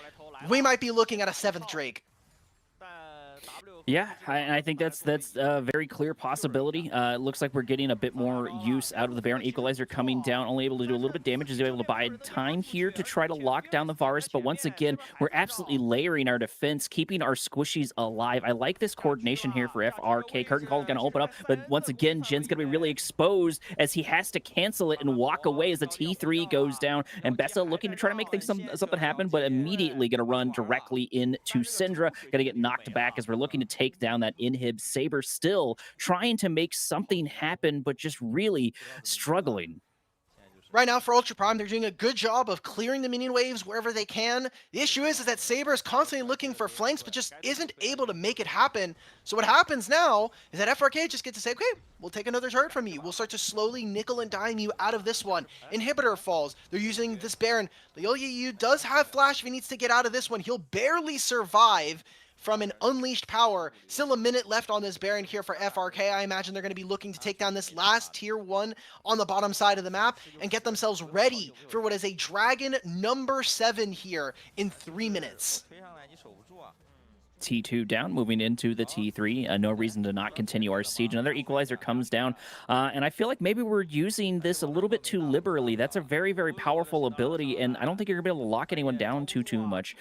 we might be looking at a 7th Drake. Yeah, I think that's a very clear possibility. It looks like we're getting a bit more use out of the Baron Equalizer coming down, only able to do a little bit of damage, is able to buy time here to try to lock down the Varus. But once again, we're absolutely layering our defense, keeping our squishies alive. I like this coordination here for FRK. Curtain Call is going to open up, but once again, Jin's going to be really exposed as he has to cancel it and walk away as the T3 goes down. And Bessa looking to try to make things something happen, but immediately going to run directly into Syndra. Going to get knocked back as we're looking to take down that inhib. Saber still trying to make something happen, but just really struggling. Right now for Ultra Prime, they're doing a good job of clearing the minion waves wherever they can. The issue is that Saber is constantly looking for flanks, but just isn't able to make it happen. So what happens now is that FRK just gets to say, okay, we'll take another turret from you. We'll start to slowly nickel and dime you out of this one. Inhibitor falls. They're using this Baron. The Yu does have flash if he needs to get out of this one. He'll barely survive from an unleashed power. Still a minute left on this Baron here for FRK. I imagine they're going to be looking to take down this last tier 1 on the bottom side of the map and get themselves ready for what is a Dragon number 7 here in 3 minutes. T2 down, moving into the T3. No reason to not continue our siege. Another Equalizer comes down, and I feel like maybe we're using this a little bit too liberally. That's a very, very powerful ability, and I don't think you're going to be able to lock anyone down too much.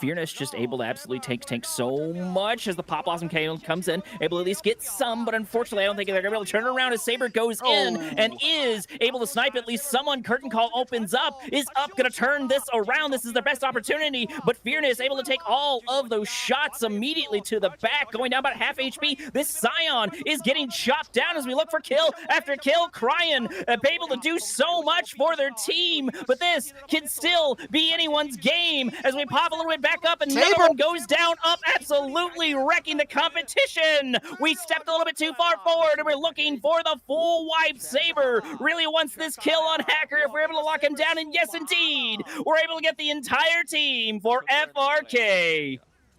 Fearness just able to absolutely tank so much as the Pop Blossom KO comes in, able to at least get some, but unfortunately I don't think they're going to be able to turn around as Saber goes in and is able to snipe at least someone. Curtain Call opens up, is up, going to turn this around. This is their best opportunity, but Fearness able to take all of those shots immediately to the back, going down about half HP. This Scion is getting chopped down as we look for kill after kill. Cryin able to do so much for their team, but this can still be anyone's game as we pop a little bit back up and another one goes down up, absolutely wrecking the competition. We stepped a little bit too far forward and we're looking for the full wipe. Saber really wants this kill on Hacker if we're able to lock him down, and yes indeed, we're able to get the entire team for FRK.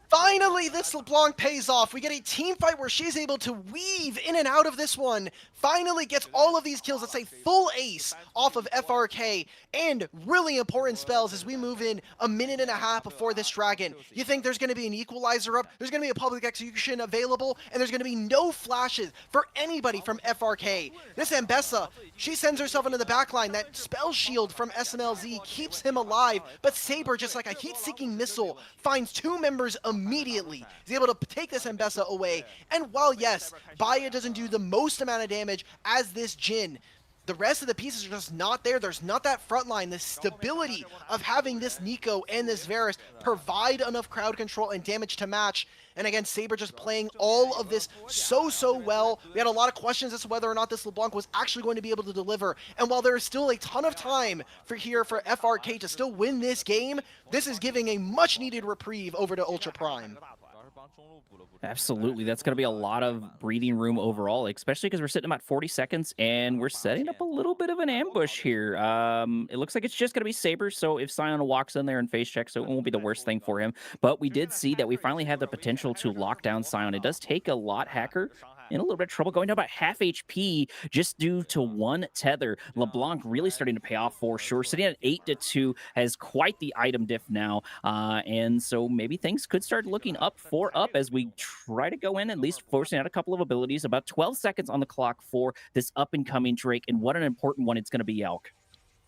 Finally, this LeBlanc pays off. We get a team fight where she's able to weave in and out of this one. Finally gets all of these kills. It's a full ace off of FRK, and really important spells as we move in a minute and a half before this Dragon. You think there's going to be an Equalizer up, there's going to be a public execution available, and there's going to be no flashes for anybody from FRK. This Ambessa, she sends herself into the backline. That spell shield from SMLZ keeps him alive, but Saber, just like a heat-seeking missile, finds 2 members immediately. He's able to take this Ambessa away, and while yes, Baya doesn't do the most amount of damage as this Jhin, the rest of the pieces are just not there. There's not that front line, the stability of having this Nico and this Varus provide enough crowd control and damage to match. And again, Saber just playing all of this so well. We had a lot of questions as to whether or not this LeBlanc was actually going to be able to deliver. And while there is still a ton of time for FRK to still win this game, this is giving a much needed reprieve over to Ultra Prime. Absolutely. That's going to be a lot of breathing room overall, especially because we're sitting about 40 seconds and we're setting up a little bit of an ambush here. It looks like it's just going to be Saber, so if Scion walks in there and face checks, so it won't be the worst thing for him. But we did see that we finally have the potential to lock down Scion. It does take a lot, Hacker, in a little bit of trouble, going down about half HP just due to one tether. LeBlanc really starting to pay off for sure. Sitting at 8-2 has quite the item diff now, and so maybe things could start looking up as we try to go in, at least forcing out a couple of abilities. About 12 seconds on the clock for this up-and-coming Drake, and what an important one it's going to be, Elk.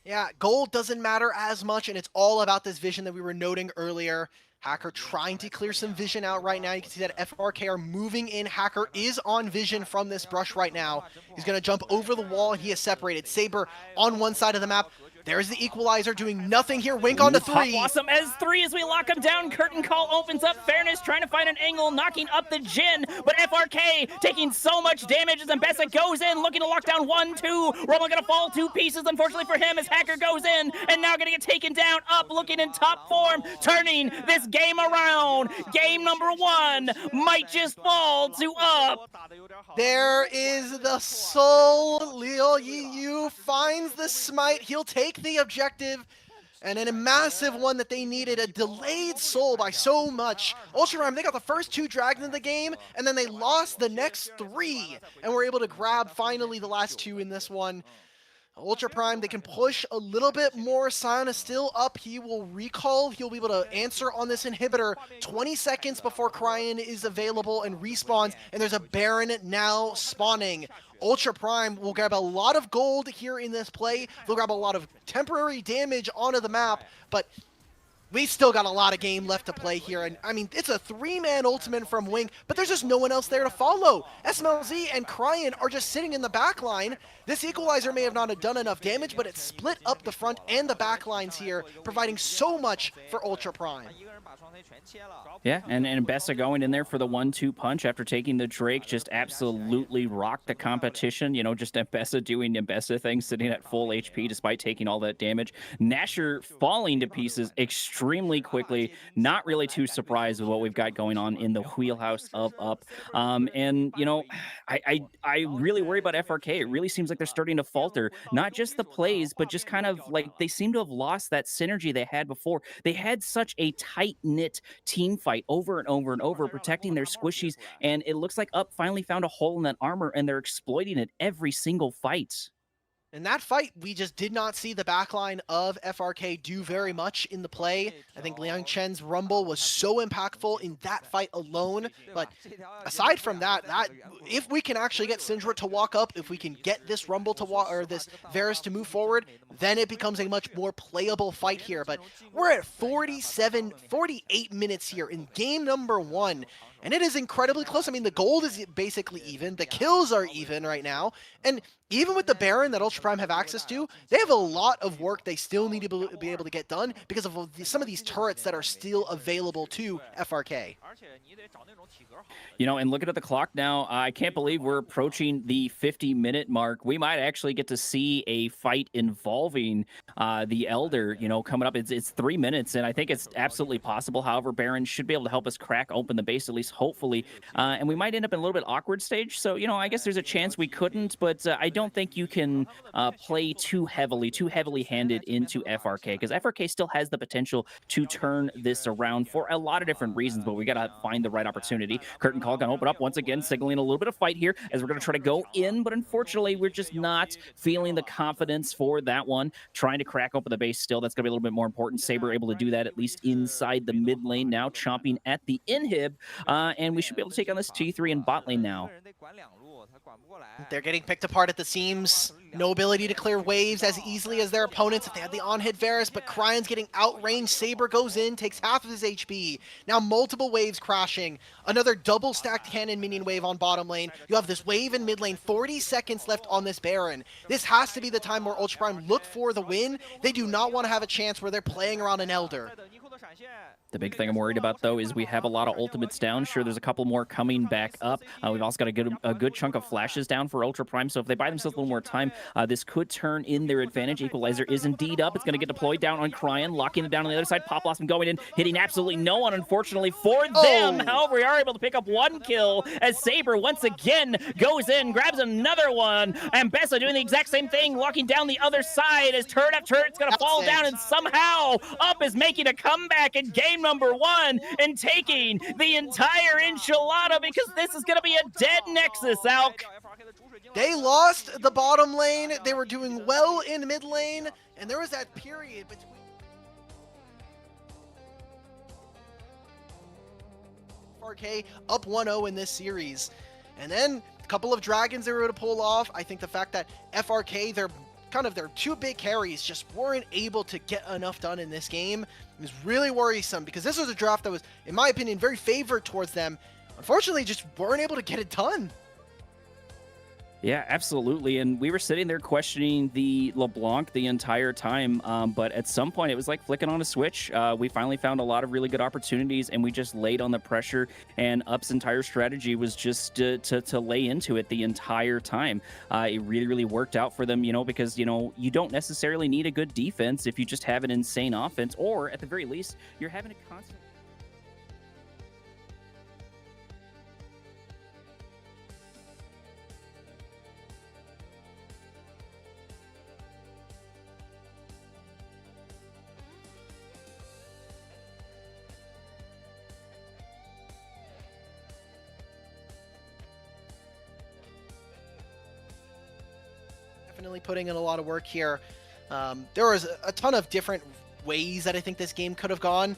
Yeah, gold doesn't matter as much, and it's all about this vision that we were noting earlier. Hacker trying to clear some vision out right now. You can see that FRK are moving in. Hacker is on vision from this brush right now. He's going to jump over the wall, and he is separated. Saber on one side of the map. There's the Equalizer doing nothing here. Wink on to 3. Pop Blossom as 3 as we lock him down. Curtain Call opens up. Fairness trying to find an angle, knocking up the Jhin. But FRK taking so much damage as Ambessa goes in, looking to lock down 1, 2. Roman going to fall 2 pieces, unfortunately for him, as Hacker goes in. And now going to get taken down. Up, looking in top form, turning this game around. Game number 1 might just fall to up. There is the soul. Liu Yiyu finds the smite. He'll take the objective, and in a massive one that they needed, a delayed soul by so much. Ultra Prime, they got the first 2 dragons in the game, and then they lost the next 3, and were able to grab finally the last 2 in this one. Ultra Prime, they can push a little bit more. Sion is still up. He will recall. He'll be able to answer on this inhibitor 20 seconds before Cryan is available and respawns. And there's a Baron now spawning. Ultra Prime will grab a lot of gold here in this play. They'll grab a lot of temporary damage onto the map, but we still got a lot of game left to play here, and I mean, it's a 3-man ultimate from Wing, but there's just no one else there to follow. SMLZ and Cryan are just sitting in the back line. This equalizer may have not done enough damage, but it split up the front and the back lines here, providing so much for Ultra Prime. Yeah, and Bessa going in there for the 1-2 punch after taking the Drake just absolutely rocked the competition. You know, just Bessa doing Bessa things, sitting at full HP despite taking all that damage. Nasher falling to pieces extremely quickly. Not really too surprised with what we've got going on in the wheelhouse of up. And, you know, I really worry about FRK. It really seems like they're starting to falter. Not just the plays, but just kind of like they seem to have lost that synergy they had before. They had such a tight-knit team fight over and over and over, protecting their squishies, and it looks like Up finally found a hole in that armor, and they're exploiting it every single fight. In that fight, we just did not see the backline of FRK do very much in the play. I think Liang Chen's Rumble was so impactful in that fight alone. But aside from that, if we can actually get Syndra to walk up, if we can get this Rumble to walk, or this Varus to move forward, then it becomes a much more playable fight here. But we're at 48 minutes here in game number 1. And it is incredibly close. I mean, the gold is basically even. The kills are even right now. And even with the Baron that Ultra Prime have access to, they have a lot of work they still need to be able to get done because of some of these turrets that are still available to FRK. You know, and looking at the clock now, I can't believe we're approaching the 50-minute mark. We might actually get to see a fight involving the Elder, you know, coming up. It's 3 minutes, and I think it's absolutely possible. However, Baron should be able to help us crack open the base, at least hopefully. And we might end up in a little bit awkward stage. So, you know, I guess there's a chance we couldn't, but I don't think you can play too heavily-handed into FRK, because FRK still has the potential to turn this around for a lot of different reasons, but we got to find the right opportunity. Curtain call gonna open up once again, signaling a little bit of fight here as we're going to try to go in, but unfortunately, we're just not feeling the confidence for that one. Trying to crack open the base still, that's going to be a little bit more important. Saber able to do that at least inside the mid lane now, chomping at the inhib, and we should be able to take on this T3 in bot lane now. They're getting picked apart at the seams. No ability to clear waves as easily as their opponents if they had the on-hit Varus, but Cryan's getting outranged. Saber goes in, takes half of his HP. Now multiple waves crashing. Another double-stacked cannon minion wave on bottom lane. You have this wave in mid lane. 40 seconds left on this Baron. This has to be the time where Ultra Prime look for the win. They do not want to have a chance where they're playing around an Elder. The big thing I'm worried about, though, is we have a lot of ultimates down. Sure, there's a couple more coming back up. We've also got a good chunk of flashes down for Ultra Prime, so if they buy themselves a little more time, this could turn in their advantage. Equalizer is indeed up. It's going to get deployed down on Cryan, locking it down on the other side. Pop Blossom going in, hitting absolutely no one, unfortunately, for them. However, we are able to pick up one kill as Saber once again goes in, grabs another one, and Bessa doing the exact same thing, locking down the other side as turret up turret's going to fall down, and somehow Up is making a comeback in game number 1 and taking the entire enchilada, because this is going to be a dead Nexus, Alk. They lost the bottom lane. They were doing well in mid lane, and there was that period between FRK up 1-0 in this series. And then a couple of dragons they were able to pull off. I think the fact that FRK, their two big carries just weren't able to get enough done in this game is really worrisome, because this was a draft that was, in my opinion, very favored towards them. Unfortunately, just weren't able to get it done. Yeah, absolutely. And we were sitting there questioning the LeBlanc the entire time. But at some point, it was like flicking on a switch. We finally found a lot of really good opportunities, and we just laid on the pressure. And Up's entire strategy was just to lay into it the entire time. It really, really worked out for them, you know, because, you know, you don't necessarily need a good defense if you just have an insane offense, or at the very least, you're having a constant... definitely putting in a lot of work here. There was a ton of different ways that I think this game could have gone.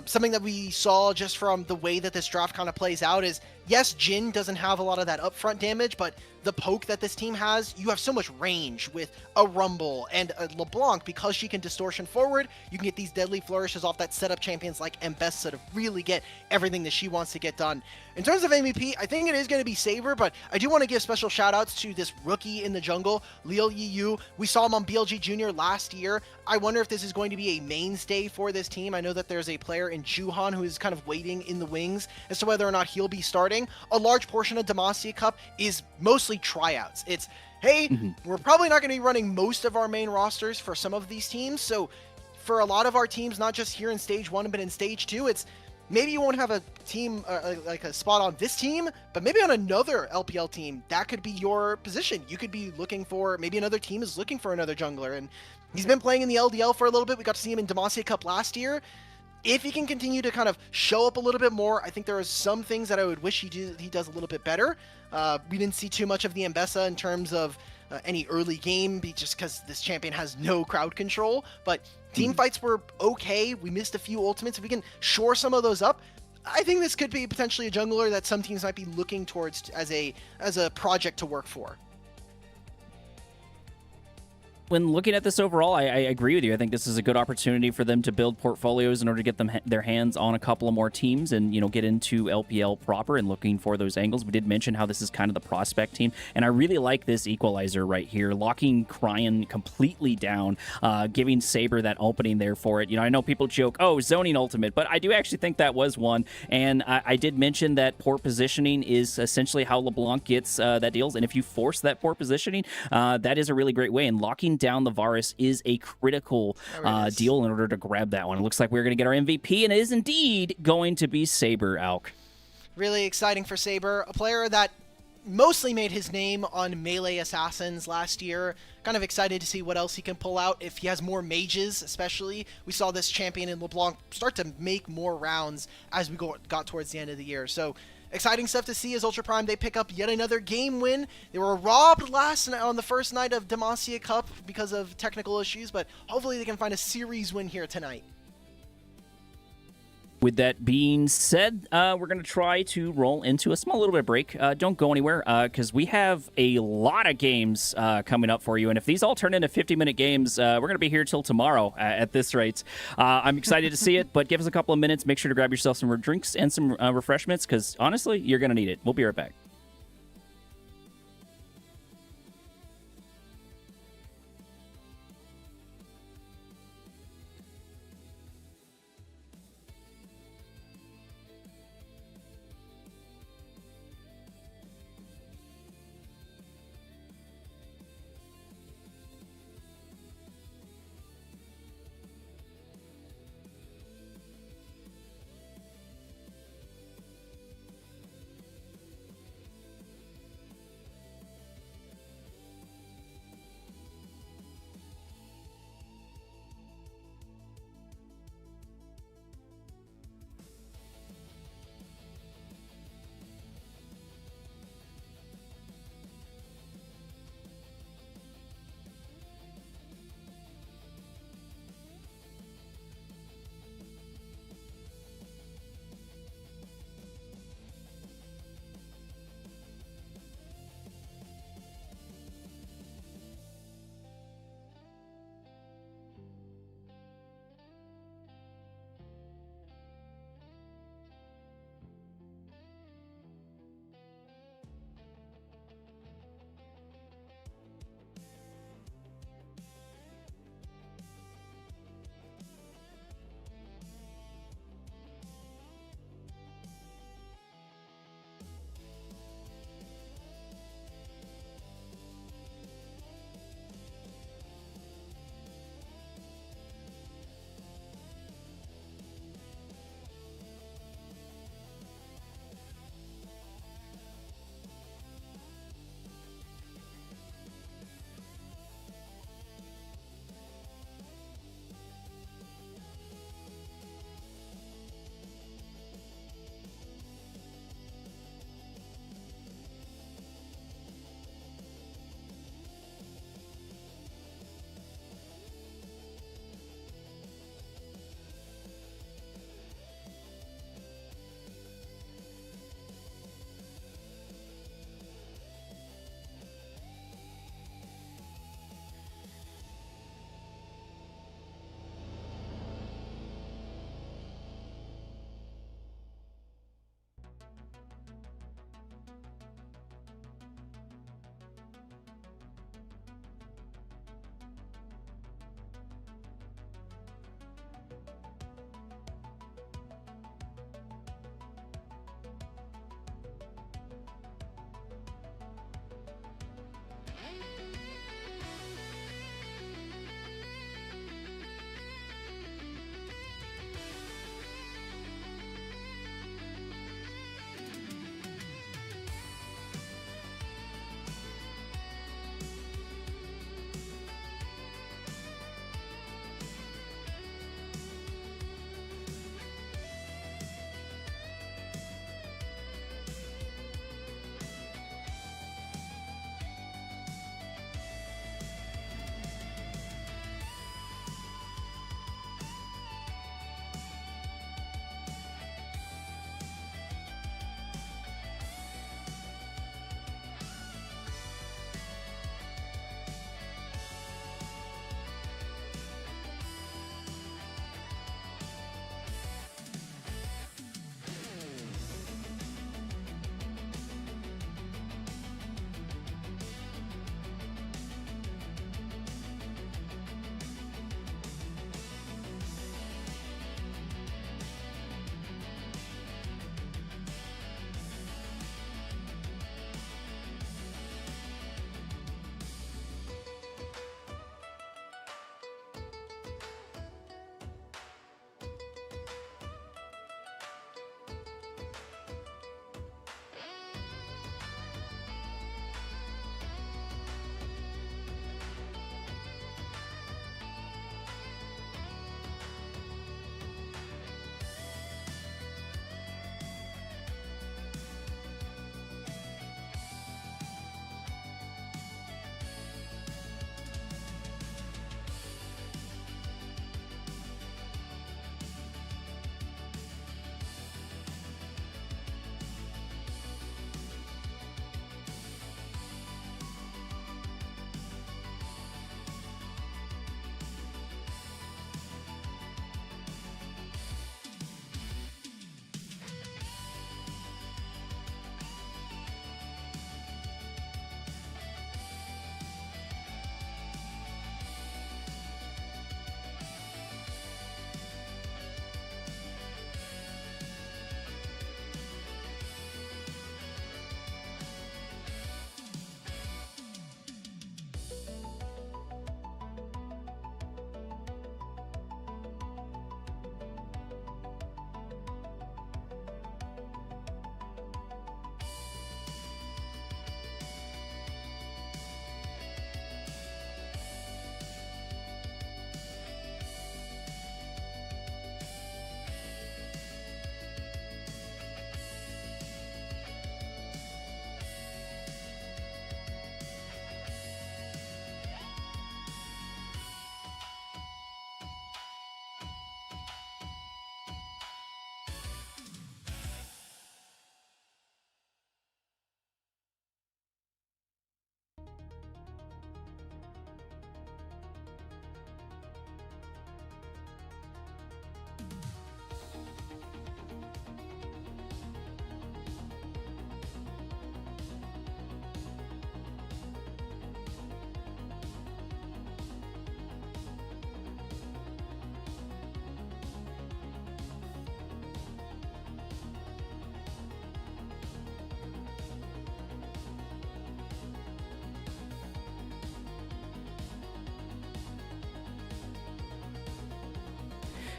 Something that we saw just from the way that this draft kind of plays out is, yes, Jhin doesn't have a lot of that upfront damage, but the poke that this team has, you have so much range with a Rumble and a LeBlanc. Because she can distortion forward, you can get these deadly flourishes off that setup champions like Mbessa to really get everything that she wants to get done. In terms of MVP, I think it is going to be Saber, but I do want to give special shout outs to this rookie in the jungle, Lil Yu. We saw him on BLG Junior last year. I wonder if this is going to be a mainstay for this team. I know that there's a player in Juhan who is kind of waiting in the wings as to whether or not he'll be starting. A large portion of Demacia Cup is mostly tryouts. It's, hey, we're probably not going to be running most of our main rosters for some of these teams, so for a lot of our teams, not just here in Stage 1, but in Stage 2, it's maybe you won't have a team, like a spot on this team, but maybe on another LPL team, that could be your position. You could be looking for, maybe another team is looking for another jungler, and he's been playing in the LDL for a little bit. We got to see him in Demacia Cup last year. If he can continue to kind of show up a little bit more, I think there are some things that I would wish he does a little bit better. We didn't see too much of the Mbessa in terms of any early game, just because this champion has no crowd control. But team fights were okay. We missed a few ultimates. If we can shore some of those up, I think this could be potentially a jungler that some teams might be looking towards as a project to work for. When looking at this overall, I agree with you. I think this is a good opportunity for them to build portfolios in order to get them their hands on a couple of more teams and, you know, get into LPL proper and looking for those angles. We did mention how this is kind of the prospect team, and I really like this equalizer right here, locking Cryan completely down, giving Saber that opening there for it. You know, I know people joke, oh, zoning ultimate, but I do actually think that was one, and I did mention that poor positioning is essentially how LeBlanc gets that deals, and if you force that poor positioning, that is a really great way, and locking down the Varus is a critical deal in order to grab that one. It looks like we're going to get our MVP, and it is indeed going to be Saber, Alk. Really exciting for Saber, a player that mostly made his name on melee assassins last year. Kind of excited to see what else he can pull out if he has more mages, especially. We saw this champion in LeBlanc start to make more rounds as we got towards the end of the year. So exciting stuff to see as Ultra Prime, they pick up yet another game win. They were robbed on the first night of Demacia Cup because of technical issues, but hopefully they can find a series win here tonight. With that being said, we're going to try to roll into a small little bit of break. Don't go anywhere, because we have a lot of games coming up for you. And if these all turn into 50-minute games, we're going to be here till tomorrow at this rate. I'm excited to see it, but give us a couple of minutes. Make sure to grab yourself some drinks and some refreshments, because honestly, you're going to need it. We'll be right back.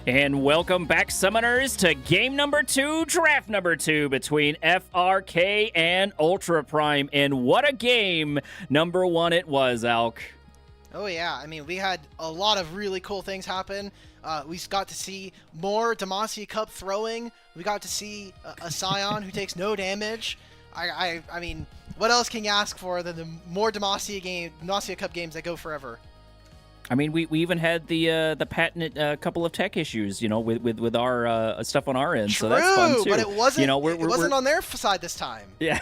And welcome back, Summoners, to game number 2, draft number 2 between FRK and Ultra Prime. And what a game number 1 it was, Alk. Oh yeah, I mean, we had a lot of really cool things happen. We got to see more Demacia Cup throwing. We got to see a Scion who takes no damage. I mean, what else can you ask for than the more Demacia Cup games that go forever? I mean, we even had the patented couple of tech issues, you know, with our stuff on our end. True, so that's fun too. But it wasn't. You know, it wasn't on their side this time. Yeah.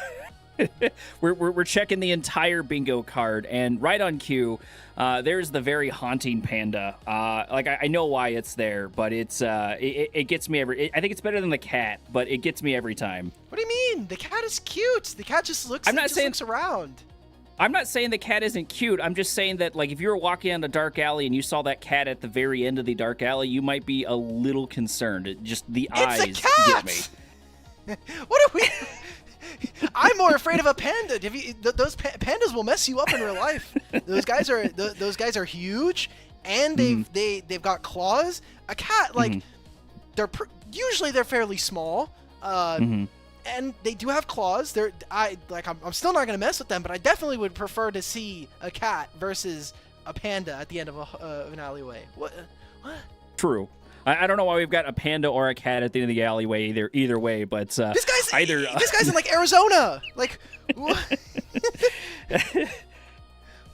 we're checking the entire bingo card, and right on cue, there's the very haunting panda. Like I know why it's there, but it gets me I think it's better than the cat, but it gets me every time. What do you mean? The cat is cute. The cat just looks. Looks around. I'm not saying the cat isn't cute. I'm just saying that, like, if you were walking down a dark alley and you saw that cat at the very end of the dark alley, you might be a little concerned. Just the eyes get me. What are we? I'm more afraid of a panda. Those pandas will mess you up in real life. Those guys are huge, and they've got claws. A cat, like, usually they're fairly small. And they do have claws. I'm still not gonna mess with them, but I definitely would prefer to see a cat versus a panda at the end of an alleyway. What? True. I don't know why we've got a panda or a cat at the end of the alleyway either way, but this guy's in like Arizona. Like,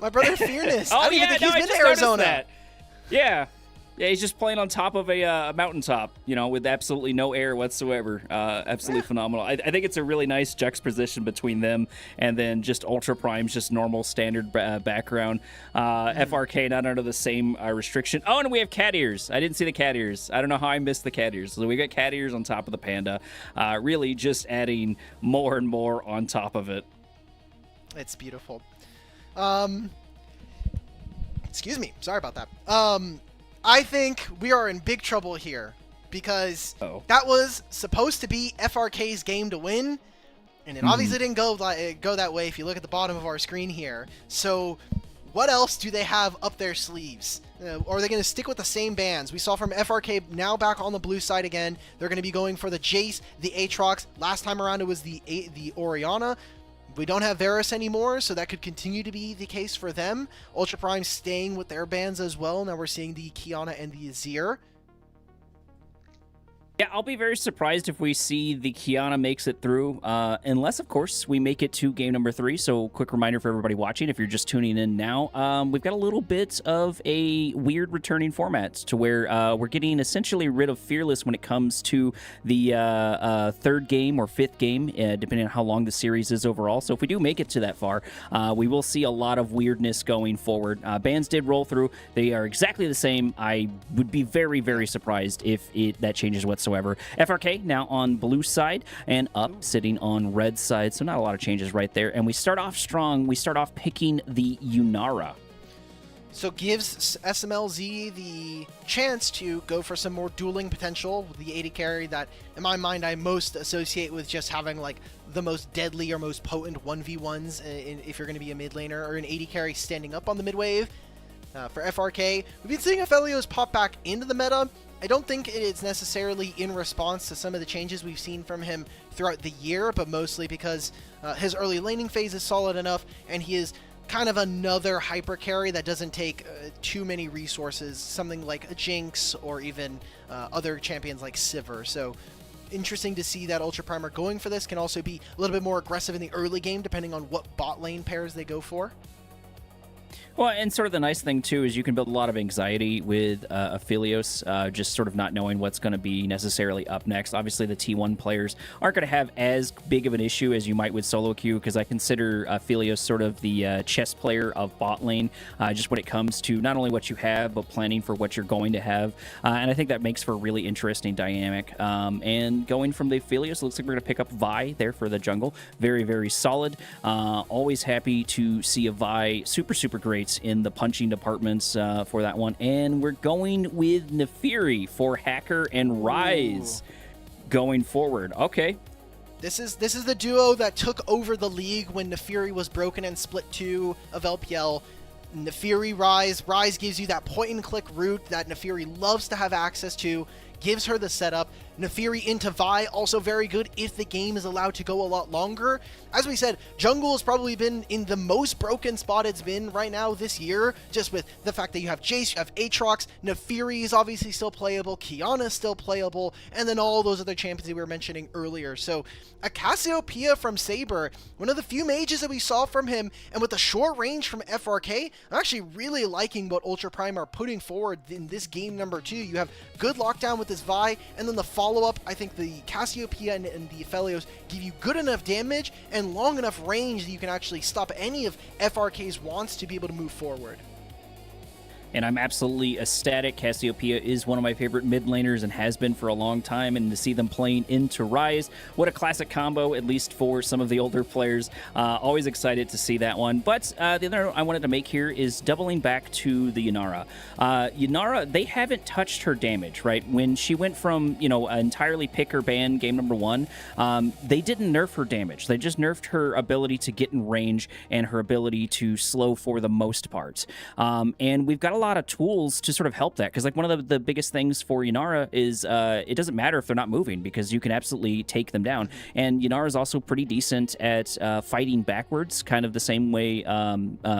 my brother Fearness. Oh, I don't even think he's been to Arizona. That. Yeah, he's just playing on top of a mountaintop, you know, with absolutely no air whatsoever. Absolutely phenomenal. I think it's a really nice juxtaposition between them and then just Ultra Prime's just normal standard background. FRK not under the same restriction. Oh, and we have cat ears. I didn't see the cat ears. I don't know how I missed the cat ears. So we got cat ears on top of the panda. Really just adding more and more on top of it. It's beautiful. Excuse me. Sorry about that. I think we are in big trouble here because that was supposed to be FRK's game to win, and it obviously didn't go that way if you look at the bottom of our screen here. So what else do they have up their sleeves? Or are they going to stick with the same bands? We saw from FRK now back on the blue side again. They're going to be going for the Jace, the Aatrox. Last time around it was the Orianna. We don't have Varus anymore, so that could continue to be the case for them. Ultra Prime staying with their bands as well. Now we're seeing the Kiana and the Azir. Yeah, I'll be very surprised if we see the Kiana makes it through, unless, of course, we make it to game number 3. So, quick reminder for everybody watching, if you're just tuning in now, we've got a little bit of a weird returning format to where we're getting essentially rid of Fearless when it comes to the 3rd game or 5th game, depending on how long the series is overall. So, if we do make it to that far, we will see a lot of weirdness going forward. Bands did roll through. They are exactly the same. I would be very, very surprised if that changes whatsoever. FRK now on blue side and up sitting on red side, so not a lot of changes right there. And we start off strong. We start off picking the Yunara. So gives SMLZ the chance to go for some more dueling potential with the AD carry that, in my mind, I most associate with just having like the most deadly or most potent 1v1s if you're going to be a mid laner, or an AD carry standing up on the mid wave. For FRK, we've been seeing Aphelios pop back into the meta. I don't think it's necessarily in response to some of the changes we've seen from him throughout the year, but mostly because his early laning phase is solid enough, and he is kind of another hyper carry that doesn't take too many resources, something like a Jinx or even other champions like Sivir. So interesting to see that Ultra Primer going for this. Can also be a little bit more aggressive in the early game depending on what bot lane pairs they go for. Well, and sort of the nice thing, too, is you can build a lot of anxiety with Aphelios, just sort of not knowing what's going to be necessarily up next. Obviously, the T1 players aren't going to have as big of an issue as you might with solo queue, because I consider Aphelios sort of the chess player of bot lane, just when it comes to not only what you have, but planning for what you're going to have. And I think that makes for a really interesting dynamic. And going from the Aphelios, looks like we're going to pick up Vi there for the jungle. Very, very solid. Always happy to see a Vi super, super great in the punching departments for that one. And we're going with Nefiri for Hacker and Rise going forward. Okay. This is the duo that took over the league when Nefiri was broken and split 2 of LPL. Nefiri Ryze. Ryze gives you that point-and-click route that Nefiri loves to have access to, gives her the setup. Nefiri into Vi, also very good if the game is allowed to go a lot longer. As we said, jungle has probably been in the most broken spot it's been right now this year, just with the fact that you have Jace, you have Aatrox, Nefiri is obviously still playable, Qiyana is still playable, and then all those other champions that we were mentioning earlier. So a Cassiopeia from Saber, one of the few mages that we saw from him, and with the short range from FRK, I'm actually really liking what Ultra Prime are putting forward in this game number 2. You have good lockdown with this Vi, and then the follow-up, I think the Cassiopeia and the Aphelios give you good enough damage and long enough range that you can actually stop any of FRK's wants to be able to move forward. And I'm absolutely ecstatic. Cassiopeia is one of my favorite mid laners and has been for a long time, and to see them playing into Ryze, what a classic combo, at least for some of the older players. Always excited to see that one. But the other note I wanted to make here is doubling back to the Yanara. Yanara, they haven't touched her damage, right? When she went from, entirely pick or ban game number 1, they didn't nerf her damage. They just nerfed her ability to get in range and her ability to slow for the most part. And we've got a lot of tools to sort of help that, because like one of the biggest things for Yanara is it doesn't matter if they're not moving, because you can absolutely take them down. And Yanara is also pretty decent at fighting backwards, kind of the same way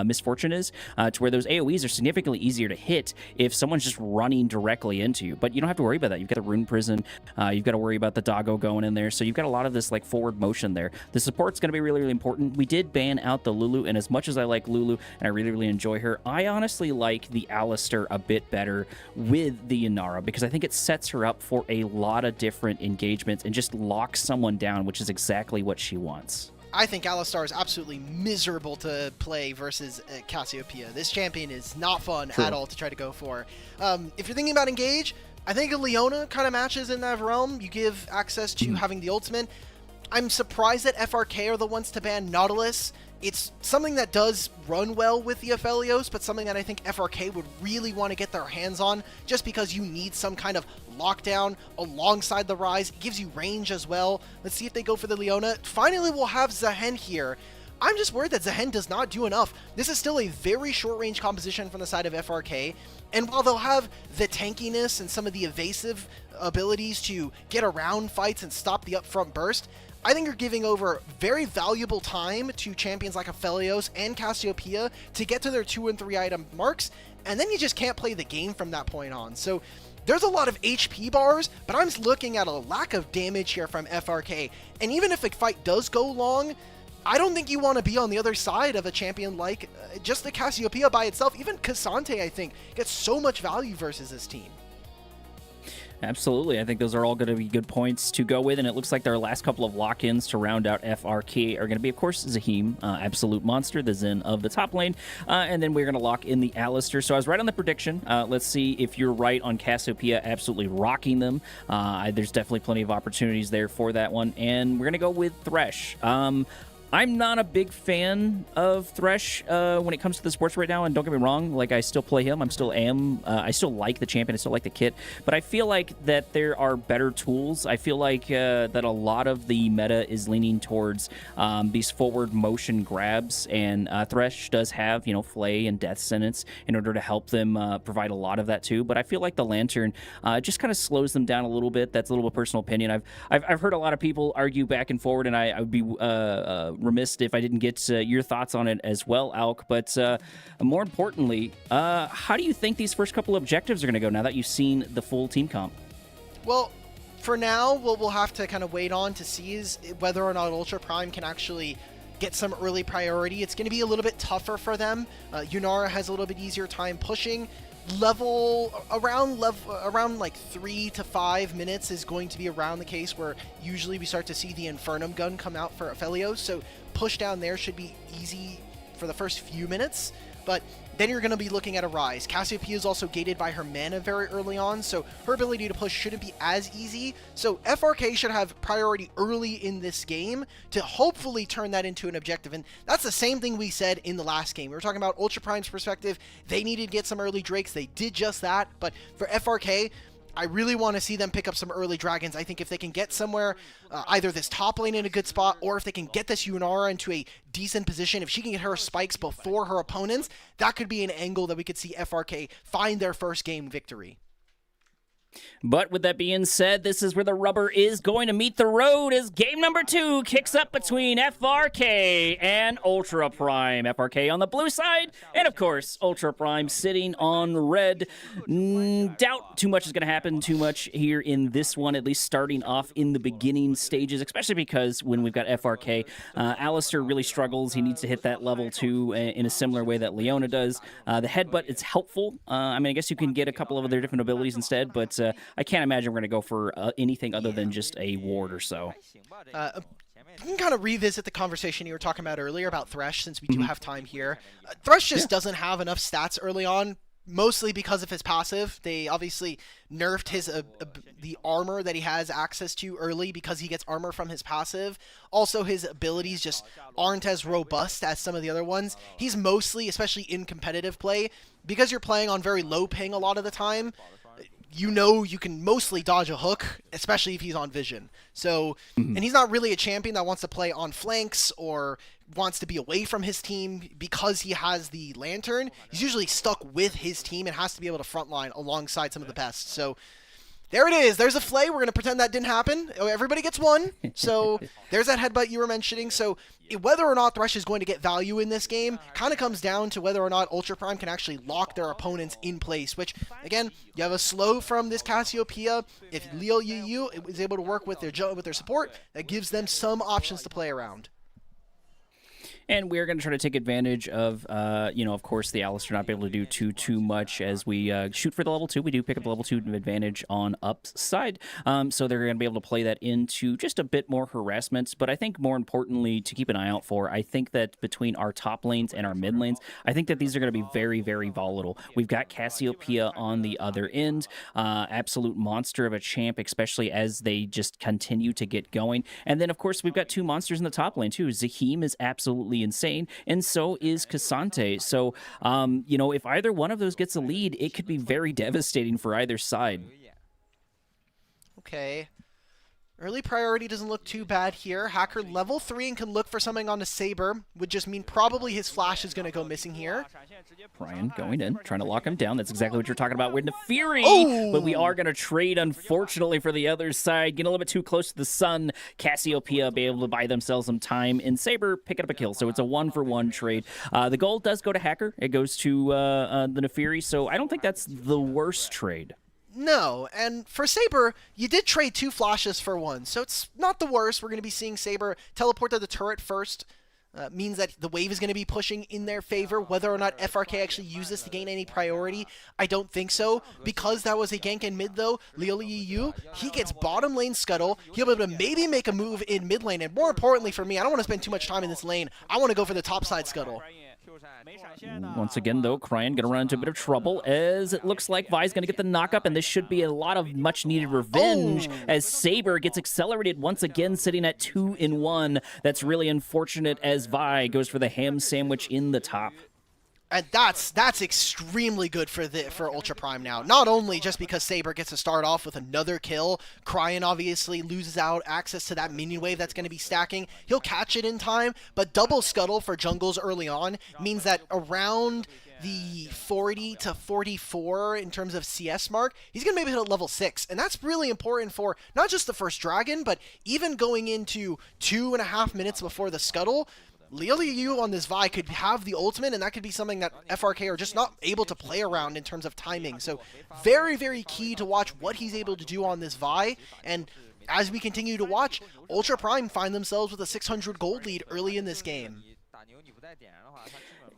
Misfortune is, to where those AoEs are significantly easier to hit if someone's just running directly into you. But you don't have to worry about that. You've got the Rune Prison, you've got to worry about the doggo going in there, so you've got a lot of this like forward motion there. The support's going to be really, really important. We did ban out the Lulu, and as much as I like Lulu and I really, really enjoy her, I honestly like the Alistar a bit better with the Yanara, because I think it sets her up for a lot of different engagements and just locks someone down, which is exactly what she wants. I think Alistar is absolutely miserable to play versus Cassiopeia. This champion is not fun at all to try to go for. If you're thinking about engage, I think a Leona kind of matches in that realm. You give access to having the ultimate. I'm surprised that FRK are the ones to ban Nautilus. It's something that does run well with the Aphelios, but something that I think FRK would really want to get their hands on, just because you need some kind of lockdown alongside the Ryze. It gives you range as well. Let's see if they go for the Leona. Finally, we'll have Zehen here. I'm just worried that Zehen does not do enough. This is still a very short-range composition from the side of FRK, and while they'll have the tankiness and some of the evasive abilities to get around fights and stop the upfront burst, I think you're giving over very valuable time to champions like Aphelios and Cassiopeia to get to their 2 and 3 item marks, and then you just can't play the game from that point on. So there's a lot of HP bars, but I'm just looking at a lack of damage here from FRK. And even if a fight does go long, I don't think you want to be on the other side of a champion like just the Cassiopeia by itself. Even Cassante, I think, gets so much value versus this team. Absolutely. I think those are all going to be good points to go with, and it looks like their last couple of lock-ins to round out FRK are going to be, of course, Zaheem, Absolute Monster, the Zen of the top lane, and then we're going to lock in the Alistar. So I was right on the prediction. Let's see if you're right on Cassiopeia absolutely rocking them. There's definitely plenty of opportunities there for that one, and we're going to go with Thresh. I'm not a big fan of Thresh when it comes to the sports right now, and don't get me wrong, like I still play him, I still like the champion, I still like the kit, but I feel like that there are better tools. I feel like that a lot of the meta is leaning towards these forward motion grabs, and Thresh does have, Flay and Death Sentence in order to help them provide a lot of that too, but I feel like the Lantern just kind of slows them down a little bit. That's a little personal opinion. I've heard a lot of people argue back and forward, and I would be remiss if I didn't get your thoughts on it as well, Alk. But more importantly, how do you think these first couple objectives are going to go now that you've seen the full team comp? Well, for now, what we'll have to kind of wait on to see is whether or not Ultra Prime can actually get some early priority. It's going to be a little bit tougher for them. Yunara has a little bit easier time pushing. Around like 3 to 5 minutes is going to be around the case where usually we start to see the Infernum gun come out for Aphelios, so push down there should be easy for the first few minutes, but then you're going to be looking at a Ryze. Cassiopeia is also gated by her mana very early on, so her ability to push shouldn't be as easy. So FRK should have priority early in this game to hopefully turn that into an objective. And that's the same thing we said in the last game. We were talking about Ultra Prime's perspective. They needed to get some early Drakes. They did just that. But for FRK, I really want to see them pick up some early dragons. I think if they can get somewhere, either this top lane in a good spot, or if they can get this Yunara into a decent position, if she can get her spikes before her opponents, that could be an angle that we could see FRK find their first game victory. But with that being said, this is where the rubber is going to meet the road as game number 2 kicks up between FRK and Ultra Prime. FRK on the blue side, and of course, Ultra Prime sitting on red. Doubt too much is going to happen too much here in this one, at least starting off in the beginning stages, especially because when we've got FRK, Alistair really struggles. He needs to hit that level 2 in a similar way that Leona does. The headbutt is helpful. I mean, I guess you can get a couple of other different abilities instead, but I can't imagine we're going to go for anything other than just a ward or so. We can kind of revisit the conversation you were talking about earlier about Thresh, since we do have time here. Thresh just doesn't have enough stats early on, mostly because of his passive. They obviously nerfed his the armor that he has access to early because he gets armor from his passive. Also, his abilities just aren't as robust as some of the other ones. He's mostly, especially in competitive play, because you're playing on very low ping a lot of the time, you know you can mostly dodge a hook, especially if he's on vision. So, and he's not really a champion that wants to play on flanks or wants to be away from his team because he has the lantern. He's usually stuck with his team and has to be able to frontline alongside some of the best. So there it is. There's a flay. We're going to pretend that didn't happen. Everybody gets one. So there's that headbutt you were mentioning. So whether or not Thresh is going to get value in this game kind of comes down to whether or not Ultra Prime can actually lock their opponents in place, which, again, you have a slow from this Cassiopeia. If Leo Yu is able to work with their support, that gives them some options to play around. And we're going to try to take advantage of, of course, the Alistair not be able to do too much as we shoot for the level 2. We do pick up the level 2 advantage on upside. So they're going to be able to play that into just a bit more harassment. But I think more importantly to keep an eye out for, I think that between our top lanes and our mid lanes, I think that these are going to be very, very volatile. We've got Cassiopeia on the other end. Absolute monster of a champ, especially as they just continue to get going. And then, of course, we've got 2 monsters in the top lane, too. Zaheem is absolutely insane, and so is Cassante. So, if either one of those gets a lead, it could be very devastating for either side. Okay. Early priority doesn't look too bad here. Hacker level 3 and can look for something on the Saber. Would just mean probably his flash is going to go missing here. Ryan going in, trying to lock him down. That's exactly what you're talking about with the Fury. Oh! But we are going to trade, unfortunately, for the other side. Getting a little bit too close to the sun. Cassiopeia be able to buy themselves some time. And Saber picking up a kill. So it's a 1-for-1 trade. The gold does go to Hacker. It goes to the Nefiri. So I don't think that's the worst trade. No, and for Saber, you did trade 2 flashes for 1, so it's not the worst. We're going to be seeing Saber teleport to the turret first. Means that the wave is going to be pushing in their favor. Whether or not FRK actually uses this to gain any priority, I don't think so. Because that was a gank in mid, though, Liu Yu, he gets bottom lane scuttle. He'll be able to maybe make a move in mid lane, and more importantly for me, I don't want to spend too much time in this lane. I want to go for the top side scuttle. Once again, though, Cryan going to run into a bit of trouble as it looks like Vi's going to get the knock-up, and this should be a lot of much-needed revenge as Saber gets accelerated once again, sitting at 2-in-1. That's really unfortunate as Vi goes for the ham sandwich in the top. And that's extremely good for Ultra Prime now. Not only just because Saber gets to start off with another kill, Cryan obviously loses out access to that minion wave that's going to be stacking. He'll catch it in time, but double scuttle for jungles early on means that around the 40 to 44 in terms of CS mark, he's going to maybe hit a level 6. And that's really important for not just the first dragon, but even going into 2.5 minutes before the scuttle. Liu Yu on this Vi could have the ultimate, and that could be something that FRK are just not able to play around in terms of timing. So very, very key to watch what he's able to do on this Vi. And as we continue to watch, Ultra Prime find themselves with a 600 gold lead early in this game.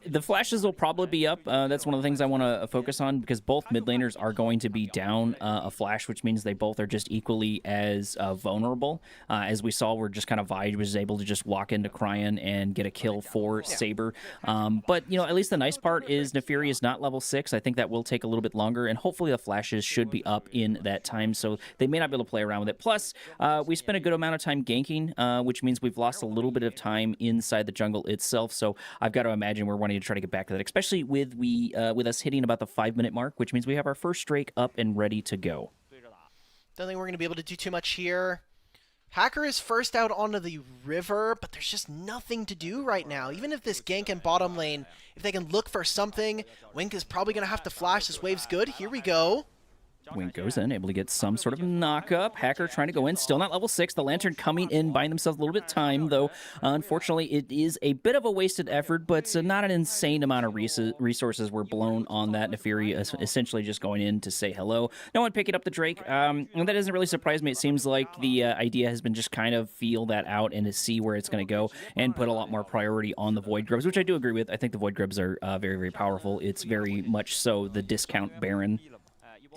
The flashes will probably be up. That's one of the things I want to focus on because both mid laners are going to be down a flash, which means they both are just equally as vulnerable. As we saw, we're just kind of Vi was able to just walk into Cryan and get a kill for Saber. But, at least the nice part is Nefiri is not level 6. I think that will take a little bit longer, and hopefully the flashes should be up in that time, so they may not be able to play around with it. Plus, we spent a good amount of time ganking, which means we've lost a little bit of time inside the jungle itself, so I've got to imagine we're wanting to try to get back to that, especially with us hitting about the 5-minute mark, which means we have our first Drake up and ready to go. Don't think we're going to be able to do too much here. Hacker is first out onto the river, but there's just nothing to do right now. Even if this gank in bottom lane, if they can look for something, Wink is probably going to have to flash. This wave's good. Here we go. Wink goes in, able to get some sort of knock-up. Hacker trying to go in, still not level 6. The Lantern coming in, buying themselves a little bit of time, though. Unfortunately, it is a bit of a wasted effort, but not an insane amount of resources were blown on that. Nefiri essentially just going in to say hello. No one picking up the Drake, and that doesn't really surprise me. It seems like the idea has been just kind of feel that out and to see where it's going to go and put a lot more priority on the Void Grubs, which I do agree with. I think the Void Grubs are very, very powerful. It's very much so the discount Baron.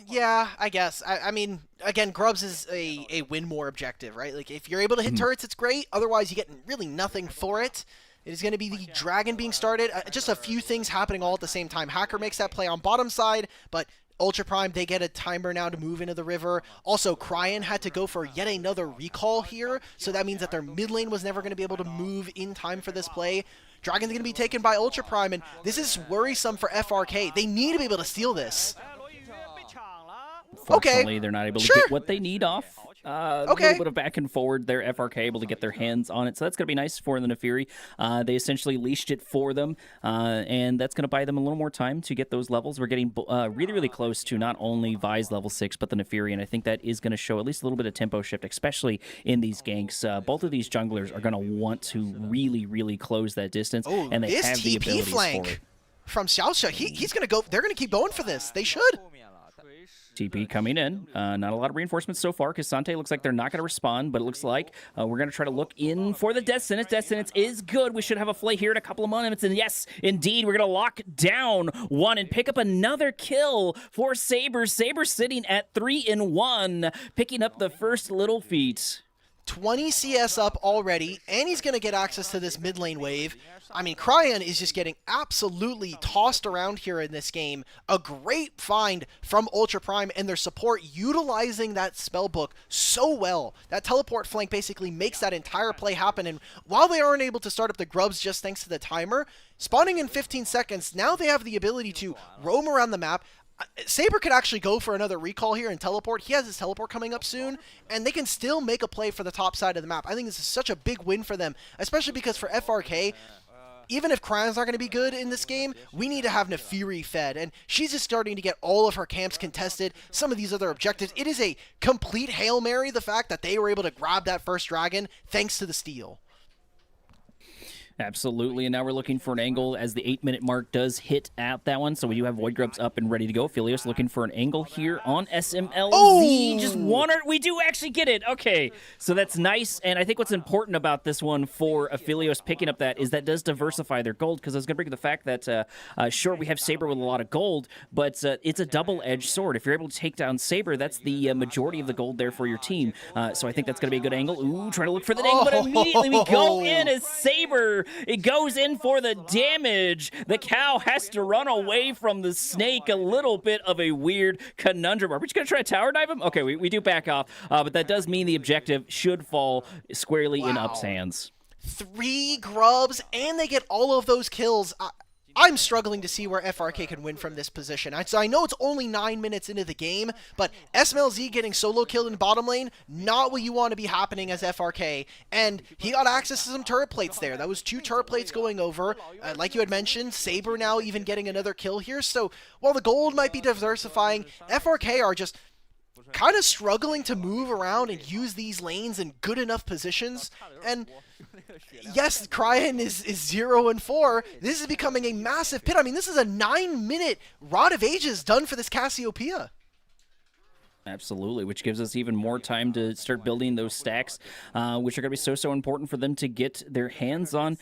Yeah, I guess. I mean, again, Grubs is a win more objective, right? Like, if you're able to hit turrets, it's great. Otherwise, you get really nothing for it. It is going to be the Dragon being started. Just a few things happening all at the same time. Hacker makes that play on bottom side, but Ultra Prime, they get a timer now to move into the river. Also, Cryan had to go for yet another recall here, so that means that their mid lane was never going to be able to move in time for this play. Dragon's going to be taken by Ultra Prime, and this is worrisome for FRK. They need to be able to steal this. Fortunately, they're not able to get what they need off. A Okay. little bit of back and forward. They're FRK able to get their hands on it, so that's going to be nice for the Nefiri. They essentially leashed it for them, and that's going to buy them a little more time to get those levels. We're getting really, really close to not only Vi's level 6, but the Nefiri, and I think that is going to show at least a little bit of tempo shift, especially in these ganks. Both of these junglers are going to want to really, really close that distance, and they have the abilities flank for it. from Xiaosha, he's going to go. They're going to keep going for this. They should. TP coming in. Not a lot of reinforcements so far. K'Sante looks like they're not going to respond, but it looks like we're going to try to look in for the Death Sentence. Death Sentence is good. We should have a flay here in a couple of moments, and yes, indeed, we're going to lock down one and pick up another kill for Saber. Saber sitting at 3-1, picking up the first little feat. 20 CS up already, and he's going to get access to this mid lane wave. I mean, Cryan is just getting absolutely tossed around here in this game. A great find from Ultra Prime and their support utilizing that spell book so well. That teleport flank basically makes that entire play happen, and while they aren't able to start up the Grubs just thanks to the timer, spawning in 15 seconds, now they have the ability to roam around the map. Saber could actually go for another recall here and teleport. He has his teleport coming up soon, and they can still make a play for the top side of the map. I think this is such a big win for them, especially because for FRK, even if Cryan's not going to be good in this game, we need to have Nefiri fed, and she's just starting to get all of her camps contested, some of these other objectives. It is a complete Hail Mary, the fact that they were able to grab that first dragon thanks to the steal. Absolutely, and now we're looking for an angle as the 8-minute mark does hit at that one, so we do have Void Grubs up and ready to go. Philios looking for an angle here on SMLZ. Oh! Just one, we do actually get it. Okay, so that's nice, and I think what's important about this one for Philios picking up that is that does diversify their gold, because I was going to bring up the fact that, sure, we have Saber with a lot of gold, but it's a double-edged sword. If you're able to take down Saber, that's the majority of the gold there for your team, so I think that's going to be a good angle. Ooh, trying to look for the angle, but immediately we go in as Saber. It goes in for the damage. The cow has to run away from the snake. A little bit of a weird conundrum. Are we just going to try to tower dive him? Okay, we do back off, but that does mean the objective should fall squarely in Up's hands. 3 Grubs, and they get all of those kills. I'm struggling to see where FRK can win from this position. So I know it's only 9 minutes into the game, but SMLZ getting solo killed in bottom lane, not what you want to be happening as FRK. And he got access to some turret plates there. That was 2 turret plates going over. Like you had mentioned, Saber now even getting another kill here. So while the gold might be diversifying, FRK are just kind of struggling to move around and use these lanes in good enough positions. And yes, Cryan is 0-4. This is becoming a massive pit. I mean, this is a 9-minute Rod of Ages done for this Cassiopeia. Absolutely, which gives us even more time to start building those stacks, which are going to be so important for them to get their hands on.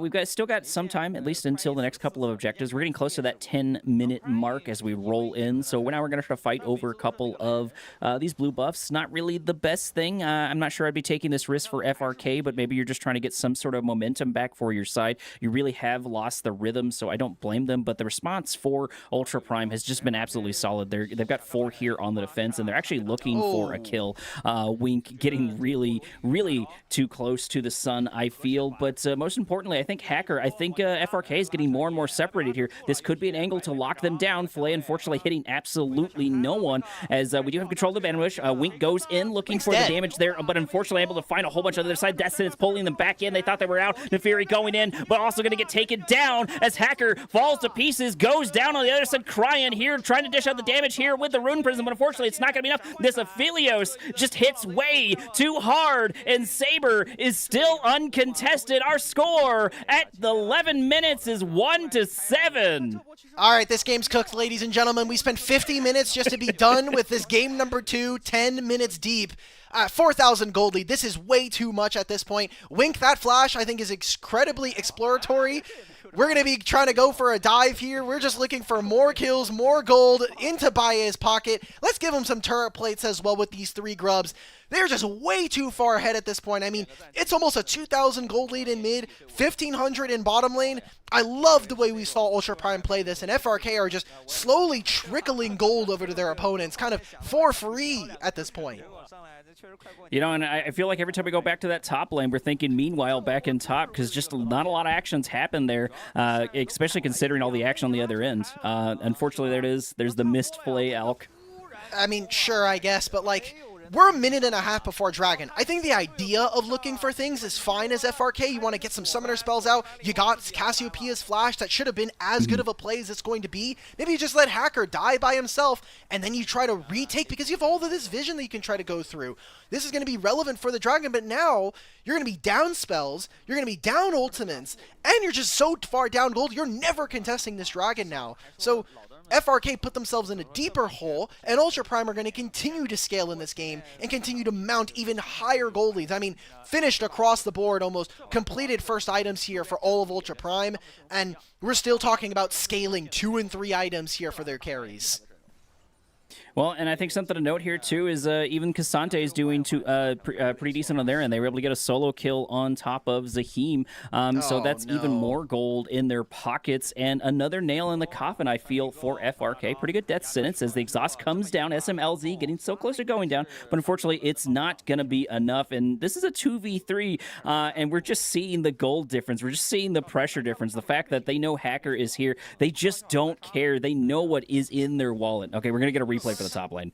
We've still got some time, at least until the next couple of objectives. We're getting close to that 10-minute mark as we roll in, so now we're going to try to fight over a couple of these blue buffs. Not really the best thing. I'm not sure I'd be taking this risk for FRK, but maybe you're just trying to get some sort of momentum back for your side. You really have lost the rhythm, so I don't blame them, but the response for Ultra Prime has just been absolutely solid. They've got 4 here on the defense. distance, and they're actually looking for a kill. Wink getting really, really too close to the sun, I feel. But most importantly, I think Hacker, FRK is getting more and more separated here. This could be an angle to lock them down. Flay, unfortunately, hitting absolutely no one, as we do have control of the ambush. Wink goes in looking for the damage there, but unfortunately able to find a whole bunch on the other side. Destin's pulling them back in. They thought they were out. Nefiri going in, but also going to get taken down as Hacker falls to pieces, goes down on the other side. Crying here, trying to dish out the damage here with the Rune Prism, but unfortunately it's not going to be enough. This Aphelios just hits way too hard, and Saber is still uncontested. Our score at the 11 minutes is 1-7. All right, this game's cooked, ladies and gentlemen. We spent 50 minutes just to be done with this game number 2, 10 minutes deep. 4,000 gold lead. This is way too much at this point. Wink, that flash, I think, is incredibly exploratory. We're going to be trying to go for a dive here. We're just looking for more kills, more gold into Baye's pocket. Let's give him some turret plates as well with these 3 grubs. They're just way too far ahead at this point. I mean, it's almost a 2,000 gold lead in mid, 1,500 in bottom lane. I love the way we saw Ultra Prime play this, and FRK are just slowly trickling gold over to their opponents, kind of for free at this point. You know, and I feel like every time we go back to that top lane, we're thinking meanwhile back in top, because just not a lot of actions happen there, especially considering all the action on the other end. Unfortunately, there it is. There's the missed play, Alk. I mean, sure, I guess, but like, we're a minute and a half before Dragon. I think the idea of looking for things is fine as FRK. You want to get some summoner spells out. You got Cassiopeia's flash. That should have been as good of a play as it's going to be. Maybe you just let Hacker die by himself, and then you try to retake, because you have all of this vision that you can try to go through. This is going to be relevant for the Dragon, but now you're going to be down spells, you're going to be down ultimates, and you're just so far down gold, you're never contesting this Dragon now. So FRK put themselves in a deeper hole, and Ultra Prime are going to continue to scale in this game and continue to mount even higher gold leads. I mean, finished across the board, almost completed first items here for all of Ultra Prime, and we're still talking about scaling 2 and 3 items here for their carries. Well, and I think something to note here, too, is even Cassante is doing pretty decent on their end. They were able to get a solo kill on top of Zahim, so that's even more gold in their pockets, and another nail in the coffin, I feel, for FRK. Pretty good death sentence as the exhaust comes down. SMLZ getting so close to going down, but unfortunately, it's not going to be enough, and this is a 2v3, and we're just seeing the gold difference. We're just seeing the pressure difference, the fact that they know Hacker is here. They just don't care. They know what is in their wallet. Okay, we're going to get a replay for the top lane.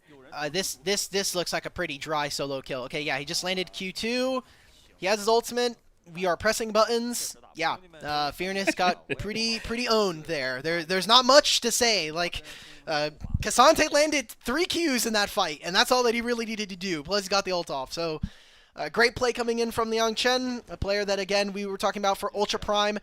This looks like a pretty dry solo kill. Okay, yeah, he just landed Q2. He has his ultimate. We are pressing buttons. Yeah, Fearness got pretty owned there. There's not much to say. Like, Cassante landed 3 Qs in that fight, and that's all that he really needed to do. Plus, he got the ult off. So, great play coming in from Liang Chen, a player that, again, we were talking about for Ultra Prime.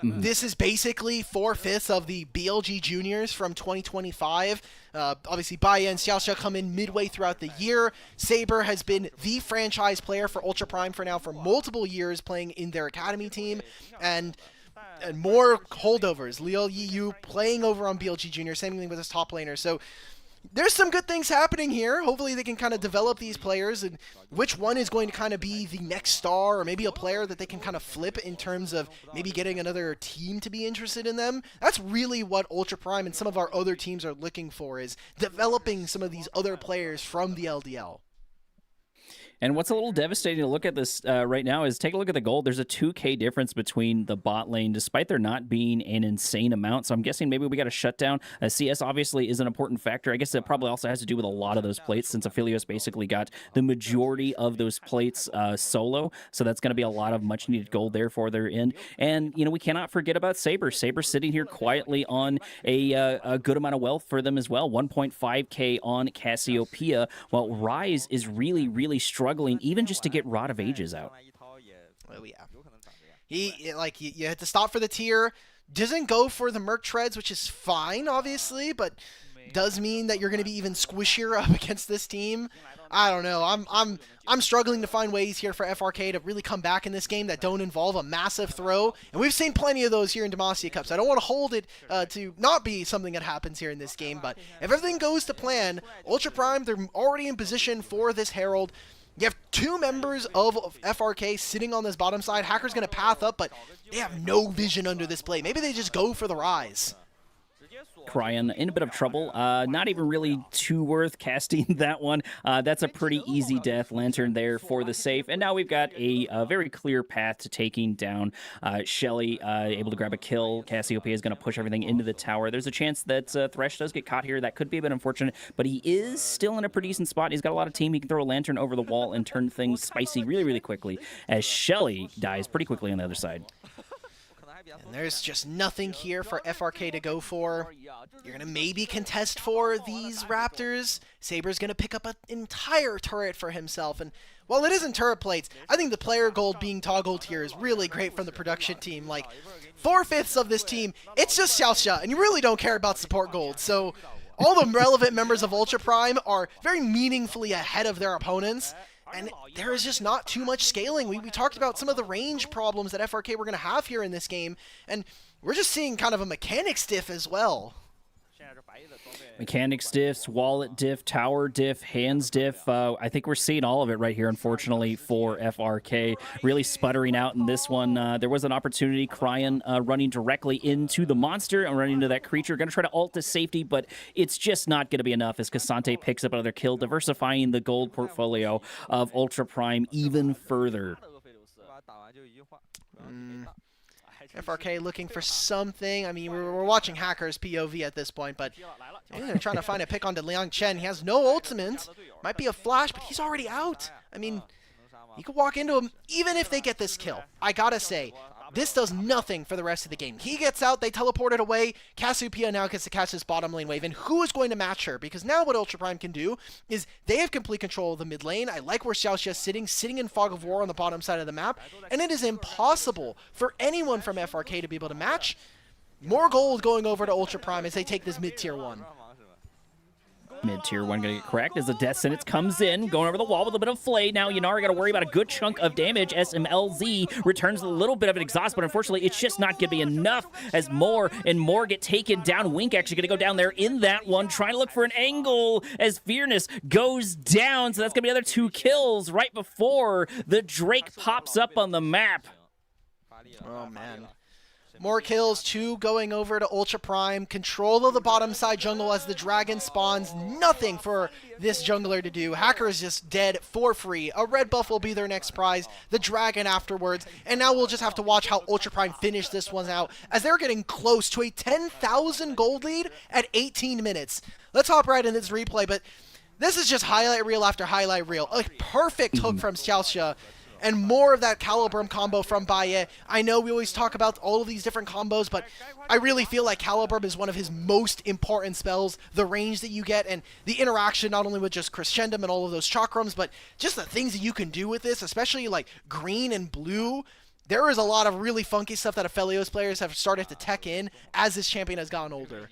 This is basically 4/5 of the BLG juniors from 2025. Obviously, Baye and Xiaoxia come in midway throughout the year. Saber has been the franchise player for Ultra Prime for multiple years, playing in their academy team. And more holdovers. Liu Yiyu playing over on BLG Junior, same thing with his top laner. So there's some good things happening here. Hopefully they can kind of develop these players, and which one is going to kind of be the next star, or maybe a player that they can kind of flip in terms of maybe getting another team to be interested in them. That's really what Ultra Prime and some of our other teams are looking for, is developing some of these other players from the LDL. And what's a little devastating to look at this right now is take a look at the gold. There's a 2K difference between the bot lane, despite there not being an insane amount. So I'm guessing maybe we got a shutdown. CS obviously is an important factor. I guess it probably also has to do with a lot of those plates, since Aphelios basically got the majority of those plates solo. So that's going to be a lot of much needed gold there for their end. And, you know, we cannot forget about Saber. Saber sitting here quietly on a good amount of wealth for them as well. 1.5K on Cassiopeia, while Rise is really, really struggling even just to get Rod of Ages out. Oh yeah, you had to stop for the tier. Doesn't go for the Merc Treads, which is fine, obviously, but does mean that you're going to be even squishier up against this team. I don't know. I'm struggling to find ways here for FRK to really come back in this game that don't involve a massive throw, and we've seen plenty of those here in Demacia Cup, so I don't want to hold it to not be something that happens here in this game, but if everything goes to plan, Ultra Prime, they're already in position for this Herald. You have 2 members of FRK sitting on this bottom side. Hacker's going to path up, but they have no vision under this play. Maybe they just go for the Rise. Cryan in a bit of trouble. Not even really too worth casting that one. That's a pretty easy death. Lantern there for the safe. And now we've got a very clear path to taking down Shelly, able to grab a kill. Cassiopeia is going to push everything into the tower. There's a chance that Thresh does get caught here. That could be a bit unfortunate, but he is still in a pretty decent spot. He's got a lot of team. He can throw a Lantern over the wall and turn things spicy really, really quickly, as Shelly dies pretty quickly on the other side. And there's just nothing here for FRK to go for. You're going to maybe contest for these Raptors. Saber's going to pick up an entire turret for himself. And while it isn't turret plates, I think the player gold being toggled here is really great from the production team. Like, 4/5 of this team, it's just Xiaoxia, and you really don't care about support gold. So all the relevant members of Ultra Prime are very meaningfully ahead of their opponents. And there is just not too much scaling. We talked about some of the range problems that FRK were going to have here in this game, and we're just seeing kind of a mechanics diff as well. Mechanics diffs, wallet diff, tower diff, hands diff. I think we're seeing all of it right here, unfortunately, for FRK. Really sputtering out in this one. There was an opportunity. Cryan running directly into the monster and running into that creature. Going to try to ult to safety, but it's just not going to be enough as Cassante picks up another kill, diversifying the gold portfolio of Ultra Prime even further. FRK looking for something. I mean, we're watching Hacker's POV at this point, but they're trying to find a pick onto Liang Chen. He has no ultimate. Might be a flash, but he's already out. I mean, you could walk into him even if they get this kill. I gotta say, this does nothing for the rest of the game. He gets out, they teleport it away. Cassiopeia now gets to catch this bottom lane wave, and who is going to match her? Because now what Ultra Prime can do is they have complete control of the mid lane. I like where Xiaoxia is sitting in Fog of War on the bottom side of the map, and it is impossible for anyone from FRK to be able to match. More gold going over to Ultra Prime as they take this mid-tier 1. Mid-tier 1 going to get cracked as the Death Sentence comes in, going over the wall with a bit of flay. Now Yanara got to worry about a good chunk of damage. SMLZ returns a little bit of an exhaust, but unfortunately it's just not going to be enough as more and more get taken down. Wink actually going to go down there in that one, trying to look for an angle as Fearness goes down. So that's going to be another 2 kills right before the Drake pops up on the map. Oh, man. More kills, 2 going over to Ultra Prime. Control of the bottom side jungle as the dragon spawns. Nothing for this jungler to do. Hacker is just dead for free. A red buff will be their next prize. The dragon afterwards. And now we'll just have to watch how Ultra Prime finish this one out as they're getting close to a 10,000 gold lead at 18 minutes. Let's hop right into this replay, but this is just highlight reel after highlight reel. A perfect hook from Xiaoxia. And more of that Calibrum combo from Baye. I know we always talk about all of these different combos, but I really feel like Calibrum is one of his most important spells. The range that you get and the interaction not only with just Crescendum and all of those chakrams, but just the things that you can do with this, especially like green and blue. There is a lot of really funky stuff that Aphelios players have started to tech in as this champion has gotten older.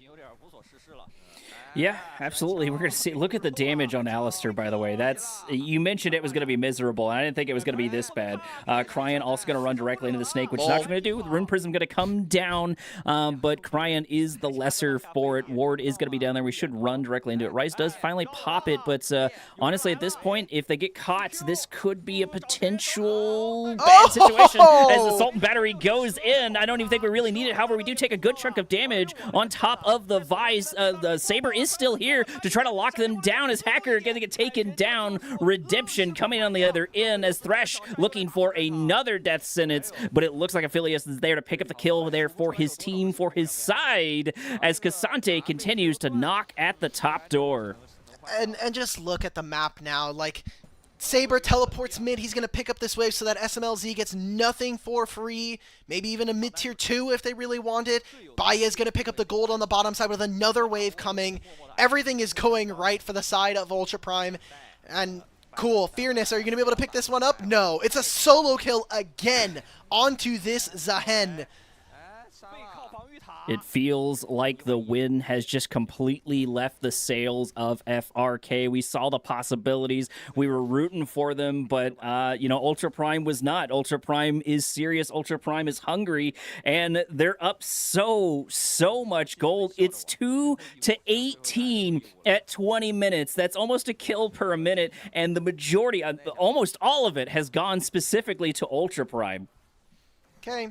Yeah, absolutely. We're going to see. Look at the damage on Alistair, by the way. You mentioned it was going to be miserable, and I didn't think it was going to be this bad. Cryan also going to run directly into the snake, which is not what going to do. The Rune Prism going to come down, but Cryan is the lesser for it. Ward is going to be down there. We should run directly into it. Rice does finally pop it, but honestly, at this point, if they get caught, this could be a potential bad situation as the Sultan Battery goes in. I don't even think we really need it. However, we do take a good chunk of damage on top of the Vice. The Saber is still here to try to lock them down as Hacker going to get taken down. Redemption coming on the other end as Thresh looking for another death sentence, but it looks like Aphelios is there to pick up the kill there for his team, for his side, as Cassante continues to knock at the top door. And just look at the map now, like Saber teleports mid, he's going to pick up this wave so that SMLZ gets nothing for free, maybe even a mid-tier 2 if they really want it. Baye is going to pick up the gold on the bottom side with another wave coming. Everything is going right for the side of Ultra Prime, and cool. Fearness, are you going to be able to pick this one up? No, it's a solo kill again onto this Zahen. It feels like the win has just completely left the sails of FRK. We saw the possibilities. We were rooting for them, but, Ultra Prime was not. Ultra Prime is serious. Ultra Prime is hungry, and they're up so much gold. It's 2-18 at 20 minutes. That's almost a kill per minute, and the majority, almost all of it, has gone specifically to Ultra Prime. Okay.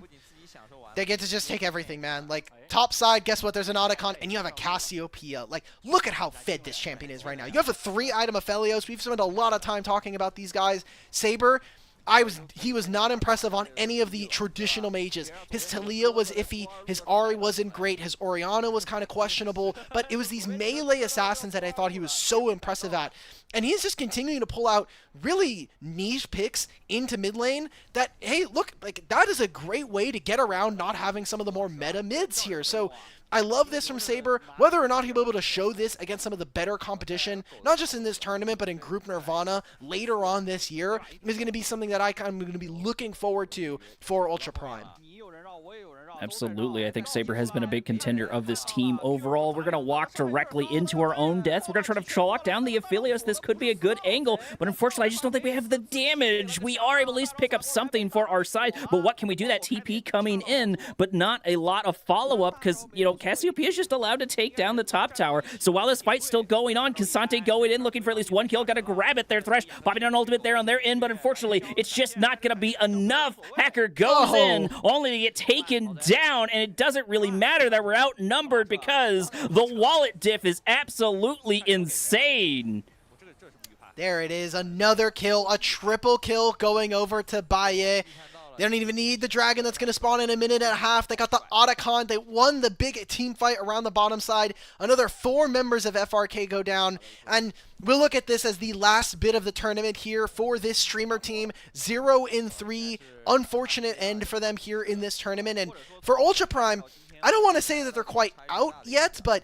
they get to just take everything, man. Like, top side, guess what? There's an Otacon, and you have a Cassiopeia. Like, look at how fed this champion is right now. You have a 3-item Aphelios. We've spent a lot of time talking about these guys. Saber, he was not impressive on any of the traditional mages. His Talia was iffy, his Ahri wasn't great, his Orianna was kind of questionable, but it was these melee assassins that I thought he was so impressive at. And he's just continuing to pull out really niche picks into mid lane that, hey, look, like, that is a great way to get around not having some of the more meta mids here. So I love this from Saber. Whether or not he'll be able to show this against some of the better competition, not just in this tournament, but in Group Nirvana later on this year, is going to be something that I'm going to be looking forward to for Ultra Prime. Absolutely. I think Saber has been a big contender of this team overall. We're going to walk directly into our own deaths. We're going to try to chalk down the Aphelios. This could be a good angle, but unfortunately, I just don't think we have the damage. We are able to at least pick up something for our side, but what can we do? That TP coming in, but not a lot of follow-up because, you know, Cassiopeia is just allowed to take down the top tower. So while this fight's still going on, K'Sante going in, looking for at least one kill. Got to grab it there. Thresh popping down ultimate there on their end, but unfortunately, it's just not going to be enough. Hacker goes in, only to get taken down, and it doesn't really matter that we're outnumbered because the wallet diff is absolutely insane. There it is, another kill, a triple kill going over to Baye. They don't even need the dragon that's going to spawn in a minute and a half. They got the Otacon. They won the big team fight around the bottom side. Another 4 members of FRK go down. And we'll look at this as the last bit of the tournament here for this streamer team. 0-3. Unfortunate end for them here in this tournament. And for Ultra Prime, I don't want to say that they're quite out yet, but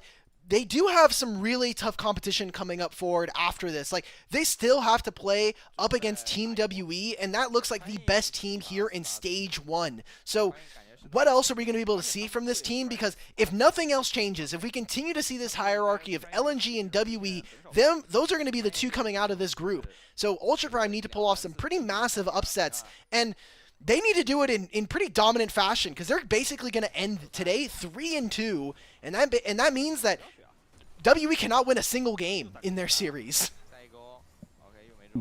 they do have some really tough competition coming up forward after this. Like, they still have to play up against Team WE, and that looks like the best team here in Stage 1. So what else are we going to be able to see from this team? Because if nothing else changes, if we continue to see this hierarchy of LNG and WE, those are going to be the two coming out of this group. So Ultra Prime need to pull off some pretty massive upsets, and they need to do it in pretty dominant fashion because they're basically going to end today 3-2, and that means that WE cannot win a single game in their series.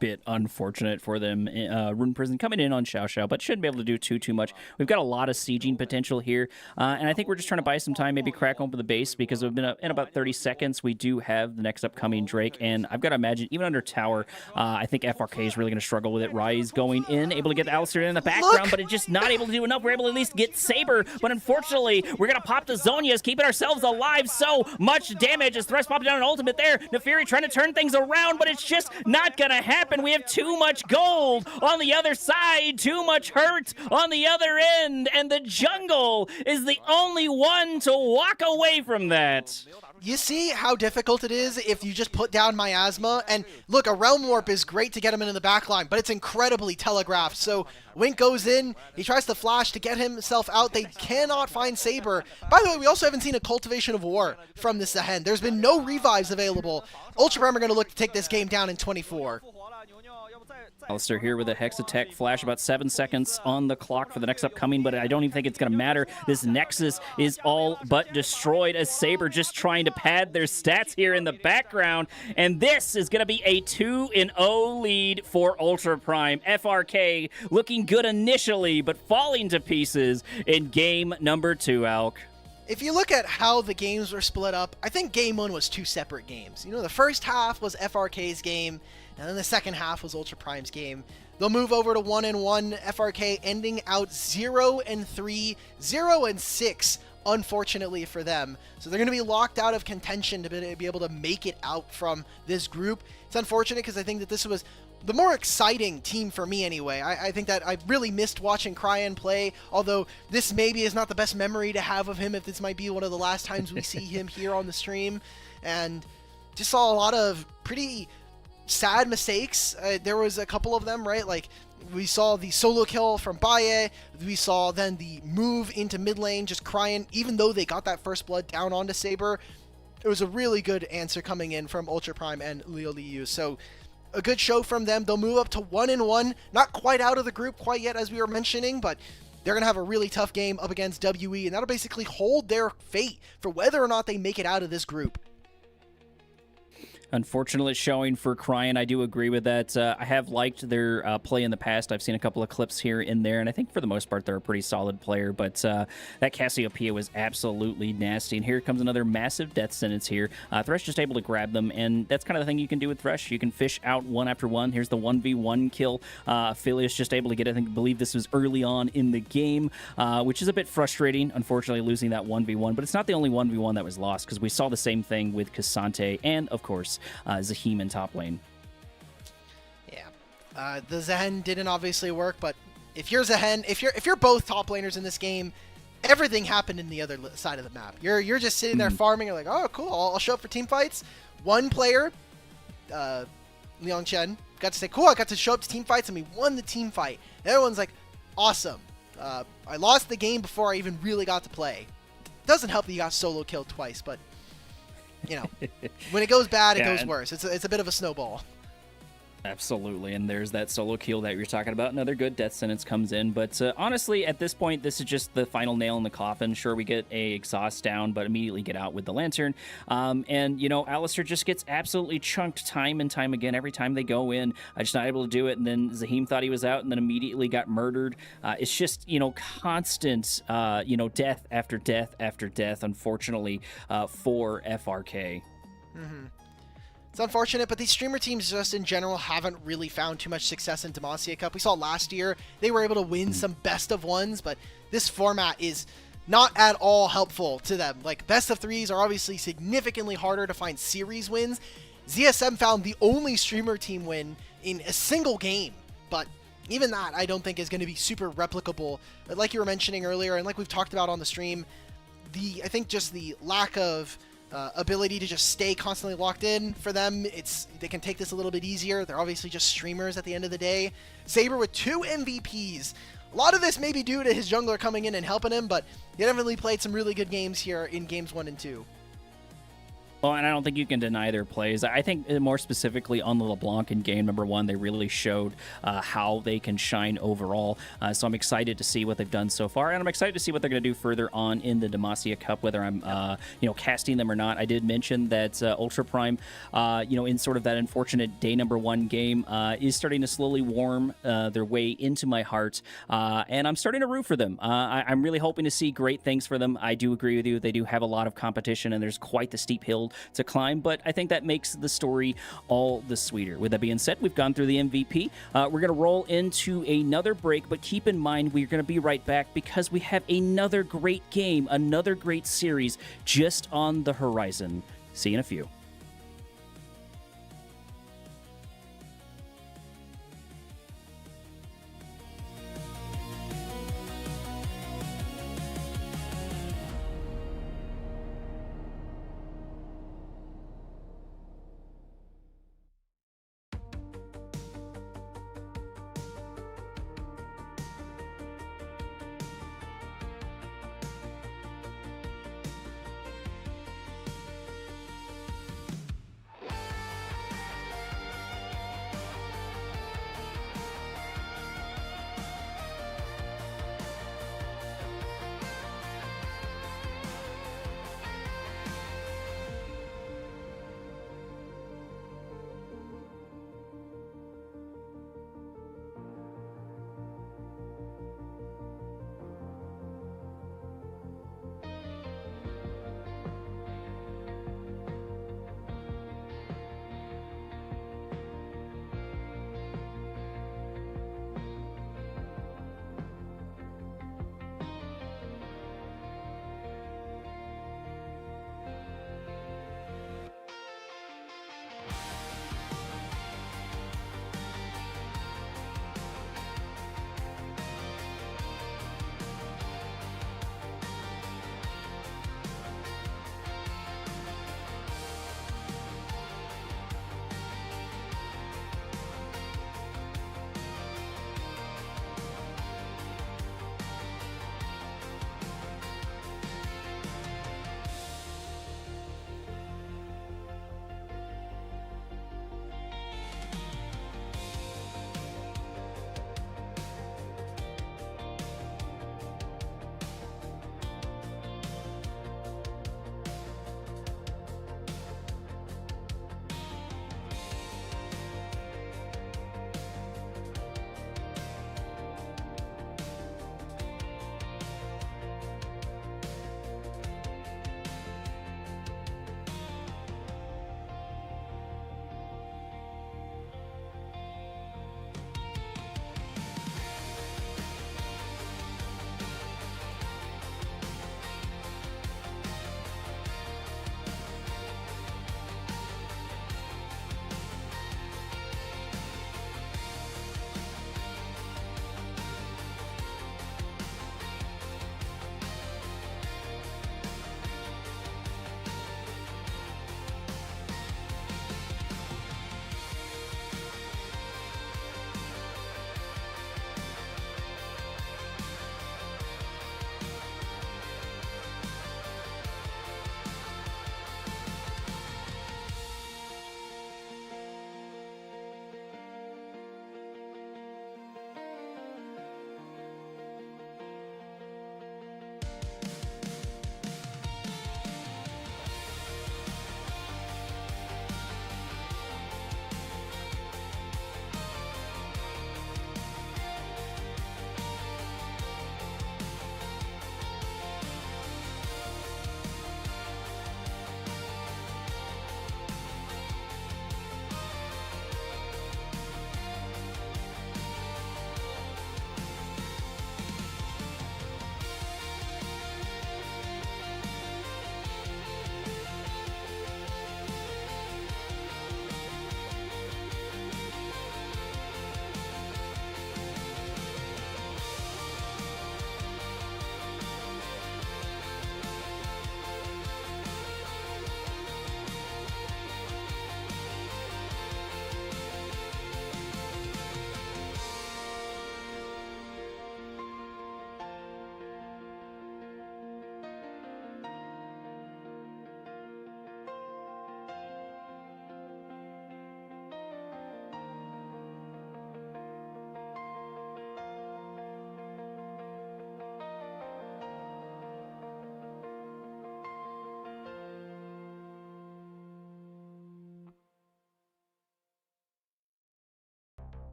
Bit unfortunate for them. Rune Prison coming in on Xiao Xiao, but shouldn't be able to do too much. We've got a lot of sieging potential here, and I think we're just trying to buy some time, maybe crack open the base, because we've been in about 30 seconds. We do have the next upcoming Drake, and I've got to imagine, even under tower, I think FRK is really going to struggle with it. Rise going in, able to get the Alistair in the background, but it's just not able to do enough. We're able to at least get Saber, but unfortunately, we're going to pop the Zonias, keeping ourselves alive. So much damage as Thresh popping down an ultimate there. Nefiri trying to turn things around, but it's just not going to happen. We have too much gold on the other side, too much hurt on the other end, and the jungle is the only one to walk away from that. You see how difficult it is if you just put down Miasma, and look, a Realm Warp is great to get him into the backline, but it's incredibly telegraphed. So Wink goes in, he tries to flash to get himself out. They cannot find Saber. By the way, we also haven't seen a Cultivation of War from this Sehen. There's been no revives available. Ultra Prime are going to look to take this game down in 24. Alistair here with a Hex Attack flash, about 7 seconds on the clock for the next upcoming, but I don't even think it's going to matter. This Nexus is all but destroyed as Saber just trying to pad their stats here in the background, and this is going to be a 2-0 lead for Ultra Prime. FRK looking good initially, but falling to pieces in game number 2, Alk. If you look at how the games were split up, I think game 1 was 2 separate games. You know, the first half was FRK's game, and then the second half was Ultra Prime's game. They'll move over to 1-1, FRK ending out 0-3, 0-6, unfortunately for them. So they're going to be locked out of contention to be able to make it out from this group. It's unfortunate because I think that this was the more exciting team for me anyway. I think that I really missed watching Cryan play, although this maybe is not the best memory to have of him, if this might be one of the last times we see him here on the stream. And just saw a lot of pretty sad mistakes. There was a couple of them, right? Like, we saw the solo kill from Baye. We saw then the move into mid lane, just Cryan, even though they got that first blood down onto Saber. It was a really good answer coming in from Ultra Prime and Leo Liu. So a good show from them. They'll move up to 1-1. Not quite out of the group quite yet, as we were mentioning, but they're going to have a really tough game up against WE, and that'll basically hold their fate for whether or not they make it out of this group. Unfortunate showing for Cryan. I do agree with that. I have liked their play in the past. I've seen a couple of clips here and there, and I think for the most part they're a pretty solid player, but that Cassiopeia was absolutely nasty. And here comes another massive death sentence here. Thresh just able to grab them, and that's kind of the thing you can do with Thresh. You can fish out one after one. Here's the 1v1 kill. Phileas just able to get, I believe this was early on in the game, which is a bit frustrating, unfortunately, losing that 1v1. But it's not the only 1v1 that was lost, because we saw the same thing with Cassante and, of course, Zahim in top lane. Yeah, the Zehen didn't obviously work, but if you're Zehen, if you're both top laners in this game, everything happened in the other side of the map. You're just sitting there farming. You're like, oh, cool, I'll show up for team fights. One player, Liang Chen, got to say, cool, I got to show up to team fights, and we won the team fight. And everyone's like, awesome. I lost the game before I even really got to play. Doesn't help that you got solo killed twice, but you know, when it goes bad, it goes worse. It's a bit of a snowball. Absolutely, and there's that solo kill that you're talking about. Another good death sentence comes in, but honestly, at this point, this is just the final nail in the coffin. Sure, we get a exhaust down, but immediately get out with the Lantern. And, you know, Alistair just gets absolutely chunked time and time again. Every time they go in, just not able to do it, and then Zahim thought he was out and then immediately got murdered. It's just, you know, constant, you know, death after death after death, unfortunately, for FRK. Mm-hmm. It's unfortunate, but these streamer teams just in general haven't really found too much success in Demacia Cup. We saw last year they were able to win some best of ones, but this format is not at all helpful to them. Like, best of threes are obviously significantly harder to find series wins. ZSM found the only streamer team win in a single game, but even that I don't think is going to be super replicable. Like you were mentioning earlier, and like we've talked about on the stream, I think just the lack of ability to just stay constantly locked in for them, they can take this a little bit easier. They're obviously just streamers at the end of the day. Saber with 2 MVPs. A lot of this may be due to his jungler coming in and helping him, but he definitely played some really good games here in games 1 and 2. Well, and I don't think you can deny their plays. I think more specifically on the LeBlanc in game number 1, they really showed how they can shine overall. So I'm excited to see what they've done so far, and I'm excited to see what they're going to do further on in the Demacia Cup, whether I'm you know, casting them or not. I did mention that Ultra Prime, you know, in sort of that unfortunate day number 1 game, is starting to slowly warm their way into my heart, and I'm starting to root for them. I'm really hoping to see great things for them. I do agree with you. They do have a lot of competition, and there's quite the steep hill to climb, but I think that makes the story all the sweeter. With that being said, we've gone through the MVP. We're going to roll into another break, but keep in mind we're going to be right back because we have another great game, another great series just on the horizon. See you in a few.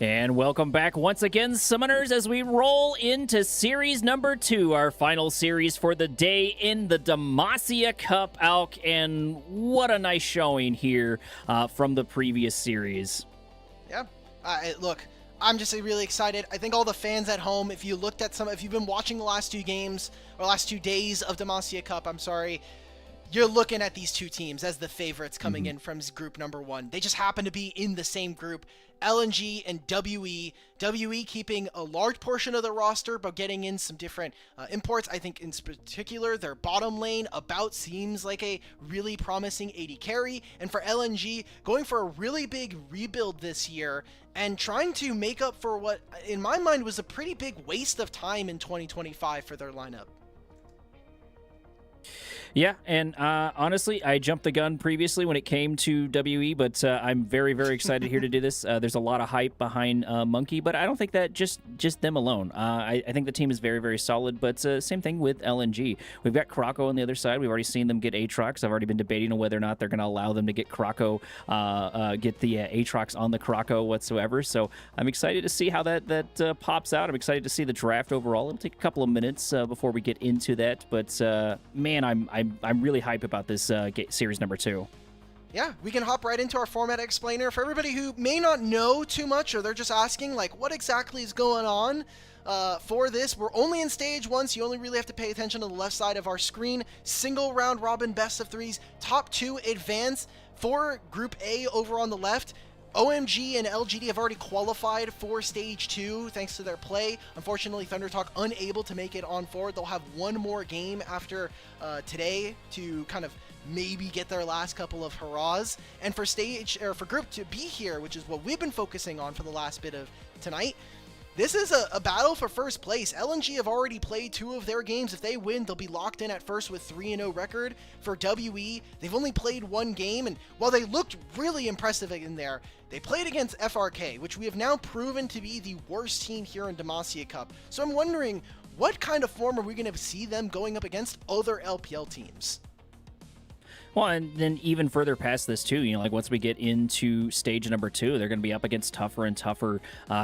And welcome back once again, Summoners, as we roll into series number 2, our final series for the day in the Demacia Cup, Alk. And what a nice showing here from the previous series. Yeah. Look, I'm just really excited. I think all the fans at home, if you've been watching the last 2 games, or last 2 days of Demacia Cup, you're looking at these 2 teams as the favorites coming in from group number 1. They just happen to be in the same group. LNG and WE. WE keeping a large portion of the roster, but getting in some different imports. I think in particular, their bottom lane about seems like a really promising AD carry. And for LNG, going for a really big rebuild this year and trying to make up for what, in my mind, was a pretty big waste of time in 2025 for their lineup. Yeah, and honestly, I jumped the gun previously when it came to WE, but I'm very, very excited here to do this. There's a lot of hype behind Monkey, but I don't think that just them alone. I think the team is very, very solid, but same thing with LNG. We've got Krako on the other side. We've already seen them get Aatrox. I've already been debating on whether or not they're going to allow them to get Krako, get the Aatrox on the Krako whatsoever. So I'm excited to see how that pops out. I'm excited to see the draft overall. It'll take a couple of minutes before we get into that, but man, I'm really hyped about this series number 2. Yeah, we can hop right into our format explainer. For everybody who may not know too much, or they're just asking, like, what exactly is going on for this, we're only in stage 1, so you only really have to pay attention to the left side of our screen. Single round robin best of 3s, top 2 advance for Group A over on the left. OMG and LGD have already qualified for Stage 2 thanks to their play. Unfortunately, ThunderTalk unable to make it on forward. They'll have one more game after today to kind of maybe get their last couple of hurrahs. And for Group to be here, which is what we've been focusing on for the last bit of tonight, this is a battle for first place. LNG have already played 2 of their games. If they win, they'll be locked in at first with 3-0 record. For WE, they've only played 1 game, and while they looked really impressive in there, they played against FRK, which we have now proven to be the worst team here in Demacia Cup. So I'm wondering, what kind of form are we going to see them going up against other LPL teams? Well, and then even further past this, too, like once we get into stage number 2, they're going to be up against tougher and tougher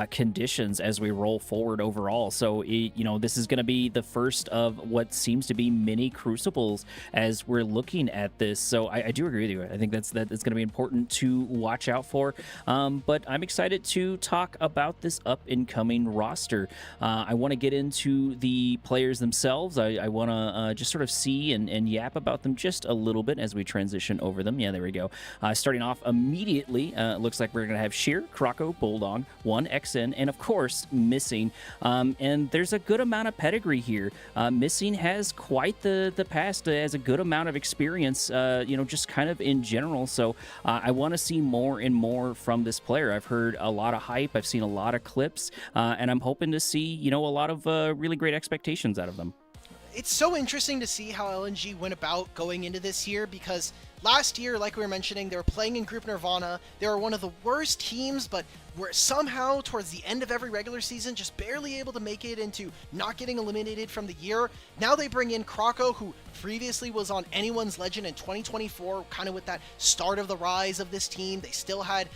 conditions as we roll forward overall. So, this is going to be the first of what seems to be mini crucibles as we're looking at this. So I do agree with you. I think that's going to be important to watch out for. But I'm excited to talk about this up-and-coming roster. I want to get into the players themselves. I want to just sort of see and yap about them just a little bit as we transition over them. Yeah, there we go. Starting off immediately, looks like we're going to have Sheer, Krako, Bulldog, 1XN, and of course, Missing. And there's a good amount of pedigree here. Missing has quite the past, has a good amount of experience, just kind of in general. So I want to see more and more from this player. I've heard a lot of hype. I've seen a lot of clips, and I'm hoping to see, a lot of really great expectations out of them. It's so interesting to see how LNG went about going into this year, because last year, like we were mentioning, they were playing in Group Nirvana. They were one of the worst teams, but were somehow towards the end of every regular season just barely able to make it into not getting eliminated from the year. Now they bring in Krako, who previously was on Anyone's Legend in 2024, kind of with that start of the rise of this team. They still had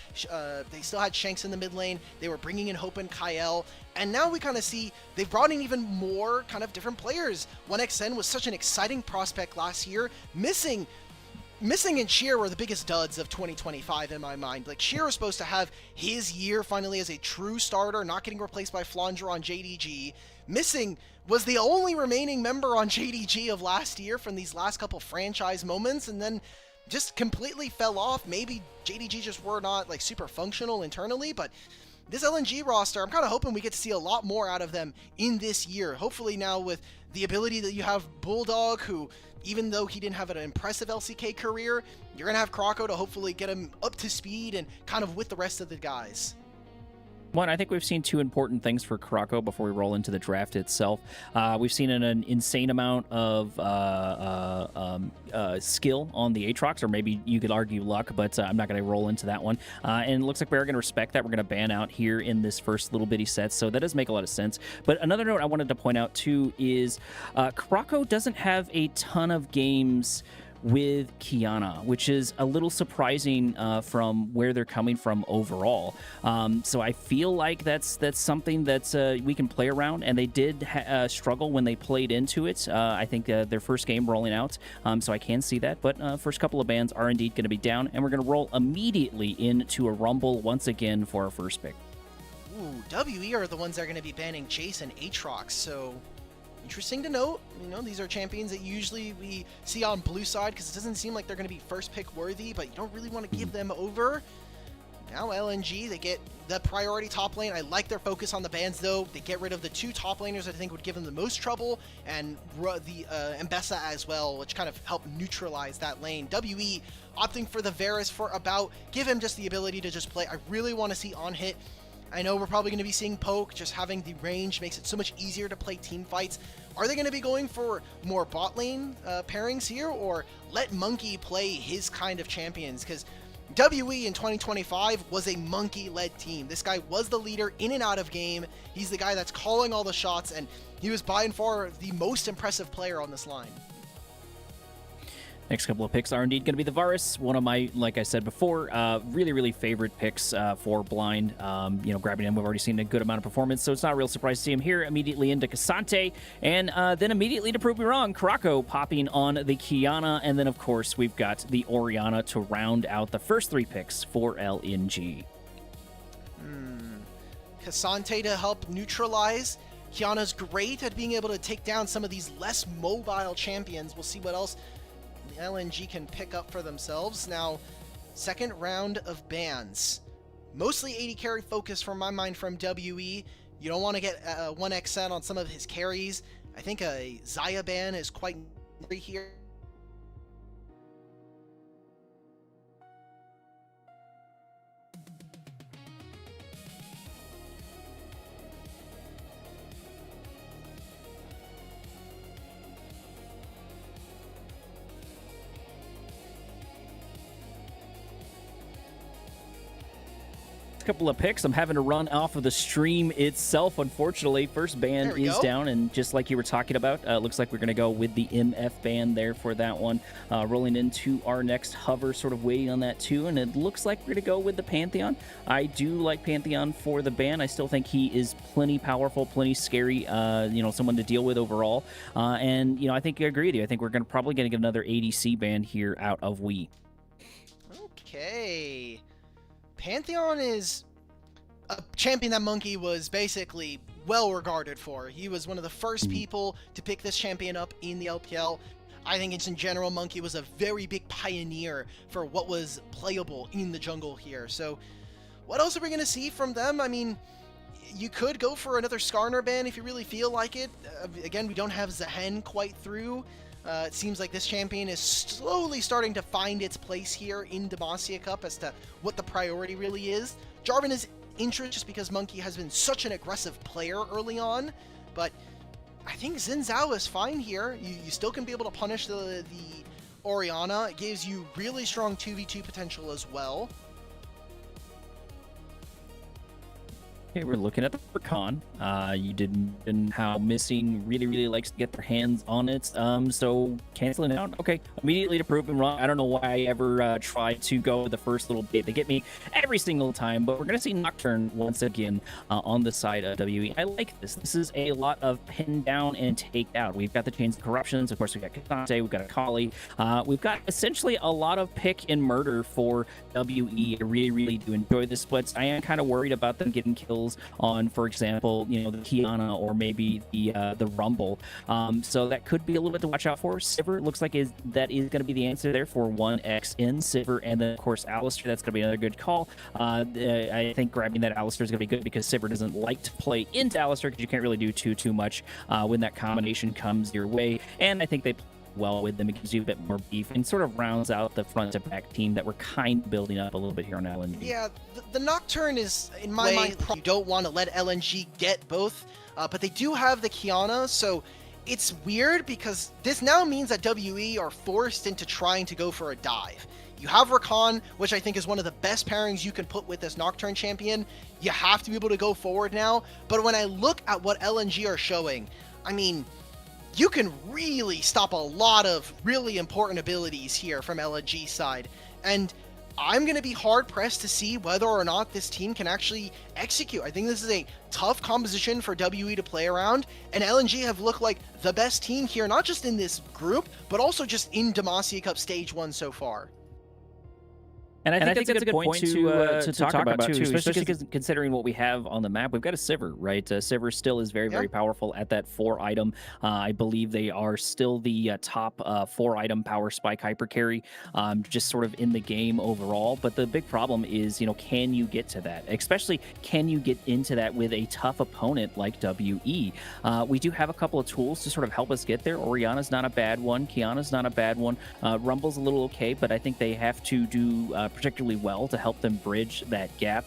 Shanks in the mid lane. They were bringing in Hope and Kyle. And now we kind of see they've brought in even more kind of different players. 1XN was such an exciting prospect last year. Missing and Sheer were the biggest duds of 2025 in my mind. Like, Sheer was supposed to have his year finally as a true starter, not getting replaced by Flanger on JDG. Missing was the only remaining member on JDG of last year from these last couple franchise moments, and then just completely fell off. Maybe JDG just were not like super functional internally, but this LNG roster, I'm kind of hoping we get to see a lot more out of them in this year. Hopefully now with the ability that you have Bulldog, who, even though he didn't have an impressive LCK career, you're going to have Krako to hopefully get him up to speed and kind of with the rest of the guys. One, I think we've seen 2 important things for Krako before we roll into the draft itself. We've seen an insane amount of skill on the Aatrox, or maybe you could argue luck, but I'm not going to roll into that one. And it looks like we're going to respect that. We're going to ban out here in this first little bitty set, so that does make a lot of sense. But another note I wanted to point out, too, is Krako doesn't have a ton of games with Kiana, which is a little surprising from where they're coming from overall. So I feel like that's something that we can play around, and they did struggle when they played into it. I think their first game rolling out, so I can see that. But first couple of bans are indeed going to be down, and we're going to roll immediately into a Rumble once again for our first pick. Ooh, WE are the ones that are going to be banning Chase and Aatrox, so interesting to note. You know, these are champions that usually we see on blue side because it doesn't seem like they're going to be first pick worthy, but you don't really want to give them over. Now LNG, they get the priority top lane. I like their focus on the bans though. They get rid of the 2 top laners that I think would give them the most trouble, and the Mbessa as well, which kind of help neutralize that lane. WE opting for the Varus for about, give him just the ability to just play. I really want to see on hit. I know we're probably going to be seeing poke, just having the range makes it so much easier to play team fights. Are they going to be going for more bot lane pairings here, or let Monkey play his kind of champions? Because WE in 2025 was a Monkey-led team. This guy was the leader in and out of game. He's the guy that's calling all the shots, and he was by and far the most impressive player on this line. Next couple of picks are indeed going to be the Varus, one of my, like I said before, really favorite picks for blind. Grabbing him, we've already seen a good amount of performance, so it's not a real surprise to see him here. Immediately into Cassante, and then immediately, to prove me wrong, Karako popping on the Kiana, and then of course we've got the Orianna to round out the first 3 picks for LNG. Cassante to help neutralize. Kiana's great at being able to take down some of these less mobile champions. We'll see what else LNG can pick up for themselves. Now, second round of bans. Mostly 80 carry focus from my mind from WE. You don't want to get 1xn on some of his carries. I think a Xayah ban is quite here. Couple of picks. I'm having to run off of the stream itself, unfortunately. First ban is down, and just like you were talking about, looks like we're going to go with the MF ban there for that one. Rolling into our next hover, sort of waiting on that too, and it looks like we're going to go with the Pantheon. I do like Pantheon for the ban. I still think he is plenty powerful, plenty scary, someone to deal with overall. And I think I agree with you. I think we're probably going to get another ADC ban here out of Wii. Okay. Pantheon is a champion that Monkey was basically well regarded for. He was one of the first people to pick this champion up in the LPL. I think in general, Monkey was a very big pioneer for what was playable in the jungle here. So what else are we going to see from them? I mean, you could go for another Skarner ban if you really feel like it. Again, we don't have Zehen quite through. It seems like this champion is slowly starting to find its place here in Demacia Cup as to what the priority really is. Jarvan is interesting just because Monkey has been such an aggressive player early on, but I think Xin Zhao is fine here. You still can be able to punish the Orianna. It gives you really strong 2v2 potential as well. Okay, we're looking at the Con. You did mention how Missing really likes to get their hands on it. So canceling out. Okay, immediately to prove them wrong. I don't know why I ever try to go the first little bit. They get me every single time. But we're gonna see Nocturne once again on the side of WE. I like this. This is a lot of pin down and take out. We've got the Chains of Corruptions. Of course, we've got Cassante. We've got Akali. We've got essentially a lot of pick and murder for WE. I really do enjoy the splits. I am kind of worried about them getting kills on, for example, the Kiana or maybe the Rumble. So that could be a little bit to watch out for. Sivir looks like that is going to be the answer there for 1x in Sivir, and then of course Alistar. That's going to be another good call. I think grabbing that Alistar is going to be good because Sivir doesn't like to play into Alistar because you can't really do too much when that combination comes your way. And I think they well with them. It gives you a bit more beef and sort of rounds out the front to back team that we're kind of building up a little bit here on LNG. Yeah, the Nocturne is, in my mind, you don't want to let LNG get both, but they do have the Kiana, so it's weird because this now means that WE are forced into trying to go for a dive. You have Rakan, which I think is one of the best pairings you can put with this Nocturne champion. You have to be able to go forward now, but when I look at what LNG are showing, I mean, you can really stop a lot of really important abilities here from LNG side. And I'm going to be hard-pressed to see whether or not this team can actually execute. I think this is a tough composition for WE to play around, and LNG have looked like the best team here, not just in this group, but also just in Demacia Cup Stage 1 so far. And I think that's a good point to talk about too, especially considering what we have on the map. We've got a Sivir, right? Sivir still is very powerful at that 4-item. I believe they are still the top 4-item power spike hyper carry, just sort of in the game overall. But the big problem is, can you get to that? Especially, can you get into that with a tough opponent like WE? We do have a couple of tools to sort of help us get there. Orianna's not a bad one. Kiana's not a bad one. Rumble's a little okay, but I think they have to do particularly well to help them bridge that gap.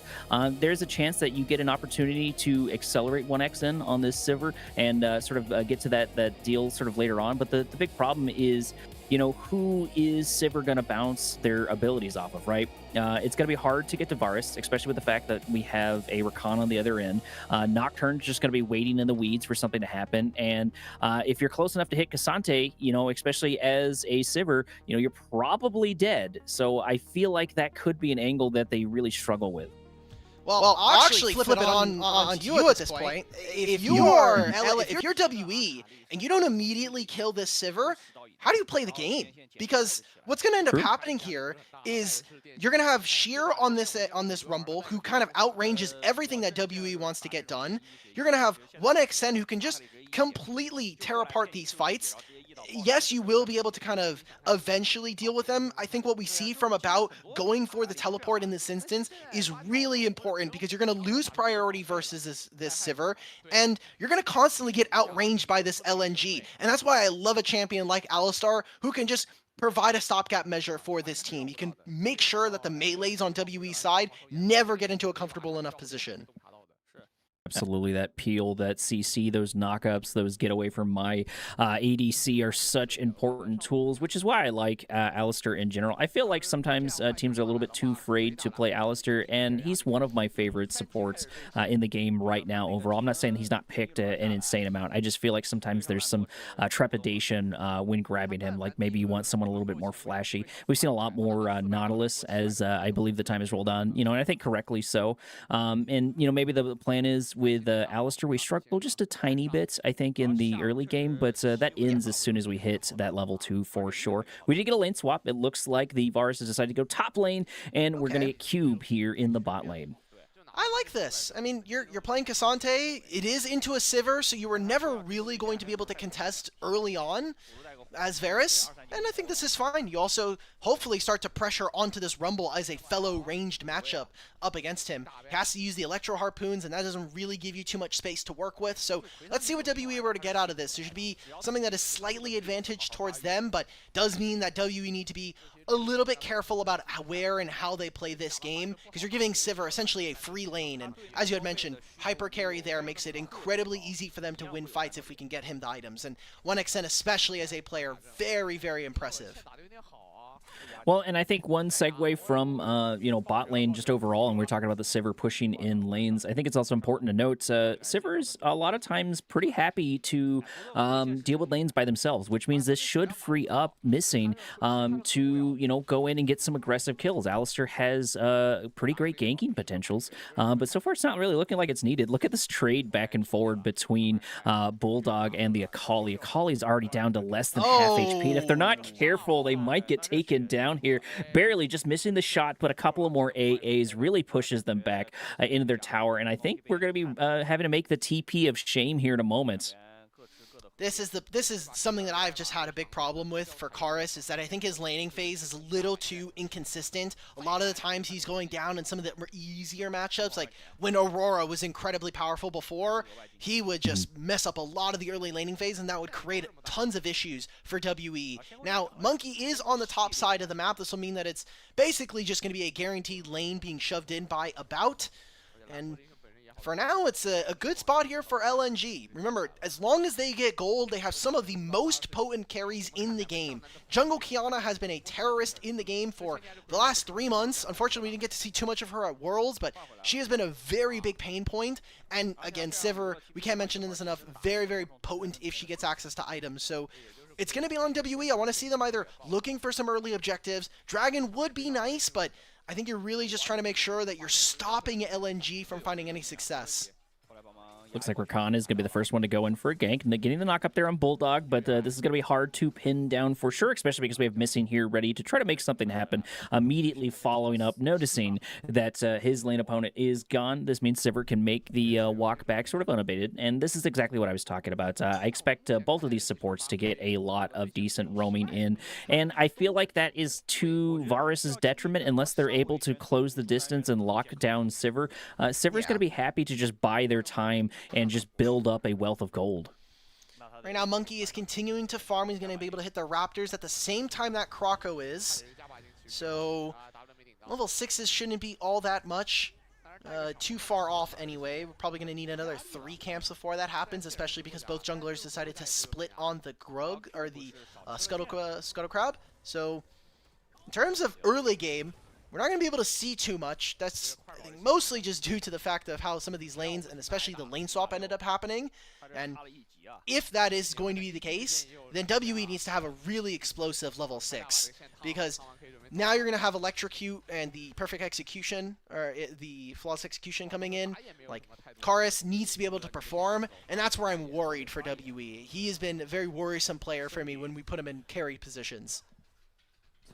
There's a chance that you get an opportunity to accelerate 1xn on this Sivir and sort of get to that deal sort of later on. But the big problem is, who is Sivir going to bounce their abilities off of, right? It's going to be hard to get to Varus, especially with the fact that we have a Rakan on the other end. Nocturne's just going to be waiting in the weeds for something to happen. And if you're close enough to hit Cassante, especially as a Sivir, you're probably dead. So I feel like that could be an angle that they really struggle with. Well, I'll actually flip it on you at this point. If you're WE and you don't immediately kill this Sivir, how do you play the game? Because what's going to end up happening here is you're going to have Sheer on this Rumble, who kind of outranges everything that WE wants to get done. You're going to have 1xn who can just completely tear apart these fights. Yes, you will be able to kind of eventually deal with them. I think what we see from about going for the teleport in this instance is really important, because you're going to lose priority versus this Sivir, and you're going to constantly get outranged by this LNG. And that's why I love a champion like Alistar, who can just provide a stopgap measure for this team. You can make sure that the melees on WE's side never get into a comfortable enough position. Absolutely, that peel, that CC, those knockups, those get away from my ADC are such important tools, which is why I like Alistar in general. I feel like sometimes teams are a little bit too afraid to play Alistar, and he's one of my favorite supports in the game right now overall. I'm not saying he's not picked an insane amount. I just feel like sometimes there's some trepidation when grabbing him, like maybe you want someone a little bit more flashy. We've seen a lot more Nautilus as I believe the time has rolled on, and I think correctly so. And maybe the plan is with Alistar, we struggle just a tiny bit, I think, in the early game, but that ends as soon as we hit that level 2 for sure. We did get a lane swap. It looks like the Varus has decided to go top lane, and we're going to get Cube here in the bot lane. I like this. I mean, you're playing Cassante. It is into a Sivir, so you were never really going to be able to contest early on as Varus, and I think this is fine. You also hopefully start to pressure onto this Rumble as a fellow ranged matchup up against him. He has to use the Electro Harpoons, and that doesn't really give you too much space to work with, so let's see what WE were to get out of this. There should be something that is slightly advantaged towards them, but does mean that WE need to be a little bit careful about where and how they play this game, because you're giving Sivir essentially a free lane, and as you had mentioned, hyper carry there makes it incredibly easy for them to win fights if we can get him the items, and 1xn especially as a player, very, very impressive. Well, and I think one segue from, bot lane just overall, and we're talking about the Sivir pushing in lanes, I think it's also important to note Sivir's a lot of times pretty happy to deal with lanes by themselves, which means this should free up Missing to, go in and get some aggressive kills. Alistar has pretty great ganking potentials, but so far it's not really looking like it's needed. Look at this trade back and forward between Bulldog and the Akali. Akali's already down to less than half HP, and if they're not careful, they might get taken down here. Barely just missing the shot, but a couple of more AAs really pushes them back into their tower, and I think we're going to be having to make the TP of shame here in a moment. This is something that I've just had a big problem with for Karis, is that I think his laning phase is a little too inconsistent. A lot of the times he's going down in some of the easier matchups, like when Aurora was incredibly powerful before, he would just mess up a lot of the early laning phase, and that would create tons of issues for WE. Now, Monkey is on the top side of the map. This will mean that it's basically just going to be a guaranteed lane being shoved in by About, and for now, it's a good spot here for LNG. Remember, as long as they get gold, they have some of the most potent carries in the game. Jungle Kiana has been a terrorist in the game for the last 3 months. Unfortunately, we didn't get to see too much of her at Worlds, but she has been a very big pain point. And again, Sivir, we can't mention this enough, very, very potent if she gets access to items. So it's going to be on WE. I want to see them either looking for some early objectives. Dragon would be nice, but I think you're really just trying to make sure that you're stopping LNG from finding any success. Looks like Rakan is going to be the first one to go in for a gank, and getting the knock up there on Bulldog, but this is going to be hard to pin down for sure, especially because we have Missing here ready to try to make something happen. Immediately following up, noticing that his lane opponent is gone. This means Sivir can make the walk back sort of unabated, and this is exactly what I was talking about. I expect both of these supports to get a lot of decent roaming in, and I feel like that is to Varus's detriment unless they're able to close the distance and lock down Sivir. Sivir's going to be happy to just buy their time and just build up a wealth of gold. Right now, Monkey is continuing to farm. He's going to be able to hit the Raptors at the same time that Kroko is. So, level 6s shouldn't be all that much. Too far off anyway. We're probably going to need another 3 camps before that happens, especially because both junglers decided to split on the Grug, or the Scuttle Crab. So, in terms of early game, we're not going to be able to see too much. That's, I think, mostly just due to the fact of how some of these lanes, and especially the lane swap, ended up happening. And if that is going to be the case, then WE needs to have a really explosive level 6. Because now you're going to have Electrocute and the perfect execution, or the flawless execution coming in. Like, Karis needs to be able to perform, and that's where I'm worried for WE. He has been a very worrisome player for me when we put him in carry positions.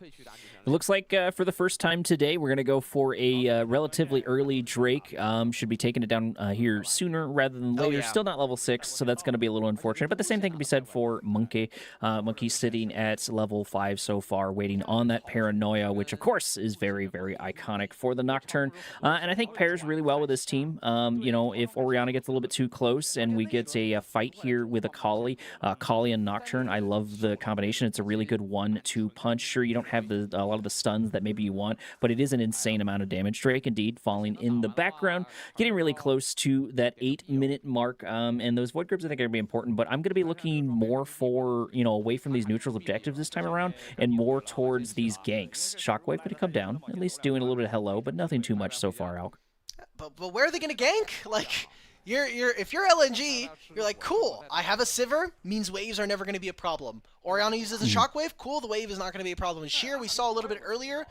It looks like for the first time today, we're going to go for a relatively early Drake. Should be taking it down here sooner rather than later. yeah. Still not level 6, so that's going to be a little unfortunate. But the same thing can be said for Monkey. Monkey's sitting at level 5 so far, waiting on that Paranoia, which, of course, is very, very iconic for the Nocturne. And I think pairs really well with this team. You know, if Orianna gets a little bit too close and we get a fight here with Akali and Nocturne, I love the combination. It's a really good 1-2 punch. Sure, you don't have a lot of the stuns that maybe you want, but it is an insane amount of damage. Drake indeed falling in the background, getting really close to that 8-minute mark, and those void groups I think are going to be important, but I'm going to be looking more for, you know, away from these neutrals objectives this time around and more towards these ganks. Shockwave going to come down, at least doing a little bit of hello, but nothing too much so far, Alk. But where are they going to gank? Like, if you're LNG, you're like, cool, I have a Sivir, means waves are never going to be a problem. Orianna uses a Shockwave, cool, the wave is not going to be a problem. Sheer, we saw a little bit earlier,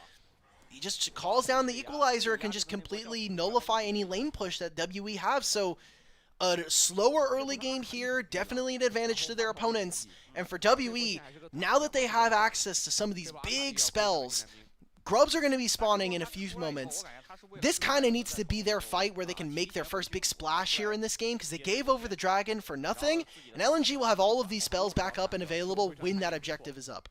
he just calls down the Equalizer, can just completely nullify any lane push that WE have. So a slower early game here, definitely an advantage to their opponents. And for WE, now that they have access to some of these big spells, Grubs are going to be spawning in a few moments. This kind of needs to be their fight where they can make their first big splash here in this game, because they gave over the dragon for nothing, and LNG will have all of these spells back up and available when that objective is up.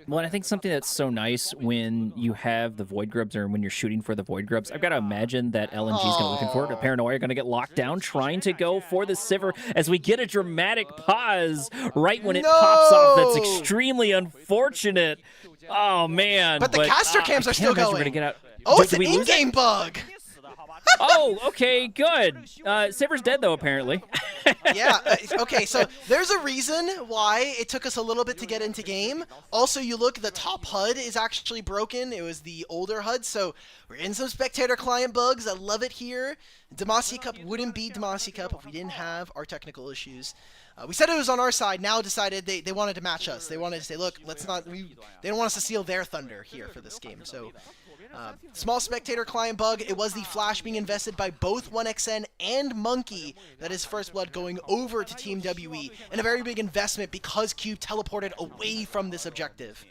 Well, and I think something that's so nice when you have the Void Grubs, or when you're shooting for the Void Grubs, I've got to imagine that LNG is going to looking for it. Paranoia going to get locked down, trying to go for the Sivir as we get a dramatic pause right when it pops off. That's extremely unfortunate. Oh, man. But the caster cams are still going. We're gonna get out. Oh, it's an in-game bug. Oh, okay, good. Sivir's dead, though, apparently. Yeah, okay, so there's a reason why it took us a little bit to get into game. Also, you look, the top HUD is actually broken. It was the older HUD, so we're in some spectator client bugs. I love it here. Demacia Cup wouldn't be Demacia Cup if we didn't have our technical issues. We said it was on our side, now decided they wanted to match us. They wanted to say, look, let's not, they don't want us to steal their thunder here for this game, so... small spectator client bug. It was the flash being invested by both 1xN and Monkey that is First Blood going over to Team WE, and a very big investment because Cube teleported away from this objective.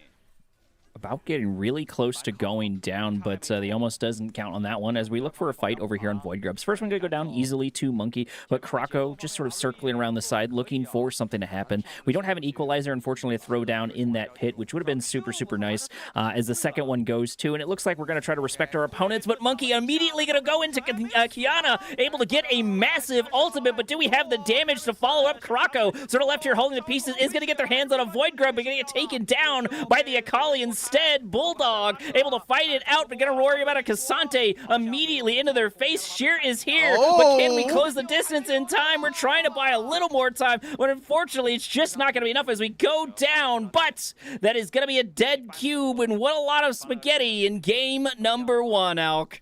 About getting really close to going down, but the almost doesn't count on that one as we look for a fight over here on Void Grubs. First one going to go down easily to Monkey, but Kroko just sort of circling around the side looking for something to happen. We don't have an Equalizer, unfortunately, to throw down in that pit, which would have been super, super nice as the second one goes to, and it looks like we're going to try to respect our opponents, but Monkey immediately going to go into Kiana, able to get a massive ultimate, but do we have the damage to follow up? Kroko sort of left here holding the pieces, is going to get their hands on a Void Grub, but going to get taken down by the Akali instead. Instead, Bulldog able to fight it out, but gonna worry about a Cassante immediately into their face. Sheer is here, but can we close the distance in time? We're trying to buy a little more time, but unfortunately, it's just not gonna be enough as we go down. But that is gonna be a dead cube, and what a lot of spaghetti in game number 1, Alk.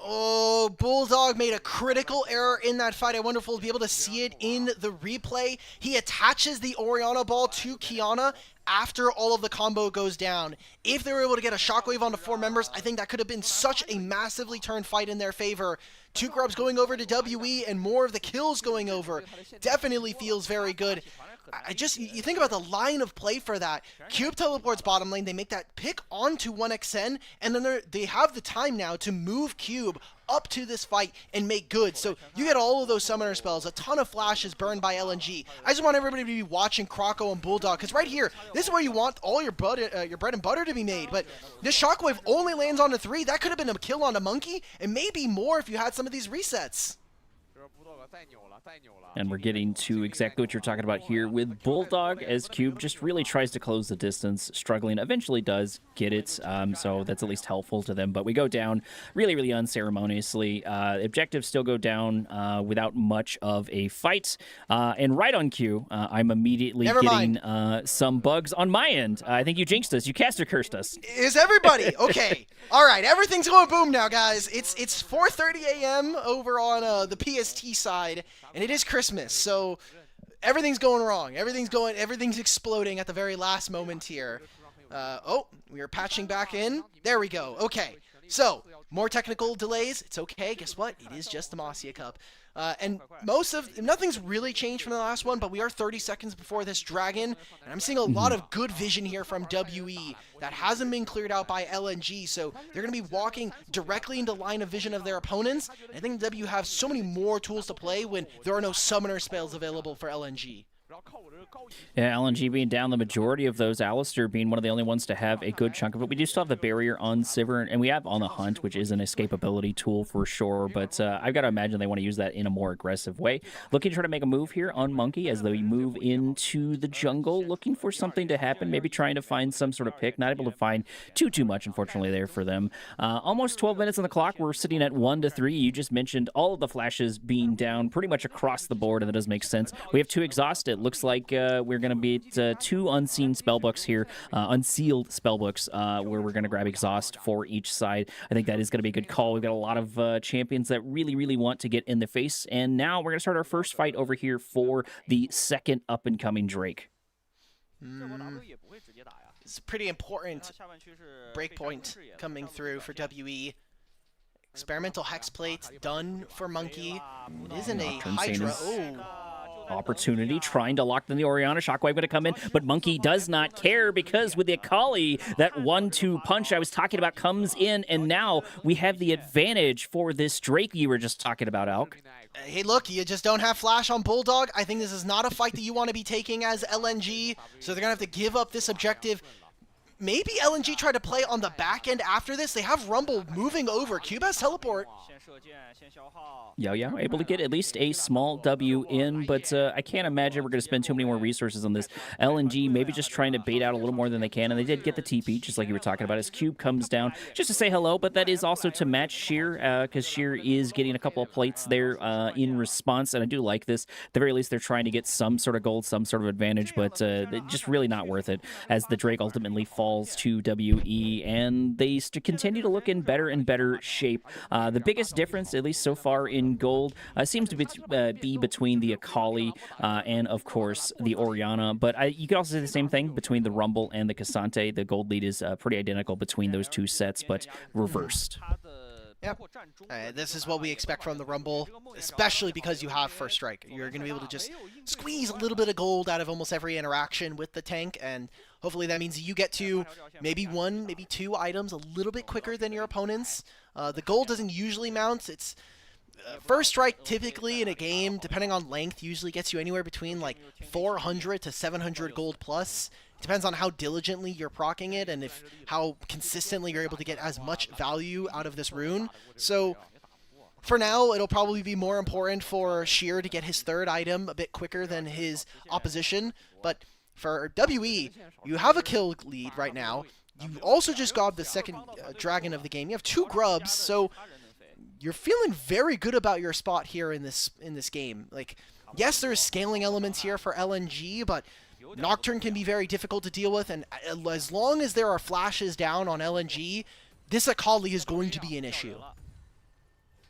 Oh, Bulldog made a critical error in that fight. I wonder if we'll be able to see it in the replay. He attaches the Orianna ball to Kiana after all of the combo goes down. If they were able to get a shockwave onto 4 members, I think that could have been such a massively turned fight in their favor. 2 grubs going over to WE and more of the kills going over. Definitely feels very good. You think about the line of play for that. Cube teleports bottom lane, they make that pick onto 1xN, and then they have the time now to move Cube up to this fight and make good. So you get all of those summoner spells, a ton of flashes burned by LNG. I just want everybody to be watching Croco and Bulldog, because right here, this is where you want all your bread and butter to be made. But this shockwave only lands on a 3. That could have been a kill on a Monkey, and maybe more if you had some of these resets. And we're getting to exactly what you're talking about here with Bulldog, as Cube just really tries to close the distance, struggling, eventually does get it, so that's at least helpful to them. But we go down really, really unceremoniously. Objectives still go down without much of a fight. And right on cue, I'm immediately getting some bugs on my end. I think you jinxed us. You caster cursed us. Is everybody? Okay. All right. Everything's going boom now, guys. It's 4:30 a.m. over on the PST side, and it is Christmas, so everything's going wrong. Everything's exploding at the very last moment here. Oh, we are patching back in. There we go. Okay. So, more technical delays. It's okay. Guess what? It is just the Demacia Cup. And nothing's really changed from the last one, but we are 30 seconds before this dragon, and I'm seeing a lot of good vision here from WE that hasn't been cleared out by LNG, so they're going to be walking directly into line of vision of their opponents, and I think W have so many more tools to play when there are no summoner spells available for LNG. Yeah, LNG being down, the majority of those, Alistair being one of the only ones to have a good chunk of it. We do still have the barrier on Sivir, and we have On the Hunt, which is an escapability tool for sure, but I've got to imagine they want to use that in a more aggressive way. Looking to try to make a move here on Monkey as they move into the jungle, looking for something to happen, maybe trying to find some sort of pick. Not able to find too much, unfortunately, there for them. Almost 12 minutes on the clock. We're sitting at 1-3. You just mentioned all of the flashes being down pretty much across the board, and that does make sense. We have 2 exhaust. It looks like we're going to be at 2 unseen spellbooks here, unsealed spellbooks, where we're going to grab exhaust for each side. I think that is going to be a good call. We've got a lot of champions that really, really want to get in the face, and now we're going to start our first fight over here for the second up-and-coming Drake. It's a pretty important breakpoint coming through for WE. Experimental Hex Plate done for Monkey. It isn't a Hydra. Oh. Opportunity, trying to lock in the Orianna. Shockwave going to come in, but Monkey does not care because with the Akali, that 1-2 punch I was talking about comes in, and now we have the advantage for this Drake you were just talking about, Alk. Hey, look, you just don't have flash on Bulldog. I think this is not a fight that you want to be taking as LNG, so they're going to have to give up this objective. Maybe LNG try to play on the back end after this. They have Rumble moving over. Cube has teleport. Yeah, able to get at least a small W in, but I can't imagine we're going to spend too many more resources on this. LNG maybe just trying to bait out a little more than they can, and they did get the TP, just like you were talking about, as Cube comes down just to say hello, but that is also to match Sheer, because Sheer is getting a couple of plates there in response, and I do like this. At the very least, they're trying to get some sort of gold, some sort of advantage, but just really not worth it, as the Drake ultimately falls to WE, and they continue to look in better and better shape. The biggest difference, at least so far in gold, seems to be between the Akali and, of course, the Orianna. But you could also say the same thing between the Rumble and the Cassante. The gold lead is pretty identical between those 2 sets, but reversed. Yep. This is what we expect from the Rumble, especially because you have First Strike. You're going to be able to just squeeze a little bit of gold out of almost every interaction with the tank, and hopefully that means you get to maybe 1, maybe 2 items a little bit quicker than your opponents. The gold doesn't usually mount. It's First Strike typically in a game, depending on length, usually gets you anywhere between like 400 to 700 gold plus. It depends on how diligently you're proccing it and how consistently you're able to get as much value out of this rune. So for now, it'll probably be more important for Sheer to get his 3rd item a bit quicker than his opposition. But for WE, you have a kill lead right now. You also just got the second dragon of the game. You have 2 grubs, so you're feeling very good about your spot here in this game. Like, yes, there's scaling elements here for LNG, but Nocturne can be very difficult to deal with, and as long as there are flashes down on LNG, this Akali is going to be an issue.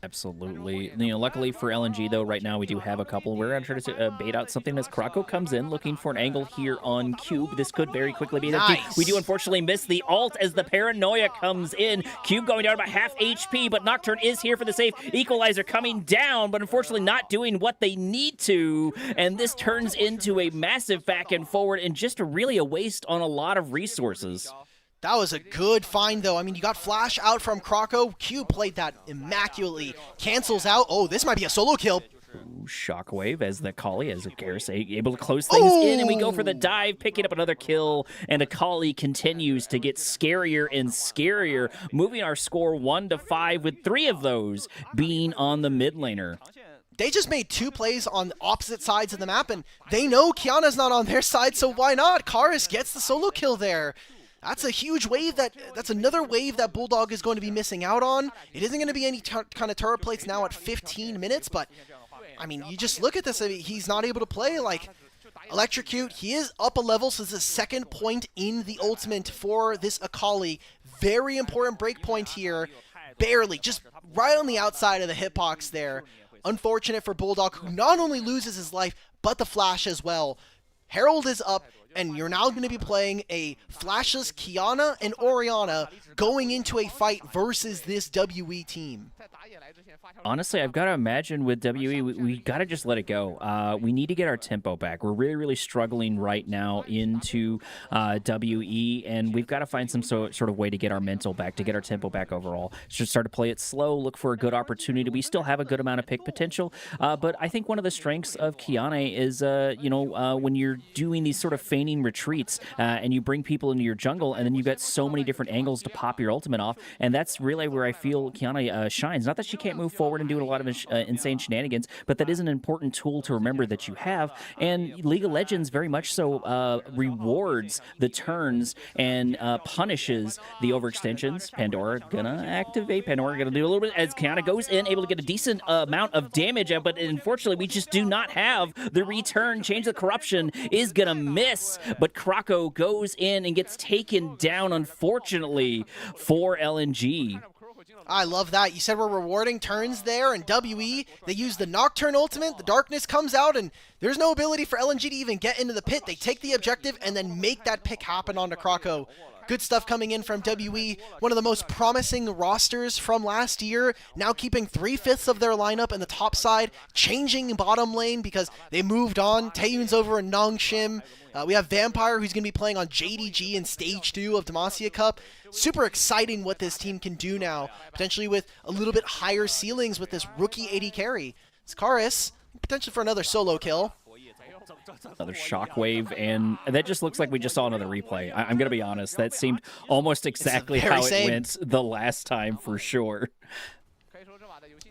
Absolutely. Luckily for LNG, though, right now we do have a couple. We're going to try to bait out something as Krako comes in, looking for an angle here on Cube. This could very quickly be Nice. We do unfortunately miss the ult as the Paranoia comes in. Cube going down about half HP, but Nocturne is here for the save. Equalizer coming down, but unfortunately not doing what they need to. And this turns into a massive back and forward and just really a waste on a lot of resources. That was a good find, though. I mean, you got Flash out from Krako. Q played that immaculately. Cancels out. Oh, this might be a solo kill. Ooh, Shockwave as the Akali, as Garrus able to close things in, and we go for the dive, picking up another kill, and Akali continues to get scarier and scarier, moving our score 1-5, with 3 of those being on the mid laner. They just made 2 plays on opposite sides of the map, and they know Kiana's not on their side, so why not? Karis gets the solo kill there. That's a huge wave. That's another wave that Bulldog is going to be missing out on. It isn't going to be any kind of turret plates now at 15 minutes, but, I mean, you just look at this. I mean, he's not able to play. Like, Electrocute, he is up a level, so this is the 2nd point in the ultimate for this Akali. Very important break point here. Barely, just right on the outside of the hitbox there. Unfortunate for Bulldog, who not only loses his life, but the flash as well. Herald is up, and you're now going to be playing a flashless Kiana and Orianna going into a fight versus this WE team. Honestly, I've got to imagine with WE, we got to just let it go. We need to get our tempo back. We're really, really struggling right now into WE, and we've got to find some sort of way to get our mental back, to get our tempo back overall. Just start to play it slow, look for a good opportunity. We still have a good amount of pick potential, but I think one of the strengths of Kiana is, when you're doing these sort of feigning retreats and you bring people into your jungle, and then you've got so many different angles to pop your ultimate off, and that's really where I feel Kiana shines. Not that she can't move forward and do a lot of insane shenanigans, but that is an important tool to remember that you have, and League of Legends very much so rewards the turns and punishes the overextensions. Pandora gonna activate. Pandora gonna do a little bit as Kiana goes in, able to get a decent amount of damage, but unfortunately we just do not have the return. Change the corruption is gonna miss, but Krako goes in and gets taken down, unfortunately, for LNG. I love that. You said we're rewarding turns there, and WE, they use the Nocturne ultimate, the darkness comes out, and there's no ability for LNG to even get into the pit. They take the objective and then make that pick happen onto Krako. Good stuff coming in from WE, one of the most promising rosters from last year, now keeping 3/5 of their lineup in the top side, changing bottom lane because they moved on. Taeyun's over in Nongshim. We have Vampire, who's going to be playing on JDG in Stage 2 of Demacia Cup. Super exciting what this team can do now, potentially with a little bit higher ceilings with this rookie AD carry. It's Karis, potential for another solo kill. Another Shockwave, and that just looks like we just saw another replay. I'm going to be honest, that seemed almost exactly how it went the last time for sure.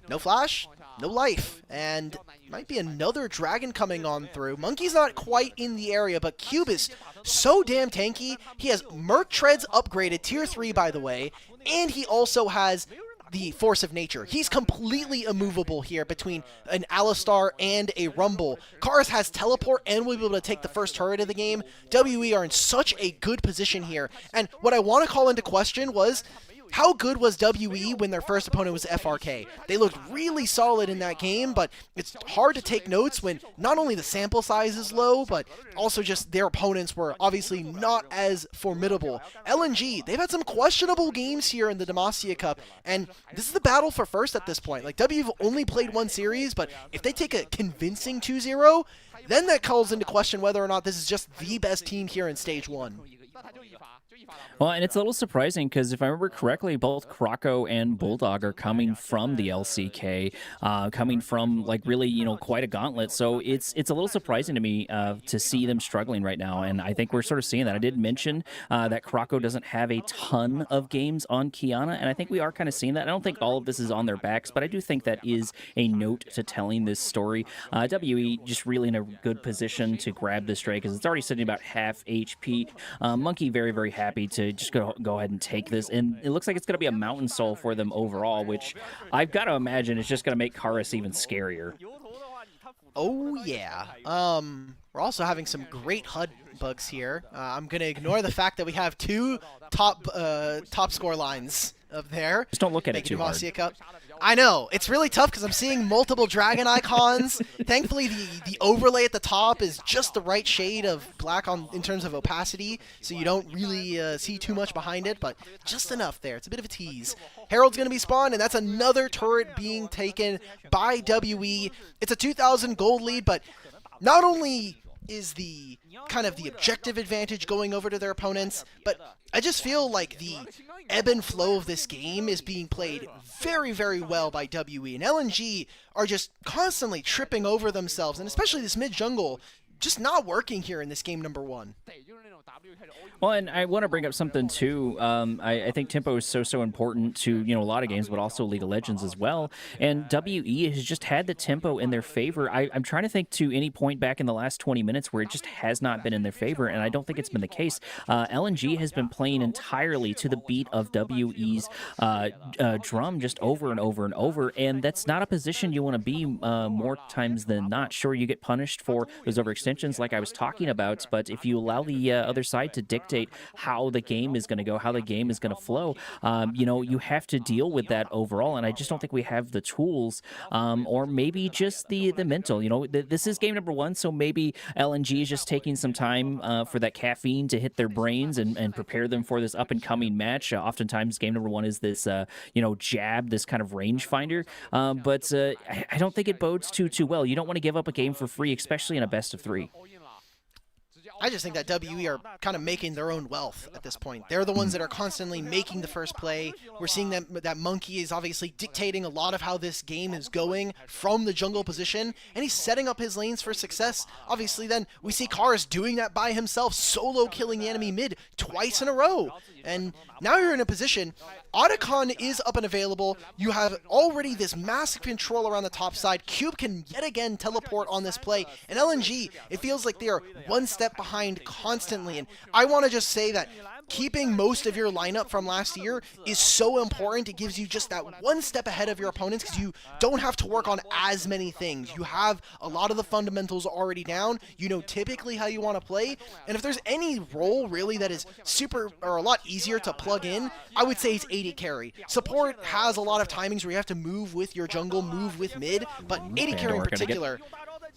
No flash, no life, and might be another dragon coming on through. Monkey's not quite in the area, but Cube is so damn tanky. He has Merc Treads upgraded, tier 3 by the way, and he also has the Force of Nature. He's completely immovable here between an Alistar and a Rumble. Karis has Teleport and will be able to take the first turret of the game. WE are in such a good position here, and what I want to call into question was, how good was WE when their first opponent was FRK? They looked really solid in that game, but it's hard to take notes when not only the sample size is low, but also just their opponents were obviously not as formidable. LNG, they've had some questionable games here in the Demacia Cup, and this is the battle for first at this point. Like, WE have only played one series, but if they take a convincing 2-0, then that calls into question whether or not this is just the best team here in Stage 1. Well, and it's a little surprising because if I remember correctly, both Krako and Bulldog are coming from the LCK, coming from like really, quite a gauntlet. So it's a little surprising to me to see them struggling right now. And I think we're sort of seeing that. I did mention that Krako doesn't have a ton of games on Kiana, and I think we are kind of seeing that. I don't think all of this is on their backs, but I do think that is a note to telling this story. WE just really in a good position to grab this Drake because it's already sitting about half HP. Monkey very, very happy happy to just go ahead and take this. And it looks like it's going to be a Mountain Soul for them overall, which I've got to imagine is just going to make Karis even scarier. Oh yeah. We're also having some great HUD bugs here. I'm gonna ignore the fact that we have two top score lines up there. Just don't look at it too hard. Demacia Cup. I know it's really tough because I'm seeing multiple dragon icons. Thankfully, the overlay at the top is just the right shade of black in terms of opacity, so you don't really see too much behind it, but just enough there. It's a bit of a tease. Herald's gonna be spawned, and that's another turret being taken by WE. It's a 2,000 gold lead, but not only is the kind of the objective advantage going over to their opponents, but I just feel like the ebb and flow of this game is being played very, very well by WE, and LNG are just constantly tripping over themselves, and especially this mid jungle just not working here in this game number 1. Well, and I want to bring up something too. I think tempo is so important to a lot of games, but also League of Legends as well. And WE has just had the tempo in their favor. I'm trying to think to any point back in the last 20 minutes where it just has not been in their favor, and I don't think it's been the case. LNG has been playing entirely to the beat of WE's drum just over and over and over, and that's not a position you want to be more times than not. Sure, you get punished for those overextensions like I was talking about, but if you allow the other side to dictate how the game is going to go, how the game is going to flow, you have to deal with that overall, and I just don't think we have the tools, or maybe just the mental. This is game number 1, so maybe LNG is just taking some time for that caffeine to hit their brains and prepare them for this up-and-coming match. Oftentimes, game number 1 is this, jab, this kind of rangefinder, but I don't think it bodes too well. You don't want to give up a game for free, especially in a best-of-3. I just think that WE are kind of making their own wealth at this point. They're the ones that are constantly making the first play. We're seeing that Monkey is obviously dictating a lot of how this game is going from the jungle position, and he's setting up his lanes for success. Obviously, then we see Karis doing that by himself, solo killing the enemy mid twice in a row. And now you're in a position, Otacon is up and available. You have already this massive control around the top side. Cube can yet again teleport on this play. And LNG, it feels like they are one step behind constantly. And I want to just say that keeping most of your lineup from last year is so important. It gives you just that one step ahead of your opponents because you don't have to work on as many things. You have a lot of the fundamentals already down. You know typically how you want to play. And if there's any role really that is super or a lot easier to plug in, I would say it's AD carry. Support has a lot of timings where you have to move with your jungle, move with mid, but AD carry in particular...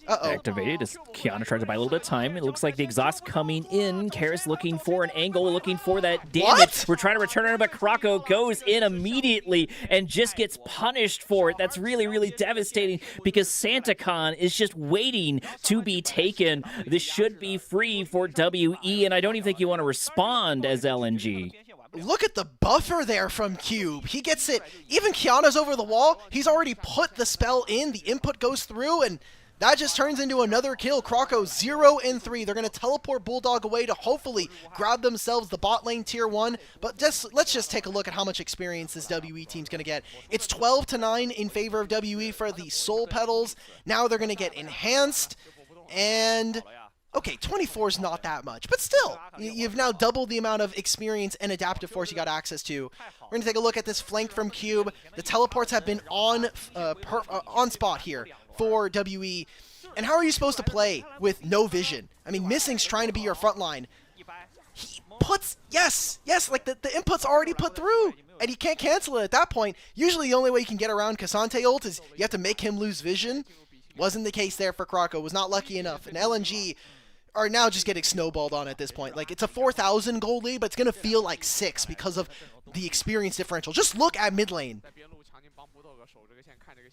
Activated as Kiana tries to buy a little bit of time. It looks like the exhaust coming in. Karis looking for an angle, looking for that damage. What? We're trying to return it, but Krako goes in immediately and just gets punished for it. That's really, really devastating because SantaCon is just waiting to be taken. This should be free for WE, and I don't even think you want to respond as LNG. Look at the buffer there from Cube. He gets it. Even Kiana's over the wall. He's already put the spell in. The input goes through, and that just turns into another kill. Krako 0-3. They're going to teleport Bulldog away to hopefully grab themselves the bot lane tier 1. But let's just take a look at how much experience this WE team's going to get. It's 12-9 in favor of WE for the Soul Petals. Now they're going to get enhanced. And... okay, 24 is not that much, but still, you've now doubled the amount of experience and adaptive force you got access to. We're going to take a look at this flank from Cube. The teleports have been on spot here for WE. And how are you supposed to play with no vision? I mean, Missing's trying to be your front line. He puts, yes, like the input's already put through, and you can't cancel it at that point. Usually the only way you can get around Cassante ult is you have to make him lose vision. Wasn't the case there for Krako, was not lucky enough. And LNG are now just getting snowballed on at this point. Like, it's a 4,000 gold lead, but it's going to feel like 6 because of the experience differential. Just look at mid lane.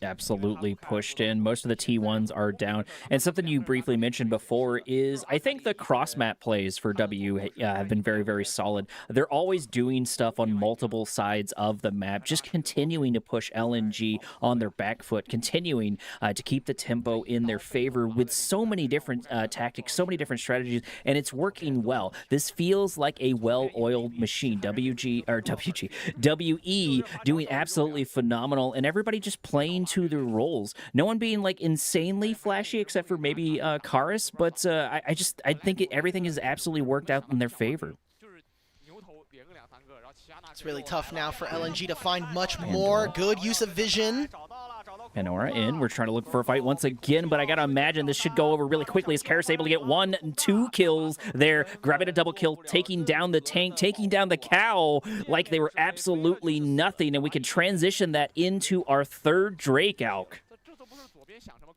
Absolutely pushed in. Most of the T1s are down. And something you briefly mentioned before is I think the cross-map plays for W have been very, very solid. They're always doing stuff on multiple sides of the map, just continuing to push LNG on their back foot, continuing to keep the tempo in their favor with so many different tactics, so many different strategies, and it's working well. This feels like a well-oiled machine. WE doing absolutely phenomenal, and everybody just playing to their roles. No one being like insanely flashy except for maybe Karis, but I think everything has absolutely worked out in their favor. It's really tough now for LNG to find much more. Good use of vision. Pandora in. We're trying to look for a fight once again, but I gotta imagine this should go over really quickly as Karis able to get 1 and 2 kills there, grabbing a double kill, taking down the tank, taking down the cow like they were absolutely nothing, and we can transition that into our third Drake, Alk.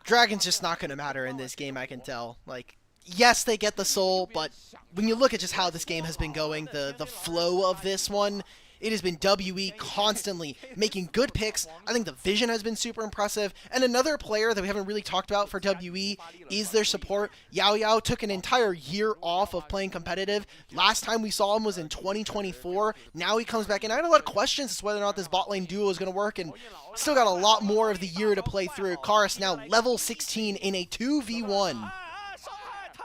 Dragon's just not going to matter in this game, I can tell. Like, yes, they get the soul, but when you look at just how this game has been going, the flow of this one, it has been WE constantly making good picks. I think the vision has been super impressive. And another player that we haven't really talked about for WE is their support. Yao Yao took an entire year off of playing competitive. Last time we saw him was in 2024. Now he comes back in. I had a lot of questions as to whether or not this bot lane duo is going to work, and still got a lot more of the year to play through. Karis now level 16 in a 2v1.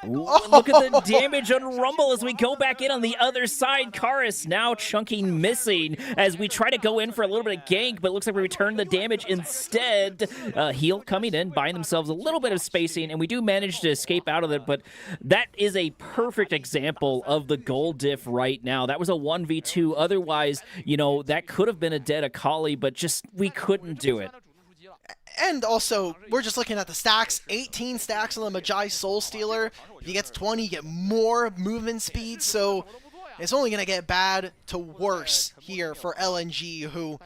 Ooh, look at the damage on Rumble as we go back in on the other side. Karis now chunking missing as we try to go in for a little bit of gank, but it looks like we return the damage instead. Heal coming in, buying themselves a little bit of spacing, and we do manage to escape out of it, but that is a perfect example of the goal diff right now. That was a 1v2. Otherwise, you know, that could have been a dead Akali, but just we couldn't do it. And also, we're just looking at the stacks. 18 stacks on the Magi Soul Stealer. If he gets 20, you get more movement speed. So it's only going to get bad to worse here for LNG, who,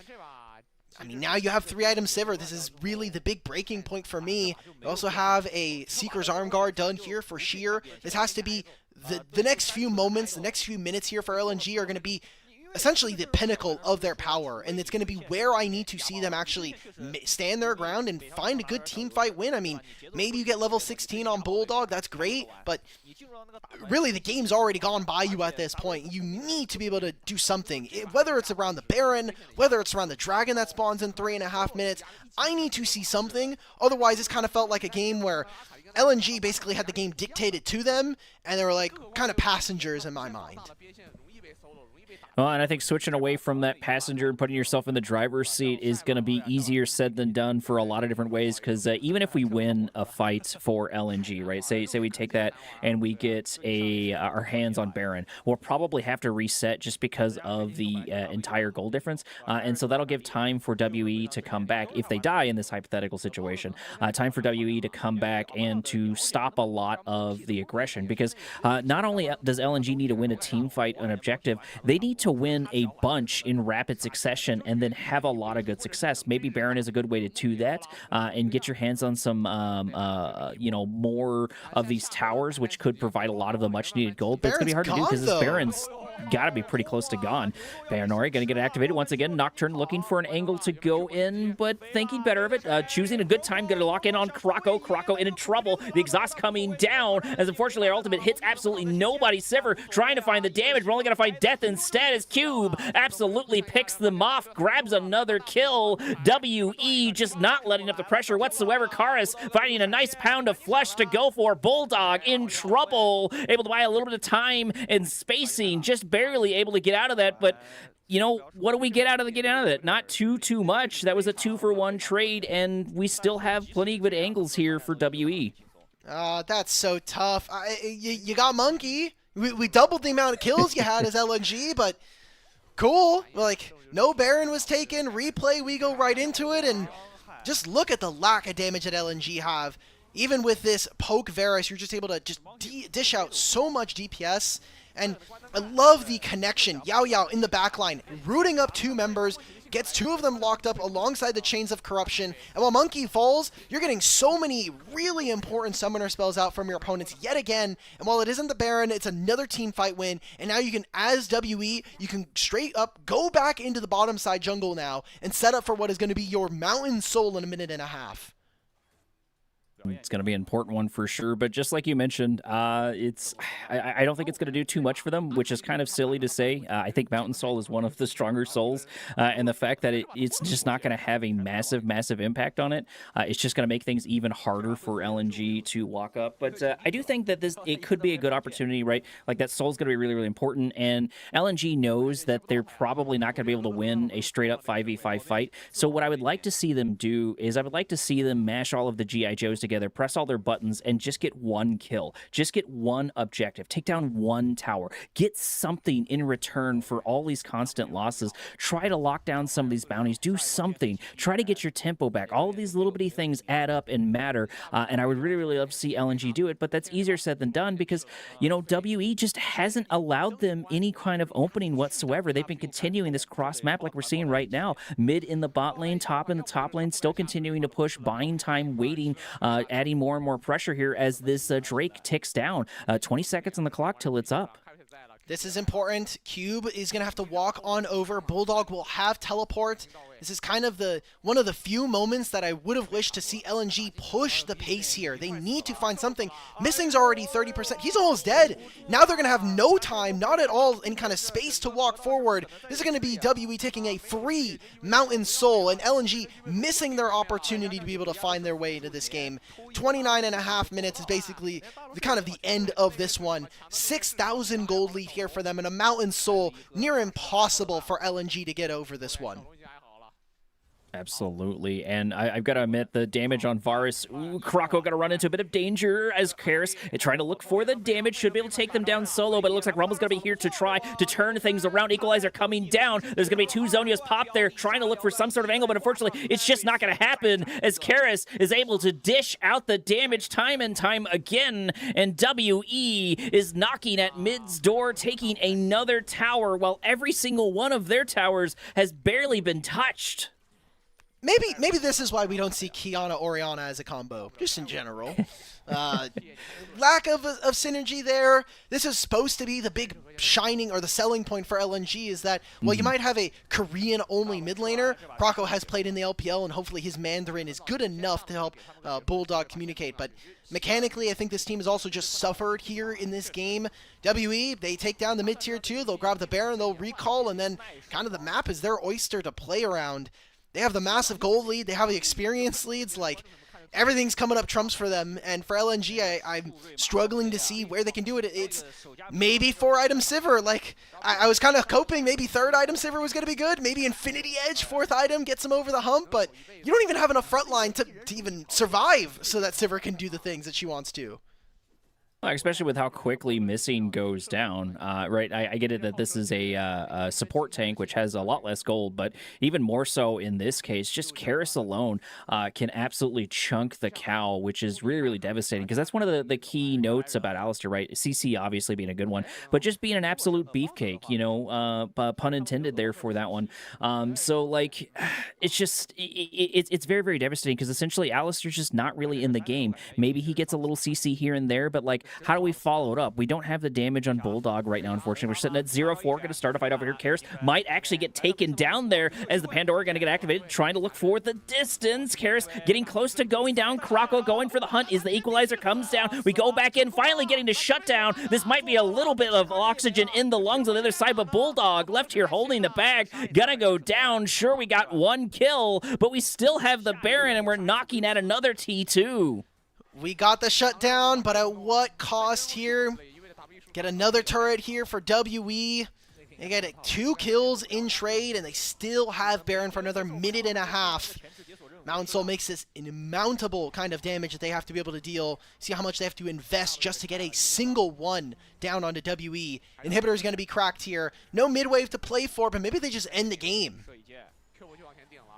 I mean, now you have 3-item Sivir. This is really the big breaking point for me. You also have a Seeker's Arm Guard done here for Sheer. This has to be the next few moments, the next few minutes here for LNG are going to be essentially the pinnacle of their power, and it's going to be where I need to see them actually stand their ground and find a good team fight win. I mean, maybe you get level 16 on Bulldog, that's great, but really the game's already gone by you at this point. You need to be able to do something, whether it's around the Baron, whether it's around the Dragon that spawns in 3.5 minutes. I need to see something, otherwise this kind of felt like a game where LNG basically had the game dictated to them, and they were like kind of passengers in my mind. Well, and I think switching away from that passenger and putting yourself in the driver's seat is going to be easier said than done for a lot of different ways, because even if we win a fight for LNG, right, say we take that and we get our hands on Baron, we'll probably have to reset just because of the entire goal difference, and so that'll give time for WE to come back if they die in this hypothetical situation, time for WE to come back and to stop a lot of the aggression, because not only does LNG need to win a team fight, an objective, they need to win a bunch in rapid succession and then have a lot of good success. Maybe Baron is a good way to do that, and get your hands on some, more of these towers, which could provide a lot of the much-needed gold. But it's going to be hard to do because this Baron's got to be pretty close to gone. Baronori going to get activated once again. Nocturne looking for an angle to go in, but thinking better of it. Choosing a good time, going to lock in on Krako. Krako in trouble. The exhaust coming down as unfortunately our ultimate hits absolutely nobody. Sivir trying to find the damage. We're only going to find death instead as Cube absolutely picks them off, grabs another kill. WE just not letting up the pressure whatsoever. Karis finding a nice pound of flesh to go for. Bulldog in trouble, able to buy a little bit of time and spacing, just barely able to get out of that, but you know, what do we get out of it? Not too much. That was a 2-for-1 trade, and we still have plenty of good angles here for WE. That's so tough. You got Monkey. We doubled the amount of kills you had as LNG, but cool. Like, no Baron was taken. Replay, we go right into it, and just look at the lack of damage that LNG have. Even with this poke Varus, you're just able to just dish out so much DPS. And I love the connection. Yao Yao in the backline, rooting up 2 members, gets 2 of them locked up alongside the Chains of Corruption. And while Monkey falls, you're getting so many really important summoner spells out from your opponents yet again. And while it isn't the Baron, it's another team fight win. And now you can, as WE, you can straight up go back into the bottom side jungle now and set up for what is going to be your Mountain Soul in a minute and a half. It's going to be an important one for sure, but just like you mentioned, I don't think it's going to do too much for them, which is kind of silly to say. I think Mountain Soul is one of the stronger souls, and the fact that it's just not going to have a massive impact on it, it's just going to make things even harder for LNG to walk up. But I do think that it could be a good opportunity, right? Like, that soul's going to be really important, and LNG knows that they're probably not going to be able to win a straight-up 5v5 fight. So what I would like to see them do is I would like to see them mash all of the G.I. Joes together together, press all their buttons, and just get one kill. Just get one objective. Take down one tower. Get something in return for all these constant losses. Try to lock down some of these bounties. Do something. Try to get your tempo back. All of these little bitty things add up and matter, and I would really, really love to see LNG do it, but that's easier said than done because, you know, WE just hasn't allowed them any kind of opening whatsoever. They've been continuing this cross map like we're seeing right now. Mid in the bot lane, top in the top lane, still continuing to push, buying time, waiting, adding more and more pressure here as this Drake ticks down. 20 seconds on the clock till it's up. This is important. Cube is going to have to walk on over. Bulldog will have teleport. This is kind of one of the few moments that I would have wished to see LNG push the pace here. They need to find something. Missing's already 30%. He's almost dead. Now they're going to have no time, not at all any kind of space to walk forward. This is going to be WE taking a free Mountain Soul and LNG missing their opportunity to be able to find their way into this game. 29.5 minutes is basically the end of this one. 6,000 gold lead here for them and a Mountain Soul near impossible for LNG to get over this one. Absolutely, and I've got to admit, the damage on Varus, Krako got to run into a bit of danger as Karis is trying to look for the damage, should be able to take them down solo, but it looks like Rumble's going to be here to try to turn things around. Equalizer coming down. There's going to be two Zonias pop there, trying to look for some sort of angle, but unfortunately, it's just not going to happen as Karis is able to dish out the damage time and time again, and WE is knocking at mid's door, taking another tower, while every single one of their towers has barely been touched. Maybe this is why we don't see Kiana Oriana as a combo, just in general. Lack of synergy there. This is supposed to be the big shining or the selling point for LNG is that, well, you might have a Korean-only mid laner. Krako has played in the LPL, and hopefully his Mandarin is good enough to help Bulldog communicate. But mechanically, I think this team has also just suffered here in this game. WE, they take down the mid-tier 2, they'll grab the Baron, they'll recall, and then kind of the map is their oyster to play around. They have the massive gold lead. They have the experience leads. Like, everything's coming up trumps for them. And for LNG, I'm struggling to see where they can do it. It's maybe 4-item Sivir. Like, I was kind of hoping maybe 3rd item Sivir was going to be good. Maybe Infinity Edge, 4th item, gets them over the hump. But you don't even have enough front line to even survive so that Sivir can do the things that she wants to. Especially with how quickly Missing goes down, right? I get it that this is a support tank, which has a lot less gold, but even more so in this case, just Karis alone can absolutely chunk the cow, which is really, really devastating, because that's one of the key notes about Alistar, right? CC obviously being a good one, but just being an absolute beefcake, you know, pun intended there for that one. So, like, it's just, it's very, very devastating, because essentially Alistar's just not really in the game. Maybe he gets a little CC here and there, but, like, how do we follow it up? We don't have the damage on Bulldog right now, unfortunately. We're sitting at 0-4, going to start a fight over here. Karis might actually get taken down there as the Pandora going to get activated, trying to look for the distance. Karis getting close to going down. Krako going for the hunt as the Equalizer comes down. We go back in, finally getting to shut down. This might be a little bit of oxygen in the lungs on the other side, but Bulldog left here holding the bag. Gonna go down. Sure, we got one kill, but we still have the Baron, and we're knocking at another T2. We got the shutdown, but at what cost here? Get another turret here for WE. They get 2 kills in trade, and they still have Baron for another minute and a half. Mountain Soul makes this an immountable kind of damage that they have to be able to deal. See how much they have to invest just to get a single one down onto WE. Inhibitor is going to be cracked here. No mid-wave to play for, but maybe they just end the game.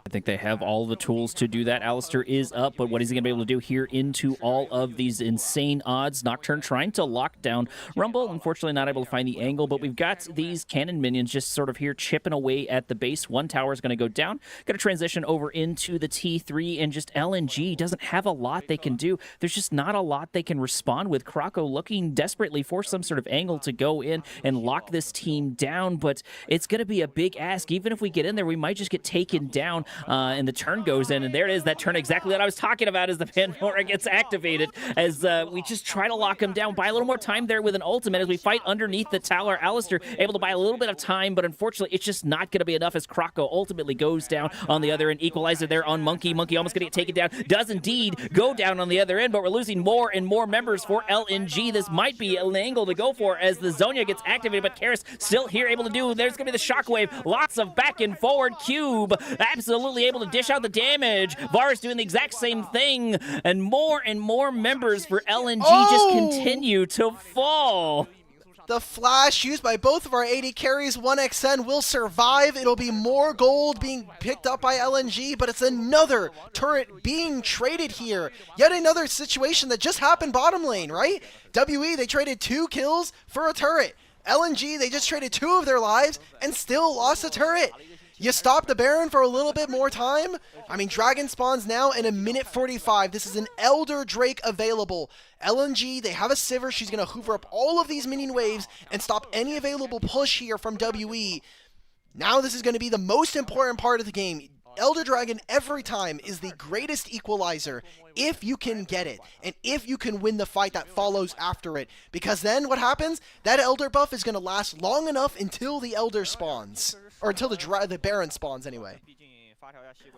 I think they have all the tools to do that. Alistar is up, but what is he going to be able to do here into all of these insane odds? Nocturne trying to lock down Rumble. Unfortunately, not able to find the angle, but we've got these cannon minions just sort of here chipping away at the base. One tower is going to go down. Going to transition over into the T3, and just LNG doesn't have a lot they can do. There's just not a lot they can respond with. Krako looking desperately for some sort of angle to go in and lock this team down, but it's going to be a big ask. Even if we get in there, we might just get taken down. And the turn goes in, and there it is, that turn exactly what I was talking about as the Pandora gets activated, as we just try to lock him down. Buy a little more time there with an ultimate as we fight underneath the tower. Alistar able to buy a little bit of time, but unfortunately it's just not going to be enough as Krako ultimately goes down on the other end. Equalizer there on Monkey. Monkey almost going to get taken down. Does indeed go down on the other end, but we're losing more and more members for LNG. This might be an angle to go for as the Zonia gets activated, but Karis still here able to do. There's going to be the shockwave. Lots of back and forward. Q Cube absolutely able to dish out the damage. Varus doing the exact same thing, and more members for LNG just continue to fall. The flash used by both of our AD carries, 1xN, will survive. It'll be more gold being picked up by LNG, but it's another turret being traded here. Yet another situation that just happened bottom lane, right? WE, they traded 2 kills for a turret. LNG, they just traded 2 of their lives and still lost a turret. You stop the Baron for a little bit more time? I mean, Dragon spawns now in 1:45. This is an Elder Drake available. LNG, they have a Sivir. She's going to hoover up all of these minion waves and stop any available push here from WE. Now this is going to be the most important part of the game. Elder Dragon every time is the greatest equalizer if you can get it and if you can win the fight that follows after it, because then what happens, that Elder buff is going to last long enough until the Elder spawns, or until the Baron spawns anyway.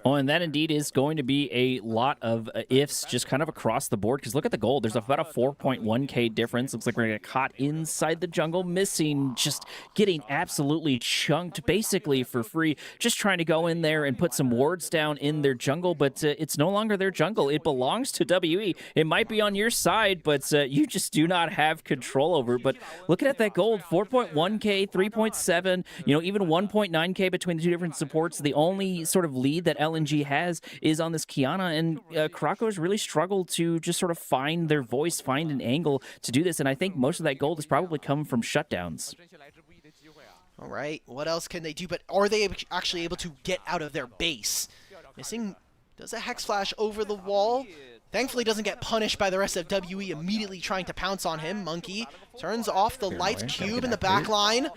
Oh, and that indeed is going to be a lot of ifs just kind of across the board, because look at the gold. There's about a 4.1k difference. Looks like we're going to get caught inside the jungle, missing, just getting absolutely chunked basically for free, just trying to go in there and put some wards down in their jungle, but it's no longer their jungle. It belongs to WE. It might be on your side, but you just do not have control over it. But looking at that gold, 4.1k, 3.7, even 1.9k between the two different supports. The only sort of lead that LNG has is on this Kiana, and Krako's really struggled to just sort of find their voice, find an angle to do this, and I think most of that gold has probably come from shutdowns. All right, what else can they do? But are they actually able to get out of their base? Missing does a Hex Flash over the wall. Thankfully doesn't get punished by the rest of WE immediately trying to pounce on him. Monkey turns off the life cube in the back line.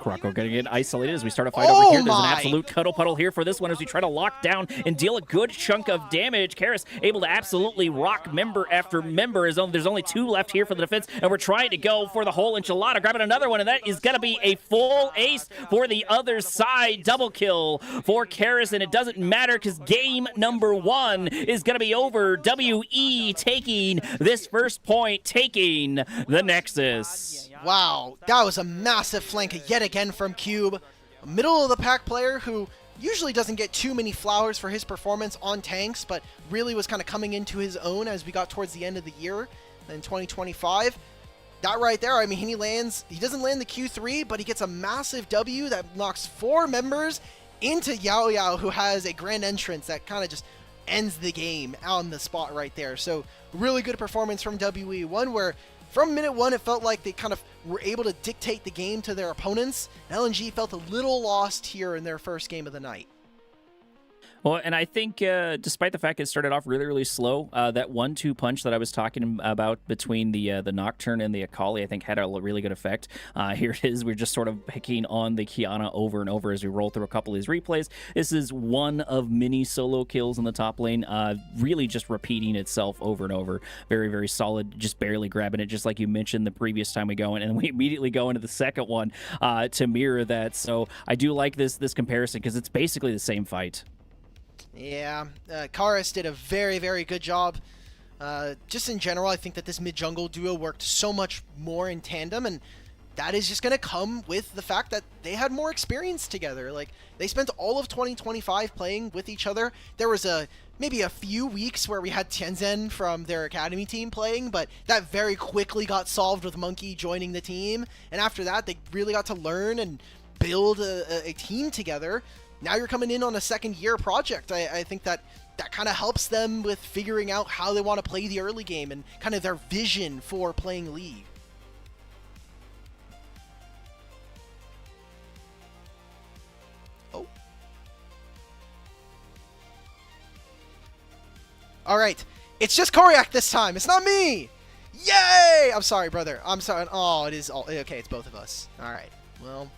Krako going to get isolated as we start a fight over here. There's an absolute cuddle puddle here for this one as we try to lock down and deal a good chunk of damage. Karis able to absolutely rock member after member. There's only 2 left here for the defense, and we're trying to go for the whole enchilada. Grabbing another one, and that is going to be a full ace for the other side. Double kill for Karis, and it doesn't matter because game number 1 is going to be over. WE taking this first point, taking the Nexus. Wow, that was a massive flank yet again from Cube. A middle of the pack player who usually doesn't get too many flowers for his performance on tanks, but really was kind of coming into his own as we got towards the end of the year in 2025. That right there, I mean, he doesn't land the Q3, but he gets a massive W that knocks 4 members into Yao Yao, who has a grand entrance that kind of just ends the game on the spot right there. So really good performance from WE, one where from minute 1 it felt like they kind of were able to dictate the game to their opponents. LNG felt a little lost here in their first game of the night. Well, and I think despite the fact it started off really, really slow, that 1-2 punch that I was talking about between the Nocturne and the Akali, I think had a really good effect. Here it is. We're just sort of picking on the Kiana over and over as we roll through a couple of these replays. This is one of many solo kills in the top lane, really just repeating itself over and over. Very, very solid, just barely grabbing it, just like you mentioned the previous time we go in, and we immediately go into the second one to mirror that. So I do like this comparison because it's basically the same fight. Yeah, Karis did a very, very good job. Just in general, I think that this mid-jungle duo worked so much more in tandem, and that is just going to come with the fact that they had more experience together. Like, they spent all of 2025 playing with each other. There was maybe a few weeks where we had Tianzhen from their academy team playing, but that very quickly got solved with Monkey joining the team, and after that, they really got to learn and build a team together. Now you're coming in on a second-year project. I think that kind of helps them with figuring out how they want to play the early game and kind of their vision for playing League. Oh. All right. It's just Koryak this time. It's not me. Yay! I'm sorry, brother. I'm sorry. Oh, it is all okay. It's both of us. All right. Well.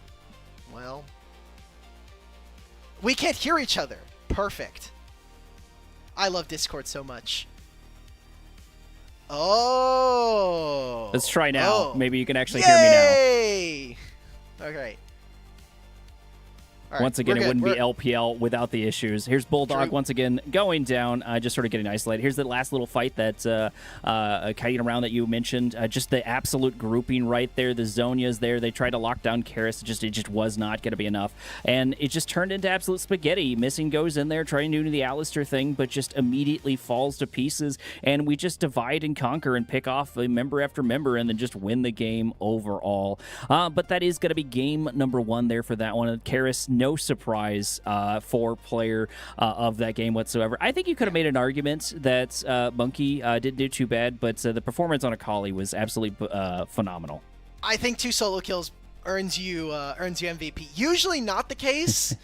We can't hear each other. Perfect. I love Discord so much. Oh. Let's try now. Oh. Maybe you can actually Yay! hear me now. Okay. All right, Once again, we're it good. wouldn't be LPL without the issues. Here's Bulldog True. once again going down, just sort of getting isolated. Here's the last little fight that kiting around that you mentioned. Just the absolute grouping right there. The Zonia's there. They tried to lock down Karis. It just was not going to be enough. And it just turned into absolute spaghetti. Missing goes in there trying to do the Alistair thing, but just immediately falls to pieces. And we just divide and conquer and pick off a member after member and then just win the game overall. But that is going to be game number 1 there for that one. Karis, no surprise for player of that game whatsoever. I think you could have made an argument that Monkey didn't do too bad, but the performance on Akali was absolutely phenomenal. I think 2 solo kills earns you MVP. Usually not the case.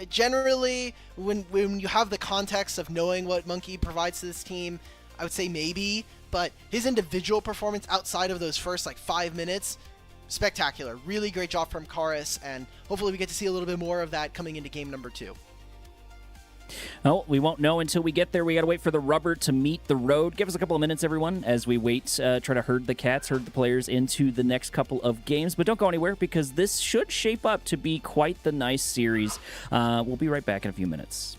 Generally, when you have the context of knowing what Monkey provides to this team, I would say maybe. But his individual performance outside of those first 5 minutes, spectacular. Really great job from Karis, and hopefully we get to see a little bit more of that coming into game number 2. Oh, we won't know until we get there. We got to wait for the rubber to meet the road. Give us a couple of minutes, everyone, as we wait, try to herd the cats, herd the players into the next couple of games. But don't go anywhere because this should shape up to be quite the nice series. We'll be right back in a few minutes.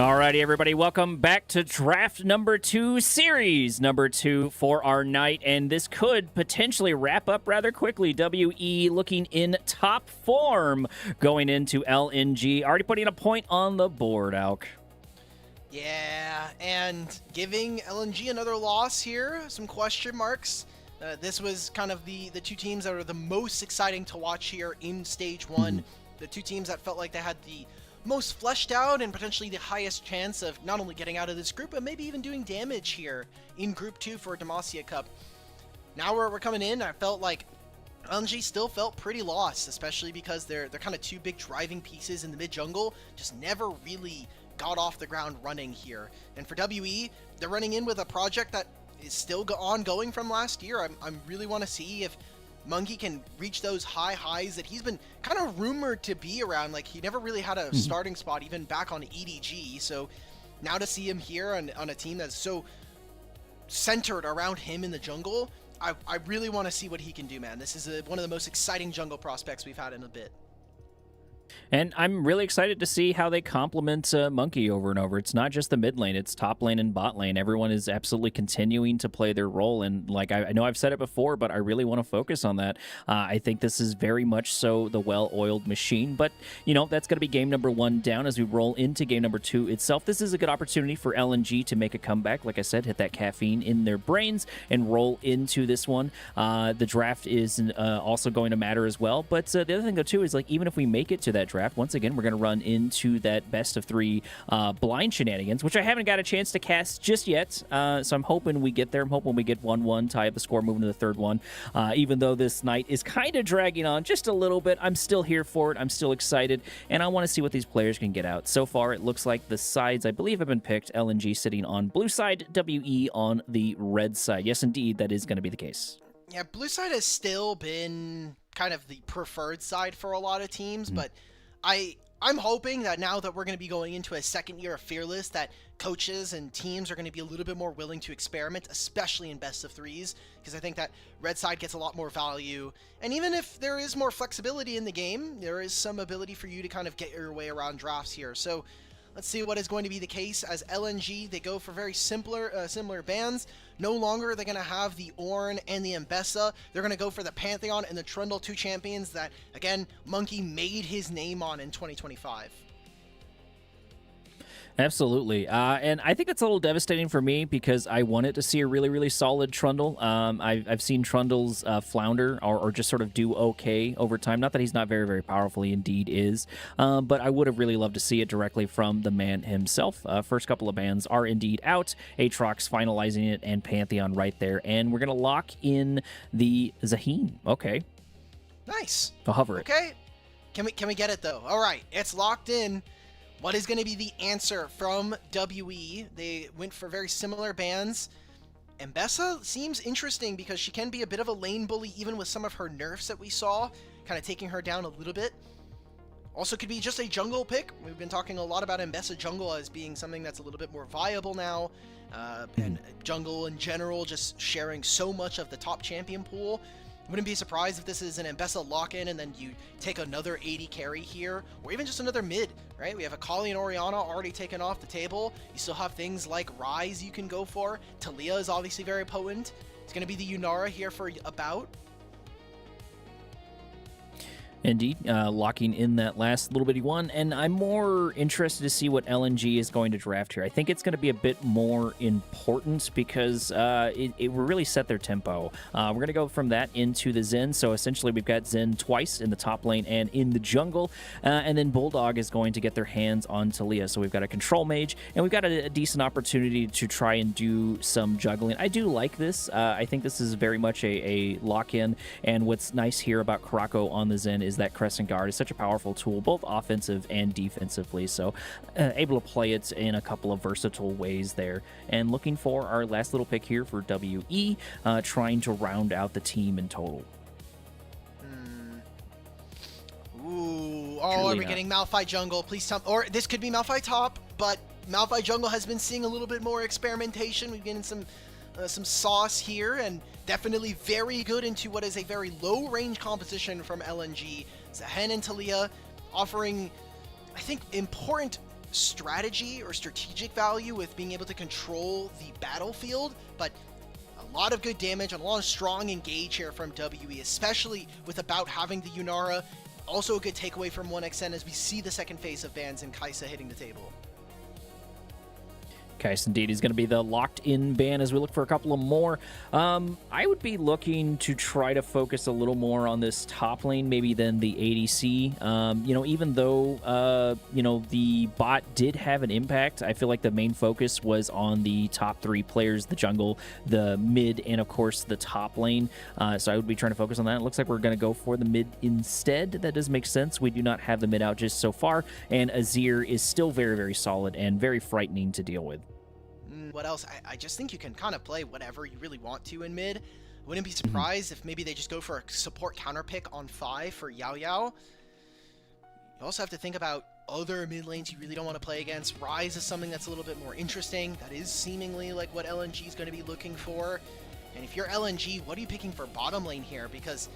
Alrighty, everybody, welcome back to draft number 2, series number 2 for our night, and this could potentially wrap up rather quickly. WE looking in top form going into LNG, already putting a point on the board, Alk. Yeah, and giving LNG another loss here, some question marks. This was kind of the two teams that are the most exciting to watch here in Stage 1. The two teams that felt like they had the most fleshed out and potentially the highest chance of not only getting out of this group, but maybe even doing damage here in Group 2 for Demacia Cup. Now we're coming in, I felt like LNG still felt pretty lost, especially because they're kind of two big driving pieces in the mid-jungle, just never really got off the ground running here. And for WE, they're running in with a project that is still ongoing from last year. I really want to see if Monkey can reach those high highs that he's been kind of rumored to be around. Like, he never really had a starting spot even back on EDG. So now to see him here on a team that's so centered around him in the jungle, I really want to see what he can do, man. This is one of the most exciting jungle prospects we've had in a bit. And I'm really excited to see how they complement Monkey over and over. It's not just the mid lane, it's top lane and bot lane. Everyone is absolutely continuing to play their role. And like I know I've said it before, but I really want to focus on that. I think this is very much so the well-oiled machine. But, you know, that's going to be game number 1 down as we roll into game number 2 itself. This is a good opportunity for LNG to make a comeback. Like I said, hit that caffeine in their brains and roll into this one. The draft is also going to matter as well. But the other thing, though, too, is like even if we make it to that draft, once again, we're going to run into that best of 3 blind shenanigans, which I haven't got a chance to cast just yet. So I'm hoping we get there. I'm hoping we get 1-1, tie up the score, moving to the third one. Even though this night is kind of dragging on just a little bit, I'm still here for it. I'm still excited, and I want to see what these players can get out. So far, it looks like the sides, I believe, have been picked. LNG sitting on blue side, WE on the red side. Yes, indeed, that is going to be the case. Yeah, blue side has still been kind of the preferred side for a lot of teams, but I'm hoping that now that we're going to be going into a second year of Fearless, that coaches and teams are going to be a little bit more willing to experiment, especially in best of 3s, because I think that red side gets a lot more value. And even if there is more flexibility in the game, there is some ability for you to kind of get your way around drafts here. So let's see what is going to be the case as LNG. They go for very similar bans. No longer are they going to have the Ornn and the Mbessa. They're going to go for the Pantheon and the Trundle, 2 champions that, again, Monkey made his name on in 2025. Absolutely. And I think that's a little devastating for me because I wanted to see a really, really solid Trundle. I've seen Trundles flounder or just sort of do okay over time. Not that he's not very, very powerful. He indeed is. But I would have really loved to see it directly from the man himself. First couple of bans are indeed out. Aatrox finalizing it and Pantheon right there. And we're going to lock in the Zaheen. Okay. Nice. I'll hover it. Okay. Can we get it, though? All right. It's locked in. What is going to be the answer from WE? They went for very similar bans. Mbessa seems interesting because she can be a bit of a lane bully even with some of her nerfs that we saw, kind of taking her down a little bit. Also could be just a jungle pick. We've been talking a lot about Mbessa jungle as being something that's a little bit more viable now. And jungle in general just sharing so much of the top champion pool. Wouldn't be surprised if this is an Mbessa lock-in and then you take another 80 carry here, or even just another mid, right? We have a Kali and Orianna already taken off the table. You still have things like Ryze you can go for. Talia is obviously very potent. It's going to be the Yunara here for a bout. Indeed, locking in that last little bitty one, and I'm more interested to see what LNG is going to draft here. I think it's going to be a bit more important because it will really set their tempo. We're going to go from that into the Zen, so essentially we've got Zen twice in the top lane and in the jungle, and then Bulldog is going to get their hands on Talia, so we've got a control mage, and we've got a decent opportunity to try and do some juggling. I do like this. I think this is very much a lock-in, and what's nice here about Kurako on the Zen is that Crescent Guard is such a powerful tool, both offensive and defensively, so able to play it in a couple of versatile ways there. And looking for our last little pick here for WE, trying to round out the team in total. Ooh, are we getting Malphite jungle? Please tell me. Or this could be Malphite top, but Malphite jungle has been seeing a little bit more experimentation. We've getting some sauce here, and definitely very good into what is a very low-range composition from LNG. Zaheen and Talia offering, I think, important strategy or strategic value with being able to control the battlefield, but a lot of good damage and a lot of strong engage here from WE, especially with about having the Yunara. Also a good takeaway from 1xN as we see the second phase of bans and Kai'Sa hitting the table. Kai'Sa indeed is going to be the locked-in ban as we look for a couple of more. I would be looking to try to focus a little more on this top lane, maybe than the ADC. Even though, the bot did have an impact, I feel like the main focus was on the top 3 players, the jungle, the mid, and of course the top lane. So I would be trying to focus on that. It looks like we're going to go for the mid instead. That does make sense. We do not have the mid out just so far, and Azir is still very, very solid and very frightening to deal with. What else? I just think you can kind of play whatever you really want to in mid. Wouldn't be surprised if maybe they just go for a support counter pick on 5 for Yao Yao. You also have to think about other mid lanes you really don't want to play against. Ryze is something that's a little bit more interesting. That is seemingly like what LNG is going to be looking for. And if you're LNG, what are you picking for bottom lane here? Because,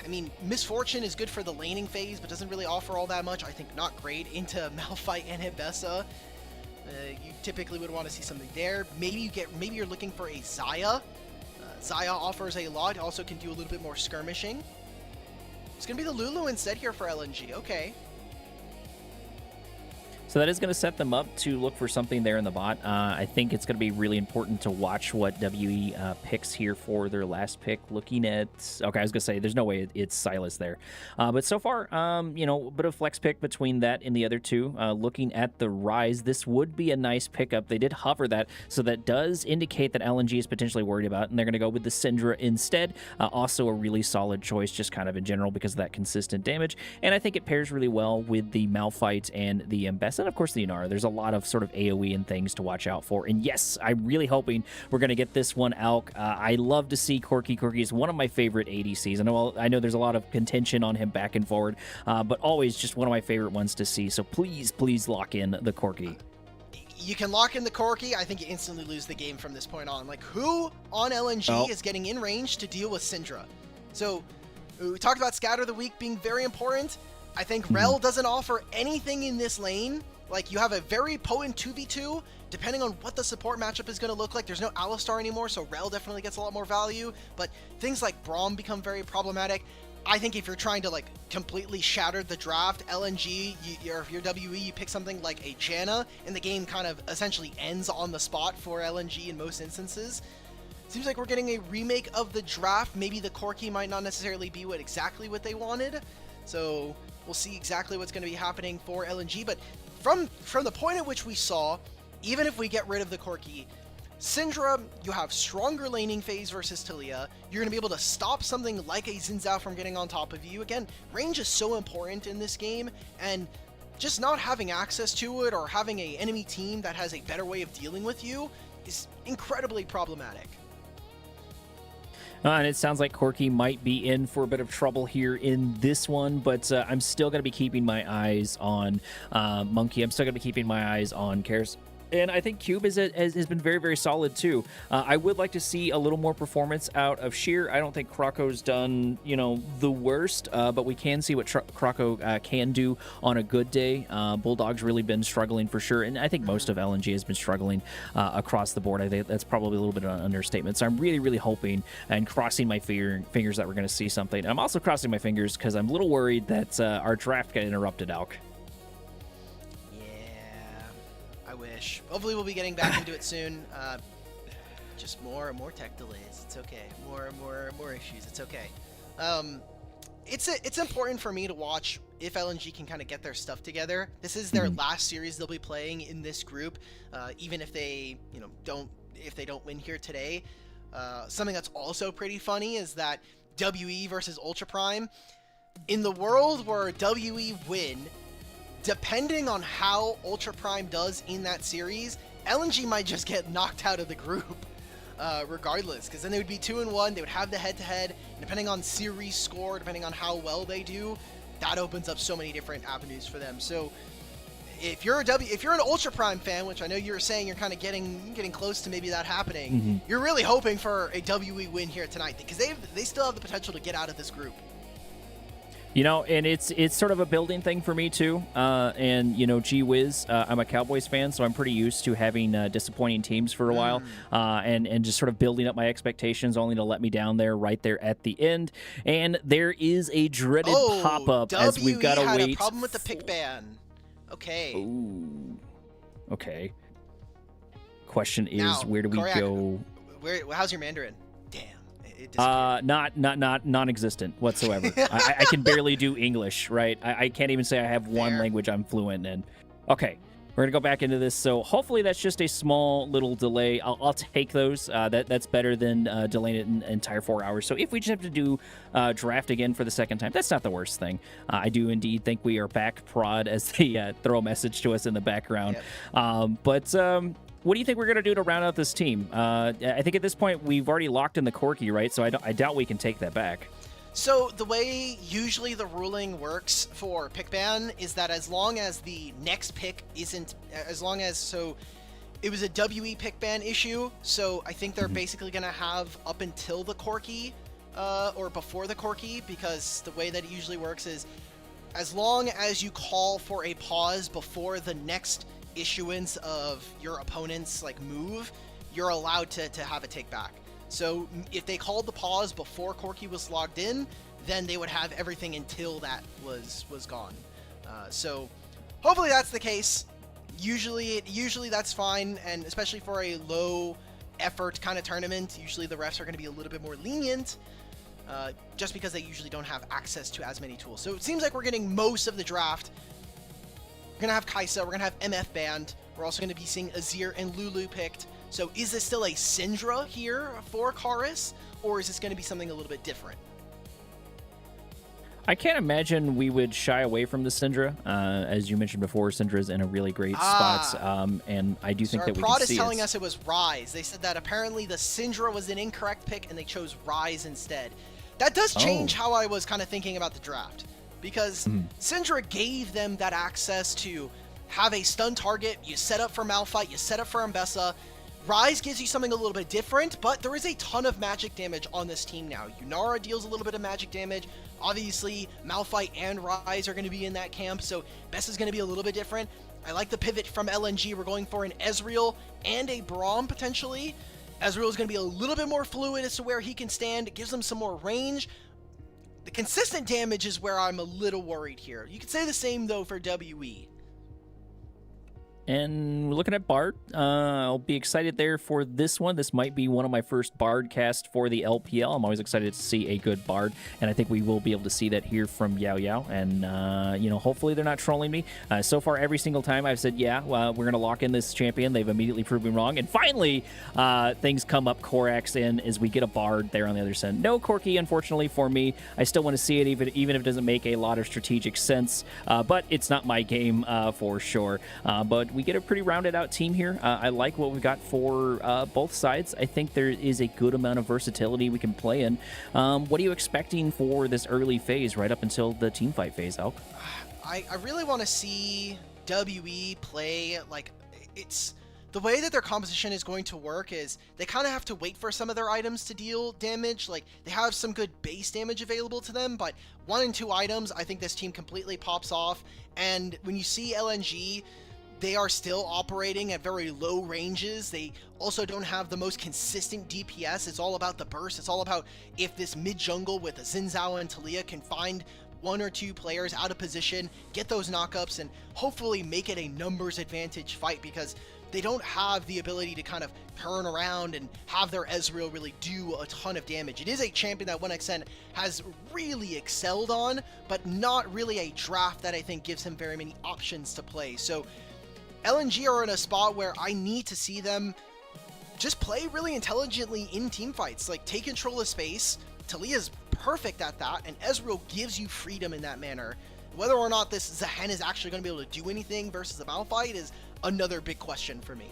I mean, Misfortune is good for the laning phase, but doesn't really offer all that much. I think not great into Malphite and Hibessa. You typically would want to see something there. Maybe you're looking for a Xayah. Xayah offers a lot. Also can do a little bit more skirmishing. It's going to be the Lulu instead here for LNG. Okay. So that is going to set them up to look for something there in the bot. I think it's going to be really important to watch what WE picks here for their last pick. Looking at... Okay, I was going to say, there's no way it's Sylas there. But so far, a bit of flex pick between that and the other two. Looking at the Ryze, this would be a nice pickup. They did hover that, so that does indicate that LNG is potentially worried about, and they're going to go with the Syndra instead. Also a really solid choice, just kind of in general, because of that consistent damage. And I think it pairs really well with the Malphite and the Ambessa. And of course the Yunara. There's a lot of sort of AoE and things to watch out for. And yes, I'm really hoping we're going to get this one out. I love to see Corki. Corki is one of my favorite ADCs. I know there's a lot of contention on him back and forward, but always just one of my favorite ones to see. So please lock in the Corki. You can lock in the Corki. I think you instantly lose the game from this point on. Like, who on LNG is getting in range to deal with Syndra? So we talked about Scatter the Weak being very important. I think Rel doesn't offer anything in this lane. Like, you have a very potent 2v2, depending on what the support matchup is going to look like. There's no Alistar anymore, so Rel definitely gets a lot more value, but things like Braum become very problematic. I think if you're trying to, like, completely shatter the draft, LNG, if you're WE, you pick something like a Janna, and the game kind of essentially ends on the spot for LNG in most instances. Seems like we're getting a remake of the draft. Maybe the Corki might not necessarily be exactly what they wanted, so we'll see exactly what's going to be happening for LNG, but from the point at which we saw, even if we get rid of the Corki, Syndra, you have stronger laning phase versus Taliyah. You're going to be able to stop something like a Xin Zhao from getting on top of you. Again, range is so important in this game, and just not having access to it or having an enemy team that has a better way of dealing with you is incredibly problematic. And it sounds like Corki might be in for a bit of trouble here in this one, but I'm still going to be keeping my eyes on Monkey. I'm still going to be keeping my eyes on Karis. And I think Cube has been very, very solid, too. I would like to see a little more performance out of Sheer. I don't think Krako's done, the worst, but we can see what Krako can do on a good day. Bulldog's really been struggling for sure, and I think most of LNG has been struggling across the board. I think that's probably a little bit of an understatement. So I'm really, really hoping and crossing my fingers that we're going to see something. I'm also crossing my fingers because I'm a little worried that our draft got interrupted, Alk. Hopefully we'll be getting back into it soon. Just more tech delays. It's okay. More issues. It's okay. It's important for me to watch if LNG can kind of get their stuff together. This is their last series they'll be playing in this group. Even if they don't win here today. Something that's also pretty funny is that WE versus Ultra Prime. In the world where WE win, depending on how Ultra Prime does in that series, LNG might just get knocked out of the group, regardless, because then they would be 2-1, they would have the head-to-head, and depending on series score, depending on how well they do, that opens up so many different avenues for them. So if you're an Ultra Prime fan, which I know you were saying you're kind of getting close to maybe that happening, you're really hoping for a WE win here tonight, because they still have the potential to get out of this group. You know, and it's sort of a building thing for me too. And you know, gee whiz, I'm a Cowboys fan, so I'm pretty used to having disappointing teams for a while, and just sort of building up my expectations, only to let me down there right there at the end. And there is a dreaded pop up as we've got to had wait. a problem with the pick ban. Okay. Ooh. Okay. Question is, Now, where do we Koryak, go? How's your Mandarin? Damn. It disappeared. Not non-existent whatsoever. I can barely do English, right? I can't even say I have one Fair. language I'm fluent in. Okay, we're gonna go back into this. So hopefully that's just a small little delay. I'll take those. That's better than delaying it an entire 4 hours. So if we just have to do draft again for the second time, that's not the worst thing. I do indeed think we are back, prod, as they throw a message to us in the background. Yep. What do you think we're going to do to round out this team? I think at this point we've already locked in the Corki, right? So I doubt we can take that back. So the way usually the ruling works for pick ban is that as long as the next pick isn't, so it was a WE pick ban issue, so I think they're basically going to have up until the Corki, or before the Corki, because the way that it usually works is as long as you call for a pause before the next issuance of your opponent's move, you're allowed to have a take back. So if they called the pause before Corki was logged in, then they would have everything until that was gone. So hopefully that's the case. Usually that's fine, and especially for a low effort kind of tournament, usually the refs are going to be a little bit more lenient, just because they usually don't have access to as many tools. So it seems like we're getting most of the draft. We're going to have Kaisa, we're going to have MF banned, we're also going to be seeing Azir and Lulu picked. So is this still a Syndra here for Karis, or is this going to be something a little bit different? I can't imagine we would shy away from the Syndra. As you mentioned before, Syndra's in a really great spot, and I do think that we Prod can is see telling us it was Ryze. They said that apparently the Syndra was an incorrect pick, and they chose Ryze instead. That does change how I was kind of thinking about the draft, because Syndra gave them that access to have a stun target. You set up for Malphite, you set up for Ambessa. Ryze gives you something a little bit different, but there is a ton of magic damage on this team now. Yunara deals a little bit of magic damage. Obviously, Malphite and Ryze are going to be in that camp, so Bess is going to be a little bit different. I like the pivot from LNG. We're going for an Ezreal and a Braum, potentially. Ezreal is going to be a little bit more fluid as to where he can stand. It gives him some more range. The consistent damage is where I'm a little worried here. You could say the same, though, for WE. And we're looking at Bard. I'll be excited there for this one. This might be one of my first Bard cast for the LPL. I'm always excited to see a good Bard, and I think we will be able to see that here from Yao Yao. And, hopefully they're not trolling me. So far, every single time I've said, we're going to lock in this champion, they've immediately proved me wrong. And finally, things come up Korax in as we get a Bard there on the other side. No Corki, unfortunately, for me. I still want to see it, even if it doesn't make a lot of strategic sense. But it's not my game for sure. But we get a pretty rounded out team here. I like what we've got for both sides. I think there is a good amount of versatility we can play in. What are you expecting for this early phase right up until the team fight phase, Elk? I really want to see WE play it's the way that their composition is going to work is they kind of have to wait for some of their items to deal damage. They have some good base damage available to them, but 1 and 2 items, I think this team completely pops off. And when you see LNG, they are still operating at very low ranges. They also don't have the most consistent DPS. It's all about the burst. It's all about if this mid jungle with a Xin Zhao and Talia can find 1 or 2 players out of position, get those knockups, and hopefully make it a numbers advantage fight, because they don't have the ability to kind of turn around and have their Ezreal really do a ton of damage. It is a champion that 1xN has really excelled on, but not really a draft that I think gives him very many options to play. So LNG are in a spot where I need to see them just play really intelligently in team fights, take control of space. Talia's perfect at that, and Ezreal gives you freedom in that manner. Whether or not this Zahen is actually going to be able to do anything versus the Malphite is another big question for me.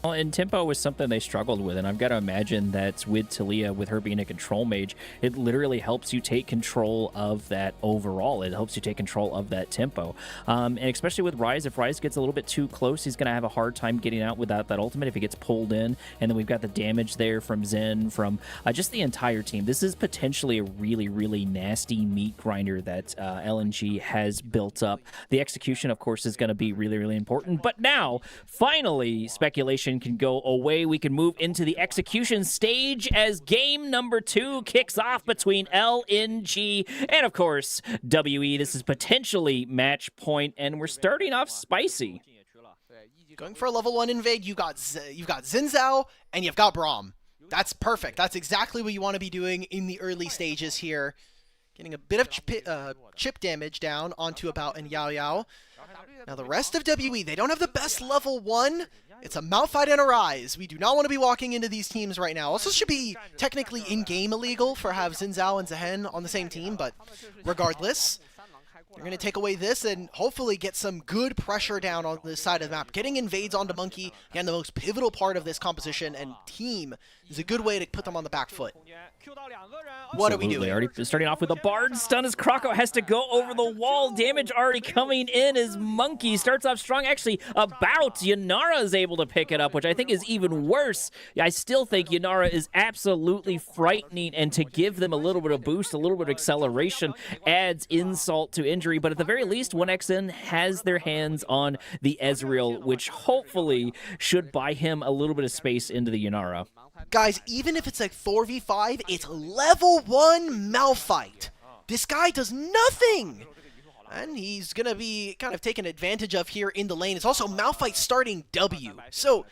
Well, and tempo was something they struggled with, and I've got to imagine that with Talia, with her being a control mage, it literally helps you take control of that overall. It helps you take control of that tempo. And especially with Ryze, if Ryze gets a little bit too close, he's going to have a hard time getting out without that ultimate if he gets pulled in. And then we've got the damage there from Zen, from just the entire team. This is potentially a really, really nasty meat grinder that LNG has built up. The execution, of course, is going to be really, really important. But now, finally, speculation can go away. We can move into the execution stage as game number 2 kicks off between LNG and, of course, WE. This is potentially match point, and we're starting off spicy. Going for a level 1 invade, you've got Xin Zhao and you've got Braum. That's perfect. That's exactly what you want to be doing in the early stages here. Getting a bit of chip damage down onto About and Yao Yao. Now the rest of WE, they don't have the best level 1. It's a Malphite and a Ryze. We do not want to be walking into these teams right now. Also should be technically in-game illegal for have Xin Zhao and Zehen on the same team, but regardless, you're going to take away this and hopefully get some good pressure down on this side of the map. Getting invades onto Monkey, again, the most pivotal part of this composition and team, is a good way to put them on the back foot. What are we doing? Already starting off with a Bard stun as Kroko has to go over the wall. Damage already coming in as Monkey starts off strong. Actually, About Yanara is able to pick it up, which I think is even worse. I still think Yanara is absolutely frightening, and to give them a little bit of boost, a little bit of acceleration, adds insult to injury. But at the very least, 1xN has their hands on the Ezreal, which hopefully should buy him a little bit of space into the Yanara. Guys, even if it's like 4v5, it's level 1 Malphite. This guy does nothing! And he's going to be kind of taken advantage of here in the lane. It's also Malphite starting W. So,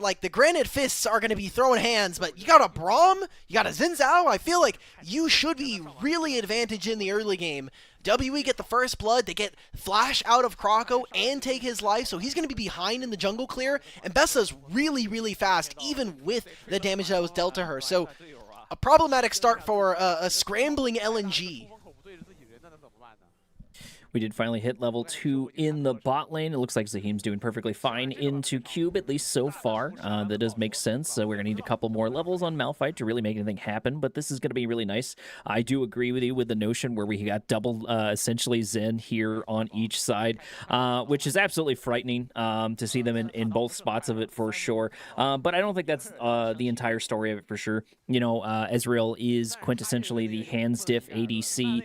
like, the Granite Fists are going to be throwing hands, but you got a Braum, you got a Xin Zhao. I feel like you should be really advantaged in the early game. WE get the first blood, they get Flash out of Kroko and take his life, so he's going to be behind in the jungle clear, and Bessa's really, really fast, even with the damage that was dealt to her. So, a problematic start for a scrambling LNG. We did finally hit level 2 in the bot lane. It looks like Zahim's doing perfectly fine into Cube, at least so far. That does make sense. So we're going to need a couple more levels on Malphite to really make anything happen, but this is going to be really nice. I do agree with you with the notion where we got double, essentially, Zen here on each side, which is absolutely frightening to see them in both spots of it for sure. But I don't think that's the entire story of it for sure. You know, Ezreal is quintessentially the hand-stiff ADC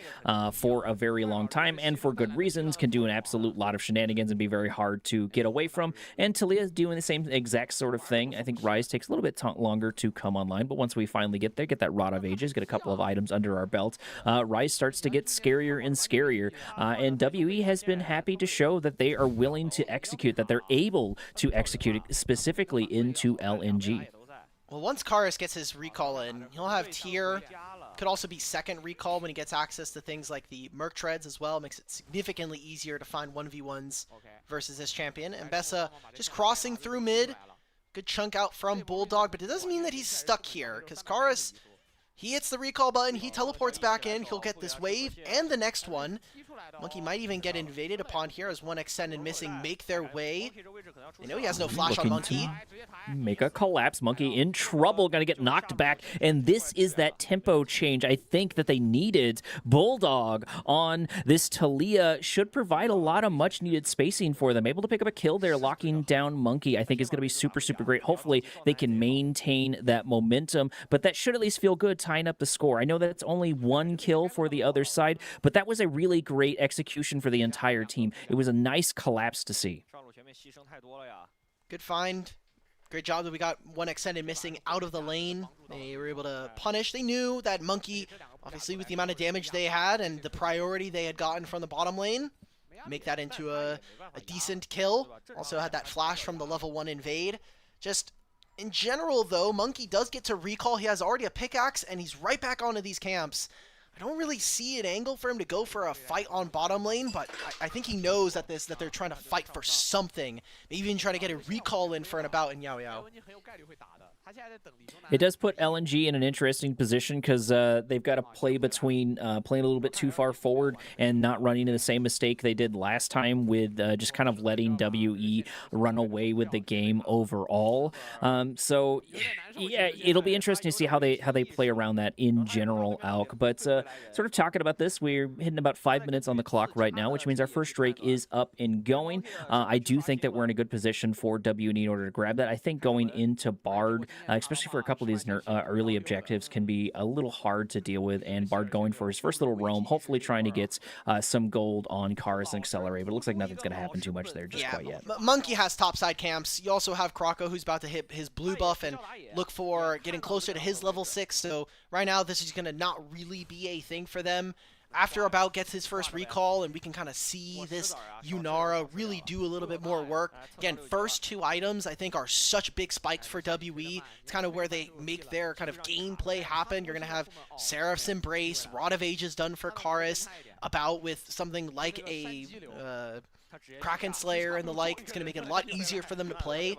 for a very long time, and for good reasons, can do an absolute lot of shenanigans and be very hard to get away from. And Talia is doing the same exact sort of thing. I think Ryze takes a little bit longer to come online, but once we finally get there, get that Rod of Ages, get a couple of items under our belt, Ryze starts to get scarier and scarier. And WE has been happy to show that they are willing to execute, that they're able to execute specifically into LNG. Well, once Karis gets his recall in, he'll have tier. Could also be second recall when he gets access to things like the Merc Treads as well. Makes it significantly easier to find 1v1s versus this champion. And Bessa just crossing through mid. Good chunk out from Bulldog, but it doesn't mean that he's stuck here, because Karis, he hits the recall button, he teleports back in, he'll get this wave and the next one. Monkey might even get invaded upon here as 1xN and Missing make their way. You know he has no flash on Monkey. Make a collapse. Monkey in trouble, gonna get knocked back, and this is that tempo change I think that they needed. Bulldog on this Talia should provide a lot of much needed spacing for them. Able to pick up a kill there, locking down Monkey, I think is gonna be super, super great. Hopefully they can maintain that momentum, but that should at least feel good tying up the score. I know that's only one kill for the other side, but that was a really great execution for the entire team. It was a nice collapse to see. Good find. Great job that we got 1xN and Missing out of the lane. They were able to punish. They knew that Monkey, obviously with the amount of damage they had and the priority they had gotten from the bottom lane, make that into a decent kill. Also had that flash from the level 1 invade. Just in general though, Monkey does get to recall. He has already a pickaxe and he's right back onto these camps. I don't really see an angle for him to go for a fight on bottom lane, but I think he knows that they're trying to fight for something. Maybe even trying to get a recall in for an about in Yao Yao. It does put LNG in an interesting position because they've got to play between playing a little bit too far forward and not running into the same mistake they did last time with just kind of letting WE run away with the game overall. So yeah, it'll be interesting to see how they play around that in general, Alk. But sort of talking about this, we're hitting about 5 minutes on the clock right now, which means our first Drake is up and going. I do think that we're in a good position for WE in order to grab that. I think going into Bard, especially for a couple of these early objectives, can be a little hard to deal with, and Bard going for his first little roam, hopefully trying to get some gold on Karis and Accelerate, but it looks like nothing's going to happen too much there just quite yet. Monkey has topside camps. You also have Krako, who's about to hit his blue buff and look for getting closer to his level 6, so right now this is going to not really be a thing for them. After About gets his first recall, and we can kind of see this Yunara really do a little bit more work. Again, first 2 items I think are such big spikes for WE. It's kind of where they make their kind of gameplay happen. You're going to have Seraph's Embrace, Rod of Ages done for Karis, About with something like a Kraken Slayer and the like. It's going to make it a lot easier for them to play.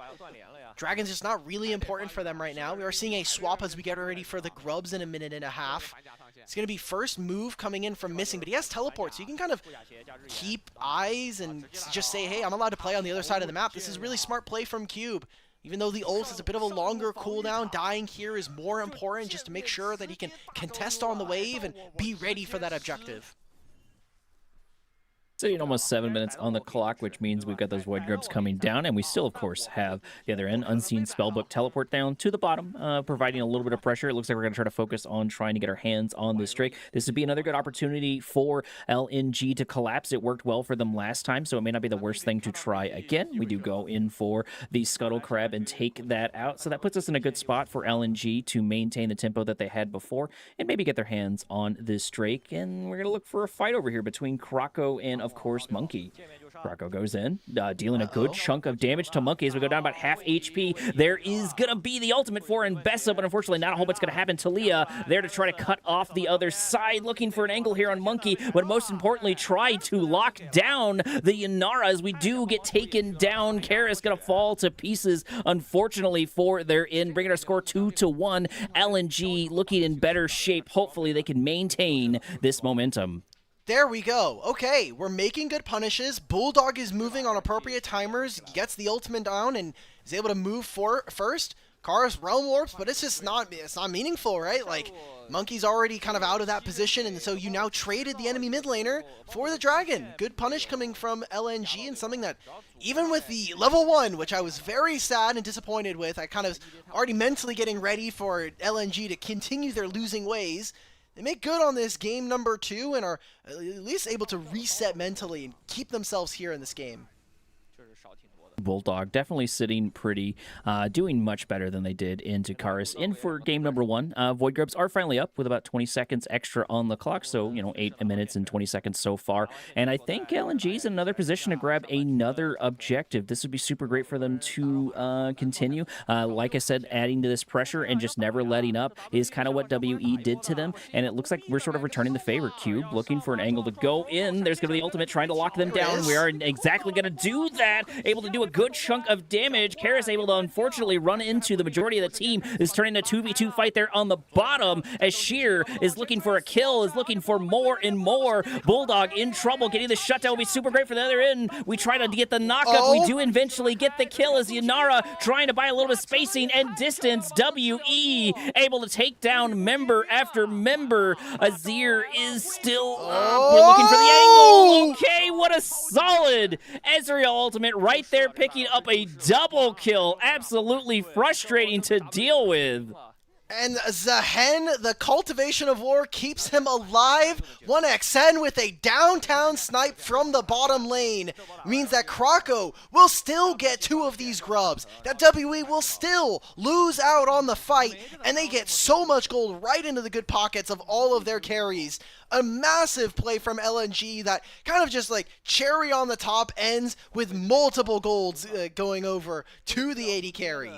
Dragon's just not really important for them right now. We are seeing a swap as we get ready for the Grubs in a minute and a half. It's going to be first move coming in from Missing, but he has teleport, so you can kind of keep eyes and just say, hey, I'm allowed to play on the other side of the map. This is really smart play from Cube. Even though the ult is a bit of a longer cooldown, dying here is more important just to make sure that he can contest on the wave and be ready for that objective. Sitting almost 7 minutes on the clock, which means we've got those Void Grubs coming down, and we still, of course, have the other end, Unseen Spellbook teleport down to the bottom, providing a little bit of pressure. It looks like we're going to try to focus on trying to get our hands on this Drake. This would be another good opportunity for LNG to collapse. It worked well for them last time, so it may not be the worst thing to try again. We do go in for the Scuttle Crab and take that out, so that puts us in a good spot for LNG to maintain the tempo that they had before and maybe get their hands on this Drake. And we're going to look for a fight over here between Krako and, of course, Monkey. Krako goes in, dealing a good chunk of damage to Monkey as we go down about half HP. There is going to be the ultimate for Mbessa, but unfortunately not a whole bunch going to happen. Talia there to try to cut off the other side, looking for an angle here on Monkey, but most importantly try to lock down the Yunara as we do get taken down. Karis going to fall to pieces, unfortunately, for their end, bringing our score 2-1. LNG looking in better shape. Hopefully they can maintain this momentum. There we go. Okay, we're making good punishes. Bulldog is moving on appropriate timers, gets the ultimate down, and is able to move first. Karis realm warps, but it's not meaningful, right? Like, Monkey's already kind of out of that position, and so you now traded the enemy mid laner for the dragon. Good punish coming from LNG, and something that, even with the level 1, which I was very sad and disappointed with, I kind of already mentally getting ready for LNG to continue their losing ways. They make good on this game number 2 and are at least able to reset mentally and keep themselves here in this game. Bulldog definitely sitting pretty, doing much better than they did in Karis. In for game number 1, Void Grubs are finally up with about 20 seconds extra on the clock, so, 8 minutes and 20 seconds so far. And I think LNG's in another position to grab another objective. This would be super great for them to continue. Like I said, adding to this pressure and just never letting up is kind of what WE did to them, and it looks like we're sort of returning the favor. Cube looking for an angle to go in. There's going to be the ultimate trying to lock them down. We are exactly going to do that. Able to do a good chunk of damage. Karis able to unfortunately run into the majority of the team. This is turning a 2v2 fight there on the bottom as Sheer is looking for a kill, is looking for more and more. Bulldog in trouble. Getting the shutdown will be super great for the other end. We try to get the knockup. We do eventually get the kill as Yunara trying to buy a little bit of spacing and distance. WE able to take down member after member. Azir is still up. We're looking for the angle. Okay, what a solid Ezreal ultimate right there, picking up a double kill. Absolutely frustrating to deal with. And Zahen, the cultivation of war, keeps him alive. 1xN with a downtown snipe from the bottom lane means that Krako will still get 2 of these grubs. That WE will still lose out on the fight, and they get so much gold right into the good pockets of all of their carries. A massive play from LNG that kind of just like cherry on the top ends with multiple golds going over to the AD carry.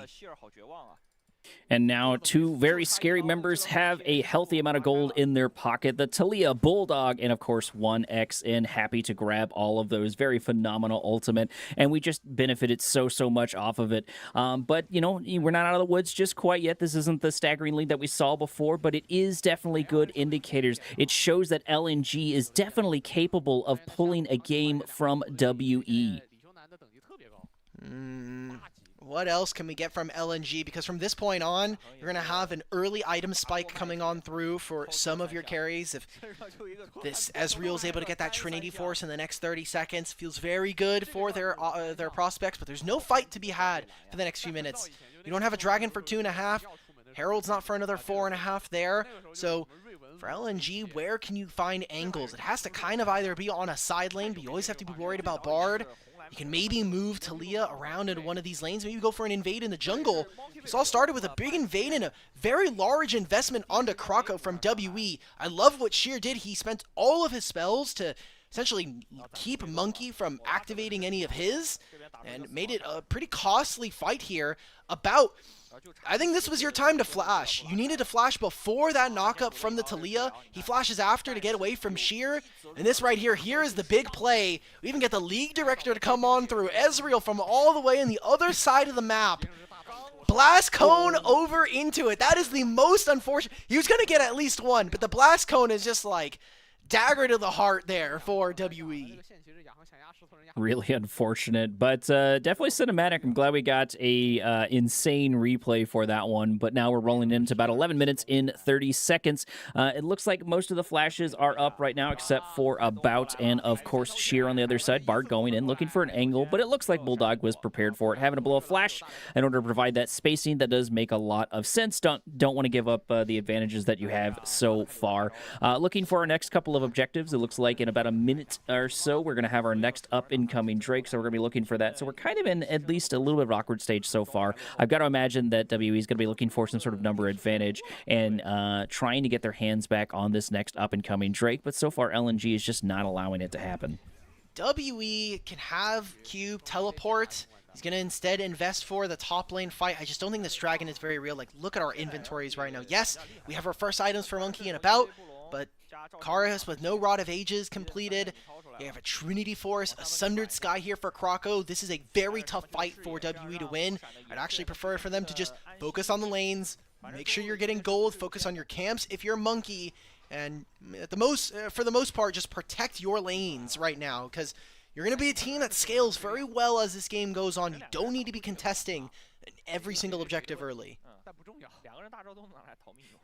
And now two very scary members have a healthy amount of gold in their pocket. The Talia Bulldog and, of course, 1XN, happy to grab all of those. Very phenomenal ultimate. And we just benefited so much off of it. But, you know, we're not out of the woods just quite yet. This isn't the staggering lead that we saw before, but it is definitely good indicators. It shows that LNG is definitely capable of pulling a game from WE. What else can we get from LNG? Because from this point on, you're going to have an early item spike coming on through for some of your carries. If this Ezreal is able to get that Trinity Force in the next 30 seconds, feels very good for their prospects, but there's no fight to be had for the next few minutes. You don't have a Dragon for 2.5. Herald's not for another 4.5 there. So for LNG, where can you find angles? It has to kind of either be on a side lane, but you always have to be worried about Bard. You can maybe move Talia around into one of these lanes. Maybe go for an invade in the jungle. This all started with a big invade and a very large investment onto Kroko from WE. I love what Sheer did. He spent all of his spells to essentially keep Monkey from activating any of his, and made it a pretty costly fight here. I think this was your time to flash. You needed to flash before that knockup from the Talia. He flashes after to get away from Sheer. And this right here is the big play. We even get the league director to come on through. Ezreal from all the way on the other side of the map. Blast Cone over into it. That is the most unfortunate. He was going to get at least one, but the Blast Cone is just like dagger to the heart there for WE. Really unfortunate, but definitely cinematic. I'm glad we got a insane replay for that one, but now we're rolling into about 11 minutes in 30 seconds. It looks like most of the flashes are up right now, except for About and, of course, Sheer on the other side. Bard going in, looking for an angle, but it looks like Bulldog was prepared for it, having to blow a flash in order to provide that spacing. That does make a lot of sense. Don't want to give up the advantages that you have so far. Looking for our next couple of objectives. It looks like in about a minute or so, we're going to have our next up-and-coming Drake, so we're going to be looking for that. So we're kind of in at least a little bit of awkward stage so far. I've got to imagine that WE is going to be looking for some sort of number advantage and trying to get their hands back on this next up-and-coming Drake, but so far LNG is just not allowing it to happen. WE can have Cube teleport. He's going to instead invest for the top lane fight. I just don't think this Dragon is very real. Like, look at our inventories right now. Yes, we have our first items for Monkey and About, but Karius with no Rod of Ages completed. We have a Trinity Force, a Sundered Sky here for Kroko. This is a very tough fight for WE to win. I'd actually prefer for them to just focus on the lanes, make sure you're getting gold, focus on your camps if you're Monkey, and for the most part, just protect your lanes right now, because you're going to be a team that scales very well as this game goes on. You don't need to be contesting every single objective early.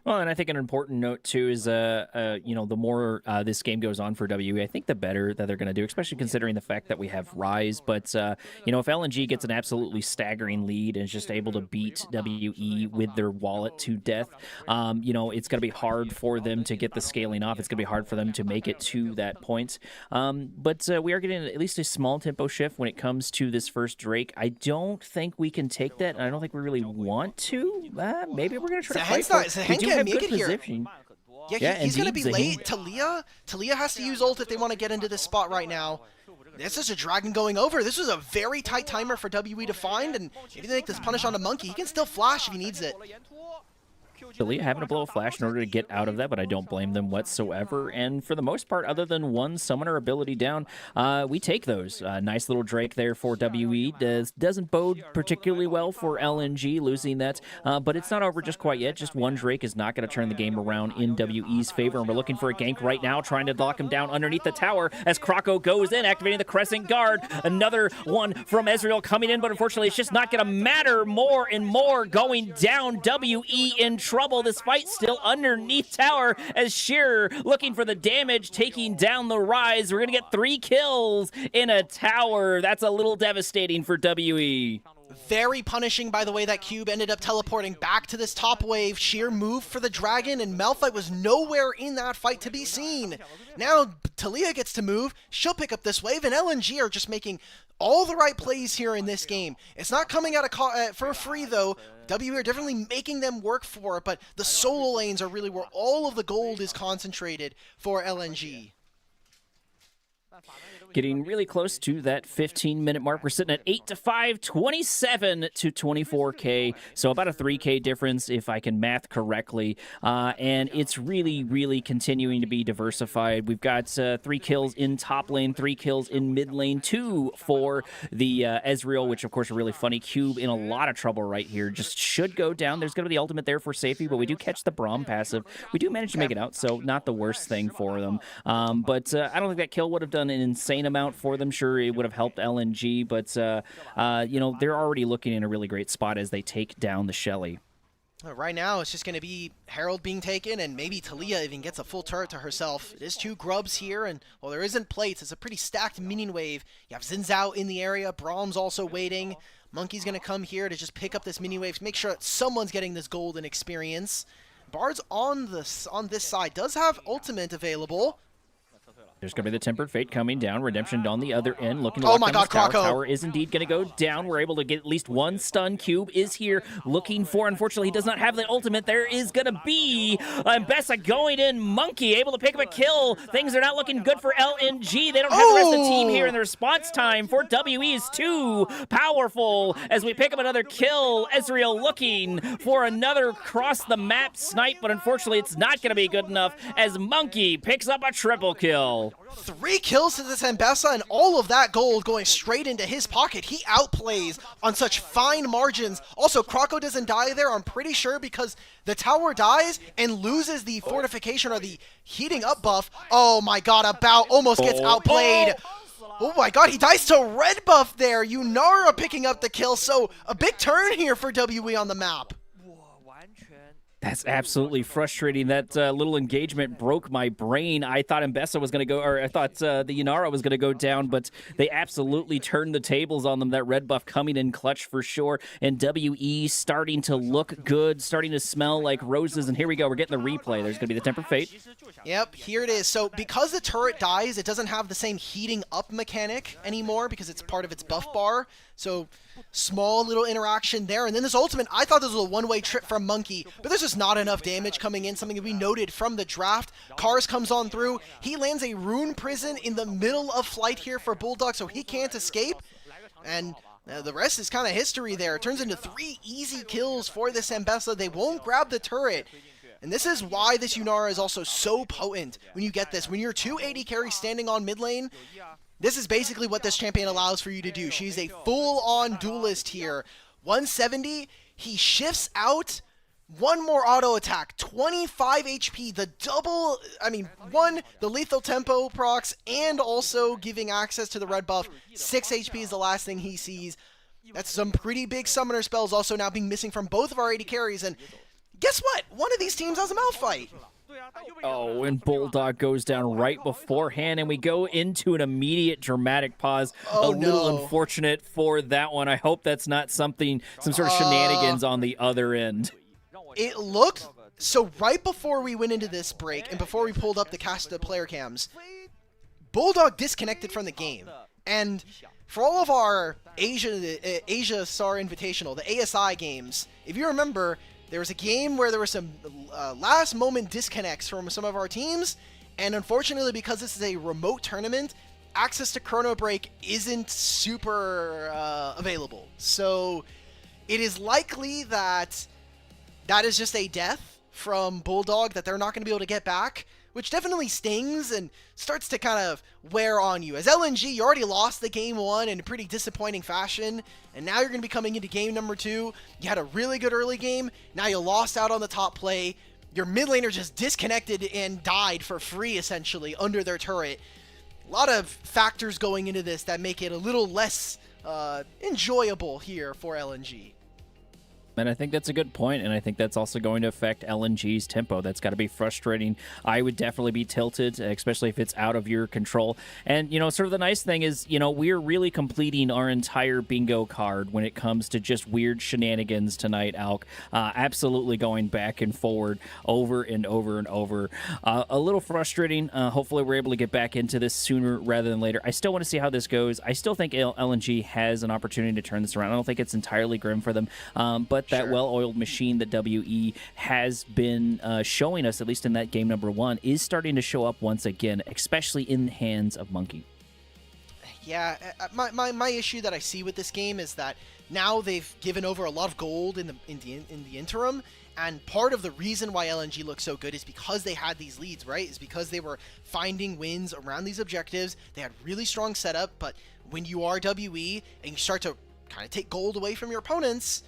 Well, and I think an important note, too, is, the more this game goes on for WE, I think the better that they're going to do, especially considering the fact that we have Rise. But, if LNG gets an absolutely staggering lead and is just able to beat WE with their wallet to death, it's going to be hard for them to get the scaling off. It's going to be hard for them to make it to that point. But we are getting at least a small tempo shift when it comes to this first Drake. I don't think we can take that, and I don't think we really want to. Maybe we're going to try to fight for it. We do have good position. Yeah, he's going to be late. Talia has to use ult if they want to get into this spot right now. This is a Dragon going over. This was a very tight timer for WE to find, and if they make this punish onto Monkey, he can still flash if he needs it. Talia having to blow a flash in order to get out of that, but I don't blame them whatsoever. And for the most part, other than one summoner ability down, we take those. Nice little Drake there for WE. Doesn't bode particularly well for LNG losing that, but it's not over just quite yet. Just one Drake is not going to turn the game around in WE's favor, and we're looking for a gank right now, trying to lock him down underneath the tower as Kroko goes in, activating the Crescent Guard. Another one from Ezreal coming in, but unfortunately it's just not going to matter. More and more going down. WE in trouble. This fight still underneath tower as Shearer looking for the damage, taking down the Rise. We're going to get 3 kills in a tower. That's a little devastating for WE. Very punishing by the way that Cube ended up teleporting back to this top wave. Sheer moved for the Dragon, and Malphite was nowhere in that fight to be seen. Now Talia gets to move. She'll pick up this wave, and LNG are just making all the right plays here in this game. It's not coming out for free, though. WE are definitely making them work for it, but the solo lanes are really where all of the gold is concentrated for LNG. Getting really close to that 15-minute mark. We're sitting at 8-5, 27 to 24K. So about a 3K difference, if I can math correctly. And it's really, really continuing to be diversified. We've got 3 kills in top lane, 3 kills in mid lane, 2 for the Ezreal, which of course are really funny. Cube in a lot of trouble right here. Just should go down. There's going to be the ultimate there for safety, but we do catch the Braum passive. We do manage to make it out, so not the worst thing for them. But I don't think that kill would have done an insane amount for them. Sure, it would have helped LNG, but you know, they're already looking in a really great spot as they take down the Shelly. Right now, it's just going to be Herald being taken, and maybe Talia even gets a full turret to herself. It is 2 grubs here, and while there isn't plates, it's a pretty stacked minion wave. You have Xin Zhao in the area, Braum's also waiting. Monkey's going to come here to just pick up this minion wave, make sure that someone's getting this golden experience. Bard's on this side, does have ultimate available. There's going to be the Tempered Fate coming down. Redemption on the other end, looking to Oh lock my down this God, tower. Kroko. Tower is indeed going to go down. We're able to get at least 1 stun. Cube is here looking for, unfortunately, he does not have the ultimate. There is going to be Mbessa going in. Monkey able to pick up a kill. Things are not looking good for LNG. They don't have the rest of the team here, and the response time for WE is too powerful as we pick up another kill. Ezreal looking for another cross-the-map snipe, but unfortunately, it's not going to be good enough as Monkey picks up a triple kill. 3 kills to this Mbessa, and all of that gold going straight into his pocket. He outplays on such fine margins. Also, Kroko doesn't die there, I'm pretty sure, because the tower dies and loses the fortification or the heating up buff. Oh my god, About almost gets outplayed. Oh my god, he dies to red buff there. Yunara picking up the kill, so a big turn here for WE on the map. That's absolutely frustrating. That little engagement broke my brain. I thought Mbessa was going to go, or I thought the Yunara was going to go down, but they absolutely turned the tables on them. That red buff coming in clutch for sure. And WE starting to look good, starting to smell like roses. And here we go. We're getting the replay. There's going to be the Tempered Fate. Yep, here it is. So because the turret dies, it doesn't have the same heating up mechanic anymore because it's part of its buff bar. So small little interaction there. And then this ultimate, I thought this was a one-way trip from Monkey, but there's just not enough damage coming in, something that we noted from the draft. Cars comes on through. He lands a rune prison in the middle of flight here for Bulldog, so he can't escape. And the rest is kind of history there. It turns into 3 easy kills for this Mbessa. They won't grab the turret. And this is why this Yunara is also so potent when you get this. When you're 280 carries standing on mid lane, this is basically what this champion allows for you to do. She's a full-on duelist here. 170, he shifts out, 1 more auto attack, 25 HP, the double, the lethal tempo procs, and also giving access to the red buff. 6 HP is the last thing he sees. That's some pretty big summoner spells also now being missing from both of our 80 carries, and guess what? One of these teams has a mouth fight. Oh, and Bulldog goes down right beforehand, and we go into an immediate dramatic pause. Oh, little unfortunate for that one. I hope that's not some sort of shenanigans on the other end. It looked, so right before we went into this break, and before we pulled up the cast player cams, Bulldog disconnected from the game. And for all of our Asia Star Invitational, the ASI games, if you remember, there was a game where there were some last-moment disconnects from some of our teams, and unfortunately, because this is a remote tournament, access to Chrono Break isn't super available. So it is likely that that is just a death from Bulldog that they're not going to be able to get back, which definitely stings and starts to kind of wear on you. As LNG, you already lost the game 1 in a pretty disappointing fashion, and now you're going to be coming into game number 2. You had a really good early game, now you lost out on the top play. Your mid laner just disconnected and died for free, essentially, under their turret. A lot of factors going into this that make it a little less enjoyable here for LNG. And I think that's a good point, and I think that's also going to affect LNG's tempo. That's got to be frustrating. I would definitely be tilted, especially if it's out of your control. And, sort of the nice thing is, we're really completing our entire bingo card when it comes to just weird shenanigans tonight, Alk. Absolutely going back and forward over and over and over. A little frustrating. Hopefully we're able to get back into this sooner rather than later. I still want to see how this goes. I still think LNG has an opportunity to turn this around. I don't think it's entirely grim for them, but that well-oiled machine that WE has been showing us, at least in that game number 1, is starting to show up once again, especially in the hands of Monkey. Yeah, my issue that I see with this game is that now they've given over a lot of gold in the interim, and part of the reason why LNG looks so good is because they had these leads, right? Is because they were finding wins around these objectives. They had really strong setup, but when you are WE and you start to kind of take gold away from your opponents,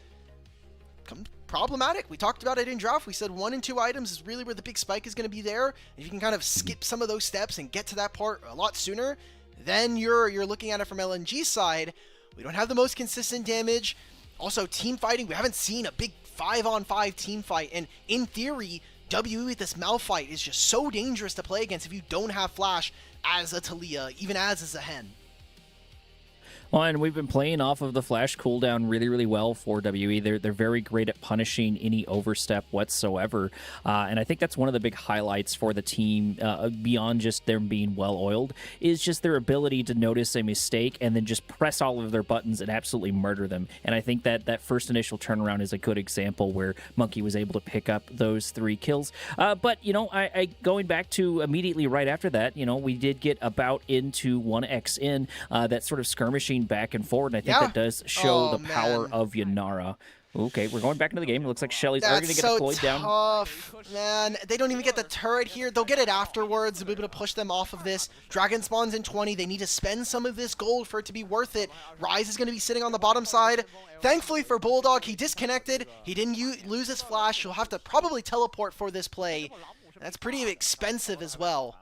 problematic. We talked about it in draft. We said 1 and 2 items is really where the big spike is going to be there. If you can kind of skip some of those steps and get to that part a lot sooner, then you're looking at it from LNG's side. We don't have the most consistent damage. Also, team fighting, we haven't seen a big 5-on-5 team fight. And in theory, WE with this Malphite is just so dangerous to play against if you don't have Flash as a Talia, even as a Zehen. Well, and we've been playing off of the flash cooldown really, really well for WE. They're very great at punishing any overstep whatsoever. And I think that's one of the big highlights for the team, beyond just them being well-oiled, is just their ability to notice a mistake and then just press all of their buttons and absolutely murder them. And I think that first initial turnaround is a good example where Monkey was able to pick up those 3 kills. But, you know, I going back to immediately right after that, you know, we did get about into 1xN, that sort of skirmishing back and forward, and I think that does show the power of Yanara. Okay, we're going back into the game. It looks like Shelly's already going to get deployed down. Tough, man. They don't even get the turret here. They'll get it afterwards. They'll be able to push them off of this. Dragon spawns in 20. They need to spend some of this gold for it to be worth it. Ryze is going to be sitting on the bottom side. Thankfully for Bulldog, he disconnected. He didn't lose his flash. He'll have to probably teleport for this play. That's pretty expensive as well.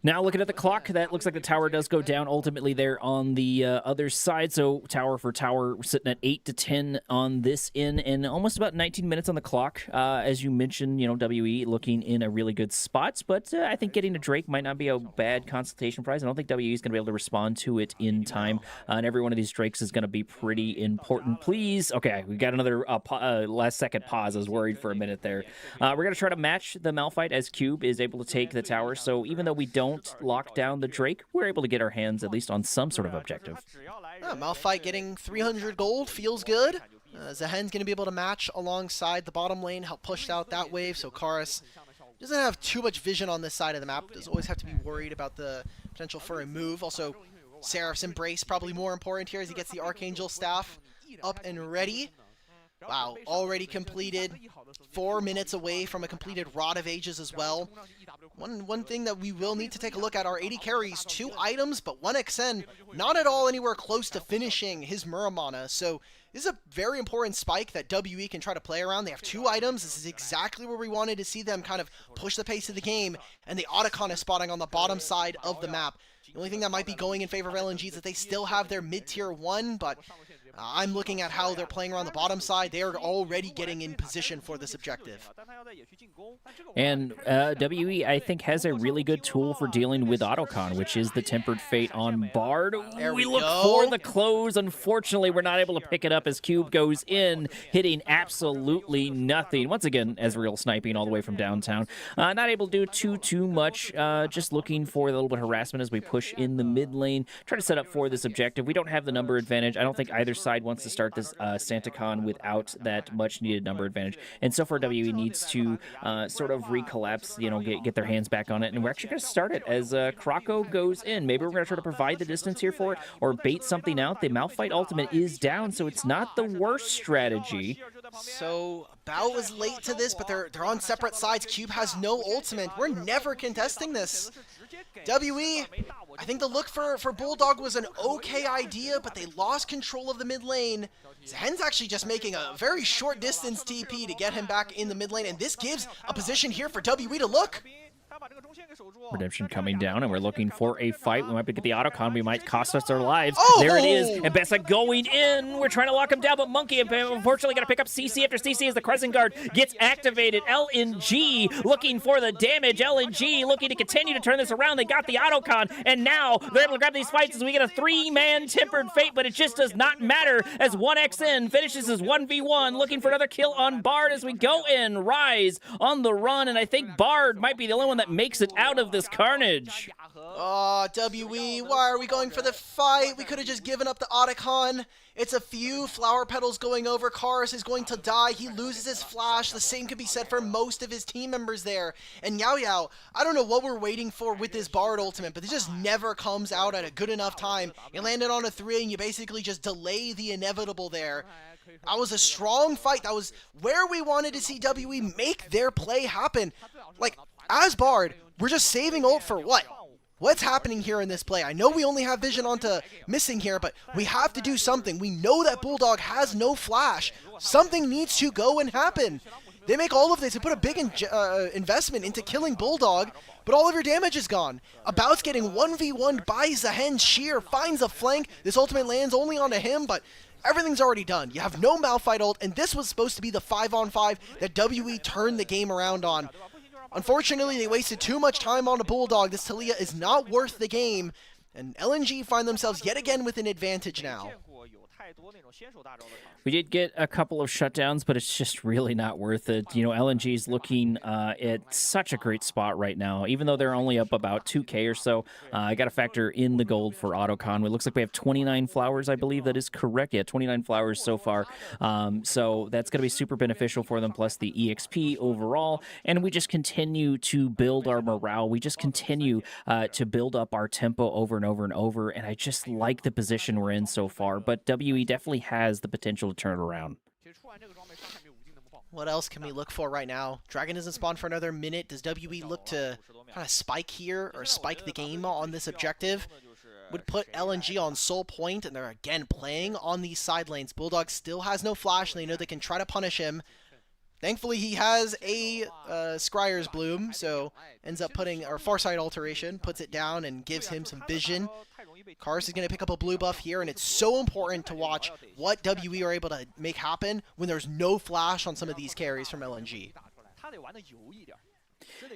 Now looking at the clock, that looks like the tower does go down ultimately there on the other side. So tower for tower, we're sitting at 8 to 10 on this in, and almost about 19 minutes on the clock. As you mentioned, you know, WE looking in a really good spot, but I think getting to Drake might not be a bad consultation prize. I don't think WE is going to be able to respond to it in time, and every one of these Drakes is going to be pretty important. Please, okay, we got another last second pause. I was worried for a minute there. We're going to try to match the Malphite as Cube is able to take the tower. So even though we don't lock down the Drake, we're able to get our hands at least on some sort of objective. Malphite getting 300 gold feels good. Zehen's going to be able to match alongside the bottom lane, help push out that wave, so Karis doesn't have too much vision on this side of the map. Does always have to be worried about the potential for a move. Also, Seraph's Embrace probably more important here as he gets the Archangel Staff up and ready. Wow, already completed. 4 minutes away from a completed Rod of Ages as well. One thing that we will need to take a look at are 80 carries, 2 items, but 1xN not at all anywhere close to finishing his Muramana. So this is a very important spike that WE can try to play around. They have 2 items. This is exactly where we wanted to see them kind of push the pace of the game. And the Otacon is spotting on the bottom side of the map. The only thing that might be going in favor of LNG is that they still have their mid-tier 1, but I'm looking at how they're playing around the bottom side. They are already getting in position for this objective. And WE, I think, has a really good tool for dealing with Otacon, which is the Tempered Fate on Bard. We look for the close. Unfortunately, we're not able to pick it up as Cube goes in, hitting absolutely nothing. Once again, Ezreal sniping all the way from downtown. Not able to do too much, just looking for a little bit of harassment as we push in the mid lane, try to set up for this objective. We don't have the number advantage. I don't think either side wants to start this SantaCon without that much needed number advantage, and so far WE needs to sort of recollapse, you know, get their hands back on it, and we're actually going to start it as Krako goes in. Maybe we're going to try to provide the distance here for it or bait something out. The Malphite ultimate is down, so it's not the worst strategy. So Bao was late to this, but they're on separate sides. Cube has no ultimate. We're never contesting this. WE, I think the look for Bulldog was an okay idea, but they lost control of the mid lane. Zehen's actually just making a very short distance TP to get him back in the mid lane, and this gives a position here for WE to look. Redemption coming down, and we're looking for a fight. We might get the Otacon. We might cost us our lives. Oh! There it is. And Bessa going in. We're trying to lock him down, but Monkey unfortunately got to pick up CC after CC as the Crescent Guard gets activated. LNG looking for the damage. LNG looking to continue to turn this around. They got the Otacon, and now they're able to grab these fights as we get a 3-man Tempered Fate, but it just does not matter as 1xN finishes his 1v1, looking for another kill on Bard as we go in. Ryze on the run, and I think Bard might be the only one that makes it out of this carnage. Oh, WE, why are we going for the fight? We could have just given up the Otacon. It's a few flower petals going over. Kars is going to die. He loses his flash. The same could be said for most of his team members there. And Yao Yao, I don't know what we're waiting for with this Bard ultimate, but it just never comes out at a good enough time. You landed on a 3 and you basically just delay the inevitable there. That was a strong fight. That was where we wanted to see WE make their play happen. Like, as Bard, we're just saving ult for what? What's happening here in this play? I know we only have vision onto missing here, but we have to do something. We know that Bulldog has no flash. Something needs to go and happen. They make all of this. They put a big investment into killing Bulldog, but all of your damage is gone. About's getting 1v1 by Zahen. Sheer finds a flank. This ultimate lands only onto him, but everything's already done. You have no Malphite ult, and this was supposed to be the 5-on-5 that WE turned the game around on. Unfortunately, they wasted too much time on a Bulldog. This Talia is not worth the game, and LNG find themselves yet again with an advantage now. We did get a couple of shutdowns, but it's just really not worth it. You know, LNG is looking at such a great spot right now, even though they're only up about 2K or so. I got to factor in the gold for AutoCon. It looks like we have 29 flowers, I believe that is correct. Yeah, 29 flowers so far. So that's going to be super beneficial for them, plus the EXP overall. And we just continue to build our morale. We just continue to build up our tempo over and over and over. And I just like the position we're in so far. But WE definitely has the potential to turn it around. What else can we look for right now? Dragon doesn't spawn for another minute. Does WE look to kind of spike here or spike the game on this objective? Would put LNG on sole point, and they're again playing on these side lanes. Bulldog still has no flash, and they know they can try to punish him. Thankfully, he has a Scryer's Bloom, so ends up putting, or Farsight Alteration, puts it down and gives him some vision. Kars is going to pick up a blue buff here, and it's so important to watch what WE are able to make happen when there's no flash on some of these carries from LNG.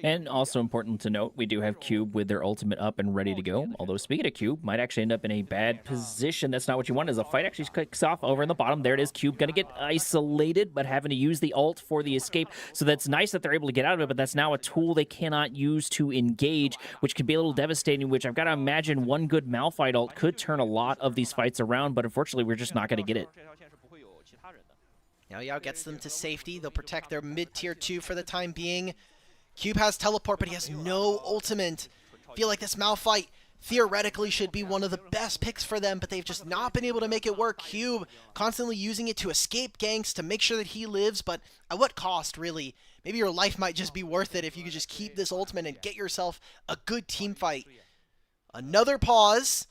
And also important to note, we do have Cube with their ultimate up and ready to go. Although, speaking of Cube, might actually end up in a bad position. That's not what you want, as the fight actually kicks off over in the bottom. There it is. Cube going to get isolated, but having to use the ult for the escape. So that's nice that they're able to get out of it, but that's now a tool they cannot use to engage, which could be a little devastating, which I've got to imagine one good Malphite ult could turn a lot of these fights around, but unfortunately, we're just not going to get it. Yao Yao gets them to safety. They'll protect their mid-tier 2 for the time being. Cube has teleport, but he has no ultimate. Feel like this Malphite theoretically should be one of the best picks for them, but they've just not been able to make it work. Cube constantly using it to escape ganks, to make sure that he lives, but at what cost, really? Maybe your life might just be worth it if you could just keep this ultimate and get yourself a good team fight. Another pause.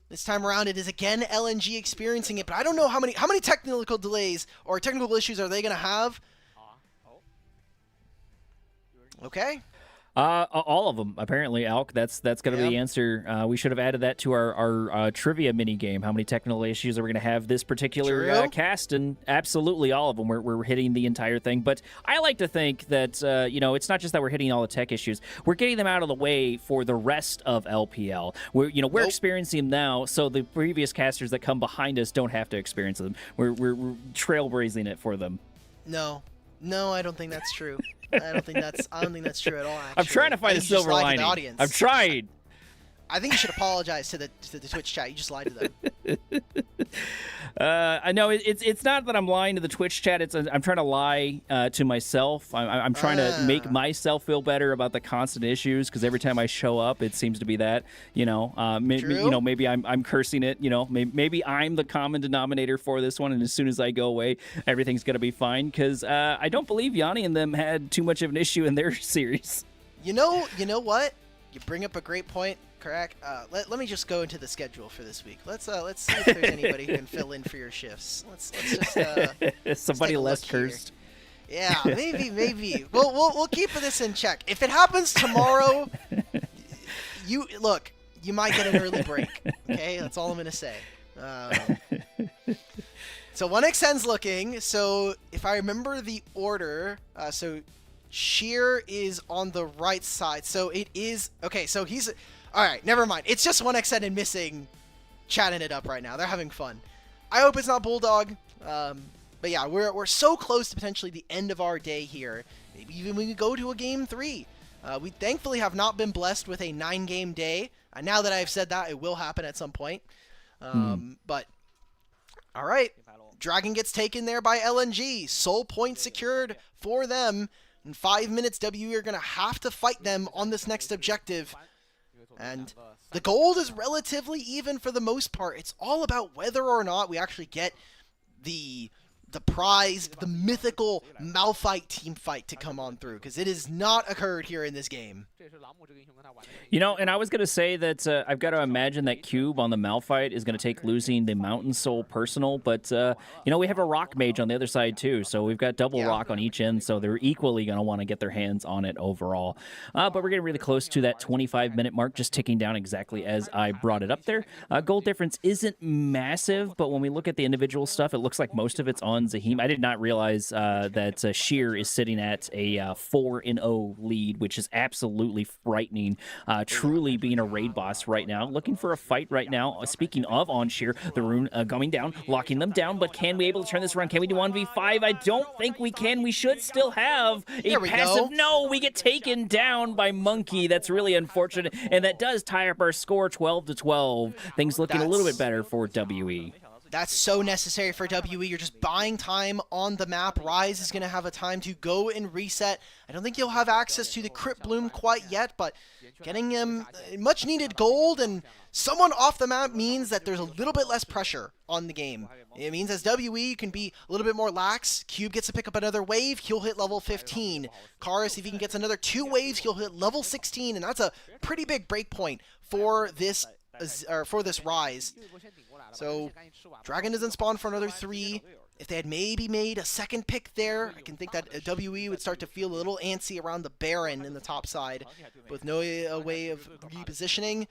This time around, it is again LNG experiencing it, but I don't know how many technical delays or technical issues are they going to have. Okay. All of them, apparently, Alk. That's going to be the answer. We should have added that to our trivia mini game. How many technical issues are we going to have this particular cast? And absolutely all of them. We're hitting the entire thing. But I like to think that it's not just that we're hitting all the tech issues. We're getting them out of the way for the rest of LPL. We're experiencing them now, so the previous casters that come behind us don't have to experience them. We're trailblazing it for them. No, I don't think that's true. I don't think that's true at all. Actually. I'm trying to find a silver lining. I'm trying. I think you should apologize to the Twitch chat. You just lied to them. I know it's not that I'm lying to the Twitch chat. I'm trying to lie to myself. I'm trying to make myself feel better about the constant issues, because every time I show up, it seems to be that. Maybe I'm cursing it. Maybe I'm the common denominator for this one. And as soon as I go away, everything's gonna be fine. Because I don't believe Yanni and them had too much of an issue in their series. You know what? You bring up a great point. Correct. Let me just go into the schedule for this week. Let's see if there's anybody who can fill in for your shifts. Let's just somebody less cursed. Yeah, maybe. We'll keep this in check. If it happens tomorrow, you might get an early break. Okay, that's all I'm gonna say. So 1xn's looking. So if I remember the order, so Sheer is on the right side. So it is okay. So he's. All right, never mind. It's just 1xn and Missing chatting it up right now. They're having fun. I hope it's not Bulldog. But yeah, we're so close to potentially the end of our day here. Maybe even we could go to a game 3. We thankfully have not been blessed with a 9-game day. Now that I've said that, it will happen at some point. But All right. Dragon gets taken there by LNG. Soul point secured for them. In 5 minutes, WE are going to have to fight them on this next objective. And the gold is relatively even for the most part. It's all about whether or not we actually get the prized, the mythical Malphite team fight to come on through, because it has not occurred here in this game. You know, and I was going to say that I've got to imagine that Cube on the Malphite is going to take losing the Mountain Soul personal, but, you know, we have a Rock Mage on the other side, too, so we've got double Rock on each end, so they're equally going to want to get their hands on it overall. But we're getting really close to that 25-minute mark, just ticking down exactly as I brought it up there. Gold difference isn't massive, but when we look at the individual stuff, it looks like most of it's on Zahim. I did not realize that Sheer is sitting at a 4-0 lead, which is absolutely frightening. Truly being a raid boss right now, looking for a fight right now. Speaking of on Sheer, the rune coming down, locking them down, but can we able to turn this around? Can we do 1v5? I don't think we can. We should still have a passive. No, we get taken down by Monkey. That's really unfortunate, and that does tie up our score 12-12. Things looking a little bit better for WE. That's so necessary for WE. You're just buying time on the map. Rise is going to have a time to go and reset. I don't think you'll have access to the Crypt Bloom quite yet, but getting him much needed gold and someone off the map means that there's a little bit less pressure on the game. It means as WE, you can be a little bit more lax. Cube gets to pick up another wave, he'll hit level 15. Karis, if he can get another 2 waves, he'll hit level 16, and that's a pretty big break point for this Rise. So Dragon doesn't spawn for another 3. If they had maybe made a second pick there, I can think that WE would start to feel a little antsy around the Baron in the top side. But with no way of repositioning,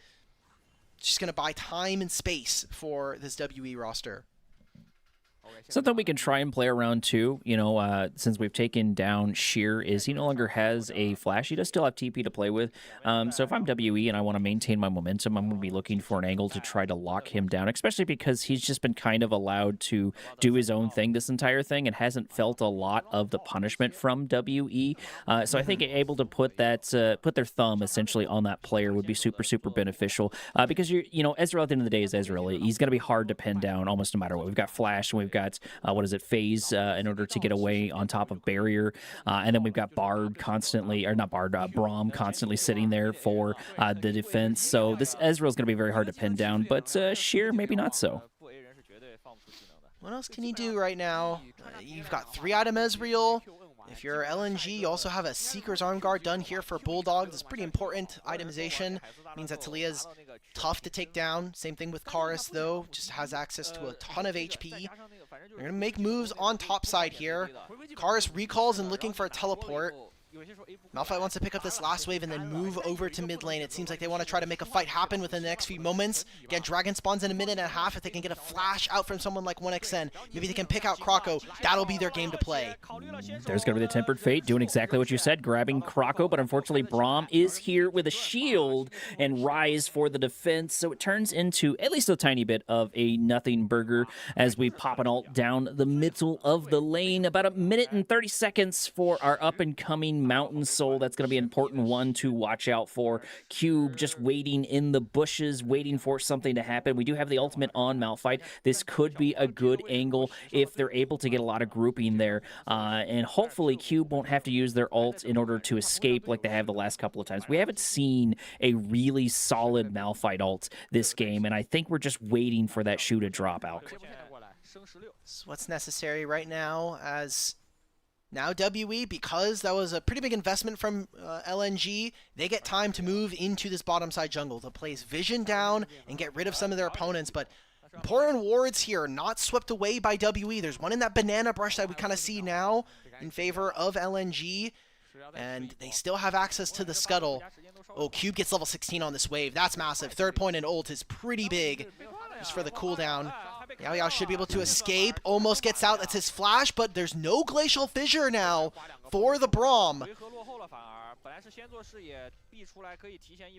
just going to buy time and space for this WE roster. Something we can try and play around too, you know, since we've taken down Sheer, is he no longer has a flash. He does still have TP to play with. So if I'm WE and I want to maintain my momentum, I'm going to be looking for an angle to try to lock him down, especially because he's just been kind of allowed to do his own thing this entire thing and hasn't felt a lot of the punishment from WE. So I think able to put that, put their thumb essentially on that player would be super, super beneficial because you know, Ezreal at the end of the day is Ezreal. He's going to be hard to pin down almost no matter what. We've got flash and we've got Phase in order to get away on top of barrier, and then we've got Bard constantly, or not Bard, Braum constantly sitting there for the defense. So this Ezreal's going to be very hard to pin down, but Sheer maybe not so. What else can you do right now? You've got 3-item Ezreal. If you're LNG, you also have a Seeker's Arm Guard done here for Bulldogs. It's pretty important itemization. Means that Talia's tough to take down. Same thing with Karis, though. Just has access to a ton of HP. They're going to make moves on top side here. Karis recalls and looking for a teleport. Malphite wants to pick up this last wave and then move over to mid lane. It seems like they want to try to make a fight happen within the next few moments. Again, Dragon spawns in a minute and a half. If they can get a flash out from someone like 1xN, maybe they can pick out Kroko. That'll be their game to play. There's going to be the Tempered Fate doing exactly what you said, grabbing Kroko, but unfortunately Braum is here with a shield and Rise for the defense, so it turns into at least a tiny bit of a nothing burger as we pop an ult down the middle of the lane. About a minute and 30 seconds for our up-and-coming Mountain Soul. That's going to be an important one to watch out for. Cube just waiting in the bushes, waiting for something to happen. We do have the ultimate on Malphite. This could be a good angle if they're able to get a lot of grouping there. And hopefully Cube won't have to use their ult in order to escape like they have the last couple of times. We haven't seen a really solid Malphite ult this game, and I think we're just waiting for that shoe to drop out. So what's necessary right now as... Now WE, because that was a pretty big investment from LNG, they get time to move into this bottom side jungle to place vision down and get rid of some of their opponents. But important wards here, not swept away by WE. There's one in that banana brush that we kind of see now in favor of LNG. And they still have access to the scuttle. Oh, Cube gets level 16 on this wave. That's massive. 3rd point and ult is pretty big just for the cooldown. Yao should be able to escape. Almost gets out. That's his flash, but there's no Glacial Fissure now for the Braum.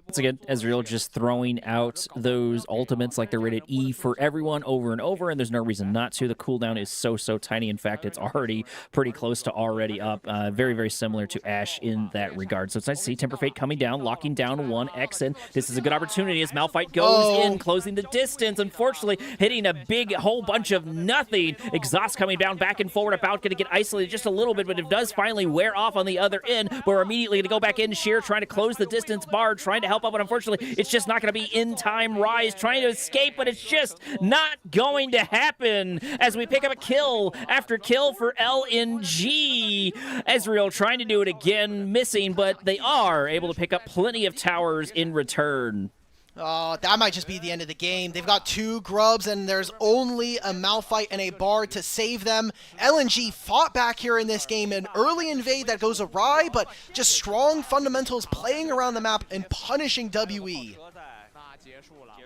Once again, Ezreal just throwing out those ultimates like they're rated E for everyone over and over, and there's no reason not to. The cooldown is so tiny. In fact, it's already pretty close to already up. Very, very similar to Ashe in that regard. So it's nice to see Temper Fate coming down, locking down 1x, and this is a good opportunity as Malphite goes in, closing the distance. Unfortunately, hitting a big whole bunch of nothing. Exhaust coming down back and forward, about going to get isolated just a little bit, but it does finally wear off on the other end. But we're immediately going to go back in. Sheer trying to close the distance. Bard trying to help out, but unfortunately, it's just not going to be in time. Rise trying to escape, but it's just not going to happen as we pick up a kill after kill for LNG. Ezreal trying to do it again, missing, but they are able to pick up plenty of towers in return. Oh, that might just be the end of the game. They've got 2 grubs, and there's only a Malphite and a Bard to save them. LNG fought back here in this game, an early invade that goes awry, but just strong fundamentals playing around the map and punishing WE.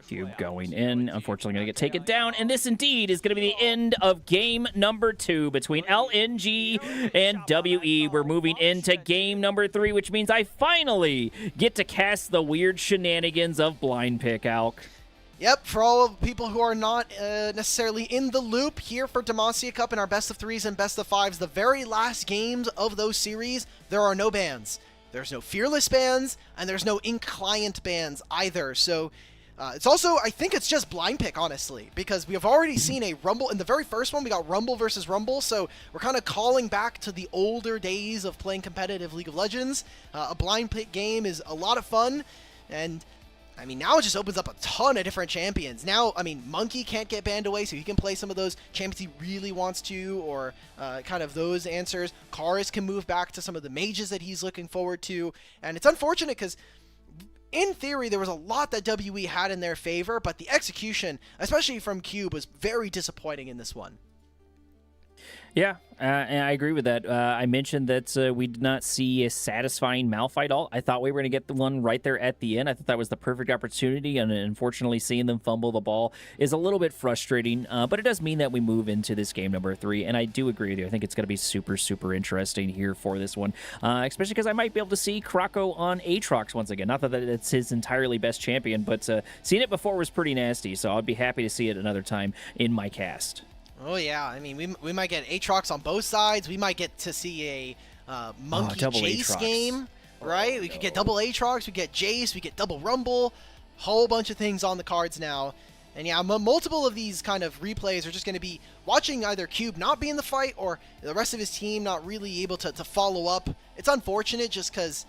Cube going in, unfortunately going to get taken down, and this indeed is going to be the end of game number 2 between LNG and WE. We're moving into game number 3, which means I finally get to cast the weird shenanigans of blind pick, Alk. Yep, for all of people who are not necessarily in the loop here for Demacia Cup in our best of 3s and best of 5s, the very last games of those series, there are no bans. There's no Fearless bans, and there's no in-client bans either, so it's also, I think it's just blind pick, honestly, because we have already seen a Rumble. In the very first one, we got Rumble versus Rumble, so we're kind of calling back to the older days of playing competitive League of Legends. A blind pick game is a lot of fun, and I mean, now it just opens up a ton of different champions. Now, I mean, Monkey can't get banned away, so he can play some of those champions he really wants to, or kind of those answers. Karis can move back to some of the mages that he's looking forward to, and it's unfortunate because in theory, there was a lot that WE had in their favor, but the execution, especially from Cube, was very disappointing in this one. Yeah, and I agree with that. I mentioned that we did not see a satisfying Malphite ult. I thought we were going to get the one right there at the end. I thought that was the perfect opportunity, and unfortunately seeing them fumble the ball is a little bit frustrating, but it does mean that we move into this game number 3, and I do agree with you. I think it's going to be super, super interesting here for this one, especially because I might be able to see Krako on Aatrox once again. Not that it's his entirely best champion, but seeing it before was pretty nasty, so I'd be happy to see it another time in my cast. Oh, yeah. I mean, we might get Aatrox on both sides. We might get to see a Monkey Jace game, right? We could get double Aatrox, we get Jace, we get double Rumble. Whole bunch of things on the cards now. And yeah, multiple of these kind of replays are just going to be watching either Cube not be in the fight or the rest of his team not really able to follow up. It's unfortunate just because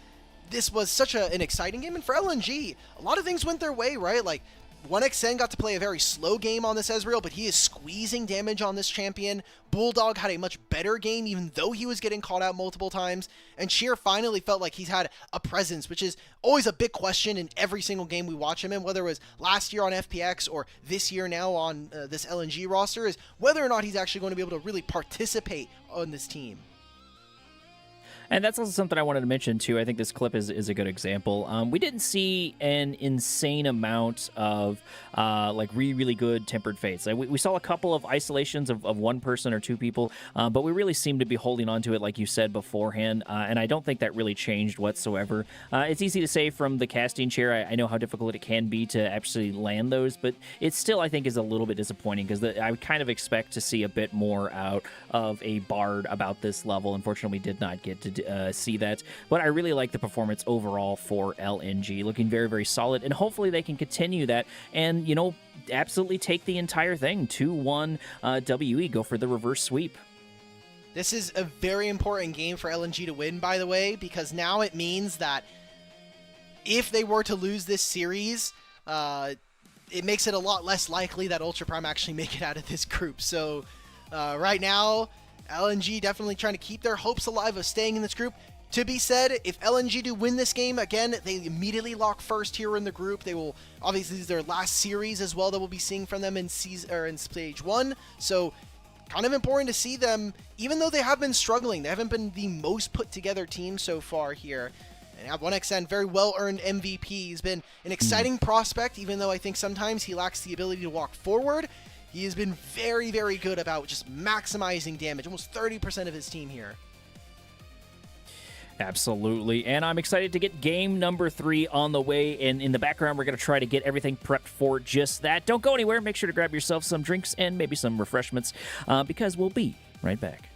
this was such an exciting game. And for LNG, a lot of things went their way, right? Like, 1xN got to play a very slow game on this Ezreal, but he is squeezing damage on this champion. Bulldog had a much better game, even though he was getting caught out multiple times. And Sheer finally felt like he's had a presence, which is always a big question in every single game we watch him in, whether it was last year on FPX or this year now on this LNG roster, is whether or not he's actually going to be able to really participate on this team. And that's also something I wanted to mention, too. I think this clip is a good example. We didn't see an insane amount of, like, really good tempered fates. We saw a couple of isolations of one person or two people, but we really seemed to be holding on to it, like you said beforehand, and I don't think that really changed whatsoever. It's easy to say from the casting chair. I know how difficult it can be to actually land those, but it still, I think, is a little bit disappointing because I would kind of expect to see a bit more out of a Bard about this level. Unfortunately, we did not get to see that, but I really like the performance overall for LNG, looking very, very solid, and hopefully they can continue that and, you know, absolutely take the entire thing. 2-1 WE, go for the reverse sweep. This is a very important game for LNG to win, by the way, because now it means that if they were to lose this series, it makes it a lot less likely that Ultra Prime actually make it out of this group. So right now, LNG definitely trying to keep their hopes alive of staying in this group. To be said, if LNG do win this game, again, they immediately lock first here in the group. They will, obviously, this is their last series as well that we'll be seeing from them in stage 1. So, kind of important to see them, even though they have been struggling. They haven't been the most put together team so far here. And have 1xN, very well-earned MVP. He's been an exciting prospect, even though I think sometimes he lacks the ability to walk forward. He has been very, very good about just maximizing damage. Almost 30% of his team here. Absolutely. And I'm excited to get game number 3 on the way. And in the background, we're going to try to get everything prepped for just that. Don't go anywhere. Make sure to grab yourself some drinks and maybe some refreshments because we'll be right back.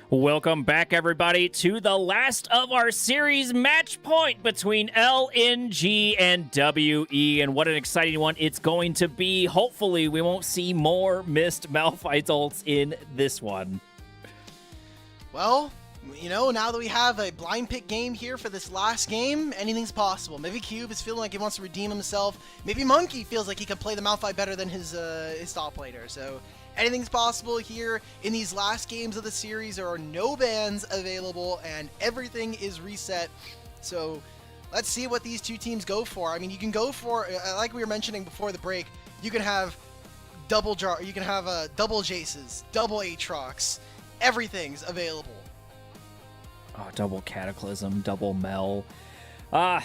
Welcome back, everybody, to the last of our series match point between LNG and WE, and what an exciting one it's going to be. Hopefully, we won't see more missed Malphite ults in this one. Well, you know, now that we have a blind pick game here for this last game, anything's possible. Maybe Cube is feeling like he wants to redeem himself. Maybe Monkey feels like he can play the Malphite better than his top laner. So anything's possible here in these last games of the series. There are no bans available and everything is reset. So let's see what these two teams go for. I mean, you can go for, like we were mentioning before the break, you can have double Jaces, double Aatrox. Everything's available. Oh, double Cataclysm, double Mel. Yeah,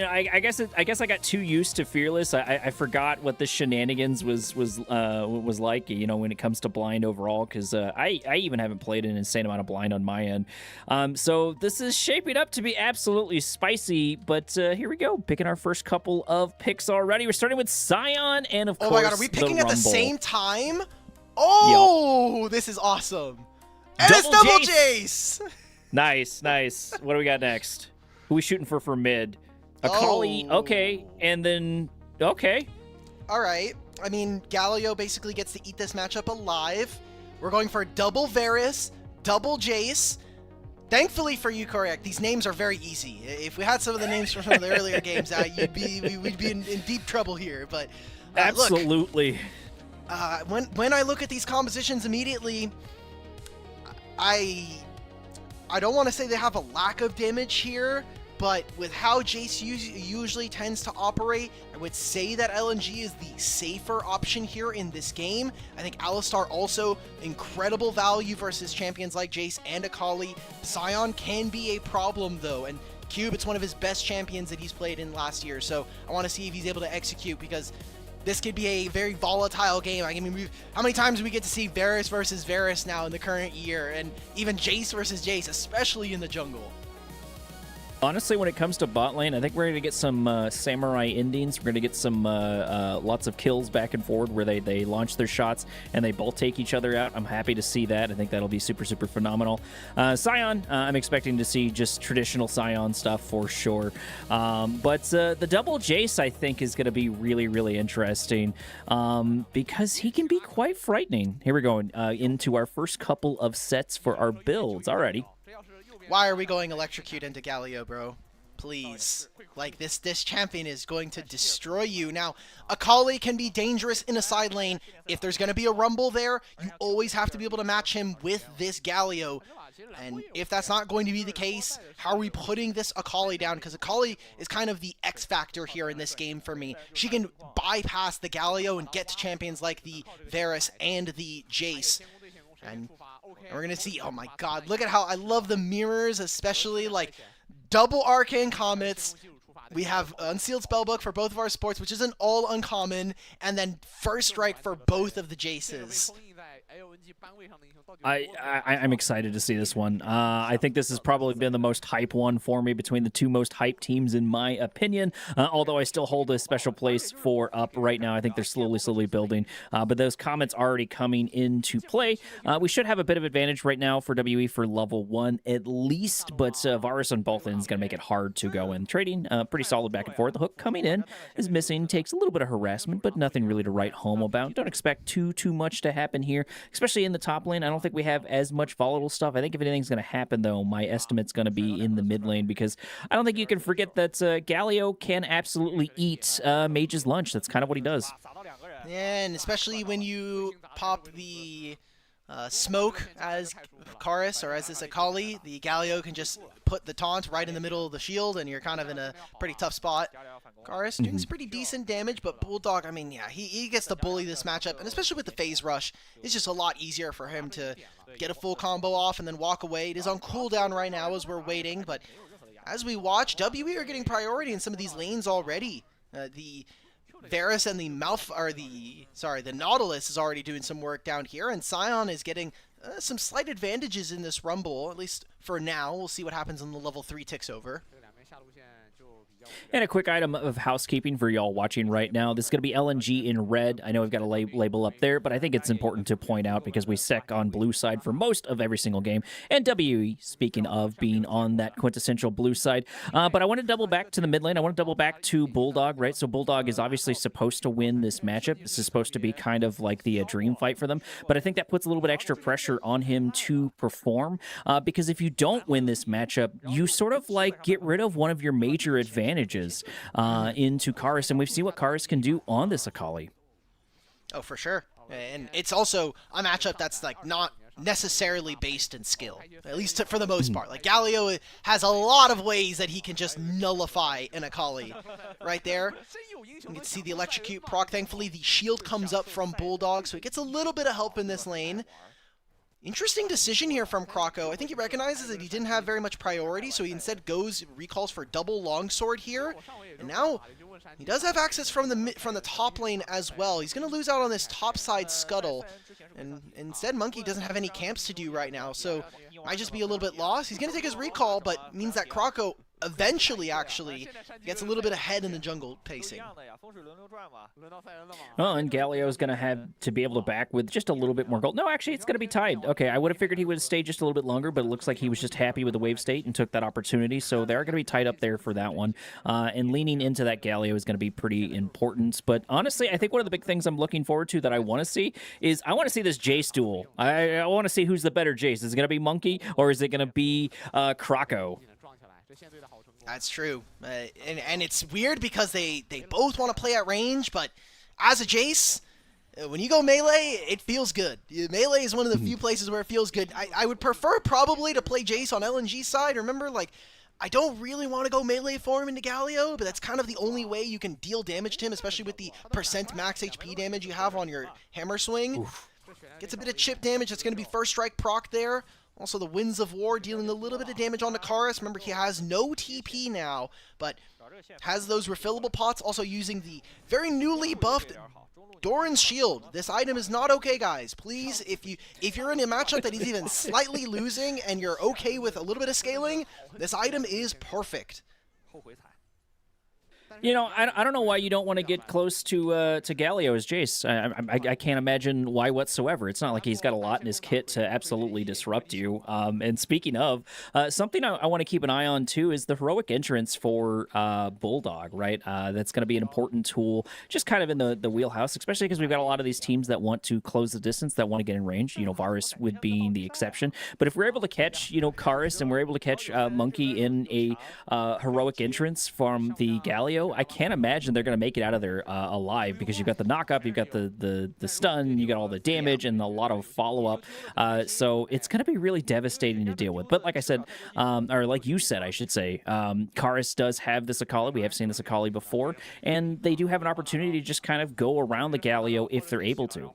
I guess I got too used to Fearless. I forgot what the shenanigans was like, you know, when it comes to blind overall, because I even haven't played an insane amount of blind on my end. So this is shaping up to be absolutely spicy, but here we go, picking our first couple of picks already. We're starting with Sion, and of course, oh my god, are we picking at the Rumble. same time? Oh, yep. This is awesome. And Double it's double Jace! Jace! Nice. What do we got next? Who we shooting for mid? Akali, okay, and then, okay. All right. I mean, Galio basically gets to eat this matchup alive. We're going for double Varus, double Jace. Thankfully for you, Koryak, these names are very easy. If we had some of the names from some of the earlier games, we'd be in deep trouble here. But absolutely. Look, when I look at these compositions immediately, I don't want to say they have a lack of damage here, but with how Jace usually tends to operate, I would say that LNG is the safer option here in this game. I think Alistar also incredible value versus champions like Jace and Akali. Sion can be a problem though, and Cube, it's one of his best champions that he's played in last year, so I want to see if he's able to execute, because this could be a very volatile game. I mean, how many times do we get to see Varus versus Varus now in the current year, and even Jace versus Jace, especially in the jungle? Honestly, when it comes to bot lane, I think we're going to get some samurai endings. We're going to get some lots of kills back and forward where they launch their shots and they both take each other out. I'm happy to see that. I think that'll be super, super phenomenal. Sion, I'm expecting to see just traditional Sion stuff for sure. But the double Jace, I think, is going to be really, really interesting because he can be quite frightening. Here we're going into our first couple of sets for our builds already. Why are we going Electrocute into Galio, bro? Please. Like, this champion is going to destroy you. Now, Akali can be dangerous in a side lane. If there's going to be a Rumble there, you always have to be able to match him with this Galio. And if that's not going to be the case, how are we putting this Akali down? Because Akali is kind of the X factor here in this game for me. She can bypass the Galio and get to champions like the Varus and the Jace. And we're going to see, oh my god, look at how I love the mirrors, especially like double Arcane Comets. We have Unsealed Spellbook for both of our sports, which isn't all uncommon, and then First Strike for both of the Jaces. I'm excited to see this one. I think this has probably been the most hype one for me between the two most hype teams, in my opinion. Although I still hold a special place for Up right now. I think they're slowly building. But those comments already coming into play. We should have a bit of advantage right now for WE for level 1 at least. But Varus on both ends is going to make it hard to go in. Trading pretty solid back and forth. The hook coming in is missing. Takes a little bit of harassment, but nothing really to write home about. Don't expect too much to happen here, especially in the top lane. I don't think we have as much volatile stuff. I think if anything's going to happen, though, my estimate's going to be in the mid lane, because I don't think you can forget that Galio can absolutely eat Mage's lunch. That's kind of what he does. Yeah, and especially when you pop the smoke as Karis or as this Akali, the Galio can just put the taunt right in the middle of the shield, and you're kind of in a pretty tough spot. Karis doing some pretty decent damage, but Bulldog, I mean, yeah, he gets to bully this matchup, and especially with the phase rush, it's just a lot easier for him to get a full combo off and then walk away. It is on cooldown right now as we're waiting, but as we watch, WE are getting priority in some of these lanes already. The Varus and the the Nautilus is already doing some work down here, and Sion is getting some slight advantages in this Rumble, at least for now. We'll see what happens when the level 3 ticks over. And a quick item of housekeeping for y'all watching right now. This is going to be LNG in red. I know we've got a label up there, but I think it's important to point out because we sec on blue side for most of every single game. And WE, speaking of, being on that quintessential blue side. But I want to double back to the mid lane. I want to double back to Bulldog, right? So Bulldog is obviously supposed to win this matchup. This is supposed to be kind of like the dream fight for them. But I think that puts a little bit extra pressure on him to perform. Because if you don't win this matchup, you sort of like get rid of one of your major advantages into Karis, and we've seen what Karis can do on this Akali. Oh, for sure. And it's also a matchup that's like not necessarily based in skill, at least for the most part. Like Galio has a lot of ways that he can just nullify an Akali right there. You can see the electrocute proc. Thankfully, the shield comes up from Bulldog, so he gets a little bit of help in this lane. Interesting decision here from Kroko. I think he recognizes that he didn't have very much priority, so he instead recalls for double longsword here. And now he does have access from the top lane as well. He's going to lose out on this top side scuttle. And instead, Monkey doesn't have any camps to do right now, so might just be a little bit lost. He's going to take his recall, but means that Kroko eventually actually gets a little bit ahead in the jungle pacing. Well, and Galio is going to have to be able to back with just a little bit more gold. No, actually, it's going to be tied. Okay, I would have figured he would have stayed just a little bit longer, but it looks like he was just happy with the wave state and took that opportunity, so they're going to be tied up there for that one. And leaning into that Galio is going to be pretty important. But honestly, I think one of the big things I'm looking forward to that I want to see is I want to see this Jace duel. I want to see who's the better Jace. Is it going to be Monkey or is it going to be Kroko? That's true. And it's weird because they both want to play at range, but as a Jace, when you go melee, it feels good. Melee is one of the few places where it feels good. I would prefer probably to play Jace on LNG side. Remember, like, I don't really want to go melee for him into Galio, but that's kind of the only way you can deal damage to him, especially with the % max HP damage you have on your hammer swing. Gets a bit of chip damage. That's going to be first strike proc there. Also, the Winds of War dealing a little bit of damage on Karis. Remember, he has no TP now, but has those refillable pots. Also using the very newly buffed Doran's Shield. This item is not okay, guys. Please, if you're in a matchup that is even slightly losing and you're okay with a little bit of scaling, this item is perfect. You know, I don't know why you don't want to get close to Galio as Jace. I can't imagine why whatsoever. It's not like he's got a lot in his kit to absolutely disrupt you. And speaking of, something I want to keep an eye on, too, is the heroic entrance for Bulldog, right? That's going to be an important tool, just kind of in the wheelhouse, especially because we've got a lot of these teams that want to close the distance, that want to get in range, you know, Varus would be the exception. But if we're able to catch, you know, Karis and we're able to catch Monkey in a heroic entrance from the Galio, I can't imagine they're going to make it out of there alive, because you've got the knock-up, you've got the stun, you got all the damage, and a lot of follow-up. So it's going to be really devastating to deal with. But like I said, or like you said, I should say, Karis does have this Akali. We have seen this Akali before, and they do have an opportunity to just kind of go around the Galio if they're able to.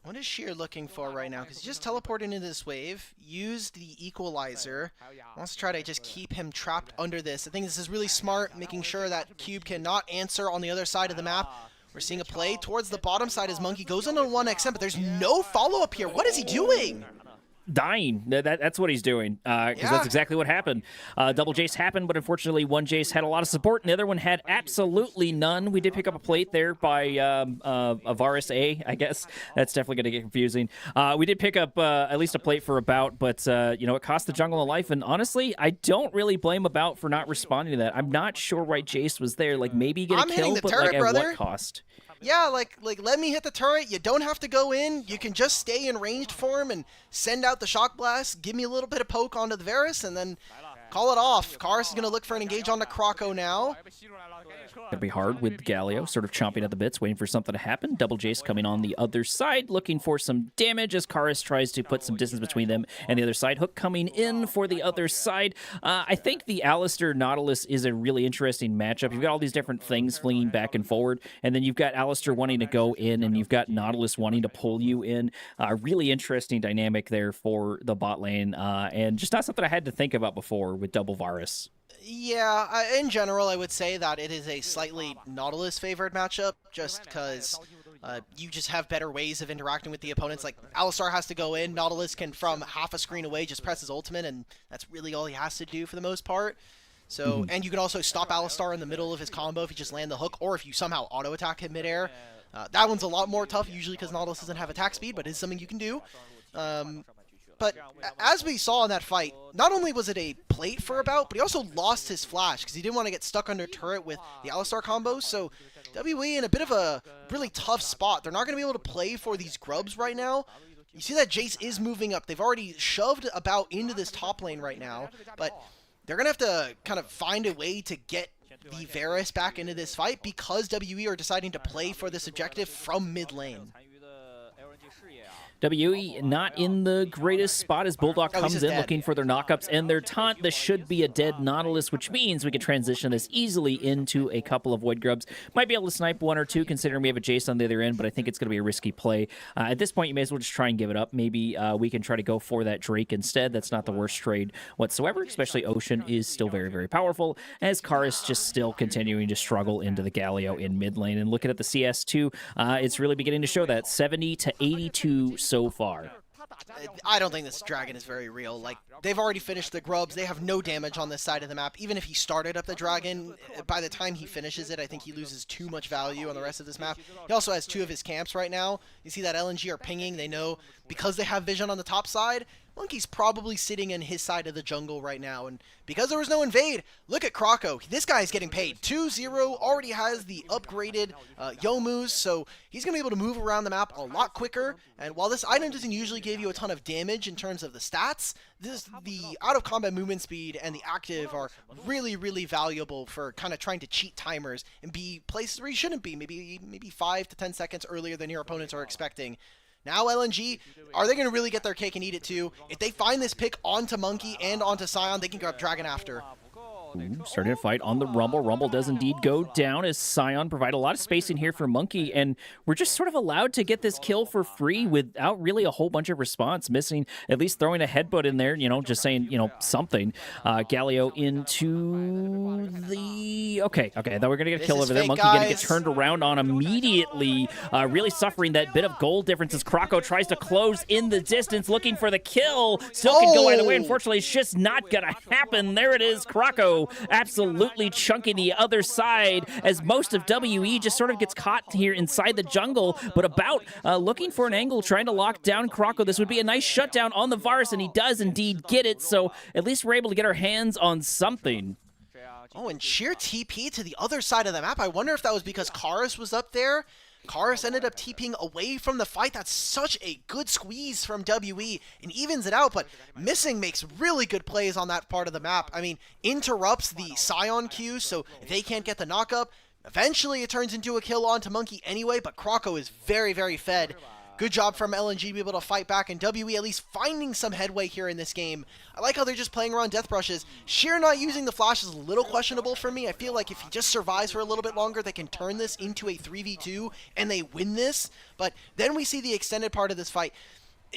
What is Sheer looking for right now? Because he just teleported into this wave, used the equalizer, wants to try to just keep him trapped under this. I think this is really smart, making sure that Cube cannot answer on the other side of the map. We're seeing a play towards the bottom side as Monkey goes into 1xm, but there's no follow-up here. What is he doing? Dying. That's what he's doing, because that's exactly what happened. Double Jace happened, but unfortunately one Jace had a lot of support and the other one had absolutely none. We did pick up a plate there by a Varus A, I guess. That's definitely going to get confusing. We did pick up at least a plate for About, but you know, it cost the jungle a life, and honestly, I don't really blame About for not responding to that. I'm not sure why Jace was there. Like, maybe get a kill, but turret, like at brother. what cost? Yeah, like let me hit the turret. You don't have to go in. You can just stay in ranged form and send out the shock blast. Give me a little bit of poke onto the Varus, and then call it off. Karis is going to look for an engage on the Kroko now. Gonna be hard with Galio sort of chomping at the bits, waiting for something to happen. Double Jace coming on the other side, looking for some damage as Karis tries to put some distance between them and the other side. Hook coming in for the other side. I think the Alistair Nautilus is a really interesting matchup. You've got all these different things flinging back and forward, and then you've got Alistair wanting to go in, and you've got Nautilus wanting to pull you in. Really interesting dynamic there for the bot lane, and just not something I had to think about before with double Varus. Yeah, in general, I would say that it is a slightly Nautilus-favored matchup, just because you just have better ways of interacting with the opponents. Like, Alistar has to go in, Nautilus can, from half a screen away, just press his ultimate, and that's really all he has to do for the most part. So, and you can also stop Alistar in the middle of his combo if you just land the hook, or if you somehow auto-attack him midair. That one's a lot more tough, usually because Nautilus doesn't have attack speed, but it's something you can do. But as we saw in that fight, not only was it a plate for a bout, but he also lost his flash because he didn't want to get stuck under turret with the Alistar combos. So WE in a bit of a really tough spot. They're not going to be able to play for these grubs right now. You see that Jace is moving up. They've already shoved about into this top lane right now, but they're going to have to kind of find a way to get the Varus back into this fight because WE are deciding to play for this objective from mid lane. WE not in the greatest spot as Bulldog comes in looking for their knockups and their taunt. This should be a dead Nautilus, which means we can transition this easily into a couple of Void Grubs. Might be able to snipe one or two considering we have a Jace on the other end, but I think it's going to be a risky play. At this point, you may as well just try and give it up. Maybe we can try to go for that Drake instead. That's not the worst trade whatsoever, especially Ocean is still very, very powerful, as Karis just still continuing to struggle into the Galio in mid lane. And looking at the CS2, it's really beginning to show that 70 to 82 so far. I don't think this dragon is very real. Like, they've already finished the grubs. They have no damage on this side of the map. Even if he started up the dragon, by the time he finishes it, I think he loses too much value on the rest of this map. He also has 2 of his camps right now. You see that LNG are pinging. They know because they have vision on the top side, Monkey's probably sitting in his side of the jungle right now. And because there was no invade, look at Kroko. This guy's getting paid 2-0, already has the upgraded Yomus, so he's going to be able to move around the map a lot quicker. And while this item doesn't usually give you a ton of damage in terms of the stats, the out-of-combat movement speed and the active are really, really valuable for kind of trying to cheat timers and be places where you shouldn't be, maybe 5 to 10 seconds earlier than your opponents are expecting. Now LNG, are they going to really get their cake and eat it too? If they find this pick onto Monkey and onto Sion, they can grab Dragon after. Starting a fight on the Rumble. Rumble does indeed go down as Sion provide a lot of space in here for Monkey, and we're just sort of allowed to get this kill for free without really a whole bunch of response, missing, at least throwing a headbutt in there, just saying, something. Galio into the... Okay, I thought we were going to get a kill over there. Monkey going to get turned around on immediately, really suffering that bit of gold difference as Kroko tries to close in the distance, looking for the kill. Still can go either way. Unfortunately, it's just not going to happen. There it is, Kroko absolutely chunking the other side as most of WE just sort of gets caught here inside the jungle, but about looking for an angle, trying to lock down Kroko. This would be a nice shutdown on the Varus, and he does indeed get it, so at least we're able to get our hands on something. Oh, and sheer TP to the other side of the map. I wonder if that was because Karis was up there. Karis ended up TPing away from the fight. That's such a good squeeze from WE and evens it out, but Missing makes really good plays on that part of the map. I mean, interrupts the Sion Q so they can't get the knockup. Eventually it turns into a kill onto Monkey anyway, but Kroko is very, very fed. Good job from LNG to be able to fight back, and WE at least finding some headway here in this game. I like how they're just playing around death brushes. Sheer not using the flash is a little questionable for me. I feel like if he just survives for a little bit longer, they can turn this into a 3v2 and they win this. But then we see the extended part of this fight.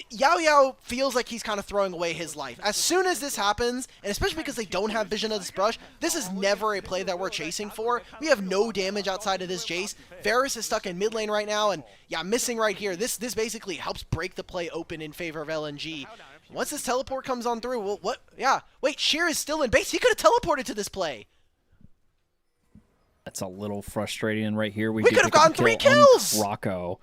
Yao Yao feels like he's kind of throwing away his life. As soon as this happens, and especially because they don't have vision of this brush, this is never a play that we're chasing for. We have no damage outside of this Jace. Varus is stuck in mid lane right now, and yeah, Missing right here. This basically helps break the play open in favor of LNG. Once this teleport comes on through, well, what? Yeah, wait, Sheer is still in base. He could have teleported to this play. That's a little frustrating right here. We could have gotten 3 kills! Rocco.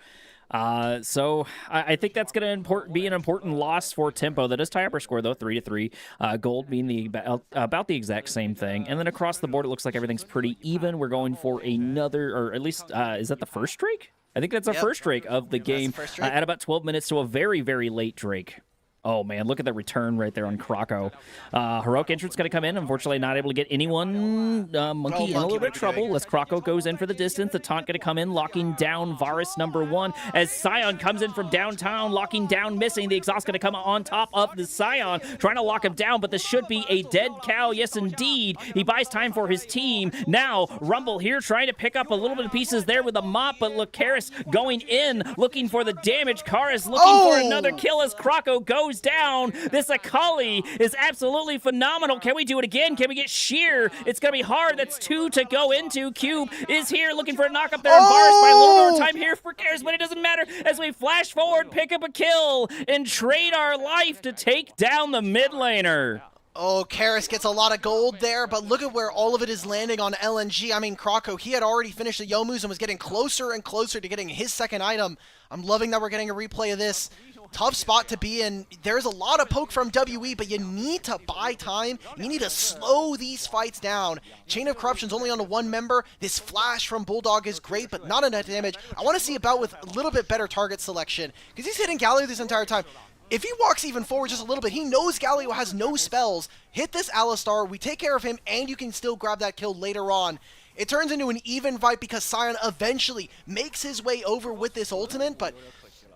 So I think that's going to be an important loss for Tempo. That does tie up our score, though, 3-3. Gold being about the exact same thing. And then across the board, it looks like everything's pretty even. We're going for another, or at least, is that the first Drake? I think that's our first Drake of the game at about 12 minutes, so a very, very late Drake. Oh, man, look at the return right there on Kroko. Heroic entrance going to come in. Unfortunately, not able to get anyone. Monkey in a little bit of trouble as Kroko goes in for the distance. The taunt going to come in, locking down Varus #1. As Sion comes in from downtown, locking down Missing. The exhaust going to come on top of the Sion, trying to lock him down, but this should be a dead cow. Yes, indeed. He buys time for his team. Now, Rumble here trying to pick up a little bit of pieces there with a mop, but look, Karis going in, looking for the damage. Karis looking for another kill as Kroko goes down. This Akali is absolutely phenomenal. Can we do it again? Can we get Sheer? It's going to be hard. That's 2 to go into. Cube is here looking for a knock up there. And Varus by a little more time here for Karis, but it doesn't matter as we flash forward, pick up a kill, and trade our life to take down the mid laner. Oh, Karis gets a lot of gold there, but look at where all of it is landing on LNG. I mean, Krako, he had already finished the Yomus and was getting closer and closer to getting his second item. I'm loving that we're getting a replay of this. Tough spot to be in. There's a lot of poke from WE, but you need to buy time. You need to slow these fights down. Chain of Corruption's only on a one member. This flash from Bulldog is great, but not enough damage. I want to see about with a little bit better target selection, because he's hitting Galio this entire time. If he walks even forward just a little bit, he knows Galio has no spells. Hit this Alistar, we take care of him, and you can still grab that kill later on. It turns into an even fight because Sion eventually makes his way over with this ultimate, but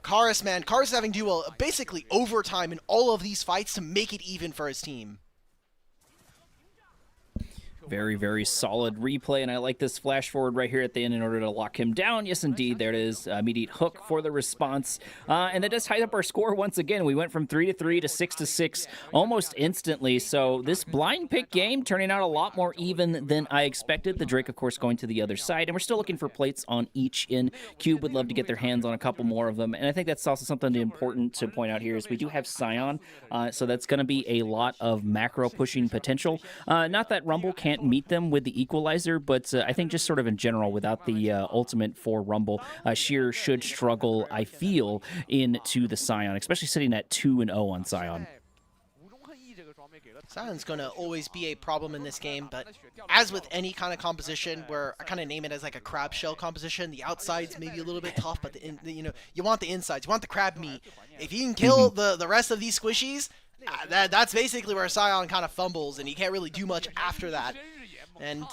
Karis, man, Karis is having to do basically overtime in all of these fights to make it even for his team. Very, very solid replay, and I like this flash forward right here at the end in order to lock him down. Yes, indeed, there it is. Immediate hook for the response, and that does tie up our score once again. We went from 3-3 to 6-6 almost instantly, so this blind pick game turning out a lot more even than I expected. The Drake, of course, going to the other side, and we're still looking for plates on each in. Cube would love to get their hands on a couple more of them, and I think that's also something important to point out here is we do have Sion, so that's going to be a lot of macro pushing potential. Not that Rumble can't meet them with the equalizer, but I think just sort of in general, without the ultimate for Rumble, Sheer should struggle, I feel, into the Sion, especially sitting at 2-0 on Sion. Sion's going to always be a problem in this game, but as with any kind of composition where I kind of name it as like a crab shell composition, the outside's maybe a little bit tough, but you know, you want the insides, you want the crab meat. If you can kill the rest of these squishies, that's basically where Sion kind of fumbles, and he can't really do much after that. And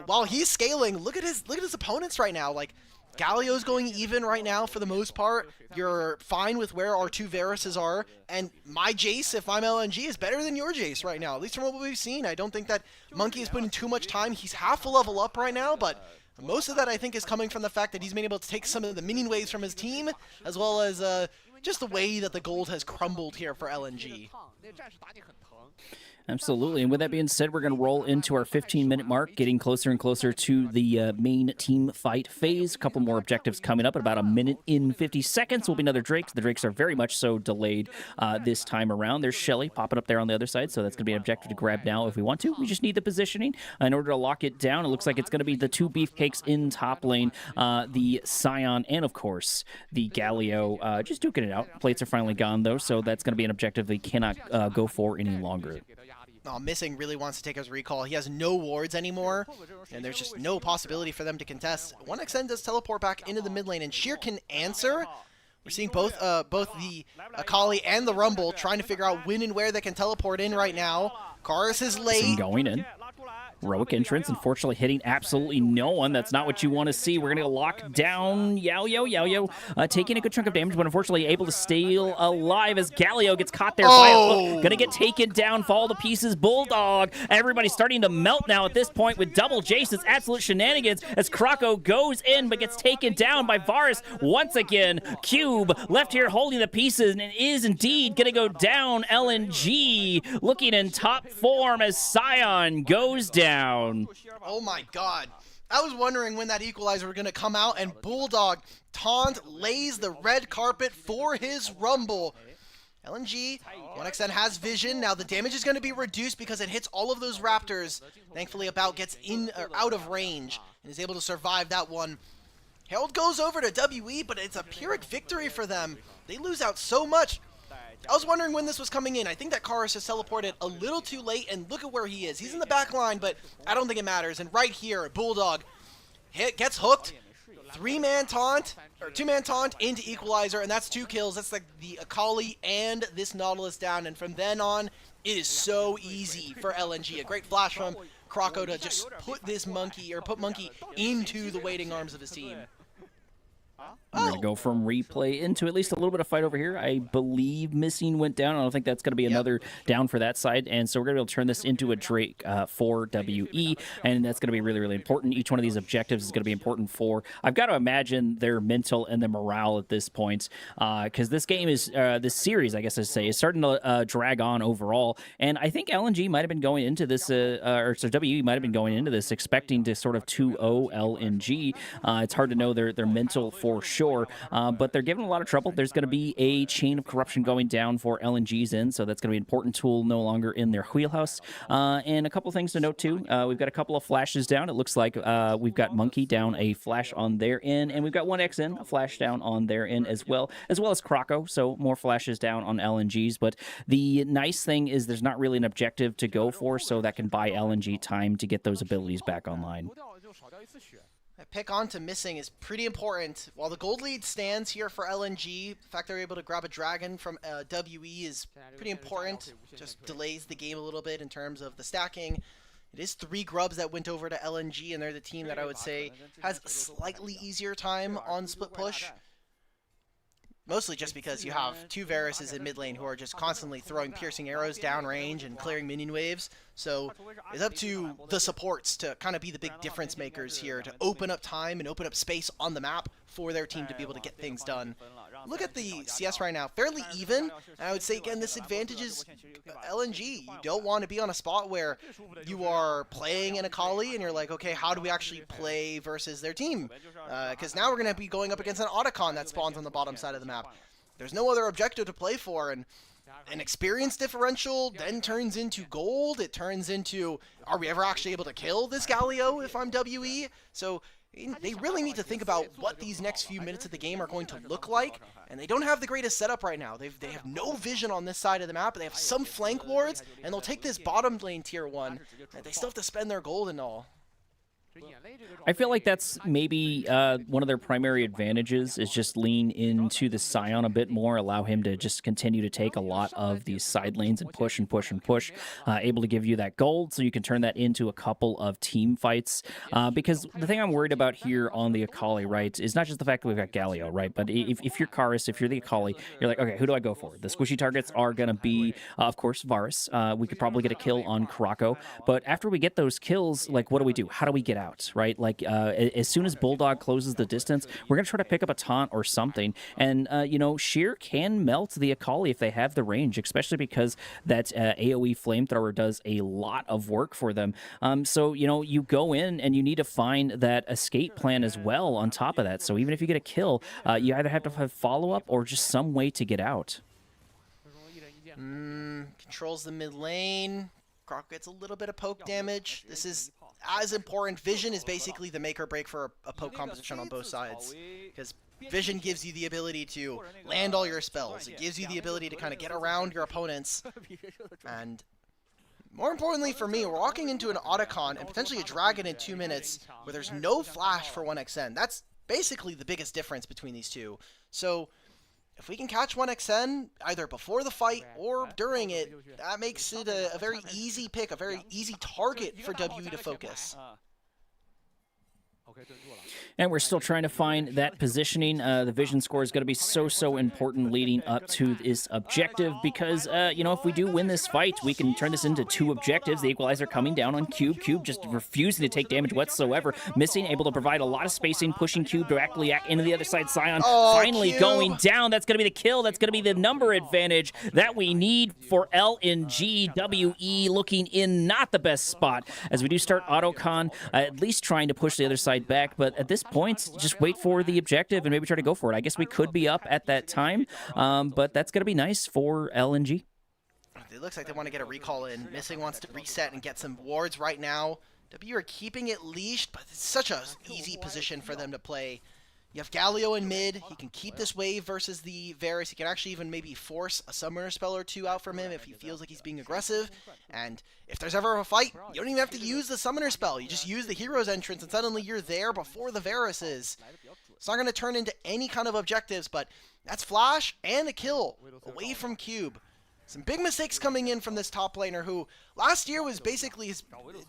while he's scaling, look at his opponents right now. Like, Galio's going even right now for the most part. You're fine with where our two Varuses are, and my Jace, if I'm LNG, is better than your Jace right now, at least from what we've seen. I don't think that Monkey is putting too much time. He's half a level up right now, but most of that I think is coming from the fact that he's been able to take some of the minion waves from his team, as well as just the way that the gold has crumbled here for LNG. Absolutely, and with that being said, we're going to roll into our 15-minute mark, getting closer and closer to the main team fight phase. A couple more objectives coming up at about 1 minute in 50 seconds. Will be another Drake. The Drakes are very much so delayed this time around. There's Shelly popping up there on the other side, so that's going to be an objective to grab now if we want to. We just need the positioning in order to lock it down. It looks like it's going to be the two beefcakes in top lane, the Sion, and of course the Galio just duking it out. Plates are finally gone though, so that's going to be an objective they cannot go for any longer. Oh, Missing really wants to take his recall. He has no wards anymore, and there's just no possibility for them to contest. 1xN does teleport back into the mid lane, and Sheer can answer. We're seeing both the Akali and the Rumble trying to figure out when and where they can teleport in right now. Karis is late. Going in. Heroic entrance, unfortunately hitting absolutely no one. That's not what you want to see. We're going to lock down Yao, taking a good chunk of damage, but unfortunately able to stay alive as Galio gets caught there by a hook. Going to get taken down, fall to pieces. Bulldog. Everybody's starting to melt now at this point with double Jace. It's absolute shenanigans as Krako goes in but gets taken down by Varus once again. Cube left here holding the pieces, and it is indeed going to go down. LNG looking in top form as Sion goes down. Oh my god. I was wondering when that equalizer was going to come out, and Bulldog taunt lays the red carpet for his Rumble. LNG, 1xN has vision. Now the damage is going to be reduced because it hits all of those Raptors. Thankfully, About gets in or out of range and is able to survive that one. Herald goes over to WE, but it's a Pyrrhic victory for them. They lose out so much. I was wondering when this was coming in. I think that Karis has teleported a little too late, and look at where he is. He's in the back line, but I don't think it matters. And right here, Bulldog gets hooked. 3-man taunt, or 2-man taunt into Equalizer, and that's 2 kills. That's like the Akali and this Nautilus down, and from then on, it is so easy for LNG. A great flash from Krako to just put this Monkey, or put Monkey into the waiting arms of his team. We're going to go from replay into at least a little bit of fight over here. I believe Missing went down. I don't think that's going to be another down for that side. And so we're going to be able to turn this into a Drake for WE. And that's going to be really, really important. Each one of these objectives is going to be important for, I've got to imagine, their mental and their morale at this point. Because this game is, this series, I guess I'd say, is starting to drag on overall. And I think LNG might have been going into this, or so WE might have been going into this expecting to sort of 2-0 LNG. It's hard to know their mental for sure. sure. But they're giving a lot of trouble. There's going to be a chain of corruption going down for LNG's in, so that's going to be an important tool no longer in their wheelhouse. And a couple things to note too. We've got a couple of flashes down. It looks like we've got Monkey down a flash on their end, and we've got 1X in a flash down on their end as well as Croco. So more flashes down on LNG's. But the nice thing is there's not really an objective to go for, so that can buy LNG time to get those abilities back online. That pick onto missing is pretty important. While the gold lead stands here for LNG, the fact they're able to grab a dragon from WE is pretty important. Just delays the game a little bit in terms of the stacking. It is 3 grubs that went over to LNG, and they're the team that I would say has a slightly easier time on split push. Mostly just because you have 2 Varuses in mid lane who are just constantly throwing piercing arrows downrange and clearing minion waves. So it's up to the supports to kind of be the big difference makers here, to open up time and open up space on the map for their team to be able to get things done. Look at the CS right now, fairly even. And I would say, again, this advantage is LNG. You don't want to be on a spot where you are playing in Akali and you're like, okay, how do we actually play versus their team? Because now we're going to be going up against an Otacon that spawns on the bottom side of the map. There's no other objective to play for, and an experience differential then turns into gold. It turns into, are we ever actually able to kill this Galio if I'm WE? So they really need to think about what these next few minutes of the game are going to look like, and they don't have the greatest setup right now. They have no vision on this side of the map. They have some flank wards, and they'll take this bottom lane tier 1. They still have to spend their gold and all. I feel like that's maybe one of their primary advantages, is just lean into the Scion a bit more, allow him to just continue to take a lot of these side lanes and push and push and push, able to give you that gold so you can turn that into a couple of team fights. Because the thing I'm worried about here on the Akali, right, is not just the fact that we've got Galio, right, but if you're Karis, if you're the Akali, you're like, okay, who do I go for? The squishy targets are going to be, of course, Varus. We could probably get a kill on Croco, but after we get those kills, like, what do? How do we get out? Right, like as soon as Bulldog closes the distance, we're gonna try to pick up a taunt or something, and you know, Sheer can melt the Akali if they have the range, especially because that AoE flamethrower does a lot of work for them. So you know, you go in and you need to find that escape plan as well on top of that. So even if you get a kill, you either have to have follow-up or just some way to get out. Controls the mid lane. Croc gets a little bit of poke damage. This is as important. Vision is basically the make or break for a poke composition on both sides, because Vision gives you the ability to land all your spells. It gives you the ability to kind of get around your opponents, and more importantly for me, we're walking into an Otacon and potentially a Dragon in 2 minutes where there's no flash for 1xN. That's basically the biggest difference between these two. So if we can catch 1xN either before the fight or during it, that makes it a very easy pick, a very easy target for WE to focus. And we're still trying to find that positioning. The vision score is going to be so important leading up to this objective, because, you know, if we do win this fight, we can turn this into 2 objectives. The Equalizer coming down on Cube. Cube just refusing to take damage whatsoever. Missing, able to provide a lot of spacing, pushing Cube directly into the other side. Scion finally going down. That's going to be the kill. That's going to be the number advantage that we need for LNG. WE looking in not the best spot, as we do start Otacon, at least trying to push the other side back, but at this point, just wait for the objective and maybe try to go for it. I guess we could be up at that time, but that's going to be nice for LNG. It looks like they want to get a recall in. Missing wants to reset and get some wards right now. W are keeping it leashed, but it's such a easy position for them to play. You have Galio in mid. He can keep this wave versus the Varus. He can actually even maybe force a summoner spell or 2 out from him if he feels like he's being aggressive. And if there's ever a fight, you don't even have to use the summoner spell. You just use the hero's entrance, and suddenly you're there before the Varus is. It's not going to turn into any kind of objectives, but that's flash and a kill away from Cube. Some big mistakes coming in from this top laner, who last year was basically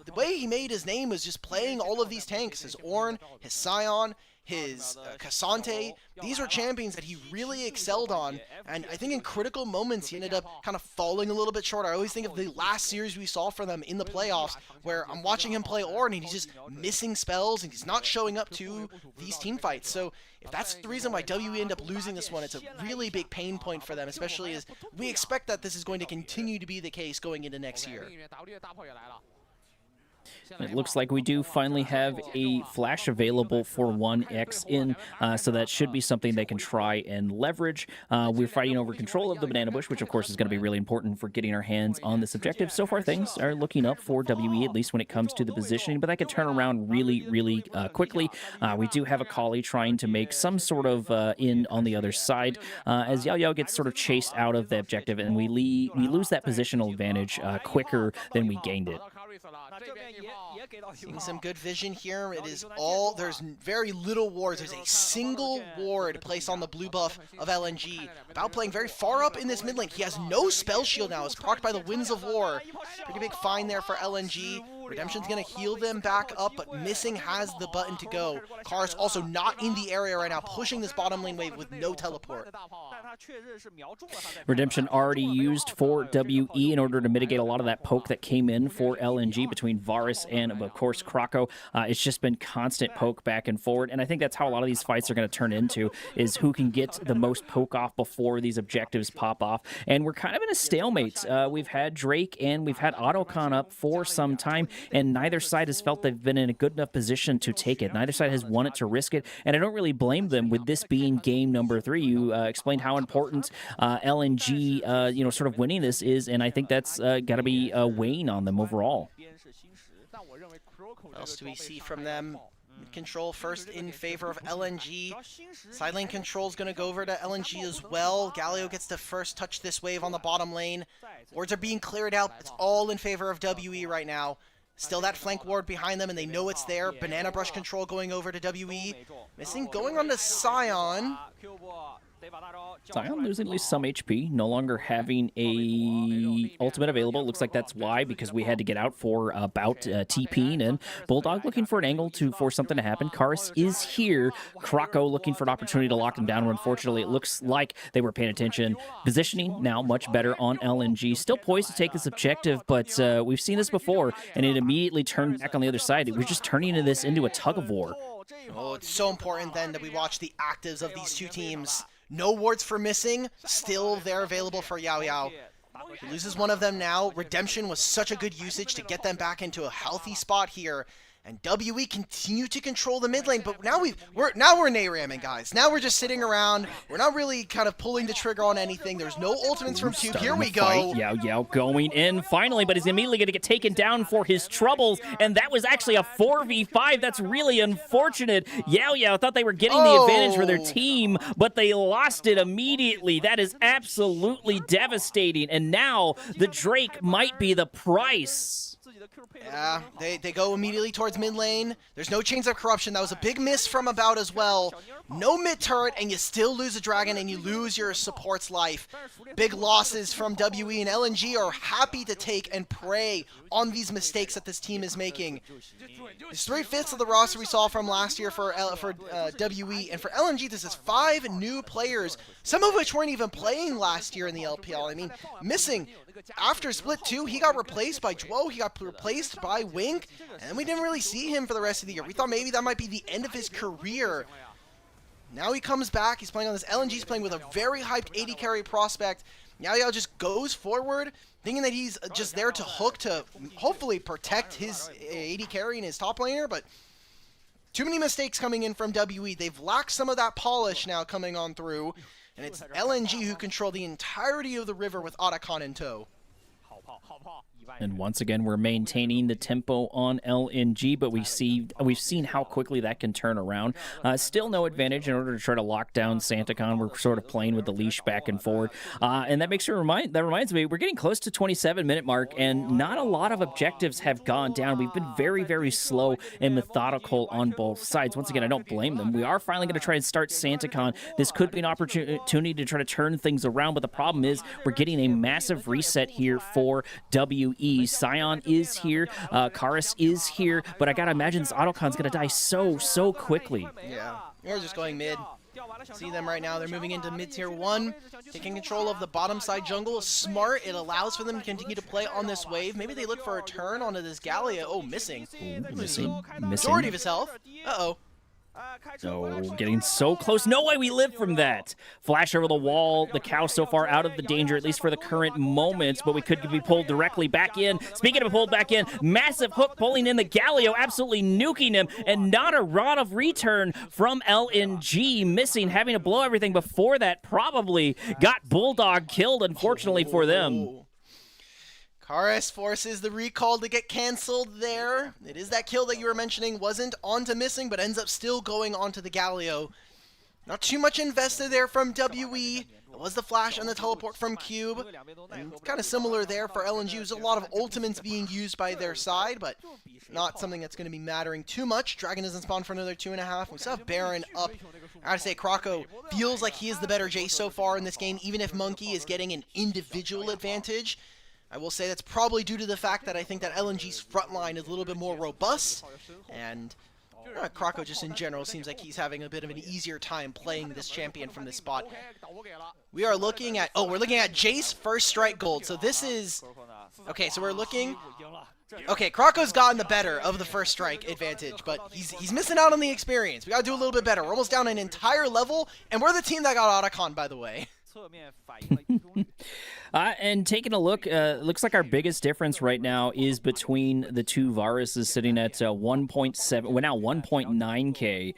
the way he made his name was just playing all of these tanks. His Ornn, his Scion, his Cassante. These were champions that he really excelled on, and I think in critical moments he ended up kind of falling a little bit short. I always think of the last series we saw for them in the playoffs, where I'm watching him play Ornn and he's just missing spells and he's not showing up to these team fights. So if that's the reason why WE end up losing this one, it's a really big pain point for them, especially as we expect that this is going to continue to be the case going into next year. It looks like we do finally have a flash available for 1x in, so that should be something they can try and leverage. We're fighting over control of the banana bush, which of course is going to be really important for getting our hands on this objective. So far, things are looking up for WE, at least when it comes to the positioning, but that could turn around really quickly. We do have a Kali trying to make some sort of in on the other side, as Yao Yao gets sort of chased out of the objective, and we lose that positional advantage quicker than we gained it. Seeing some good vision here. It is all, there's very little wards. There's a single ward placed on the blue buff of LNG. About playing very far up in this mid lane. He has no spell shield now. It's procced by the Winds of War. Pretty big find there for LNG. Redemption's going to heal them back up, but Missing has the button to go. Karus also not in the area right now, pushing this bottom lane wave with no teleport. Redemption already used for WE in order to mitigate a lot of that poke that came in for LNG between Varus and, of course, Krako. It's just been constant poke back and forward, and I think that's how a lot of these fights are going to turn into, is who can get the most poke off before these objectives pop off. And we're kind of in a stalemate. We've had Drake and we've had Autocon up for some time, and neither side has felt they've been in a good enough position to take it. Neither side has wanted to risk it, and I don't really blame them with this being game number 3. You explained how important LNG, sort of winning this is, and I think that's got to be weighing on them overall. What else do we see from them? Control first in favor of LNG. Side lane control is going to go over to LNG as well. Galio gets to first touch this wave on the bottom lane. Wards are being cleared out. It's all in favor of WE right now. Still that flank ward behind them, and they know it's there. Banana brush control going over to WE. Missing going on to Sion. Sion losing at least some HP, no longer having a ultimate available. Looks like that's why, because we had to get out for about TPing, and Bulldog looking for an angle to force something to happen. Karus is here. Krako looking for an opportunity to lock him down. Unfortunately, it looks like they were paying attention. Positioning now much better on LNG. Still poised to take this objective, but we've seen this before, and it immediately turned back on the other side. It was just turning this into a tug of war. Oh, it's so important then that we watch the actives of these two teams. No wards for Missing, still there available for Yao Yao. He loses one of them now. Redemption was such a good usage to get them back into a healthy spot here. And WE continue to control the mid lane, but now we're NA-ramming, guys. Now we're just sitting around. We're not really kind of pulling the trigger on anything. There's no ultimates from Tube. Here we go. Yao Yao going in finally, but he's immediately going to get taken down for his troubles, and that was actually a 4v5. That's really unfortunate. Yao Yao thought they were getting the advantage for their team, but they lost it immediately. That is absolutely devastating, and now the Drake might be the price. Yeah, they go immediately towards mid lane. There's no Chains of Corruption. That was a big miss from About as well. No mid turret, and you still lose a dragon, and you lose your support's life. Big losses from WE, and LNG are happy to take and prey on these mistakes that this team is making. It's 3/5 of the roster we saw from last year for WE, and for LNG, this is 5 new players, some of which weren't even playing last year in the LPL. I mean, Missing, after Split 2, he got replaced by Dwo, he got replaced by Wink, and we didn't really see him for the rest of the year. We thought maybe that might be the end of his career. Now he comes back, he's playing on this. LNG's playing with a very hyped 80 carry prospect. Yao Yao just goes forward, thinking that he's just there to hook to hopefully protect his 80 carry and his top laner, but too many mistakes coming in from WE. They've lacked some of that polish now coming on through, and it's LNG who control the entirety of the river with Otacon in tow. And once again, we're maintaining the tempo on LNG, but we've seen how quickly that can turn around. Still no advantage in order to try to lock down Santacon. We're sort of playing with the leash back and forward. And that reminds me, we're getting close to 27-minute mark, and not a lot of objectives have gone down. We've been very, very slow and methodical on both sides. Once again, I don't blame them. We are finally going to try and start Santacon. This could be an opportunity to try to turn things around, but the problem is we're getting a massive reset here for WE. Sion is here, Karus is here, but I gotta imagine this Autocon's gonna die so quickly. Yeah, we're just going mid. See them right now, they're moving into mid tier 1, taking control of the bottom side jungle. Smart, it allows for them to continue to play on this wave. Maybe they look for a turn onto this Gallia. Oh, Missing. Missing. Majority of his health. Uh-oh. So getting so close. No way we live from that. Flash over the wall. The cow so far out of the danger, at least for the current moment, but we could be pulled directly back in. Speaking of pulled back in, massive hook pulling in the Galio, absolutely nuking him, and not a rod of return from LNG, missing, having to blow everything before that. Probably got Bulldog killed, unfortunately for them. Karis forces the recall to get canceled there. It is that kill that you were mentioning, wasn't onto missing, but ends up still going onto the Galio. Not too much invested there from WE. It was the flash and the teleport from Cube. And kind of similar there for LNG. There's a lot of ultimates being used by their side, but not something that's going to be mattering too much. Dragon doesn't spawn for another 2.5. We still have Baron up. I gotta say, Krako feels like he is the better Jace so far in this game, even if Monkey is getting an individual advantage. I will say that's probably due to the fact that I think that LNG's front line is a little bit more robust, and Krako just in general seems like he's having a bit of an easier time playing this champion from this spot. We are looking at, we're looking at Jace first strike gold. So this is, okay, so we're looking, okay, Krako's gotten the better of the first strike advantage, but he's missing out on the experience. We gotta do a little bit better. We're almost down an entire level, and we're the team that got Otacon, by the way. And taking a look, looks like our biggest difference right now is between the two Varuses, sitting at 1.7, well now 1.9k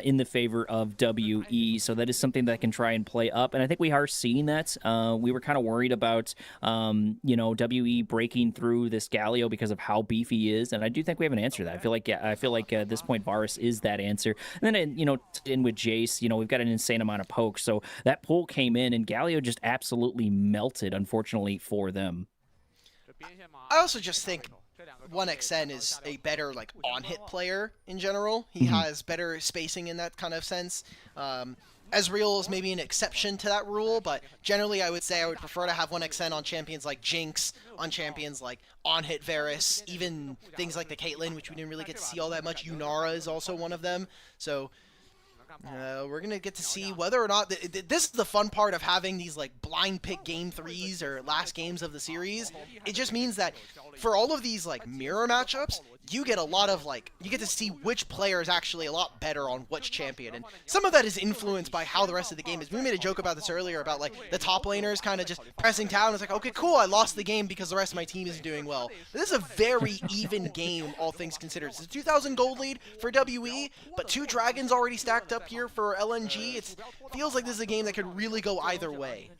in the favor of WE. So that is something that can try and play up, and I think we are seeing that. We were kind of worried about, you know, WE breaking through this Galio because of how beefy he is, and I do think we have an answer to that. I feel like at this point Varus is that answer. And then, you know, in with Jace, you know, we've got an insane amount of poke, so that pull came in, and Galio just absolutely melted, unfortunately for them. I also just think 1xN is a better like on-hit player in general. He has better spacing in that kind of sense. Ezreal is maybe an exception to that rule, but generally I would say I would prefer to have 1xN on champions like Jinx, on champions like on-hit Varus, even things like the Caitlyn, which we didn't really get to see all that much. Yunara is also one of them. So we're going to get to see whether or not... This is the fun part of having these like blind pick game 3s or last games of the series. It just means that for all of these like mirror matchups, you get a lot of like... You get to see which player is actually a lot better on which champion. And some of that is influenced by how the rest of the game is. We made a joke about this earlier about like the top laners kind of just pressing down. It's like, okay, cool, I lost the game because the rest of my team isn't doing well. This is a very even game, all things considered. It's a 2,000 gold lead for WE, but 2 dragons already stacked up here for LNG. It feels like this is a game that could really go either way.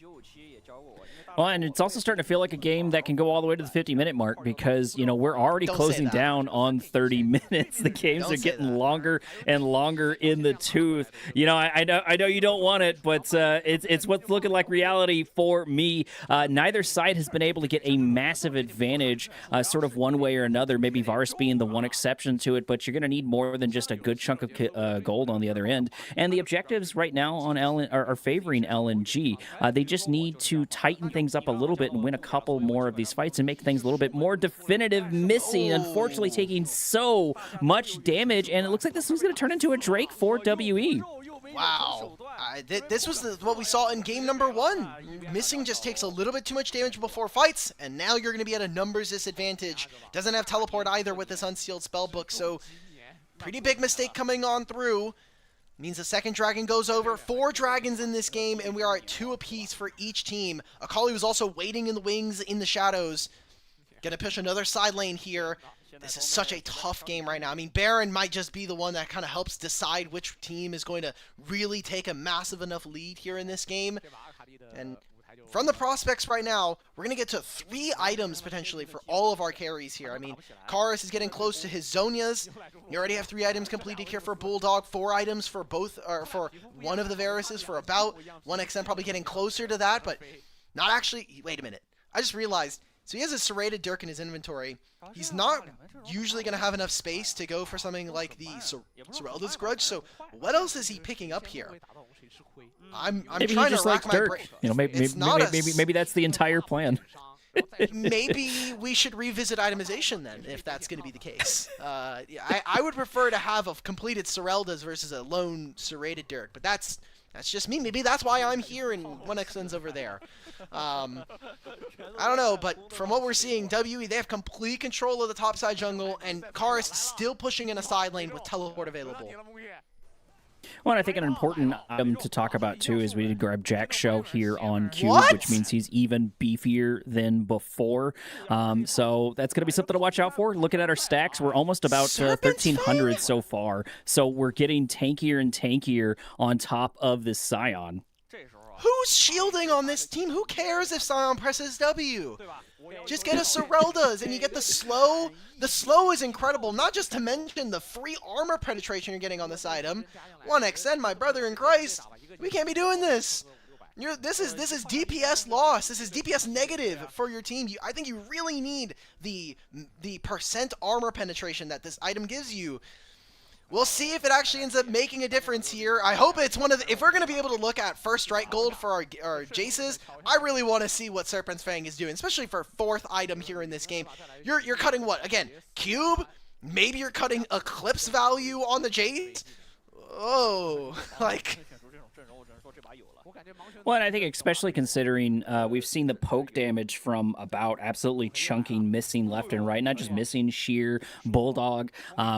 Well, and it's also starting to feel like a game that can go all the way to the 50-minute mark because, you know, we're already closing down on 30 minutes. The games are getting longer and longer in the tooth. You know, I know you don't want it, but it's what's looking like reality for me. Neither side has been able to get a massive advantage sort of one way or another, maybe Varus being the one exception to it, but you're going to need more than just a good chunk of gold on the other end. And the objectives right now on are favoring LNG. They just need to tighten things up a little bit and win a couple more of these fights and make things a little bit more definitive. Missing, unfortunately, taking so much damage, and it looks like this one's going to turn into a Drake for WE. Wow. This was what we saw in game number 1. Missing just takes a little bit too much damage before fights, and now you're going to be at a numbers disadvantage. Doesn't have teleport either with this unsealed spellbook, so pretty big mistake coming on through. Means the second dragon goes over. 4 dragons in this game, and we are at 2 apiece for each team. Akali was also waiting in the wings in the shadows. Gonna push another side lane here. This is such a tough game right now. I mean, Baron might just be the one that kind of helps decide which team is going to really take a massive enough lead here in this game. And from the prospects right now, we're going to get to 3 items potentially for all of our carries here. I mean, Karis is getting close to his Zonias. You already have 3 items completed here for Bulldog, 4 items for both, or for one of the Varuses for about 1xN, probably getting closer to that, but not actually. Wait a minute. I just realized. So he has a serrated Dirk in his inventory. He's not usually going to have enough space to go for something like the Serelda's Grudge, so what else is he picking up here? I'm maybe trying he just to rack likes my Dirk. brain. You know, maybe that's the entire plan. Maybe we should revisit itemization then, if that's going to be the case. I would prefer to have a completed Serelda's versus a lone serrated Dirk, but that's just me. Maybe that's why I'm here and 1xN's over there. I don't know, but from what we're seeing, WE, they have complete control of the topside jungle, and Karis still pushing in a side lane with teleport available. Well, I think an important item to talk about too is we did grab Jack Show here on Cube, What? which means he's even beefier than before. So that's going to be something to watch out for. Looking at our stacks, we're almost about Serpent's 1,300 Fang? so far. So we're getting tankier and tankier on top of this Scion. Who's shielding on this team? Who cares if Scion presses W? Just get a Sereldas and you get the slow. The slow is incredible, not just to mention the free armor penetration you're getting on this item. 1xN, my brother in Christ. We can't be doing this. This is DPS loss. This is DPS negative for your team. I think you really need the percent armor penetration that this item gives you. We'll see if it actually ends up making a difference here. I hope it's one of the... If we're going to be able to look at first strike gold for our Jaces, I really want to see what Serpent's Fang is doing, especially for 4th item here in this game. You're cutting what? Again, Cube? Maybe you're cutting Eclipse value on the Jace? Oh, like... Well, and I think especially considering we've seen the poke damage from about absolutely chunking, missing left and right, not just missing, sheer, bulldog.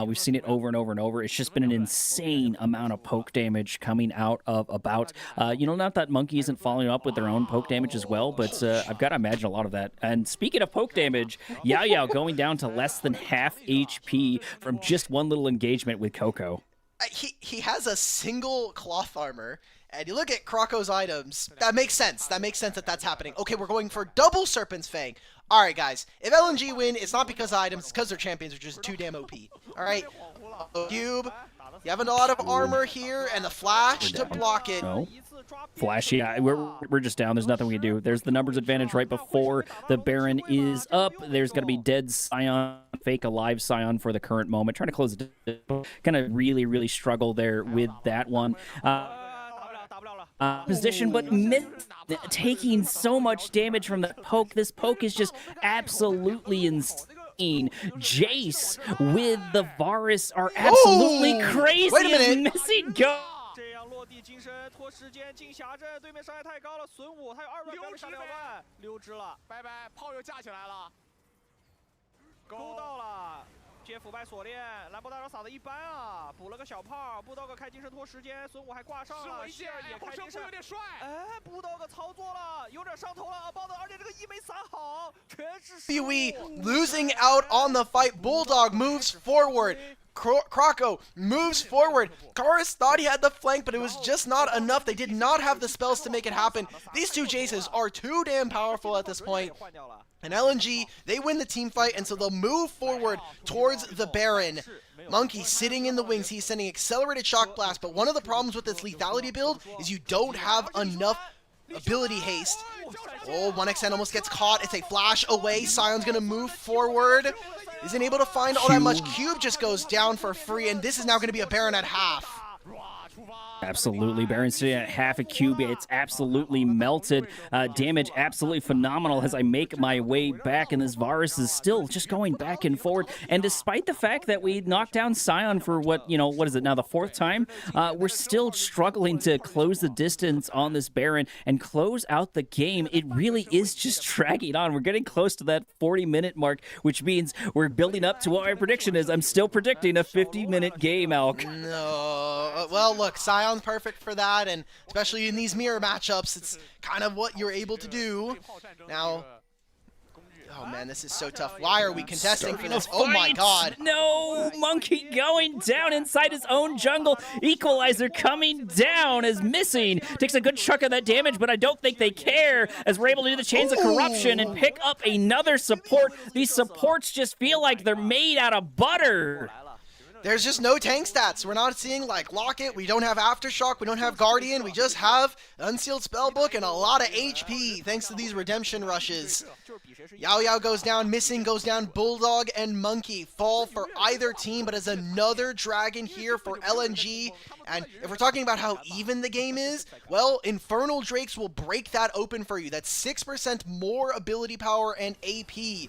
We've seen it over and over and over. It's just been an insane amount of poke damage coming out of about. Not that Monkey isn't following up with their own poke damage as well, but I've got to imagine a lot of that. And speaking of poke damage, Yao Yao going down to less than half HP from just one little engagement with Coco. He has a single cloth armor. And you look at Krako's items, that makes sense. That makes sense that that's happening. Okay, we're going for double Serpent's Fang. Alright, guys. If LNG win, it's not because of items, it's because their champions are just too damn OP. Alright? Cube, you have a lot of armor here, and the flash to block it. No. Flash, yeah, we're just down. There's nothing we can do. There's the numbers advantage right before the Baron is up. There's going to be dead Scion, fake alive Scion for the current moment. Trying to close it. Going to really, really struggle there with that one. Position, but taking so much damage from the poke. This poke is just absolutely insane. Jace with the Varus are absolutely crazy. Wait a minute. And missing go. 这样落地金身拖时间进峡阵，对面伤害太高了，损五他有200标下2万，溜之了，拜拜，炮又架起来了，勾到了。 接腐败锁链，兰博大招撒的一般啊，补了个小炮，布刀哥开金身拖时间，孙武还挂上了，希尔也开金身，有点帅，哎，布刀哥操作了，有点上头了，包的，而且这个一没撒好，全是失误。Pee-wee losing out on the fight. Bulldog moves forward. Krako moves forward. Karis thought he had the flank, but it was just not enough. They did not have the spells to make it happen. These two Jaces are too damn powerful at this point. And LNG, they win the team fight, and so they'll move forward towards the Baron. Monkey sitting in the wings. He's sending accelerated shock blast, but one of the problems with this lethality build is you don't have enough ability haste. Oh, 1xN almost gets caught. It's a flash away. Scion's gonna move forward. Isn't able to find all that much. Cube just goes down for free, and this is now gonna be a Baron at half. Absolutely. Baron sitting at half a cube. It's absolutely melted. Damage absolutely phenomenal as I make my way back, and this Varus is still just going back and forward. And despite the fact that we knocked down Scion for what is it now, the 4th time, we're still struggling to close the distance on this Baron and close out the game. It really is just dragging on. We're getting close to that 40-minute mark, which means we're building up to what my prediction is. I'm still predicting a 50-minute game, Alk. No. Well, look, Scion's perfect for that, and especially in these mirror matchups, it's kind of what you're able to do. Now, oh man, this is so tough. Why are we contesting for this? Oh my god. No! Monkey going down inside his own jungle. Equalizer coming down as missing. Takes a good chunk of that damage, but I don't think they care as we're able to do the Chains of Corruption and pick up another support. These supports just feel like they're made out of butter. There's just no tank stats. We're not seeing, like, Locket. We don't have Aftershock. We don't have Guardian. We just have Unsealed Spellbook and a lot of HP, thanks to these redemption rushes. Yao Yao goes down. Missing goes down. Bulldog and Monkey fall for either team, but as another Dragon here for LNG. And if we're talking about how even the game is, well, Infernal Drakes will break that open for you. That's 6% more ability power and AP.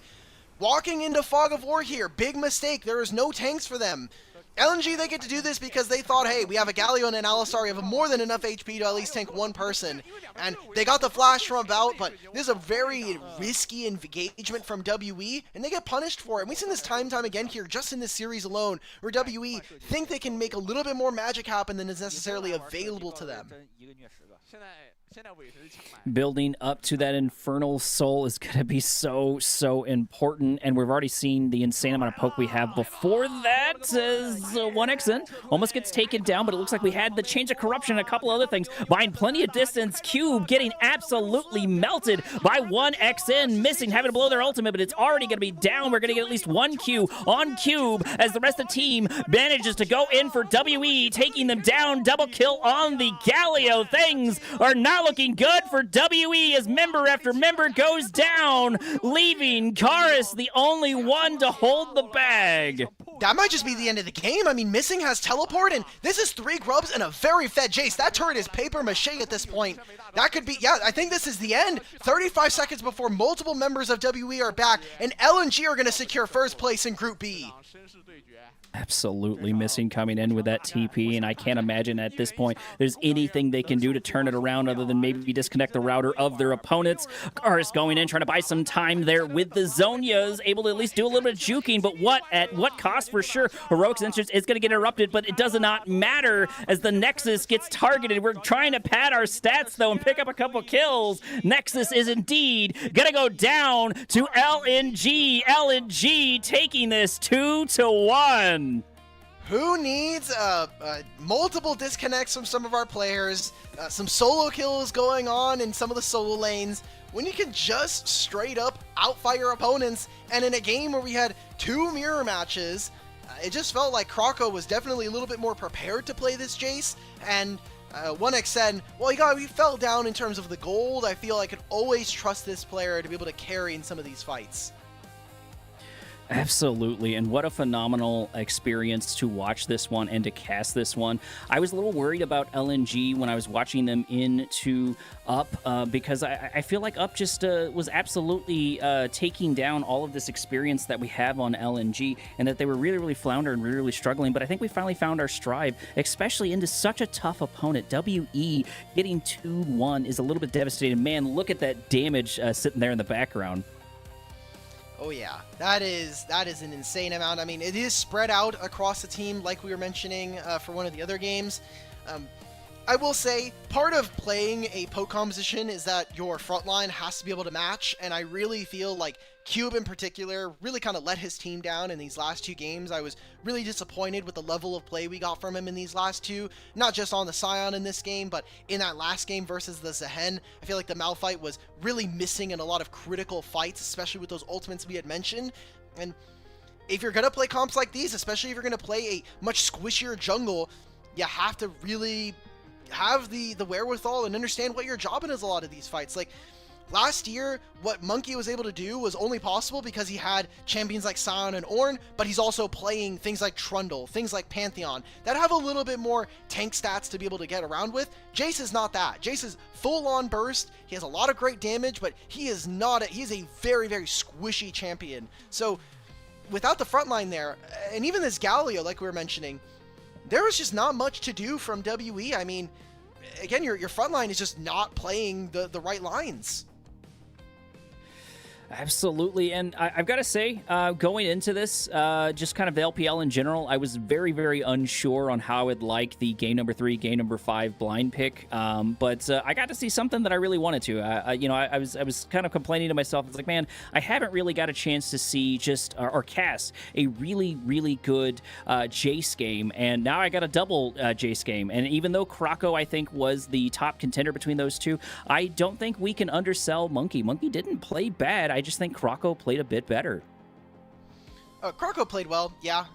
Walking into Fog of War here, big mistake. There is no tanks for them. LNG, they get to do this because they thought, hey, we have a Galio and an Alistar, we have more than enough HP to at least tank one person, and they got the flash from about, but this is a very risky engagement from WE, and they get punished for it. And we've seen this time and time again here, just in this series alone, where WE think they can make a little bit more magic happen than is necessarily available to them. Building up to that Infernal Soul is going to be so important, and we've already seen the insane amount of poke we have before that. As 1xN almost gets taken down, but it looks like we had the Change of Corruption and a couple other things. Buying plenty of distance, Cube getting absolutely melted by 1xN, missing, having to blow their ultimate, but it's already going to be down. We're going to get at least one Q on Cube as the rest of the team manages to go in for WE, taking them down. Double kill on the Galio. Things are not looking good for WE as member after member goes down, leaving Karis the only one to hold the bag. That might just be the end of the game. I mean, Missing has teleport, and this is 3 grubs and a very fed Jace. That turret is paper mache at this point. That could be, yeah, I think this is the end. 35 seconds before multiple members of WE are back, and LNG are going to secure first place in Group B. Absolutely. Missing coming in with that TP, and I can't imagine at this point there's anything they can do to turn it around other than maybe disconnect the router of their opponents. Karis going in, trying to buy some time there with the Zonias, able to at least do a little bit of juking, but at what cost for sure? Heroic's entrance is going to get interrupted, but it does not matter as the Nexus gets targeted. We're trying to pad our stats, though, and pick up a couple kills. Nexus is indeed going to go down to LNG. LNG taking this 2-1. Who needs multiple disconnects from some of our players, some solo kills going on in some of the solo lanes, when you can just straight up outfight your opponents? And in a game where we had 2 mirror matches, it just felt like Kroko was definitely a little bit more prepared to play this Jace, and 1xN, well, he fell down in terms of the gold. I feel I could always trust this player to be able to carry in some of these fights. Absolutely, and what a phenomenal experience to watch this one and to cast this one. I was a little worried about LNG when I was watching them into Up, because I feel like Up just was absolutely taking down all of this experience that we have on LNG, and that they were really floundering and really struggling, but I think we finally found our stride, especially into such a tough opponent. WE getting 2-1 is a little bit devastating. Man, look at that damage sitting there in the background. Oh yeah, that is an insane amount. I mean, it is spread out across the team, like we were mentioning for one of the other games. I will say, part of playing a poke composition is that your front line has to be able to match, and I really feel like Cube in particular really kind of let his team down in these last 2 games. I was really disappointed with the level of play we got from him in these last 2, not just on the Scion in this game, but in that last game versus the Zehen. I feel like the Malphite was really missing in a lot of critical fights, especially with those ultimates we had mentioned. And if you're going to play comps like these, especially if you're going to play a much squishier jungle, you have to really have the wherewithal and understand what your job is in a lot of these fights. Like, last year, what Monkey was able to do was only possible because he had champions like Scion and Ornn, but he's also playing things like Trundle, things like Pantheon, that have a little bit more tank stats to be able to get around with. Jace is not that. Jace is full-on burst, he has a lot of great damage, but he is not he's a very squishy champion. So, without the front line there, and even this Galio, like we were mentioning, there was just not much to do from WE. I mean, again, your front line is just not playing the right lines. Absolutely, and I've got to say, going into this, just kind of the LPL in general, I was very unsure on how I'd like the game number 3, game number 5 blind pick, but I got to see something that I really wanted to. I was kind of complaining to myself. It's like, man, I haven't really got a chance to see just or cast a really good Jace game, and now I got a double Jace game. And even though Kroko, I think, was the top contender between those 2, I don't think we can undersell Monkey. Monkey didn't play bad. I just think Kroko played a bit better. Kroko played well, yeah.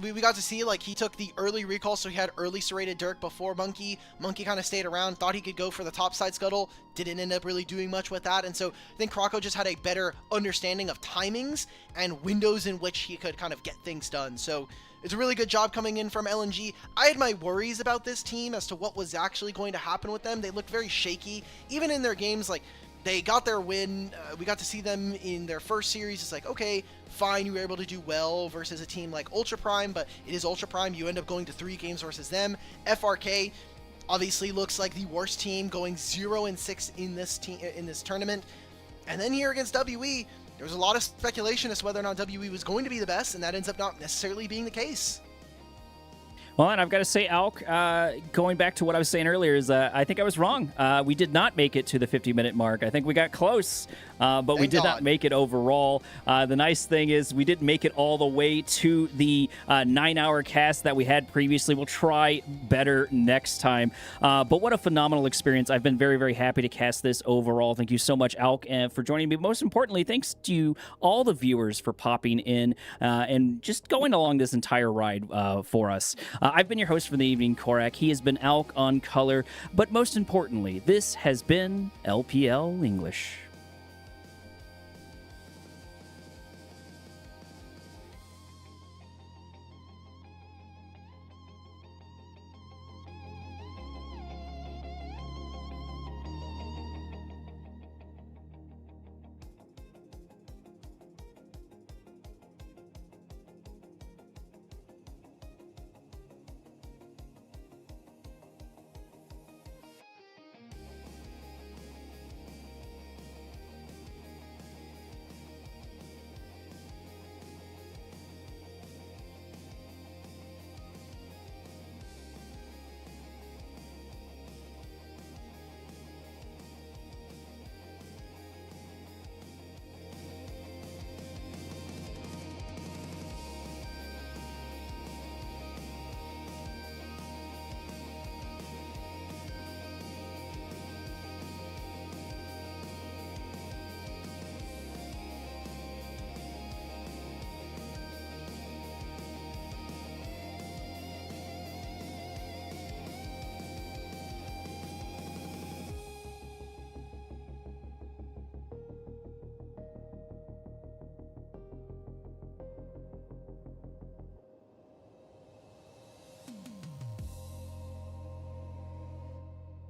We got to see, like, he took the early recall, so he had early serrated Dirk before Monkey. Monkey kind of stayed around, thought he could go for the top side scuttle, didn't end up really doing much with that, and so I think Kroko just had a better understanding of timings and windows in which he could kind of get things done. So it's a really good job coming in from LNG. I had my worries about this team as to what was actually going to happen with them. They looked very shaky, even in their games. Like, they got their win. We got to see them in their first series. It's like, okay, fine, you were able to do well versus a team like Ultra Prime, but it is Ultra Prime. You end up going to 3 games versus them. FRK obviously looks like the worst team, going 0-6 in this tournament. And then here against WE, there was a lot of speculation as to whether or not WE was going to be the best, and that ends up not necessarily being the case. Well, and I've got to say, Alk, going back to what I was saying earlier, is I think I was wrong. We did not make it to the 50-minute mark. I think we got close, but we did not make it overall. The nice thing is we didn't make it all the way to the 9-hour cast that we had previously. We'll try better next time. But what a phenomenal experience. I've been very, very happy to cast this overall. Thank you so much, Alk, for joining me. Most importantly, thanks to all the viewers for popping in and just going along this entire ride for us. I've been your host for the evening, Korak. He has been Alk on Color. But most importantly, this has been LPL English.